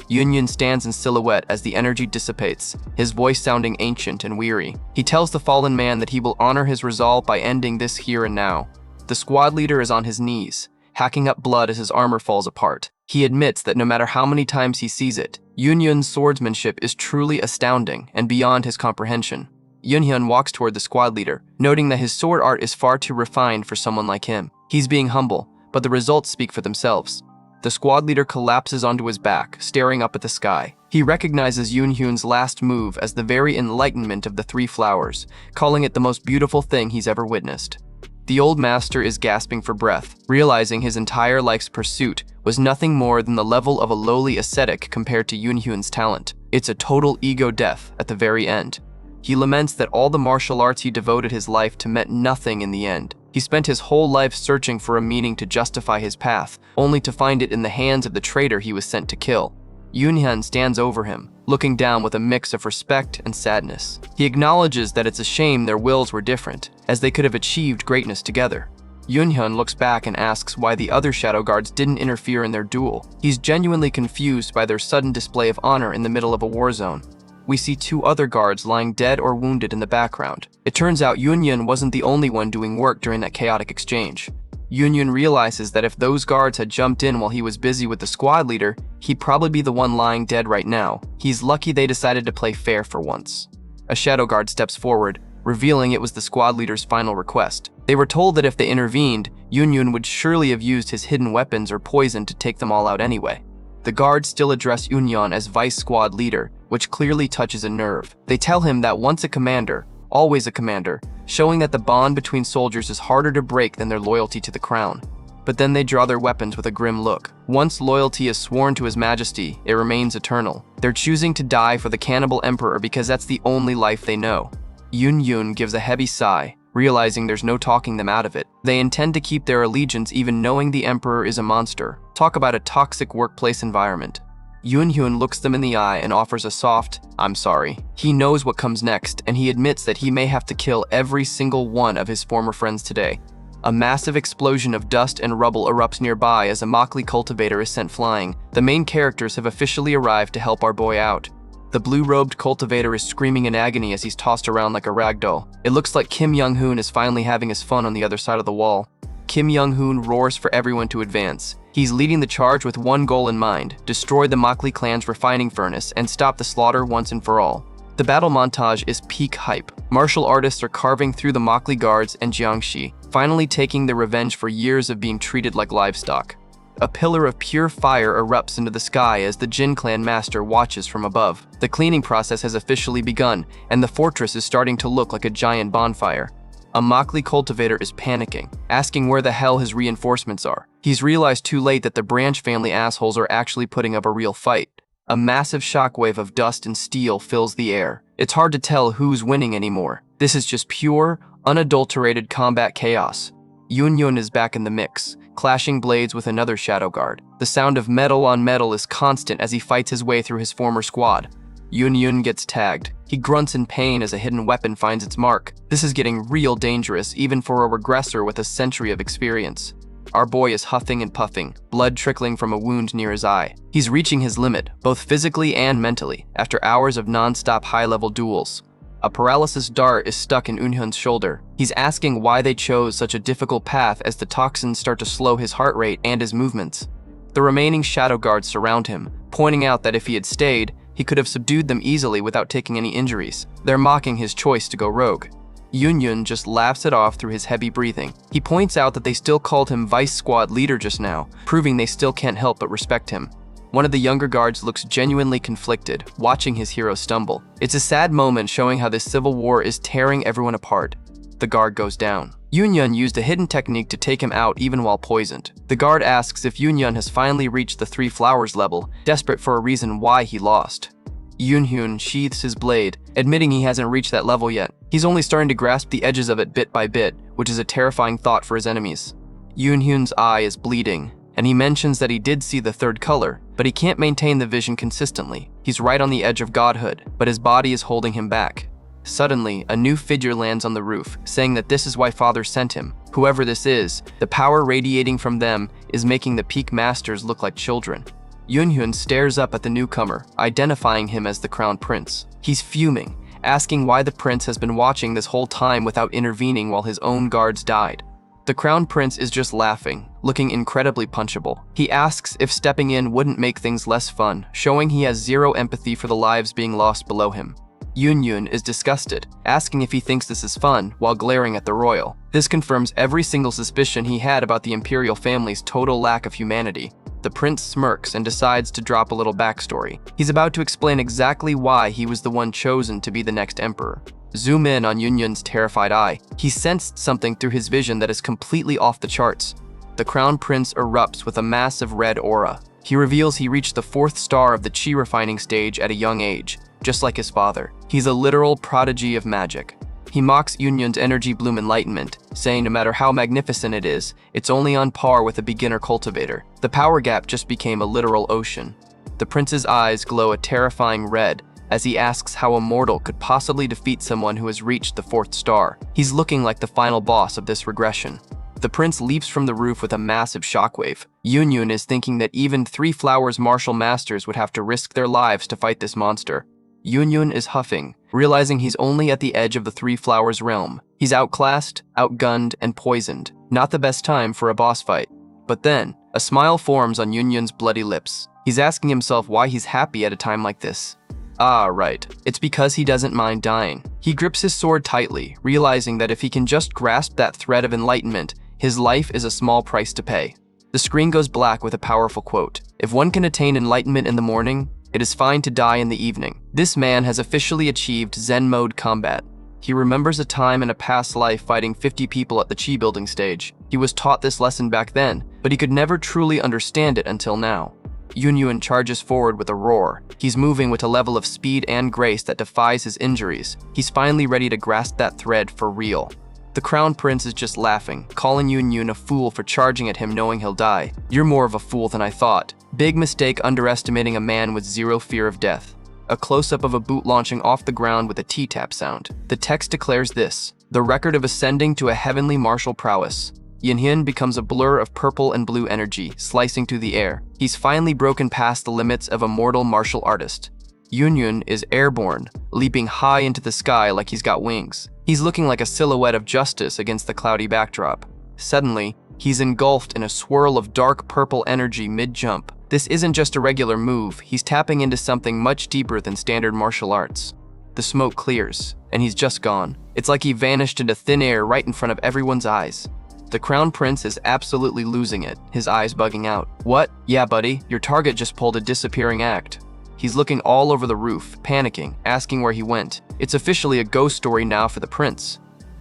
Yunyun stands in silhouette as the energy dissipates, his voice sounding ancient and weary. He tells the fallen man that he will honor his resolve by ending this here and now. The squad leader is on his knees, hacking up blood as his armor falls apart. He admits that no matter how many times he sees it, Yunyun's swordsmanship is truly astounding and beyond his comprehension. Yunyun walks toward the squad leader, noting that his sword art is far too refined for someone like him. He's being humble, but the results speak for themselves. The squad leader collapses onto his back, staring up at the sky. He recognizes Yunyun's last move as the very enlightenment of the Three Flowers, calling it the most beautiful thing he's ever witnessed. The old master is gasping for breath, realizing his entire life's pursuit was nothing more than the level of a lowly ascetic compared to Yunyun's talent. It's a total ego death at the very end. He laments that all the martial arts he devoted his life to meant nothing in the end. He spent his whole life searching for a meaning to justify his path, only to find it in the hands of the traitor he was sent to kill. Yunyun stands over him, looking down with a mix of respect and sadness. He acknowledges that it's a shame their wills were different, as they could have achieved greatness together. Yunyun looks back and asks why the other Shadow Guards didn't interfere in their duel. He's genuinely confused by their sudden display of honor in the middle of a war zone. We see two other guards lying dead or wounded in the background. It turns out Yunyun wasn't the only one doing work during that chaotic exchange. Yunyun realizes that if those guards had jumped in while he was busy with the squad leader, he'd probably be the one lying dead right now. He's lucky they decided to play fair for once. A Shadow Guard steps forward, revealing it was the squad leader's final request. They were told that if they intervened, Yunyun would surely have used his hidden weapons or poison to take them all out anyway. The guards still address Yunyun as vice squad leader, which clearly touches a nerve. They tell him that once a commander, always a commander, showing that the bond between soldiers is harder to break than their loyalty to the crown. But then they draw their weapons with a grim look. Once loyalty is sworn to His Majesty, it remains eternal. They're choosing to die for the cannibal emperor because that's the only life they know. Yunyun gives a heavy sigh, realizing there's no talking them out of it. They intend to keep their allegiance even knowing the emperor is a monster. Talk about a toxic workplace environment. Yunyun looks them in the eye and offers a soft, "I'm sorry." He knows what comes next, and he admits that he may have to kill every single one of his former friends today. A massive explosion of dust and rubble erupts nearby as a Mockley cultivator is sent flying. The main characters have officially arrived to help our boy out. The blue-robed cultivator is screaming in agony as he's tossed around like a ragdoll. It looks like Kim Young-hoon is finally having his fun on the other side of the wall. Kim Young-hoon roars for everyone to advance. He's leading the charge with one goal in mind: destroy the Mockley clan's refining furnace and stop the slaughter once and for all. The battle montage is peak hype. Martial artists are carving through the Mockley guards and Jiangxi, finally taking their revenge for years of being treated like livestock. A pillar of pure fire erupts into the sky as the Jin clan master watches from above. The cleaning process has officially begun, and the fortress is starting to look like a giant bonfire. A Mockley cultivator is panicking, asking where the hell his reinforcements are. He's realized too late that the Branch family assholes are actually putting up a real fight. A massive shockwave of dust and steel fills the air. It's hard to tell who's winning anymore. This is just pure, unadulterated combat chaos. Yun is back in the mix, clashing blades with another shadow guard. The sound of metal on metal is constant as he fights his way through his former squad. Yun gets tagged. He grunts in pain as a hidden weapon finds its mark. This is getting real dangerous, even for a regressor with a century of experience. Our boy is huffing and puffing, blood trickling from a wound near his eye. He's reaching his limit, both physically and mentally, after hours of non-stop high-level duels. A paralysis dart is stuck in Eunhyun's shoulder. He's asking why they chose such a difficult path as the toxins start to slow his heart rate and his movements. The remaining shadow guards surround him, pointing out that if he had stayed, he could have subdued them easily without taking any injuries. They're mocking his choice to go rogue. Yun just laughs it off through his heavy breathing. He points out that they still called him Vice Squad Leader just now, proving they still can't help but respect him. One of the younger guards looks genuinely conflicted, watching his hero stumble. It's a sad moment showing how this civil war is tearing everyone apart. The guard goes down. Yun used a hidden technique to take him out even while poisoned. The guard asks if Yun has finally reached the 3 flowers level, desperate for a reason why he lost. Yun sheaths his blade, admitting he hasn't reached that level yet. He's only starting to grasp the edges of it bit by bit, which is a terrifying thought for his enemies. Yun's eye is bleeding, and he mentions that he did see the 3rd color, but he can't maintain the vision consistently. He's right on the edge of godhood, but his body is holding him back. Suddenly, a new figure lands on the roof, saying that this is why Father sent him. Whoever this is, the power radiating from them is making the peak masters look like children. Yun stares up at the newcomer, identifying him as the Crown Prince. He's fuming, asking why the prince has been watching this whole time without intervening while his own guards died. The Crown Prince is just laughing, looking incredibly punchable. He asks if stepping in wouldn't make things less fun, showing he has zero empathy for the lives being lost below him. Yun is disgusted, asking if he thinks this is fun, while glaring at the royal. This confirms every single suspicion he had about the imperial family's total lack of humanity. The prince smirks and decides to drop a little backstory. He's about to explain exactly why he was the one chosen to be the next emperor. Zoom in on Yun's terrified eye. He sensed something through his vision that is completely off the charts. The Crown Prince erupts with a massive red aura. He reveals he reached the 4th star of the chi refining stage at a young age, just like his father. He's a literal prodigy of magic. He mocks Yun's energy bloom enlightenment, saying no matter how magnificent it is, it's only on par with a beginner cultivator. The power gap just became a literal ocean. The prince's eyes glow a terrifying red as he asks how a mortal could possibly defeat someone who has reached the 4th star. He's looking like the final boss of this regression. The prince leaps from the roof with a massive shockwave. Yun is thinking that even 3 Flowers martial masters would have to risk their lives to fight this monster. Yun is huffing, realizing he's only at the edge of the 3 Flowers realm. He's outclassed, outgunned, and poisoned. Not the best time for a boss fight. But then, a smile forms on Yun's bloody lips. He's asking himself why he's happy at a time like this. Ah, right. It's because he doesn't mind dying. He grips his sword tightly, realizing that if he can just grasp that thread of enlightenment, his life is a small price to pay. The screen goes black with a powerful quote. If one can attain enlightenment in the morning, it is fine to die in the evening. This man has officially achieved Zen mode combat. He remembers a time in a past life fighting 50 people at the chi building stage. He was taught this lesson back then, but he could never truly understand it until now. Yun charges forward with a roar. He's moving with a level of speed and grace that defies his injuries. He's finally ready to grasp that thread for real. The Crown Prince is just laughing, calling Yun a fool for charging at him knowing he'll die. You're more of a fool than I thought. Big mistake underestimating a man with zero fear of death. A close-up of a boot launching off the ground with a T-tap sound. The text declares this: the record of ascending to a heavenly martial prowess. Yunhyun becomes a blur of purple and blue energy, slicing through the air. He's finally broken past the limits of a mortal martial artist. Yunhyun is airborne, leaping high into the sky like he's got wings. He's looking like a silhouette of justice against the cloudy backdrop. Suddenly, he's engulfed in a swirl of dark purple energy mid-jump. This isn't just a regular move, he's tapping into something much deeper than standard martial arts. The smoke clears, and he's just gone. It's like he vanished into thin air right in front of everyone's eyes. The Crown Prince is absolutely losing it, his eyes bugging out. What? Yeah, buddy, your target just pulled a disappearing act. He's looking all over the roof, panicking, asking where he went. It's officially a ghost story now for the prince.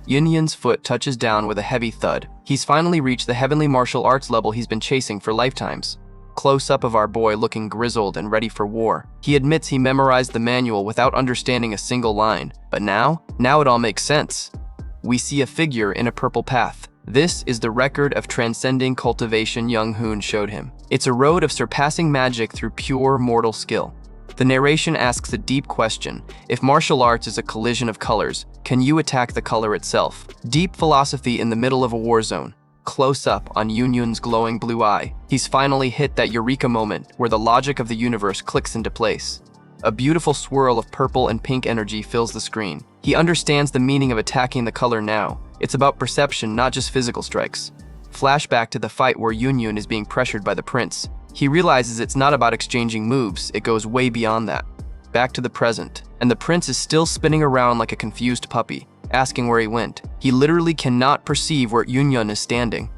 Yunhyun's foot touches down with a heavy thud. He's finally reached the heavenly martial arts level he's been chasing for lifetimes. Close-up of our boy looking grizzled and ready for war. He admits he memorized the manual without understanding a single line. But now it all makes sense. We see a figure in a purple path. This is the record of transcending cultivation Young-hoon showed him. It's a road of surpassing magic through pure mortal skill. The narration asks a deep question. If martial arts is a collision of colors, can you attack the color itself? Deep philosophy in the middle of a war zone. Close up on Yunhyun's glowing blue eye. He's finally hit that eureka moment where the logic of the universe clicks into place. A beautiful swirl of purple and pink energy fills the screen. He understands the meaning of attacking the color now. It's about perception, not just physical strikes. Flashback to the fight where Yunhyun is being pressured by the prince. He realizes it's not about exchanging moves, it goes way beyond that. Back to the present, and the prince is still spinning around like a confused puppy, asking where he went. He literally cannot perceive where Yunhyun is standing.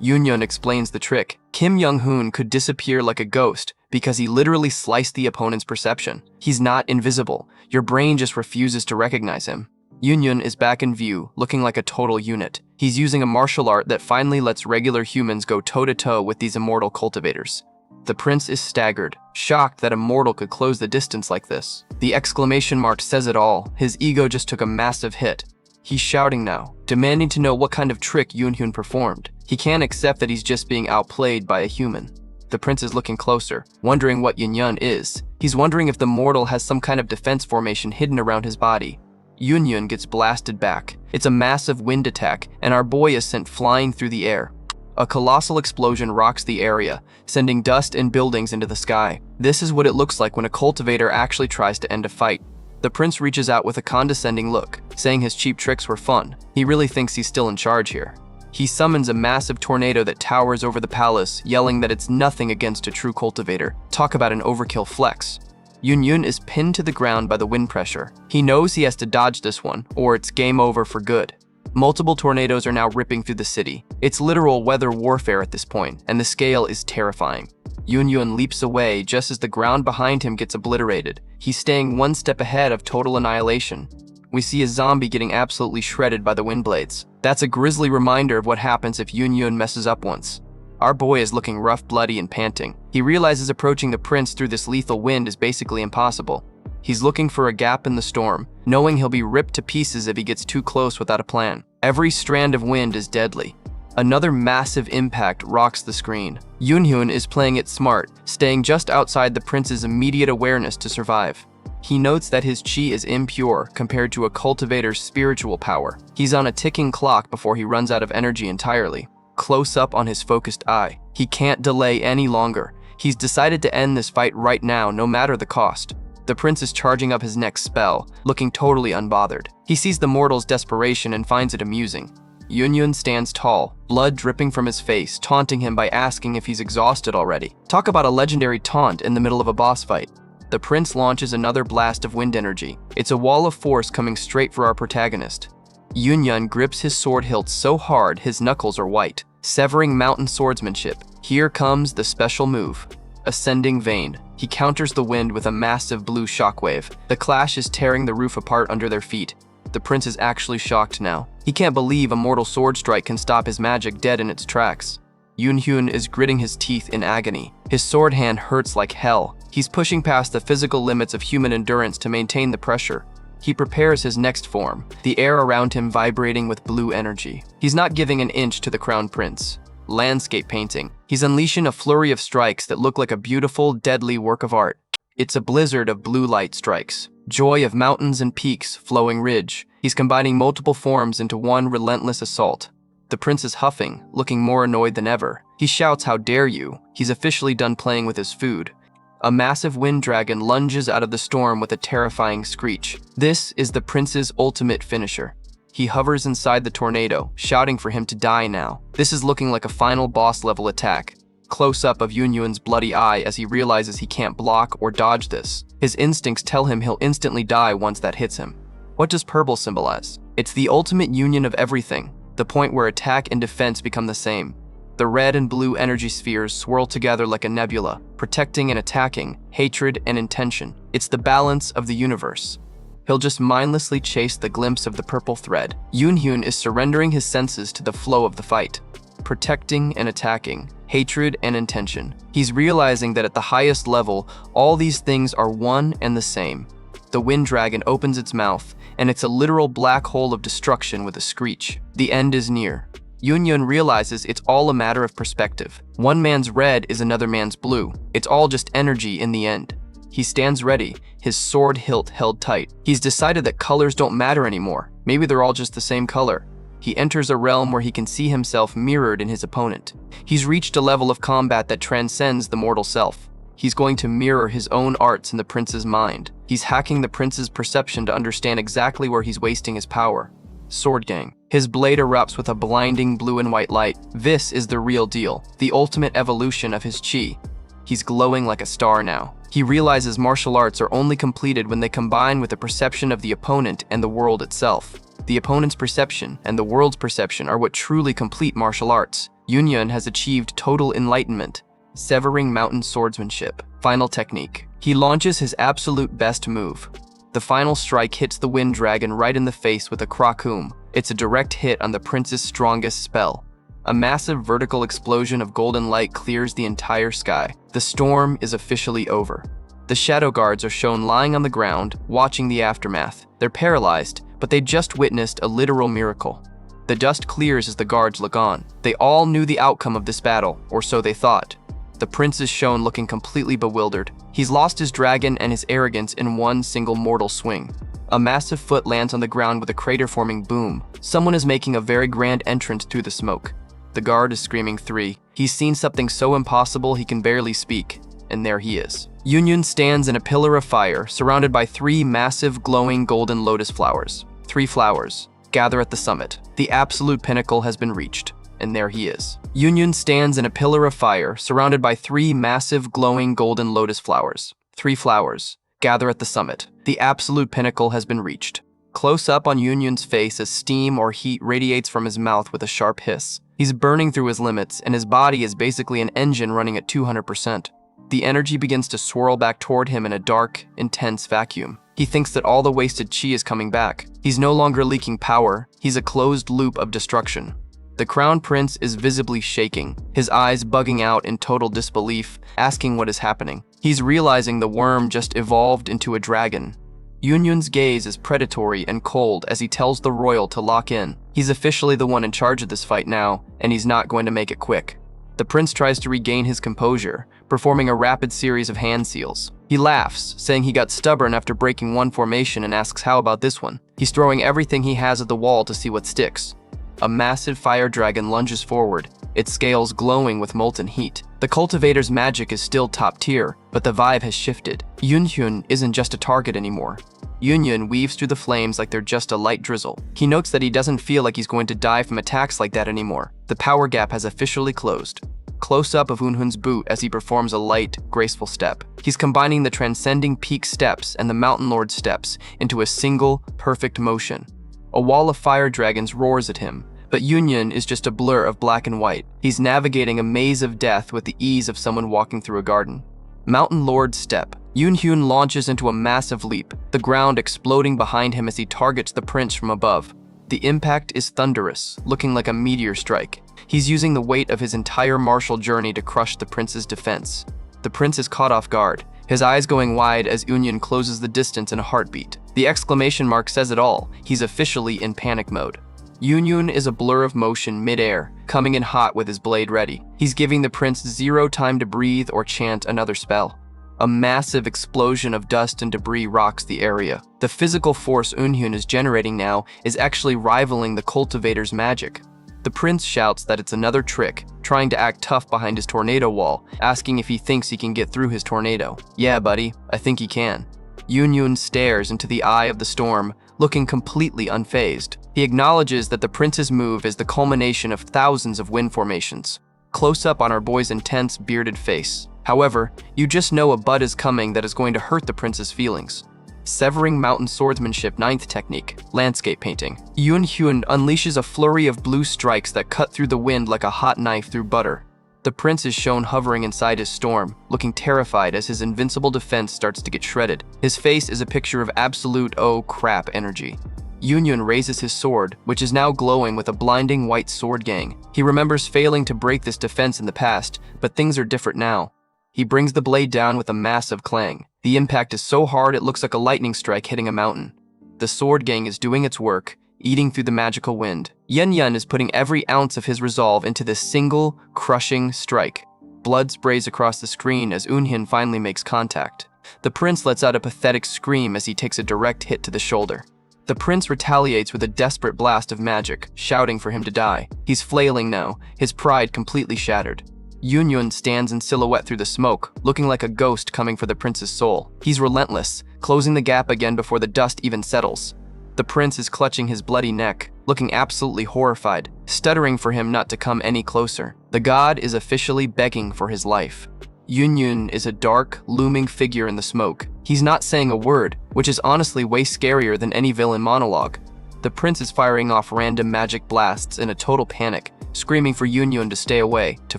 Yunhyun explains the trick. Kim Young-hoon could disappear like a ghost because he literally sliced the opponent's perception. He's not invisible. Your brain just refuses to recognize him. Yunhyun is back in view, looking like a total unit. He's using a martial art that finally lets regular humans go toe-to-toe with these immortal cultivators. The prince is staggered, shocked that a mortal could close the distance like this. The exclamation mark says it all. His ego just took a massive hit. He's shouting now, demanding to know what kind of trick Yunhyun performed. He can't accept that he's just being outplayed by a human. The prince is looking closer, wondering what Yunhyun is. He's wondering if the mortal has some kind of defense formation hidden around his body. Yunhyun gets blasted back. It's a massive wind attack, and our boy is sent flying through the air. A colossal explosion rocks the area, sending dust and buildings into the sky. This is what it looks like when a cultivator actually tries to end a fight. The prince reaches out with a condescending look, saying his cheap tricks were fun. He really thinks he's still in charge here. He summons a massive tornado that towers over the palace, yelling that it's nothing against a true cultivator. Talk about an overkill flex. Yunhyun is pinned to the ground by the wind pressure. He knows he has to dodge this one, or it's game over for good. Multiple tornadoes are now ripping through the city. It's literal weather warfare at this point, and the scale is terrifying. Yunhyun leaps away just as the ground behind him gets obliterated. He's staying one step ahead of total annihilation. We see a zombie getting absolutely shredded by the wind blades. That's a grisly reminder of what happens if Yunhyun messes up once. Our boy is looking rough, bloody, and panting. He realizes approaching the prince through this lethal wind is basically impossible. He's looking for a gap in the storm, knowing he'll be ripped to pieces if he gets too close without a plan. Every strand of wind is deadly. Another massive impact rocks the screen. Yunhyun is playing it smart, staying just outside the prince's immediate awareness to survive. He notes that his chi is impure compared to a cultivator's spiritual power. He's on a ticking clock before he runs out of energy entirely. Close up on his focused eye. He can't delay any longer. He's decided to end this fight right now, no matter the cost. The prince is charging up his next spell, looking totally unbothered. He sees the mortal's desperation and finds it amusing. Yunhyun stands tall, blood dripping from his face, taunting him by asking if he's exhausted already. Talk about a legendary taunt in the middle of a boss fight. The prince launches another blast of wind energy. It's a wall of force coming straight for our protagonist. Yunhyun grips his sword hilt so hard his knuckles are white, severing mountain swordsmanship. Here comes the special move. Ascending Vein. He counters the wind with a massive blue shockwave. The clash is tearing the roof apart under their feet. The prince is actually shocked now. He can't believe a mortal sword strike can stop his magic dead in its tracks. Yunhyun is gritting his teeth in agony. His sword hand hurts like hell. He's pushing past the physical limits of human endurance to maintain the pressure. He prepares his next form, the air around him vibrating with blue energy. He's not giving an inch to the crown prince. Landscape painting. He's unleashing a flurry of strikes that look like a beautiful, deadly work of art. It's a blizzard of blue light strikes. Joy of mountains and peaks, flowing ridge. He's combining multiple forms into one relentless assault. The prince is huffing, looking more annoyed than ever. He shouts, "How dare you?" He's officially done playing with his food. A massive wind dragon lunges out of the storm with a terrifying screech. This is the prince's ultimate finisher. He hovers inside the tornado, shouting for him to die now. This is looking like a final boss-level attack. Close-up of Yunyun's bloody eye as he realizes he can't block or dodge this. His instincts tell him he'll instantly die once that hits him. What does purple symbolize? It's the ultimate union of everything, the point where attack and defense become the same. The red and blue energy spheres swirl together like a nebula, protecting and attacking, hatred and intention. It's the balance of the universe. He'll just mindlessly chase the glimpse of the purple thread. Yunhyun is surrendering his senses to the flow of the fight. Protecting and attacking, hatred and intention. He's realizing that at the highest level, all these things are one and the same. The wind dragon opens its mouth, and it's a literal black hole of destruction with a screech. The end is near. Yunyun realizes it's all a matter of perspective. One man's red is another man's blue. It's all just energy in the end. He stands ready, his sword hilt held tight. He's decided that colors don't matter anymore. Maybe they're all just the same color. He enters a realm where he can see himself mirrored in his opponent. He's reached a level of combat that transcends the mortal self. He's going to mirror his own arts in the prince's mind. He's hacking the prince's perception to understand exactly where he's wasting his power. Sword Gang. His blade erupts with a blinding blue and white light. This is the real deal, the ultimate evolution of his chi. He's glowing like a star now. He realizes martial arts are only completed when they combine with the perception of the opponent and the world itself. The opponent's perception and the world's perception are what truly complete martial arts. Yunyun has achieved total enlightenment. Severing mountain swordsmanship. Final technique. He launches his absolute best move. The final strike hits the wind dragon right in the face with a krakum. It's a direct hit on the prince's strongest spell. A massive vertical explosion of golden light clears the entire sky. The storm is officially over. The shadow guards are shown lying on the ground, watching the aftermath. They're paralyzed, but they just witnessed a literal miracle. The dust clears as the guards look on. They all knew the outcome of this battle, or so they thought. The prince is shown looking completely bewildered. He's lost his dragon and his arrogance in one single mortal swing. A massive foot lands on the ground with a crater-forming boom. Someone is making a very grand entrance through the smoke. The guard is screaming 3. He's seen something so impossible he can barely speak, and there he is. Yunyun stands in a pillar of fire, surrounded by 3 massive glowing golden lotus flowers. 3 flowers gather at the summit. The absolute pinnacle has been reached, and there he is. Yunyun stands in a pillar of fire, surrounded by 3 massive glowing golden lotus flowers. 3 flowers gather at the summit. The absolute pinnacle has been reached. Close up on Yunyun's face as steam or heat radiates from his mouth with a sharp hiss. He's burning through his limits, and his body is basically an engine running at 200%. The energy begins to swirl back toward him in a dark, intense vacuum. He thinks that all the wasted chi is coming back. He's no longer leaking power. He's a closed loop of destruction. The crown prince is visibly shaking, his eyes bugging out in total disbelief, asking what is happening. He's realizing the worm just evolved into a dragon. Yunyun's gaze is predatory and cold as he tells the royal to lock in. He's officially the one in charge of this fight now, and he's not going to make it quick. The prince tries to regain his composure, performing a rapid series of hand seals. He laughs, saying he got stubborn after breaking one formation and asks how about this one. He's throwing everything he has at the wall to see what sticks. A massive fire dragon lunges forward, its scales glowing with molten heat. The Cultivators' magic is still top tier, but the vibe has shifted. Yunhyun isn't just a target anymore. Yunyun weaves through the flames like they're just a light drizzle. He notes that he doesn't feel like he's going to die from attacks like that anymore. The power gap has officially closed. Close-up of Eunhoon's boot as he performs a light, graceful step. He's combining the transcending peak steps and the mountain lord steps into a single, perfect motion. A wall of fire dragons roars at him, but Yunyun is just a blur of black and white. He's navigating a maze of death with the ease of someone walking through a garden. Mountain Lord Step. Yunhyun launches into a massive leap, the ground exploding behind him as he targets the prince from above. The impact is thunderous, looking like a meteor strike. He's using the weight of his entire martial journey to crush the prince's defense. The prince is caught off guard, his eyes going wide as Yunyun closes the distance in a heartbeat. The exclamation mark says it all. He's officially in panic mode. Yunyun is a blur of motion mid-air, coming in hot with his blade ready. He's giving the prince 0 time to breathe or chant another spell. A massive explosion of dust and debris rocks the area. The physical force Eunhyun is generating now is actually rivaling the Cultivators' magic. The prince shouts that it's another trick, trying to act tough behind his tornado wall, asking if he thinks he can get through his tornado. Yeah, buddy, I think he can. Yun stares into the eye of the storm, looking completely unfazed. He acknowledges that the prince's move is the culmination of thousands of wind formations. Close up on our boy's intense, bearded face. However, you just know a bud is coming that is going to hurt the prince's feelings. Severing Mountain Swordsmanship 9th Technique, Landscape Painting. Yun unleashes a flurry of blue strikes that cut through the wind like a hot knife through butter. The prince is shown hovering inside his storm, looking terrified as his invincible defense starts to get shredded. His face is a picture of absolute oh crap energy. Yun raises his sword, which is now glowing with a blinding white sword gang. He remembers failing to break this defense in the past, but things are different now. He brings the blade down with a massive clang. The impact is so hard it looks like a lightning strike hitting a mountain. The sword gang is doing its work, eating through the magical wind. Yun is putting every ounce of his resolve into this single, crushing strike. Blood sprays across the screen as Unhyun finally makes contact. The prince lets out a pathetic scream as he takes a direct hit to the shoulder. The prince retaliates with a desperate blast of magic, shouting for him to die. He's flailing now, his pride completely shattered. Yun stands in silhouette through the smoke, looking like a ghost coming for the prince's soul. He's relentless, closing the gap again before the dust even settles. The prince is clutching his bloody neck, looking absolutely horrified, stuttering for him not to come any closer. The god is officially begging for his life. Yun is a dark, looming figure in the smoke. He's not saying a word, which is honestly way scarier than any villain monologue. The prince is firing off random magic blasts in a total panic, screaming for Yun to stay away, to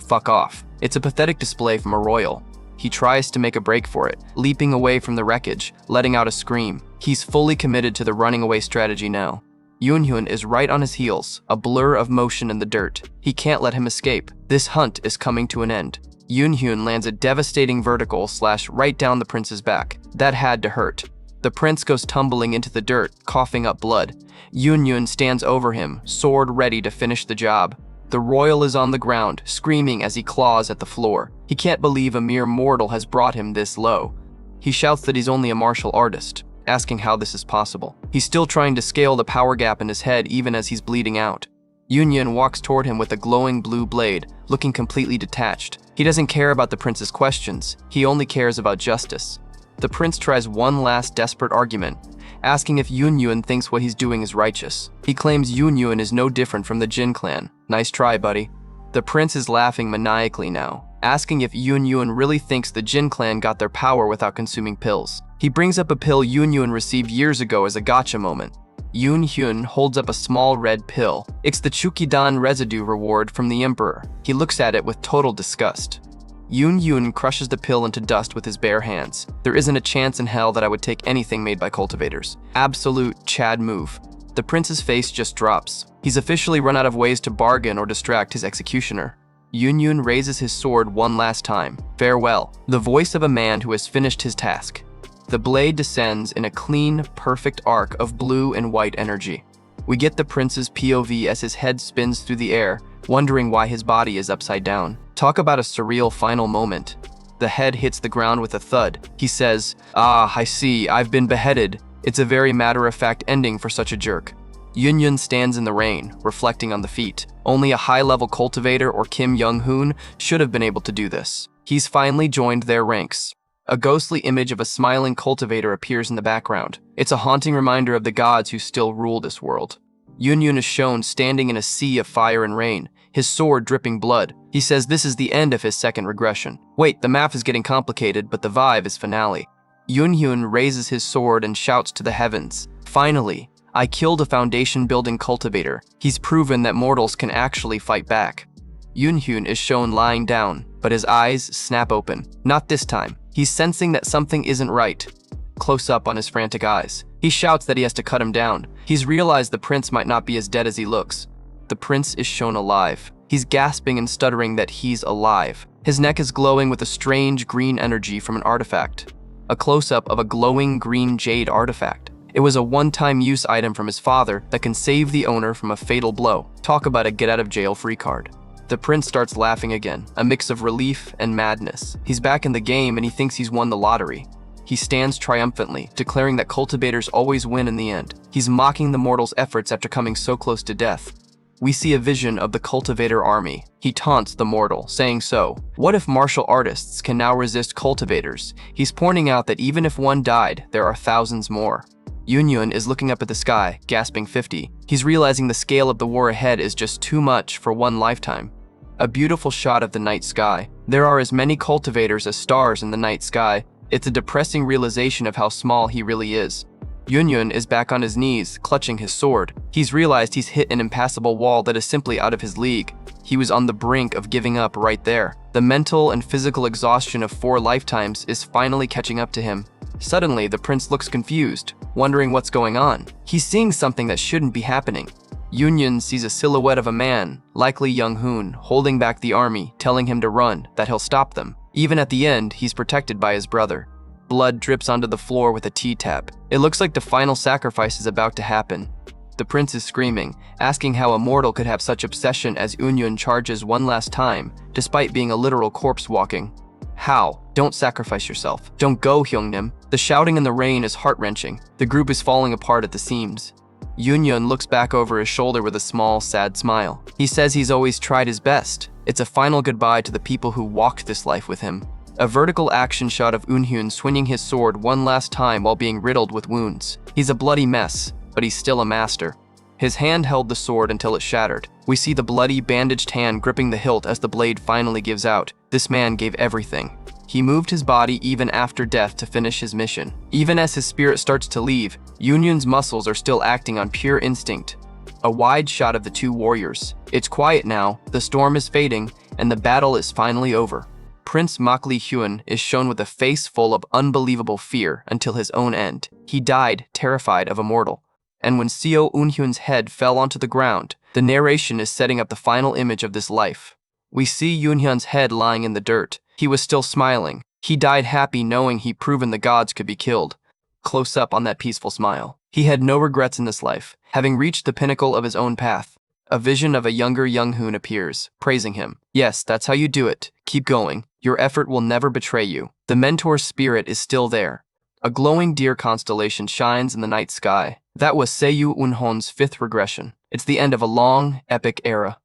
fuck off. It's a pathetic display from a royal. He tries to make a break for it, leaping away from the wreckage, letting out a scream. He's fully committed to the running away strategy now. Yun is right on his heels, a blur of motion in the dirt. He can't let him escape. This hunt is coming to an end. Yun lands a devastating vertical slash right down the prince's back. That had to hurt. The prince goes tumbling into the dirt, coughing up blood. Yun stands over him, sword ready to finish the job. The royal is on the ground, screaming as he claws at the floor. He can't believe a mere mortal has brought him this low. He shouts that he's only a martial artist, asking how this is possible. He's still trying to scale the power gap in his head even as he's bleeding out. Yun walks toward him with a glowing blue blade, looking completely detached. He doesn't care about the prince's questions. He only cares about justice. The prince tries one last desperate argument, asking if Yun thinks what he's doing is righteous. He claims Yun is no different from the Jin clan. Nice try, buddy. The prince is laughing maniacally now, asking if Yun really thinks the Jin clan got their power without consuming pills. He brings up a pill Yun received years ago as a gotcha moment. Yun holds up a small red pill. It's the Chukidan residue reward from the emperor. He looks at it with total disgust. Yun crushes the pill into dust with his bare hands. There isn't a chance in hell that I would take anything made by cultivators. Absolute Chad move. The prince's face just drops. He's officially run out of ways to bargain or distract his executioner. Yun raises his sword one last time. Farewell. The voice of a man who has finished his task. The blade descends in a clean, perfect arc of blue and white energy. We get the prince's POV as his head spins through the air, wondering why his body is upside down. Talk about a surreal final moment. The head hits the ground with a thud. He says, "Ah, I see, I've been beheaded." It's a very matter-of-fact ending for such a jerk. Yun stands in the rain, reflecting on the feat. Only a high-level cultivator or Kim Young-hoon should have been able to do this. He's finally joined their ranks. A ghostly image of a smiling cultivator appears in the background. It's a haunting reminder of the gods who still rule this world. Yun is shown standing in a sea of fire and rain, his sword dripping blood. He says this is the end of his second regression. Wait, the math is getting complicated, but the vibe is finale. Yun raises his sword and shouts to the heavens. Finally, I killed a foundation-building cultivator. He's proven that mortals can actually fight back. Yun is shown lying down, but his eyes snap open. Not this time. He's sensing that something isn't right. Close up on his frantic eyes. He shouts that he has to cut him down. He's realized the prince might not be as dead as he looks. The prince is shown alive. He's gasping and stuttering that he's alive. His neck is glowing with a strange green energy from an artifact. A close-up of a glowing green jade artifact. It was a one-time use item from his father that can save the owner from a fatal blow. Talk about a get-out-of-jail-free card. The prince starts laughing again, a mix of relief and madness. He's back in the game and he thinks he's won the lottery. He stands triumphantly, declaring that cultivators always win in the end. He's mocking the mortal's efforts after coming so close to death. We see a vision of the cultivator army. He taunts the mortal, saying so. What if martial artists can now resist cultivators? He's pointing out that even if one died, there are thousands more. Yunyun is looking up at the sky, gasping 50. He's realizing the scale of the war ahead is just too much for one lifetime. A beautiful shot of the night sky. There are as many cultivators as stars in the night sky. It's a depressing realization of how small he really is. Yunyun is back on his knees, clutching his sword. He's realized he's hit an impassable wall that is simply out of his league. He was on the brink of giving up right there. The mental and physical exhaustion of 4 lifetimes is finally catching up to him. Suddenly, the prince looks confused, wondering what's going on. He's seeing something that shouldn't be happening. Yunyun sees a silhouette of a man, likely Young Hoon, holding back the army, telling him to run, that he'll stop them. Even at the end, he's protected by his brother. Blood drips onto the floor with a T-tap. It looks like the final sacrifice is about to happen. The prince is screaming, asking how a mortal could have such obsession as Yunyun charges one last time, despite being a literal corpse walking. How? Don't sacrifice yourself. Don't go, Hyungnim. The shouting in the rain is heart-wrenching. The group is falling apart at the seams. Yunyun looks back over his shoulder with a small, sad smile. He says he's always tried his best. It's a final goodbye to the people who walked this life with him. A vertical action shot of Eunhyun swinging his sword one last time while being riddled with wounds. He's a bloody mess, but he's still a master. His hand held the sword until it shattered. We see the bloody, bandaged hand gripping the hilt as the blade finally gives out. This man gave everything. He moved his body even after death to finish his mission. Even as his spirit starts to leave, Yunyun's muscles are still acting on pure instinct. A wide shot of the 2 warriors. It's quiet now, the storm is fading, and the battle is finally over. Prince Makli Hyun is shown with a face full of unbelievable fear until his own end. He died, terrified of a mortal. And when Seo Eunhyun's head fell onto the ground, the narration is setting up the final image of this life. We see Eunhyun's head lying in the dirt. He was still smiling. He died happy knowing he'd proven the gods could be killed. Close up on that peaceful smile. He had no regrets in this life, having reached the pinnacle of his own path. A vision of a younger Young Hoon appears, praising him. Yes, that's how you do it. Keep going. Your effort will never betray you. The mentor's spirit is still there. A glowing deer constellation shines in the night sky. That was Seo Eunhon's 5th regression. It's the end of a long, epic era.